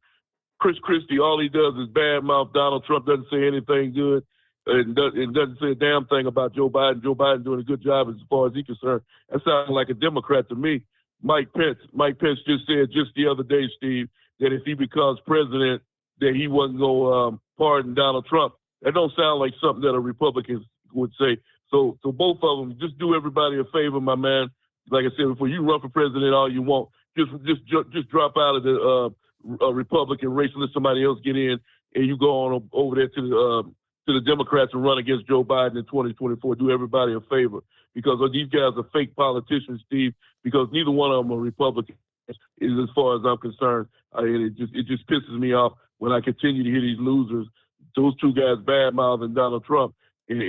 Chris Christie, all he does is badmouth Donald Trump. Doesn't say anything good. And doesn't say a damn thing about Joe Biden. Joe Biden doing a good job as far as he's concerned. That sounds like a Democrat to me. Mike Pence just said just the other day, Steve, that if he becomes president, that he wasn't going to pardon Donald Trump. That don't sound like something that a Republican would say. So both of them, just do everybody a favor, my man. Like I said before, you run for president all you want. Just drop out of the Republican race and let somebody else get in, and you go on over there to the Democrats and run against Joe Biden in 2024. Do everybody a favor, because these guys are fake politicians, Steve, because neither one of them are Republicans, as far as I'm concerned. And it just pisses me off when I continue to hear these losers, those 2 guys bad-mouthing Donald Trump. And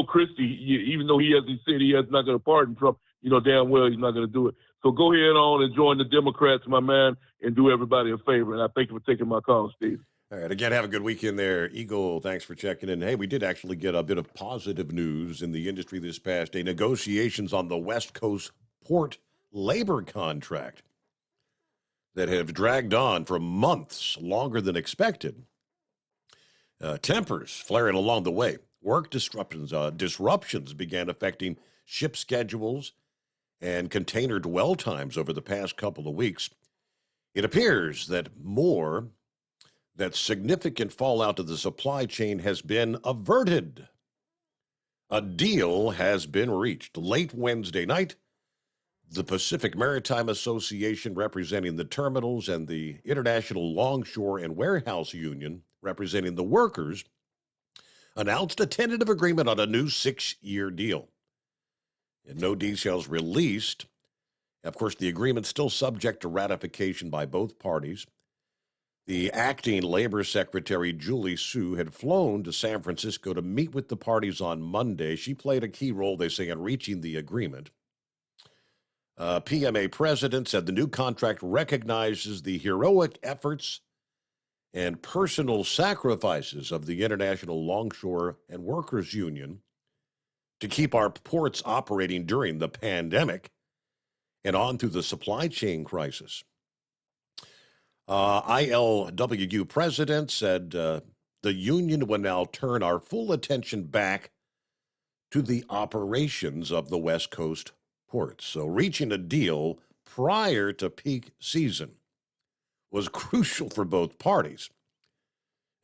Christie, even though he said he's not going to pardon Trump, damn well he's not going to do it. So go ahead on and join the Democrats, my man, and do everybody a favor. And I thank you for taking my call, Steve. All right. Again, have a good weekend there. Eagle, thanks for checking in. Hey, we did actually get a bit of positive news in the industry this past day. Negotiations on the West Coast port labor contract that have dragged on for months, longer than expected. Tempers flaring along the way. Work disruptions began affecting ship schedules and container dwell times over the past couple of weeks. It appears that significant fallout of the supply chain has been averted. A deal has been reached. Late Wednesday night, the Pacific Maritime Association, representing the terminals, and the International Longshore and Warehouse Union, representing the workers, announced a tentative agreement on a new 6-year deal. And no details released. Of course, the agreement's still subject to ratification by both parties. The acting Labor Secretary, Julie Su, had flown to San Francisco to meet with the parties on Monday. She played a key role, they say, in reaching the agreement. PMA president said the new contract recognizes the heroic efforts and personal sacrifices of the International Longshore and Workers Union to keep our ports operating during the pandemic and on through the supply chain crisis. ILWU president said the union will now turn our full attention back to the operations of the West Coast ports. So reaching a deal prior to peak season was crucial for both parties.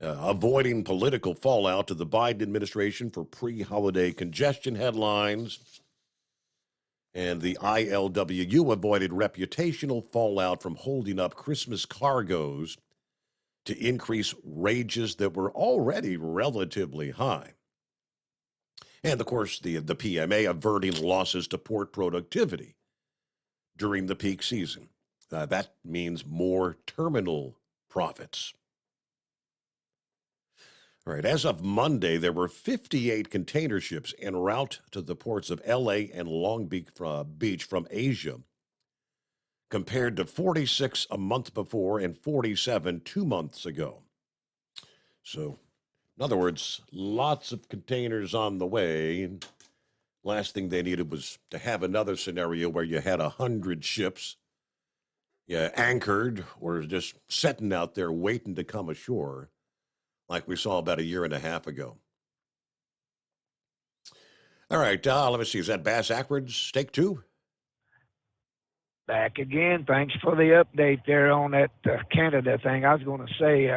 Avoiding political fallout to the Biden administration for pre-holiday congestion headlines. And the ILWU avoided reputational fallout from holding up Christmas cargoes to increase wages that were already relatively high. And, of course, the PMA averting losses to port productivity during the peak season. That means more terminal profits. All right, as of Monday, there were 58 container ships en route to the ports of L.A. and Long Beach from Asia, compared to 46 a month before and 47 2 months ago. So, in other words, lots of containers on the way. And last thing they needed was to have another scenario where you had 100 ships anchored or just sitting out there waiting to come ashore, like we saw about a year and a half ago. All right, let me see. Is that Bass Ackwards take 2? Back again. Thanks for the update there on that Canada thing. I was going to say,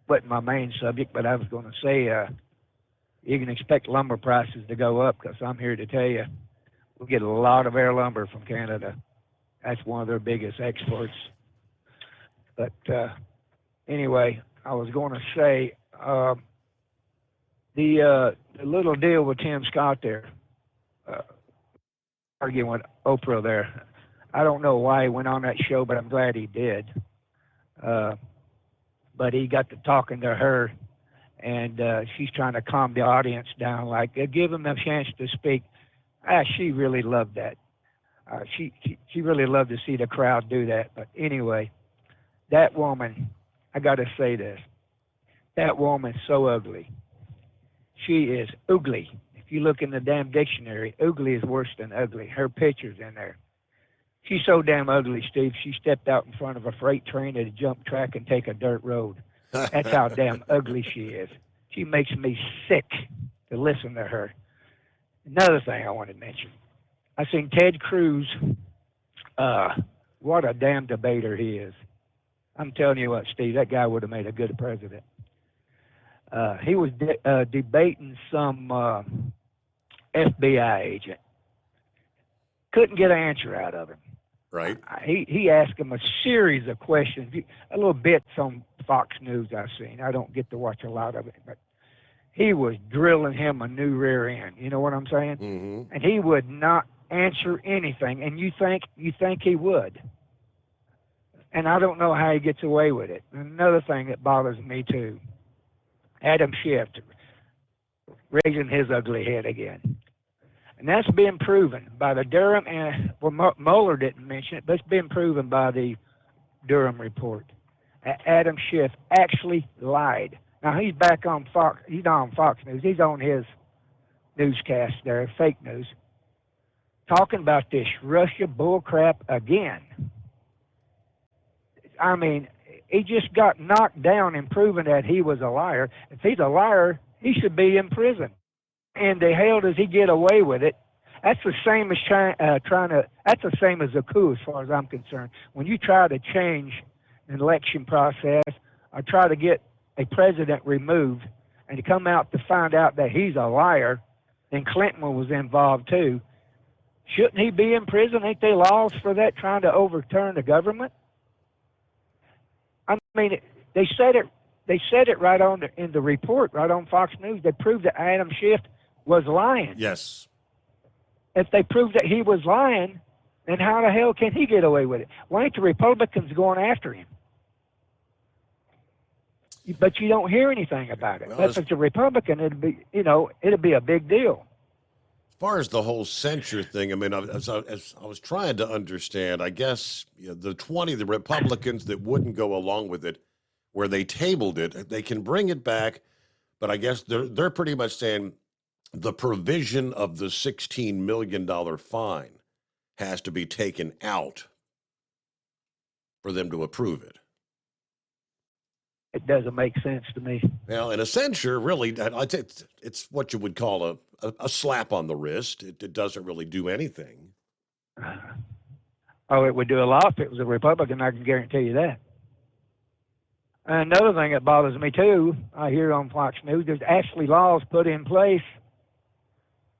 wasn't my main subject, but I was going to say you can expect lumber prices to go up, because I'm here to tell you we get a lot of air lumber from Canada. That's one of their biggest exports. But anyway, I was going to say the little deal with Tim Scott there, arguing with Oprah there. I don't know why he went on that show, but I'm glad he did. But he got to talking to her, and she's trying to calm the audience down, like, give him a chance to speak. She really loved that. She really loved to see the crowd do that. But anyway, that woman, I got to say this. That woman's so ugly. She is ugly. If you look in the damn dictionary, ugly is worse than ugly. Her picture's in there. She's so damn ugly, Steve. She stepped out in front of a freight train at a jump track and take a dirt road. That's how damn ugly she is. She makes me sick to listen to her. Another thing I want to mention. I seen Ted Cruz. What a damn debater he is. I'm telling you what, Steve, that guy would have made a good president. He was debating some FBI agent. Couldn't get an answer out of him. Right. He asked him a series of questions, a little bits on Fox News I've seen. I don't get to watch a lot of it, but he was drilling him a new rear end. You know what I'm saying? Mm-hmm. And he would not answer anything, and you think he would. And I don't know how he gets away with it. Another thing that bothers me too, Adam Schiff raising his ugly head again. And that's been proven by the Durham, and well, Mueller didn't mention it, but it's been proven by the Durham report. Adam Schiff actually lied. Now he's back on Fox. He's not on Fox News. He's on his newscast there, fake news, talking about this Russia bullcrap again. I mean, he just got knocked down in proving that he was a liar. If he's a liar, he should be in prison. And the hell does he get away with it? That's the same as that's the same as a coup as far as I'm concerned. When you try to change an election process or try to get a president removed and to come out to find out that he's a liar, then Clinton was involved too, shouldn't he be in prison? Ain't there laws for that, trying to overturn the government? I mean, they said it right on in the report, right on Fox News. They proved that Adam Schiff was lying. Yes. If they proved that he was lying, then how the hell can he get away with it? Why ain't the Republicans going after him? But you don't hear anything about it. Well, but if it's a Republican, it'd be a big deal. As far as the whole censure thing, I mean, as I was trying to understand, I guess the 20, the Republicans that wouldn't go along with it, where they tabled it, they can bring it back, but I guess they're pretty much saying the provision of the $16 million fine has to be taken out for them to approve it. It doesn't make sense to me. Well, in a censure, really, it's what you would call a slap on the wrist. It doesn't really do anything. Oh, it would do a lot if it was a Republican, I can guarantee you that. And another thing that bothers me, too, I hear on Fox News, there's actually laws put in place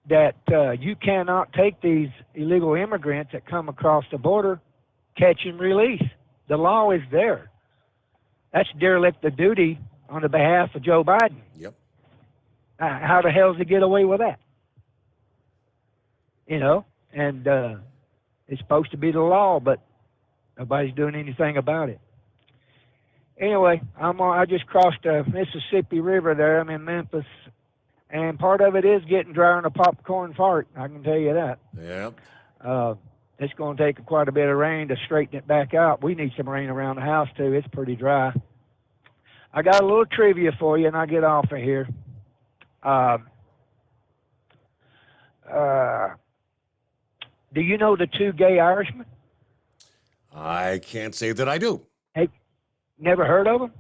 that you cannot take these illegal immigrants that come across the border, catch and release. The law is there. That's derelict of duty on the behalf of Joe Biden. Yep. How the hell does he get away with that? You know, and it's supposed to be the law, but nobody's doing anything about it. Anyway, I just crossed the Mississippi River there. I'm in Memphis, and part of it is getting drier than a popcorn fart. I can tell you that. Yeah. It's going to take quite a bit of rain to straighten it back out. We need some rain around the house, too. It's pretty dry. I got a little trivia for you, and I'll get off of here. Do you know the two gay Irishmen? I can't say that I do. Hey, never heard of them?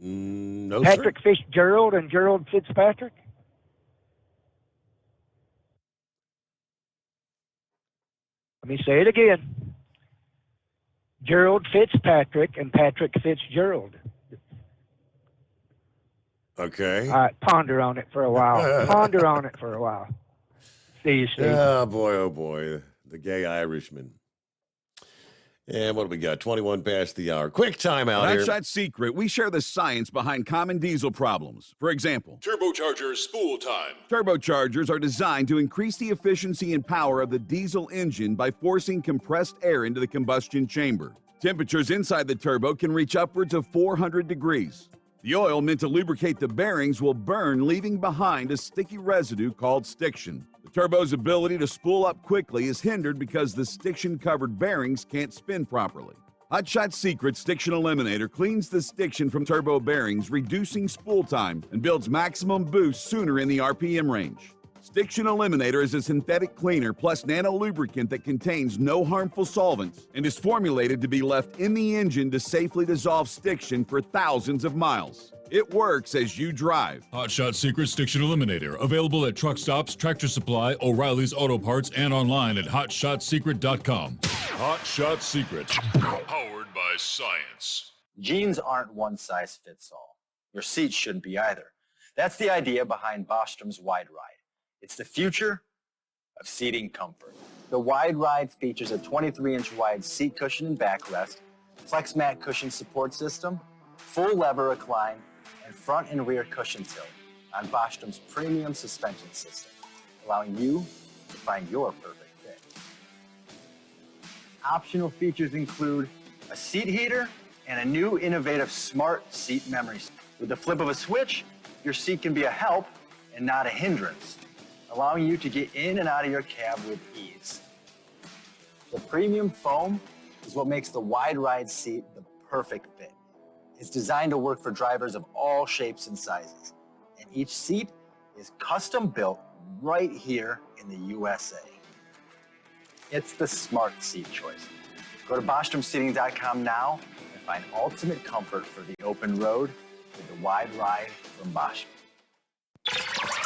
No, Patrick Fitzgerald and Gerald Fitzpatrick? Let me say it again. Gerald Fitzpatrick and Patrick Fitzgerald. Okay. All right, ponder on it for a while. Ponder on it for a while. See you, Steve. Oh, boy. The gay Irishman. And what do we got? 21 past the hour. Quick timeout here. Hot Shot Secret, we share the science behind common diesel problems. For example, Turbocharger spool time. Turbochargers are designed to increase the efficiency and power of the diesel engine by forcing compressed air into the combustion chamber. Temperatures inside the turbo can reach upwards of 400 degrees. The oil meant to lubricate the bearings will burn, leaving behind a sticky residue called stiction. The turbo's ability to spool up quickly is hindered because the stiction-covered bearings can't spin properly. Hot Shot Secret Stiction Eliminator cleans the stiction from turbo bearings, reducing spool time, and builds maximum boost sooner in the RPM range. Stiction Eliminator is a synthetic cleaner plus nano-lubricant that contains no harmful solvents and is formulated to be left in the engine to safely dissolve stiction for thousands of miles. It works as you drive. Hot Shot Secret Stiction Eliminator. Available at truck stops, Tractor Supply, O'Reilly's Auto Parts, and online at hotshotsecret.com. Hot Shot Secret. Powered by science. Jeans aren't one size fits all. Your seats shouldn't be either. That's the idea behind Bostrom's Wide Ride. It's the future of seating comfort. The Wide Ride features a 23-inch wide seat cushion and backrest, flex mat cushion support system, full lever recline, and front and rear cushion tilt on Bostrom's premium suspension system, allowing you to find your perfect fit. Optional features include a seat heater and a new innovative smart seat memory. With the flip of a switch, your seat can be a help and not a hindrance, allowing you to get in and out of your cab with ease. The premium foam is what makes the Wide Ride seat the perfect fit. It's designed to work for drivers of all shapes and sizes, and each seat is custom built right here in the USA. It's the smart seat choice. Go to BostromSeating.com now and find ultimate comfort for the open road with the Wide Ride from Bostrom.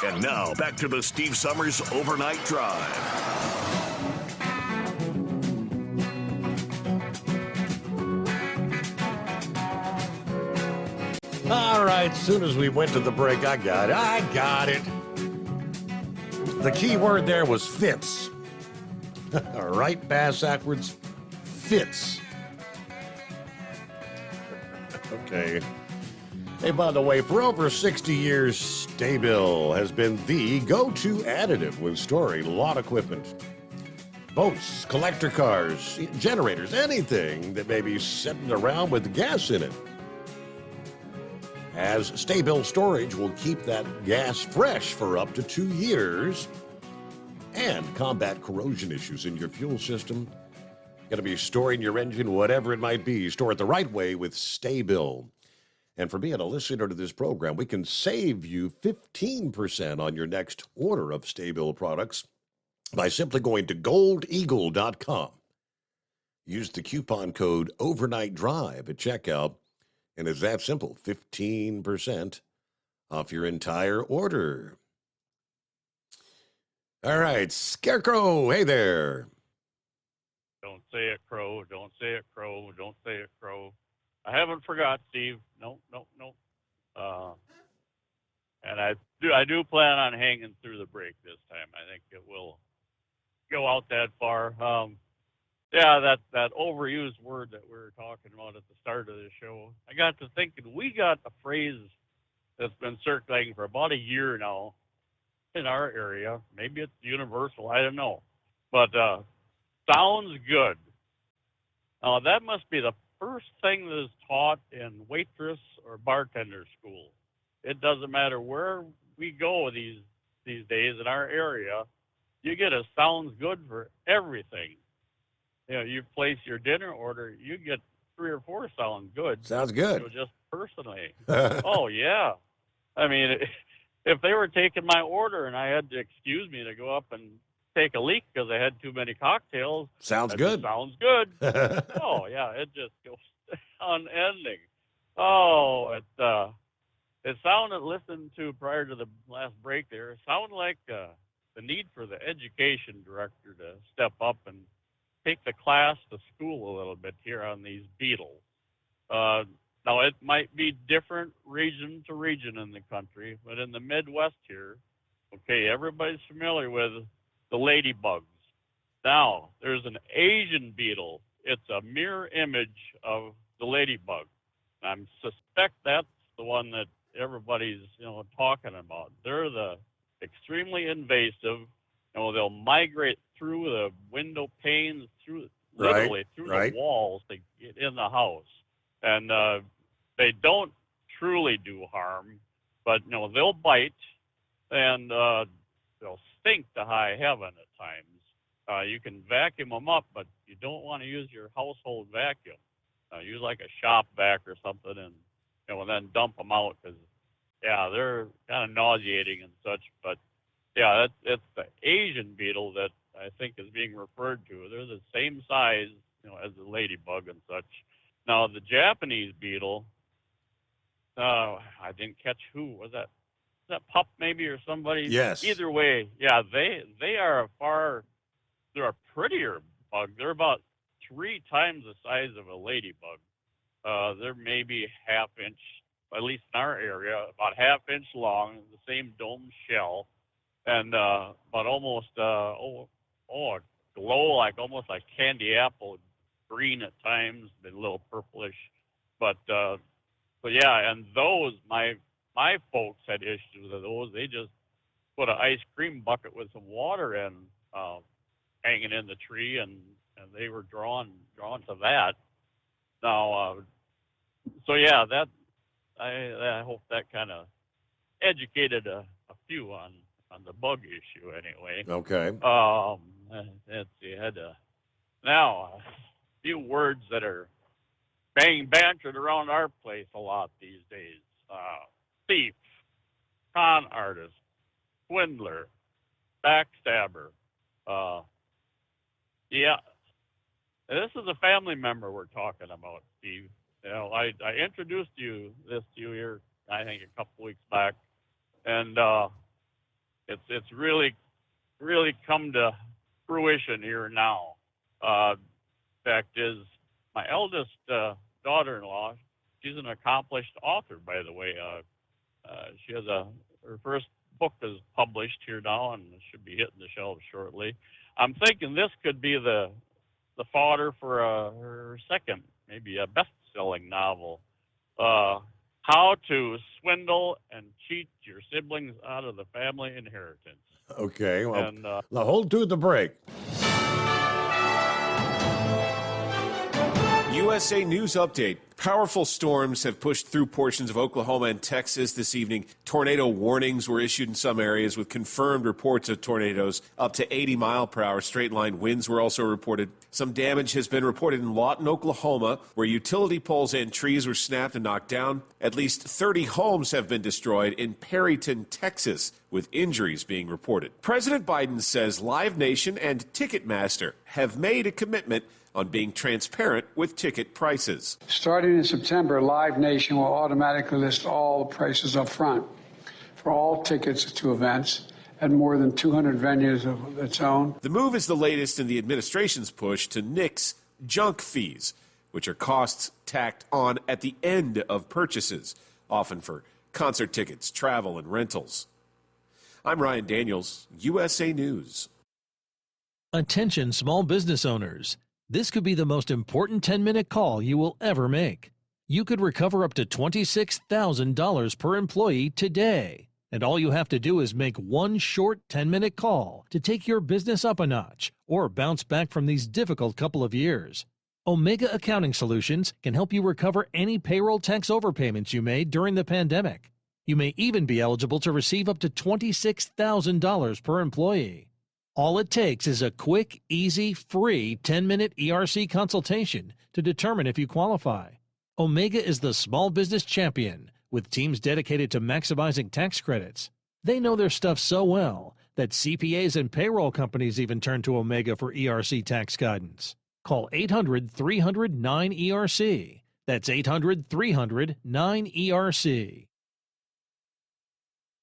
And now, back to the Steve Summers Overnight Drive. All right, as soon as we went to the break, I got it. The key word there was fits. All right, bass backwards, fits. Okay. Hey, by the way, for over 60 years, Sta-Bil has been the go-to additive when storing lawn equipment. Boats, collector cars, generators, anything that may be sitting around with gas in it. As Sta-Bil storage will keep that gas fresh for up to 2 years and combat corrosion issues in your fuel system. Going to be storing your engine, whatever it might be. Store it the right way with Sta-Bil. And for being a listener to this program, we can save you 15% on your next order of Sta-Bil products by simply going to goldeagle.com. Use the coupon code OvernightDrive at checkout, and it's that simple, 15% off your entire order. All right, Scarecrow, hey there. Don't say it, Crow. Don't say it, Crow. Don't say it, Crow. I haven't forgot, Steve. Nope. And I do plan on hanging through the break this time. I think it will go out that far. That overused word that we were talking about at the start of the show. I got to thinking, we got a phrase that's been circulating for about a year now in our area. Maybe it's universal. I don't know. But sounds good. Now, that must be the first thing that is taught in waitress or bartender school. It doesn't matter where we go these days in our area, you get a sounds good for everything. You place your dinner order, you get 3 or 4 sounds good. Sounds good. Just personally. Oh, yeah. I mean, if they were taking my order and I had to excuse me to go up and take a leak because I had too many cocktails. Sounds good. Sounds good. Oh, yeah, it just goes unending. Oh, it sounded, listened to prior to the last break there, it sounded like the need for the education director to step up and take the class to school a little bit here on these beetles. Now, it might be different region to region in the country, but in the Midwest here, okay, everybody's familiar with the ladybugs. Now, there's an Asian beetle. It's a mirror image of the ladybug. I suspect that's the one that everybody's, talking about. They're the extremely invasive. They'll migrate through the window panes, literally through the walls to get in the house. And they don't truly do harm, but, they'll bite and they'll stink to high heaven at times. You can vacuum them up, but you don't want to use your household vacuum. Use like a shop vac or something and then dump them out because, they're kind of nauseating and such. But, it's the Asian beetle that I think is being referred to. They're the same size, as the ladybug and such. Now, the Japanese beetle, I didn't catch who. Was that Pup maybe or somebody? Yes. Either way, they are they're a prettier bug. They're about 3 times the size of a ladybug. They're maybe half inch, at least in our area, about half inch long, the same dome shell, and but almost glow almost like candy apple green at times, a little purplish, but and those my folks had issues with those. They just put an ice cream bucket with some water in, hanging in the tree, and they were drawn to that. Now, that I hope that kind of educated a few on the bug issue anyway. Okay. Let's see, now a few words that are being bantered around our place a lot these days. Thief, con artist, swindler, backstabber. This is a family member we're talking about, Steve. I introduced this to you here, I think, a couple weeks back, and it's really come to fruition here now. Fact is, my eldest daughter-in-law, she's an accomplished author, by the way. She has her first book is published here now, and it should be hitting the shelves shortly. I'm thinking this could be the fodder for her second, maybe a best-selling novel. How to Swindle and Cheat Your Siblings Out of the Family Inheritance. Okay, well, And, now hold to the break. USA News Update. Powerful storms have pushed through portions of Oklahoma and Texas this evening. Tornado warnings were issued in some areas with confirmed reports of tornadoes up to 80-mile-per-hour straight-line winds were also reported. Some damage has been reported in Lawton, Oklahoma, where utility poles and trees were snapped and knocked down. At least 30 homes have been destroyed in Perryton, Texas, with injuries being reported. President Biden says Live Nation and Ticketmaster have made a commitment on being transparent with ticket prices. Starting in September, Live Nation will automatically list all the prices up front for all tickets to events at more than 200 venues of its own. The move is the latest in the administration's push to nix junk fees, which are costs tacked on at the end of purchases, often for concert tickets, travel, and rentals. I'm Ryan Daniels, USA News. Attention small business owners. This could be the most important 10-minute call you will ever make. You could recover up to $26,000 per employee today. And all you have to do is make one short 10-minute call to take your business up a notch or bounce back from these difficult couple of years. Omega Accounting Solutions can help you recover any payroll tax overpayments you made during the pandemic. You may even be eligible to receive up to $26,000 per employee. All it takes is a quick, easy, free 10-minute ERC consultation to determine if you qualify. Omega is the small business champion with teams dedicated to maximizing tax credits. They know their stuff so well that CPAs and payroll companies even turn to Omega for ERC tax guidance. Call 800-300-9ERC. That's 800-300-9ERC.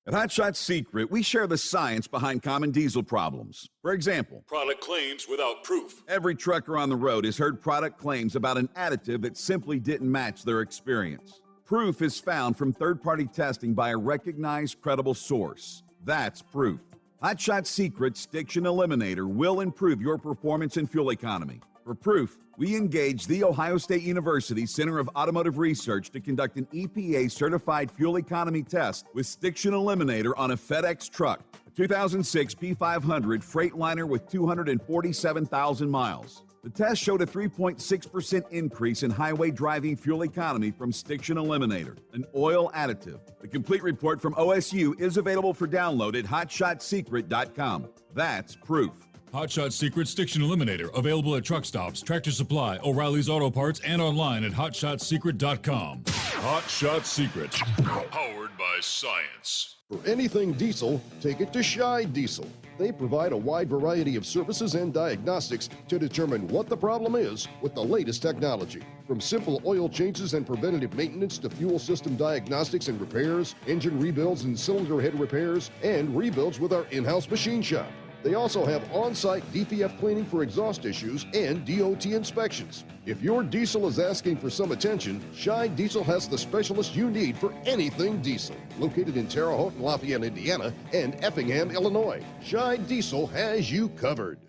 At Hot Shot Secret, we share the science behind common diesel problems. For example, product claims without proof. Every trucker on the road has heard product claims about an additive that simply didn't match their experience. Proof is found from third-party testing by a recognized, credible source. That's proof. Hot Shot Secret Stiction Eliminator will improve your performance and fuel economy. For proof, we engaged the Ohio State University Center of Automotive Research to conduct an EPA-certified fuel economy test with Stiction Eliminator on a FedEx truck, a 2006 P500 Freightliner with 247,000 miles. The test showed a 3.6% increase in highway driving fuel economy from Stiction Eliminator, an oil additive. The complete report from OSU is available for download at hotshotsecret.com. That's proof. Hot Shot Secret Stiction Eliminator, available at truck stops, Tractor Supply, O'Reilly's Auto Parts, and online at hotshotsecret.com. Hot Shot Secret, powered by science. For anything diesel, take it to Scheid Diesel. They provide a wide variety of services and diagnostics to determine what the problem is with the latest technology. From simple oil changes and preventative maintenance to fuel system diagnostics and repairs, engine rebuilds and cylinder head repairs, and rebuilds with our in-house machine shop. They also have on-site DPF cleaning for exhaust issues and DOT inspections. If your diesel is asking for some attention, Scheid Diesel has the specialist you need for anything diesel. Located in Terre Haute and Lafayette, Indiana, and Effingham, Illinois, Scheid Diesel has you covered.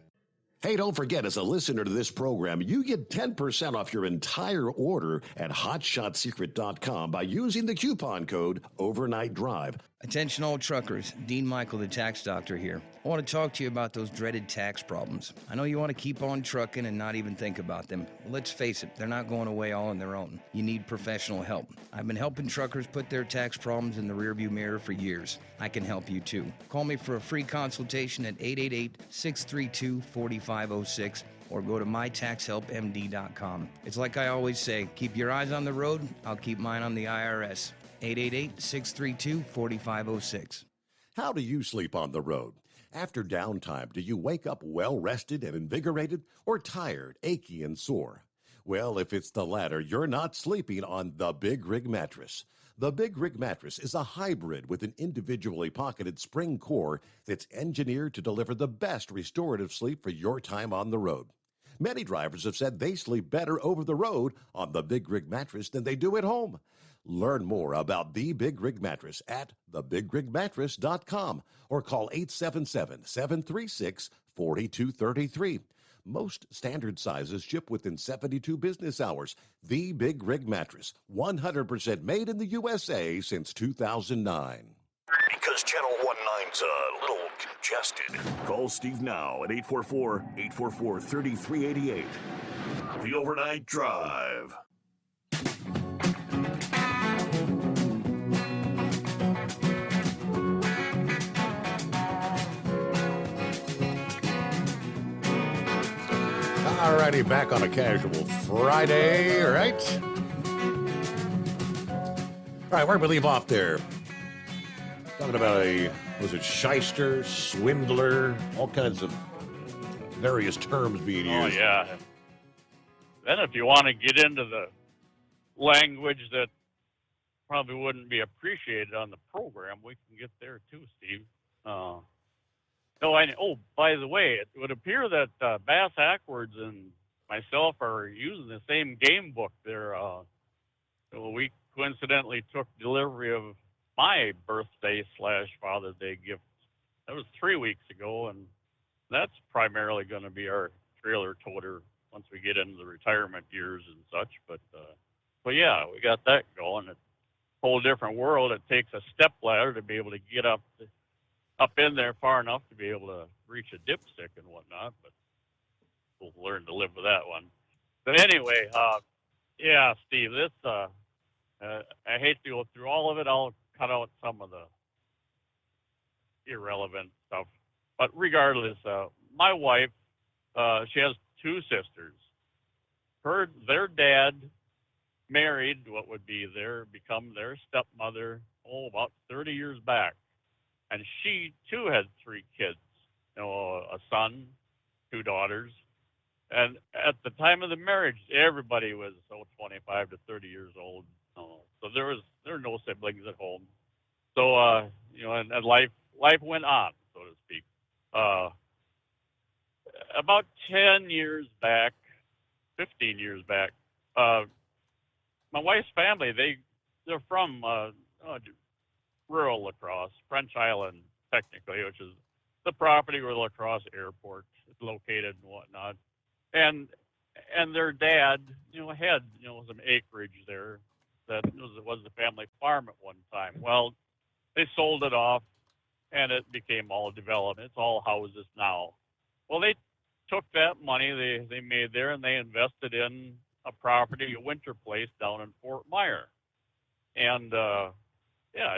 Hey, don't forget, as a listener to this program, you get 10% off your entire order at hotshotsecret.com by using the coupon code Overnight Drive. Attention all truckers, Dean Michael, the tax doctor here. I want to talk to you about those dreaded tax problems. I know you want to keep on trucking and not even think about them. Well, let's face it, they're not going away all on their own. You need professional help. I've been helping truckers put their tax problems in the rearview mirror for years. I can help you too. Call me for a free consultation at 888-632-4506 or go to mytaxhelpmd.com. It's like I always say, keep your eyes on the road, I'll keep mine on the IRS. 888-632-4506. How do you sleep on the road? After downtime, do you wake up well-rested and invigorated or tired, achy, and sore? Well, if it's the latter, you're not sleeping on the Big Rig Mattress. The Big Rig Mattress is a hybrid with an individually pocketed spring core that's engineered to deliver the best restorative sleep for your time on the road. Many drivers have said they sleep better over the road on the Big Rig Mattress than they do at home. Learn more about the Big Rig Mattress at thebigrigmattress.com or call 877-736-4233. Most standard sizes ship within 72 business hours. The Big Rig Mattress, 100% made in the USA since 2009. Because Channel 19's a little congested. Call Steve now at 844-844-3388. The Overnight Drive. All righty, back on a casual Friday, right? All right, where did we leave off there? Talking about was it shyster, swindler, all kinds of various terms being Oh, used. yeah. Then if you want to get into the language that probably wouldn't be appreciated on the program, we can get there too, Steve. By the way, it would appear that Bass Ackwards and myself are using the same game book there. We coincidentally took delivery of my birthday / Father's Day gift. That was 3 weeks ago, and that's primarily going to be our trailer toter once we get into the retirement years and such. But yeah, we got that going. It's a whole different world. It takes a step ladder to be able to get up in there far enough to be able to reach a dipstick and whatnot. But we'll learn to live with that one. But anyway, yeah, Steve, this I hate to go through all of it. I'll cut out some of the irrelevant stuff. But regardless, my wife, she has 2 sisters. Their dad married what would become their stepmother, about 30 years back. And she, too, had 3 kids, a son, 2 daughters. And at the time of the marriage, everybody was 25 to 30 years old. So there were no siblings at home. So, and life went on, so to speak. About 10 years back, 15 years back, my wife's family, they're from rural La Crosse, French Island, technically, which is the property where La Crosse Airport is located and whatnot. And their dad, had, some acreage there that was the family farm at one time. Well, they sold it off, and it became all development. It's all houses now. Well, they took that money they made there, and they invested in a property, a winter place down in Fort Myer. And,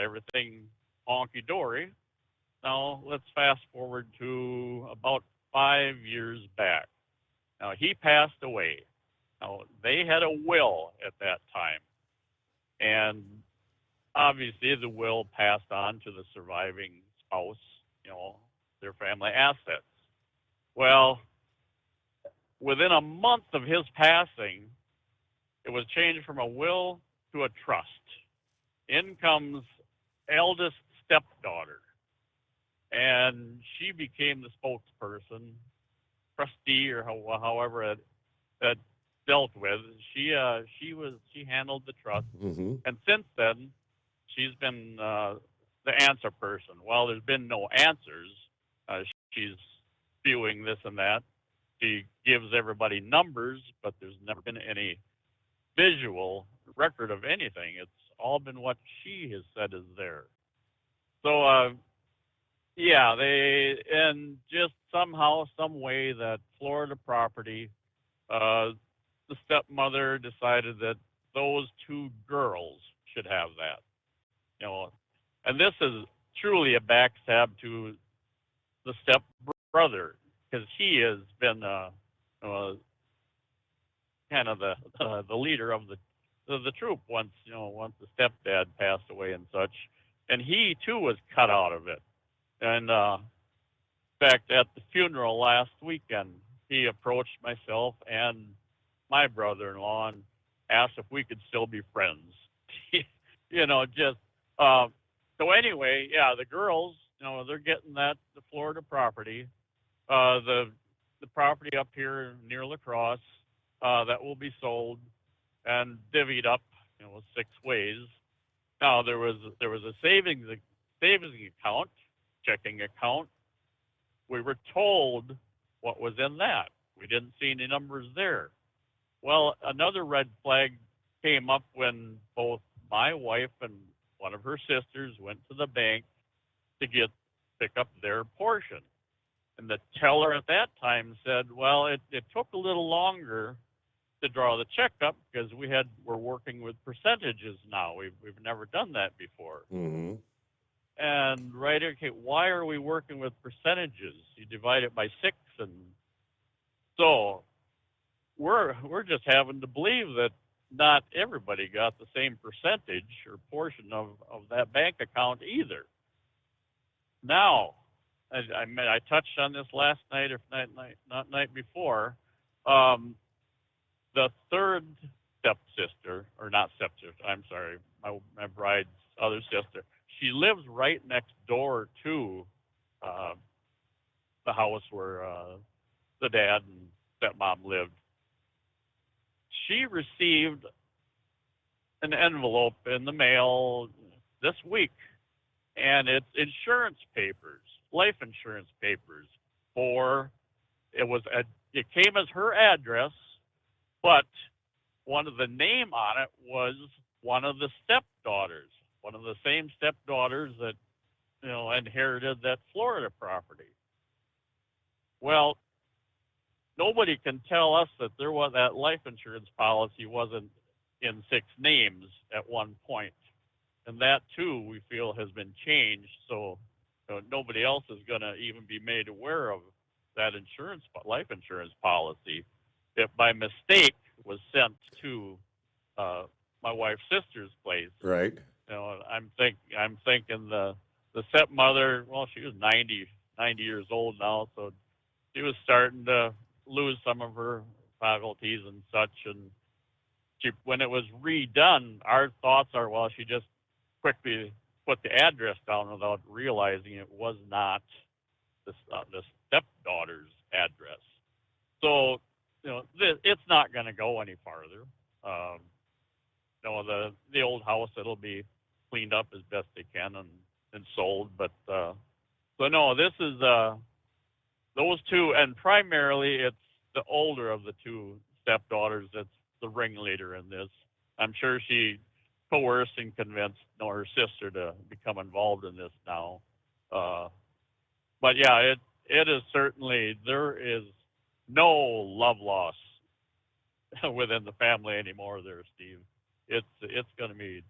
everything honky-dory. Now, let's fast forward to about 5 years back. Now, he passed away. Now, they had a will at that time. And obviously, the will passed on to the surviving spouse, their family assets. Well, within a month of his passing, it was changed from a will to a trust. In comes eldest stepdaughter, and she became the spokesperson, trustee, or however that dealt with. She handled the trust, and since then, she's been the answer person. Well, there's been no answers. She's spewing this and that. She gives everybody numbers, but there's never been any visual record of anything. It's all been what she has said is there. So, and just somehow, some way, that Florida property, the stepmother decided that those 2 girls should have that. And this is truly a backstab to the stepbrother, because he has been kind of the leader of the troop once the stepdad passed away and such, and he too was cut out of it. And in fact, at the funeral last weekend, he approached myself and my brother-in-law and asked if we could still be friends. So anyway, yeah, the girls, they're getting the Florida property, the property up here near La Crosse, that will be sold and divvied up, 6 ways. Now there was a savings account, checking account. We were told what was in that. We didn't see any numbers there. Well, another red flag came up when both my wife and one of her sisters went to the bank to pick up their portion. And the teller at that time said, well, it took a little longer to draw the check up because we're working with percentages now. We've never done that before. Mm-hmm. And okay, why are we working with percentages? You divide it by 6, and so we're just having to believe that not everybody got the same percentage or portion of that bank account either. Now, I touched on this last night, if not night before. The third stepsister, or not stepsister, I'm sorry, my bride's other sister, she lives right next door to the house where the dad and stepmom lived. She received an envelope in the mail this week, and it's insurance papers, life insurance papers for, it came as her address, but one of the name on it was one of the stepdaughters, one of the same stepdaughters that, inherited that Florida property. Well, nobody can tell us that that life insurance policy wasn't in 6 names at one point. And that, too, we feel has been changed. So nobody else is going to even be made aware of that life insurance policy. If by mistake was sent to my wife's sister's place. Right. I'm thinking the stepmother, well, she was 90 years old now, so she was starting to lose some of her faculties and such. And when it was redone, our thoughts are, well, she just quickly put the address down without realizing it was not the stepdaughter's address. So, it's not going to go any farther. The old house, it'll be cleaned up as best they can and sold. But this is those two, and primarily it's the older of the two stepdaughters that's the ringleader in this. I'm sure she coerced and convinced her sister to become involved in this now. But yeah, it is certainly, there is no love loss within the family anymore there, Steve. It's going to be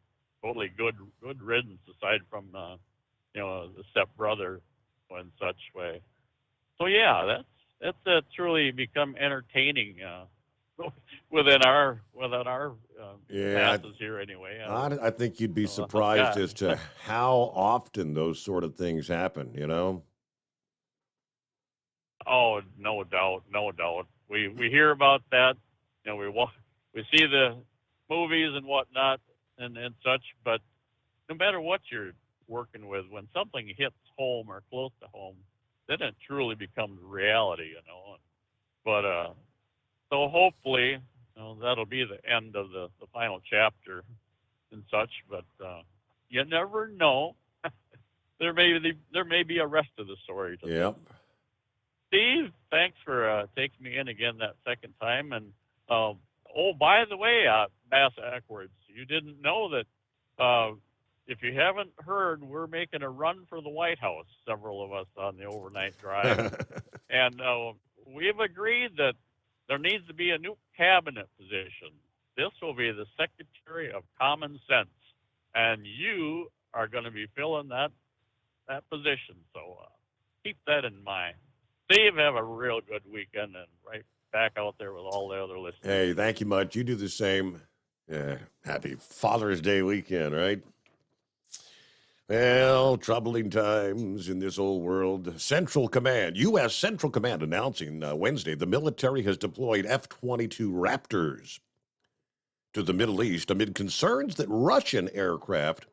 totally good riddance aside from the stepbrother and such way. So yeah, that's truly become entertaining within our masses here anyway. I think you'd be surprised as to how often those sort of things happen. Oh, no doubt. We hear about that. We see the movies and whatnot and such, but no matter what you're working with, when something hits home or close to home, then it truly becomes reality, But so hopefully, that'll be the end of the final chapter and such. But you never know. there may be a rest of the story. Yep. Steve, thanks for taking me in again that second time. And by the way, Bass Ackwards, you didn't know that if you haven't heard, we're making a run for the White House, several of us on the overnight drive. And we've agreed that there needs to be a new cabinet position. This will be the Secretary of Common Sense. And you are going to be filling that position. So keep that in mind. Steve, have a real good weekend and right back out there with all the other listeners. Hey, thank you much. You do the same. Yeah, happy Father's Day weekend, right? Well, troubling times in this old world. Central Command, U.S. Central Command announcing Wednesday the military has deployed F-22 Raptors to the Middle East amid concerns that Russian aircraft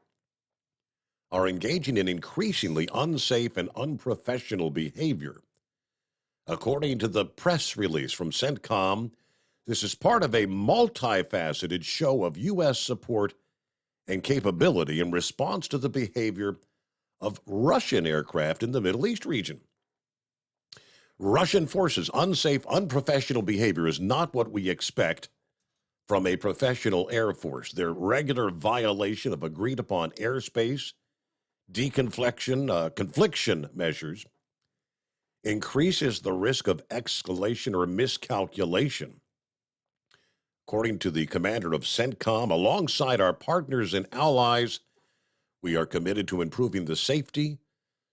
are engaging in increasingly unsafe and unprofessional behavior. According to the press release from CENTCOM, this is part of a multifaceted show of U.S. support and capability in response to the behavior of Russian aircraft in the Middle East region. Russian forces' unsafe, unprofessional behavior is not what we expect from a professional air force. Their regular violation of agreed-upon airspace, confliction measures, increases the risk of escalation or miscalculation. According to the commander of CENTCOM, alongside our partners and allies, we are committed to improving the safety,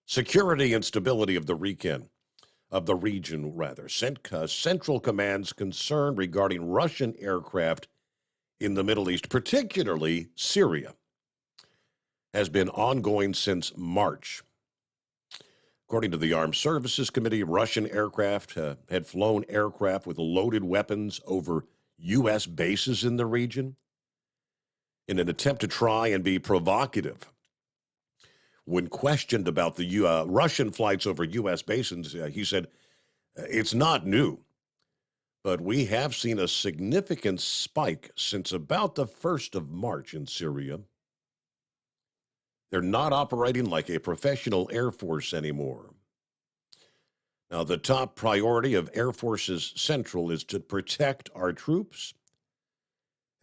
security, and stability of the region. of the region, Central Command's concern regarding Russian aircraft in the Middle East, particularly Syria, has been ongoing since March. According to the Armed Services Committee, Russian aircraft had flown aircraft with loaded weapons over U.S. bases in the region in an attempt to try and be provocative. When questioned about the Russian flights over U.S. bases, he said, it's not new, but we have seen a significant spike since about the 1st of March in Syria. They're not operating like a professional Air Force anymore. Now, the top priority of Air Forces Central is to protect our troops,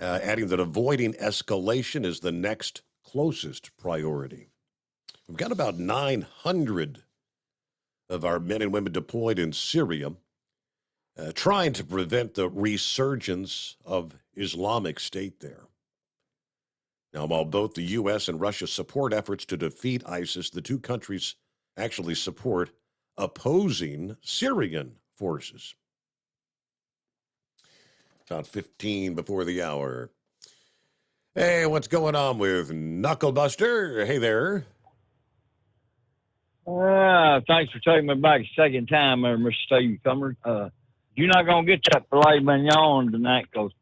adding that avoiding escalation is the next closest priority. We've got about 900 of our men and women deployed in Syria, trying to prevent the resurgence of Islamic State there. Now, while both the U.S. and Russia support efforts to defeat ISIS, the two countries actually support opposing Syrian forces. About 15 before the hour. Hey, what's going on with Knucklebuster? Hey there. Thanks for taking me back a second time there, Mr. Steve Summers. You're not going to get that filet mignon tonight because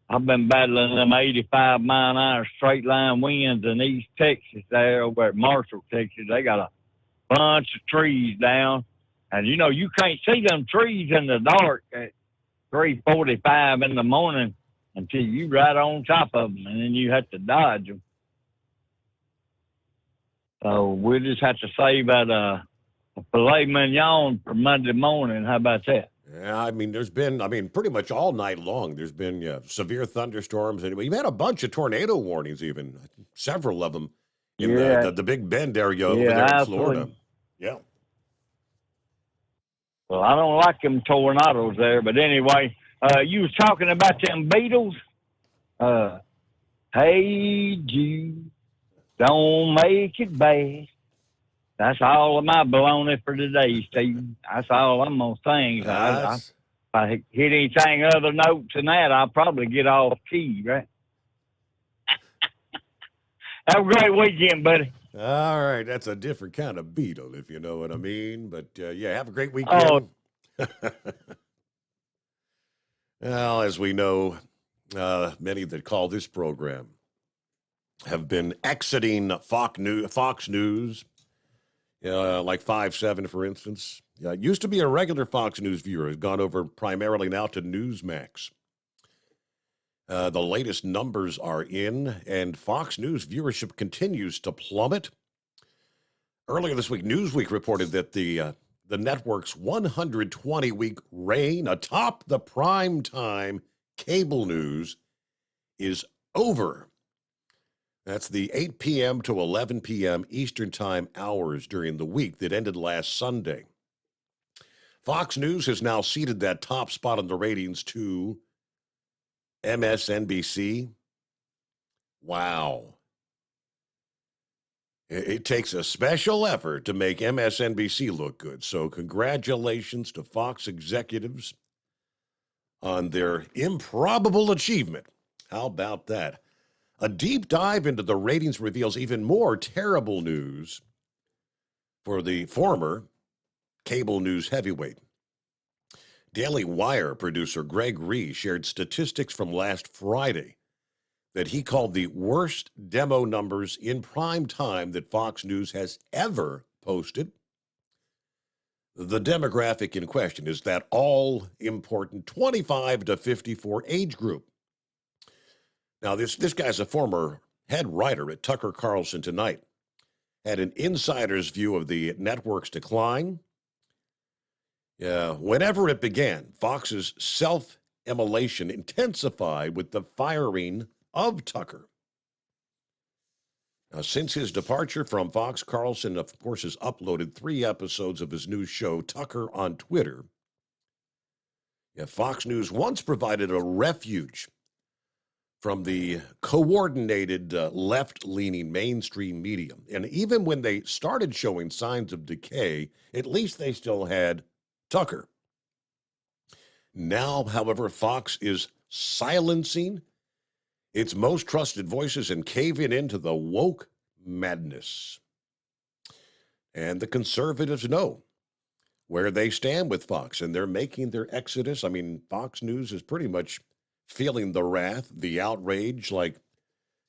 I've been battling them 85-mile-an-hour straight line winds in East Texas there over at Marshall, Texas. They got a bunch of trees down. And, you know, you can't see them trees in the dark at 3:45 in the morning until you right on top of them, and then you have to dodge them. So we'll just have to save that a filet mignon for Monday morning. How about that? Yeah, I mean, there's been, pretty much all night long, there's been severe thunderstorms. And we've had a bunch of tornado warnings, even several of them in the Big Bend area over there in Florida. Yeah. Well, I don't like them tornadoes there, but anyway, you was talking about them Beatles. Hey, Jude, don't make it bad. That's all of my baloney for today, Steve. That's all I'm going to sing. If I hit anything other notes than that, I'll probably get off key, right? Have a great weekend, buddy. All right, that's a different kind of beetle, if you know what I mean. But, yeah, have a great weekend. Well, as we know, many that call this program have been exiting Fox News, like 5-7, for instance. Used to be a regular Fox News viewer, has gone over primarily now to Newsmax. The latest numbers are in, and Fox News viewership continues to plummet. Earlier this week, Newsweek reported that the network's 120-week reign atop the primetime cable news is over. That's the 8 p.m. to 11 p.m. Eastern Time hours during the week that ended last Sunday. Fox News has now ceded that top spot in the ratings to MSNBC. Wow. It takes a special effort to make MSNBC look good. So congratulations to Fox executives on their improbable achievement. How about that? A deep dive into the ratings reveals even more terrible news for the former cable news heavyweight. Daily Wire producer Greg Ree shared statistics from last Friday that he called the worst demo numbers in prime time that Fox News has ever posted. The demographic in question is that all-important 25 to 54 age group. Now, this guy's a former head writer at Tucker Carlson Tonight, had an insider's view of the network's decline. Whenever it began, Fox's self-immolation intensified with the firing of Tucker. Now, since his departure from Fox, Carlson, of course, has uploaded 3 episodes of his new show, Tucker on Twitter. Fox News once provided a refuge from the coordinated left-leaning mainstream medium. And even when they started showing signs of decay, at least they still had Tucker. Now, however, Fox is silencing its most trusted voices and caving into the woke madness. And the conservatives know where they stand with Fox, and they're making their exodus. I mean, Fox News is pretty much feeling the wrath, the outrage, like, I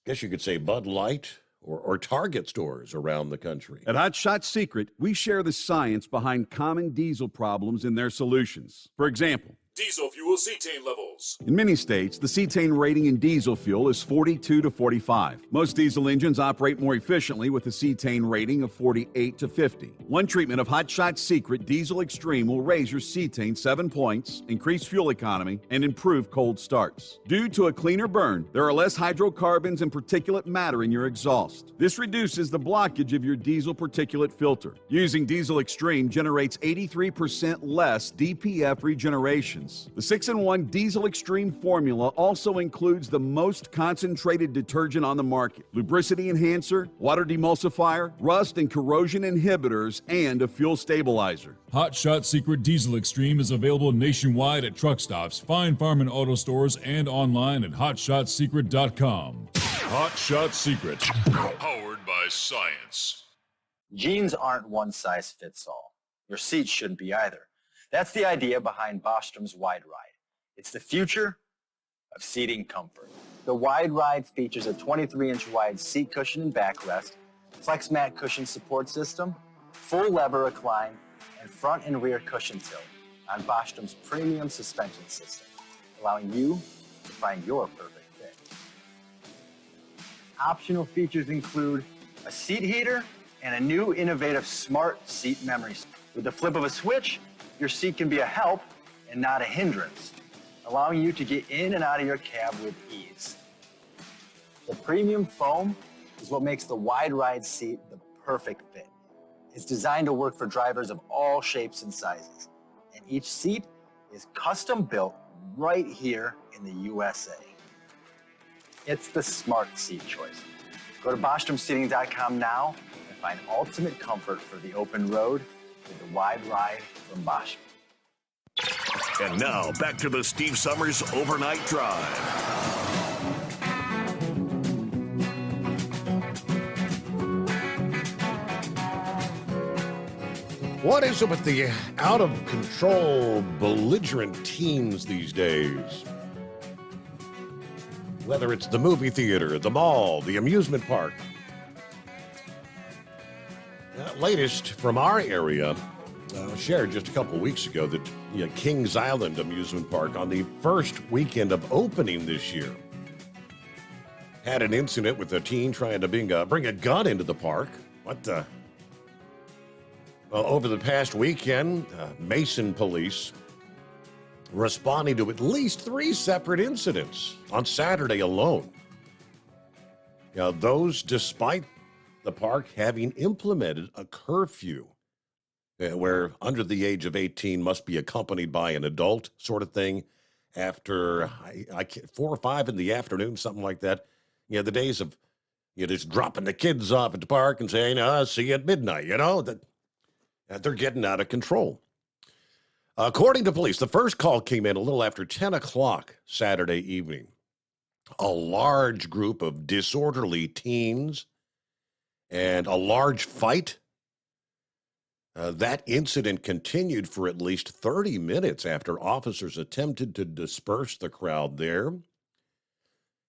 guess you could say Bud Light or Target stores around the country. At Hot Shot Secret, we share the science behind common diesel problems and their solutions. For example, Diesel fuel cetane levels. in many states, the cetane rating in diesel fuel is 42 to 45. Most diesel engines operate more efficiently with a cetane rating of 48 to 50. One treatment of Hot Shot Secret Diesel Extreme will raise your cetane 7 points, increase fuel economy, and improve cold starts. Due to a cleaner burn, there are less hydrocarbons and particulate matter in your exhaust. This reduces the blockage of your diesel particulate filter. Using Diesel Extreme generates 83% less DPF regeneration. The 6-in-1 Diesel Extreme formula also includes the most concentrated detergent on the market, lubricity enhancer, water demulsifier, rust and corrosion inhibitors, and a fuel stabilizer. Hot Shot Secret Diesel Extreme is available nationwide at truck stops, Fine Farm and auto stores, and online at hotshotsecret.com. Hot Shot Secret, powered by science. Jeans aren't one size fits all. Your seats shouldn't be either. That's the idea behind Bostrom's Wide Ride. It's the future of seating comfort. The Wide Ride features a 23-inch wide seat cushion and backrest, flex mat cushion support system, full lever recline, and front and rear cushion tilt on Bostrom's premium suspension system, allowing you to find your perfect fit. Optional features include a seat heater and a new innovative smart seat memory. With the flip of a switch, your seat can be a help and not a hindrance, allowing you to get in and out of your cab with ease. The premium foam is what makes the Wide Ride seat the perfect fit. It's designed to work for drivers of all shapes and sizes, and each seat is custom built right here in the USA. It's the smart seat choice. Go to BostromSeating.com now and find ultimate comfort for the open road with the Wide Ride from Bosch. And now, back to the Steve Summers Overnight Drive. What is it with the out-of-control, belligerent teens these days? Whether it's the movie theater, the mall, the amusement park. Latest from our area, shared just a couple weeks ago that Kings Island Amusement Park, on the first weekend of opening this year, had an incident with a teen trying to bring a gun into the park. What the? Well, over the past weekend, Mason police responding to at least 3 separate incidents on Saturday alone. Those despite the park having implemented a curfew where under the age of 18 must be accompanied by an adult sort of thing after 4 or 5 in the afternoon, something like that. The days of just dropping the kids off at the park and saying, see you at midnight, that they're getting out of control. According to police, the first call came in a little after 10 o'clock Saturday evening. A large group of disorderly teens and a large fight. That incident continued for at least 30 minutes after officers attempted to disperse the crowd there.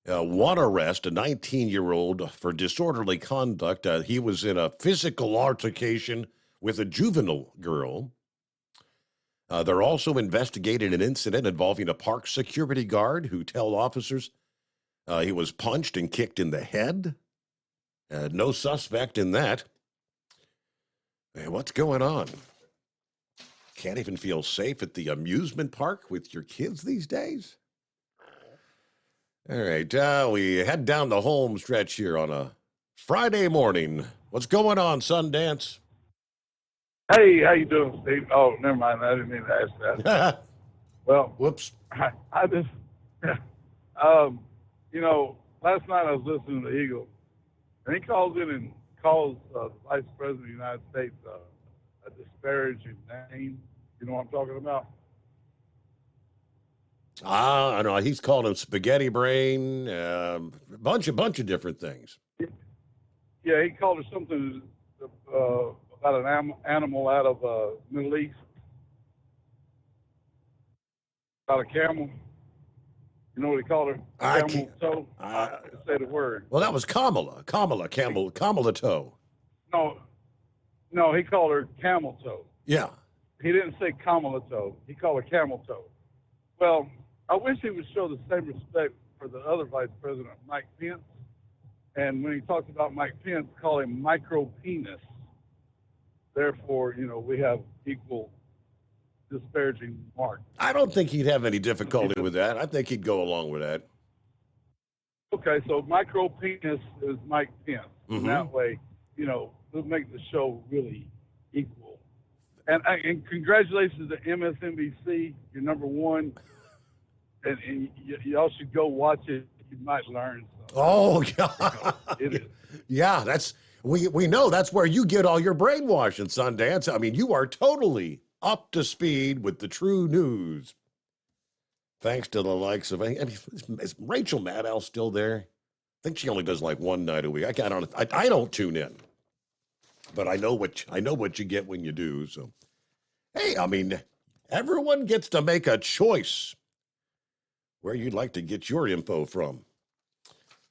One arrest, a 19-year-old for disorderly conduct. He was in a physical altercation with a juvenile girl. They're also investigating an incident involving a park security guard who told officers he was punched and kicked in the head. No suspect in that. Hey, what's going on? Can't even feel safe at the amusement park with your kids these days? All right, we head down the home stretch here on a Friday morning. What's going on, Sundance? Hey, how you doing, Steve? Oh, never mind. I didn't mean to ask that. Well, whoops. I just, last night I was listening to Eagle, and he calls in and calls the Vice President of the United States a disparaging name. You know what I'm talking about? I don't know. He's called him spaghetti brain, a bunch of different things. Yeah, he called it something about an animal out of Middle East. About a camel. You know what he called her? Camel toe. I say the word. Well, that was Kamala toe. No, he called her camel toe. Yeah. He didn't say Kamala toe. He called her camel toe. Well, I wish he would show the same respect for the other Vice President, Mike Pence. And when he talks about Mike Pence, call him micro penis. Therefore, we have equal disparaging mark. I don't think he'd have any difficulty with that. I think he'd go along with that. Okay, so micro penis is Mike Pence. Mm-hmm. And that way, we'll make the show really equal. And congratulations to MSNBC. You're number one. And y'all should go watch it. You might learn something. Oh, God. It is. Yeah, we know that's where you get all your brainwashing, Sundance. I mean, you are totally up to speed with the true news. Thanks to the likes of, is Rachel Maddow still there? I think she only does like one night a week. I don't tune in, but I know what you get when you do. So, hey, I mean, everyone gets to make a choice where you'd like to get your info from.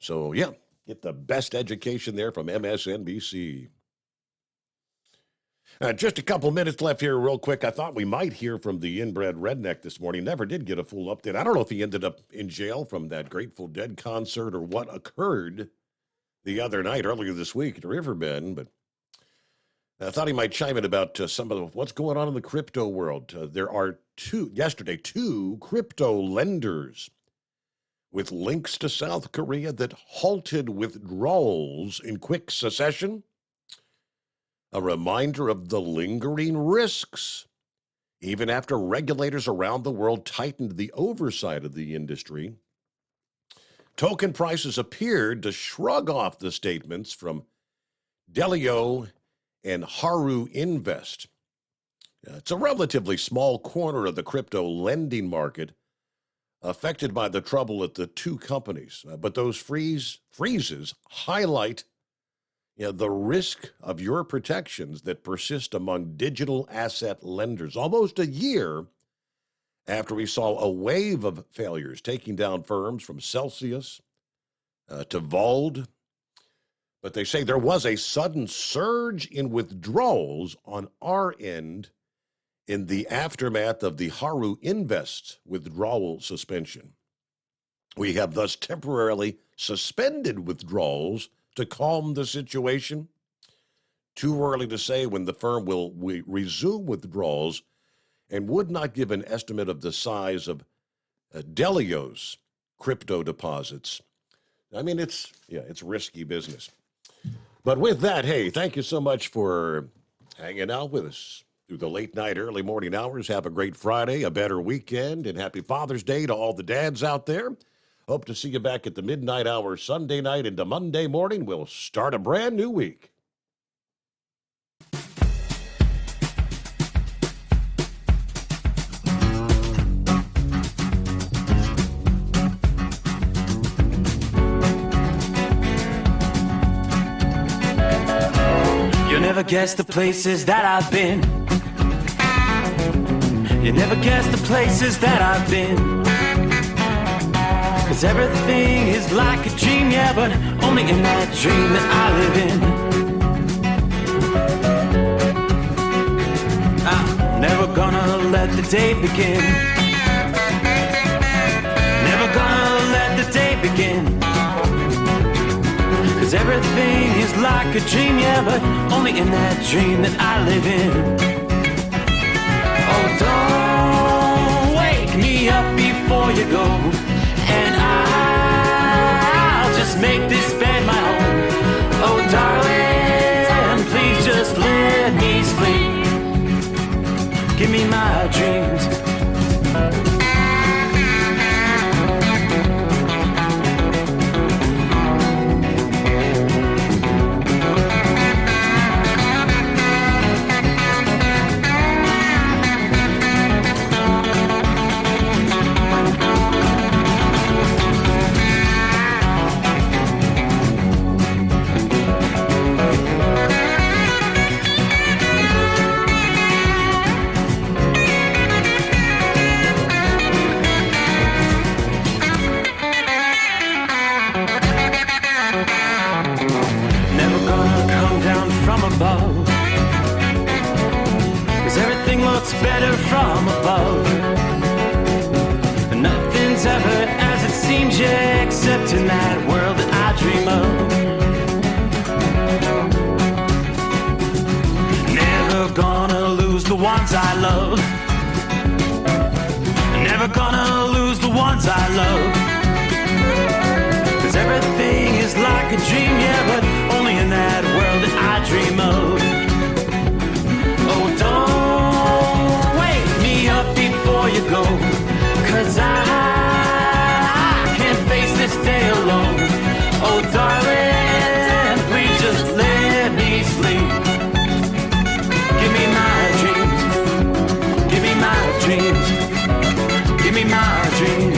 So, yeah, get the best education there from MSNBC. Just a couple minutes left here real quick. I thought we might hear from the inbred redneck this morning. Never did get a full update. I don't know if he ended up in jail from that Grateful Dead concert or what occurred the other night, earlier this week at Riverbend, but I thought he might chime in about some of what's going on in the crypto world. There are two crypto lenders with links to South Korea that halted withdrawals in quick succession. A reminder of the lingering risks, even after regulators around the world tightened the oversight of the industry. Token prices appeared to shrug off the statements from Delio and Haru Invest. It's a relatively small corner of the crypto lending market affected by the trouble at the two companies. But those freezes highlight the risk of your protections that persist among digital asset lenders. Almost a year after we saw a wave of failures taking down firms from Celsius to Vald. But they say there was a sudden surge in withdrawals on our end in the aftermath of the Haru Invest withdrawal suspension. We have thus temporarily suspended withdrawals to calm the situation. Too early to say when the firm will resume withdrawals, and would not give an estimate of the size of Delio's crypto deposits. I mean, it's risky business. But with that, hey, thank you so much for hanging out with us through the late night, early morning hours. Have a great Friday, a better weekend, and happy Father's Day to all the dads out there. Hope to see you back at the midnight hour Sunday night into Monday morning. We'll start a brand new week. You'll never guess the places that I've been. You never guess the places that I've been. 'Cause everything is like a dream, yeah, but only in that dream that I live in. I'm never gonna let the day begin. Never gonna let the day begin. 'Cause everything is like a dream, yeah, but only in that dream that I live in. Oh, don't wake me up before you go, and I'll just make this bed my own. Oh, darling, please just let me sleep. Give me my dreams. change except in that world that I dream of. Never gonna lose the ones I love. Never gonna lose the ones I love. 'Cause everything is like a dream, yeah, but only in that world that I dream of. Oh, don't wake me up before you go, 'cause I can't face this day alone. Oh, darling, please just let me sleep. Give me my dreams. Give me my dreams. Give me my dreams.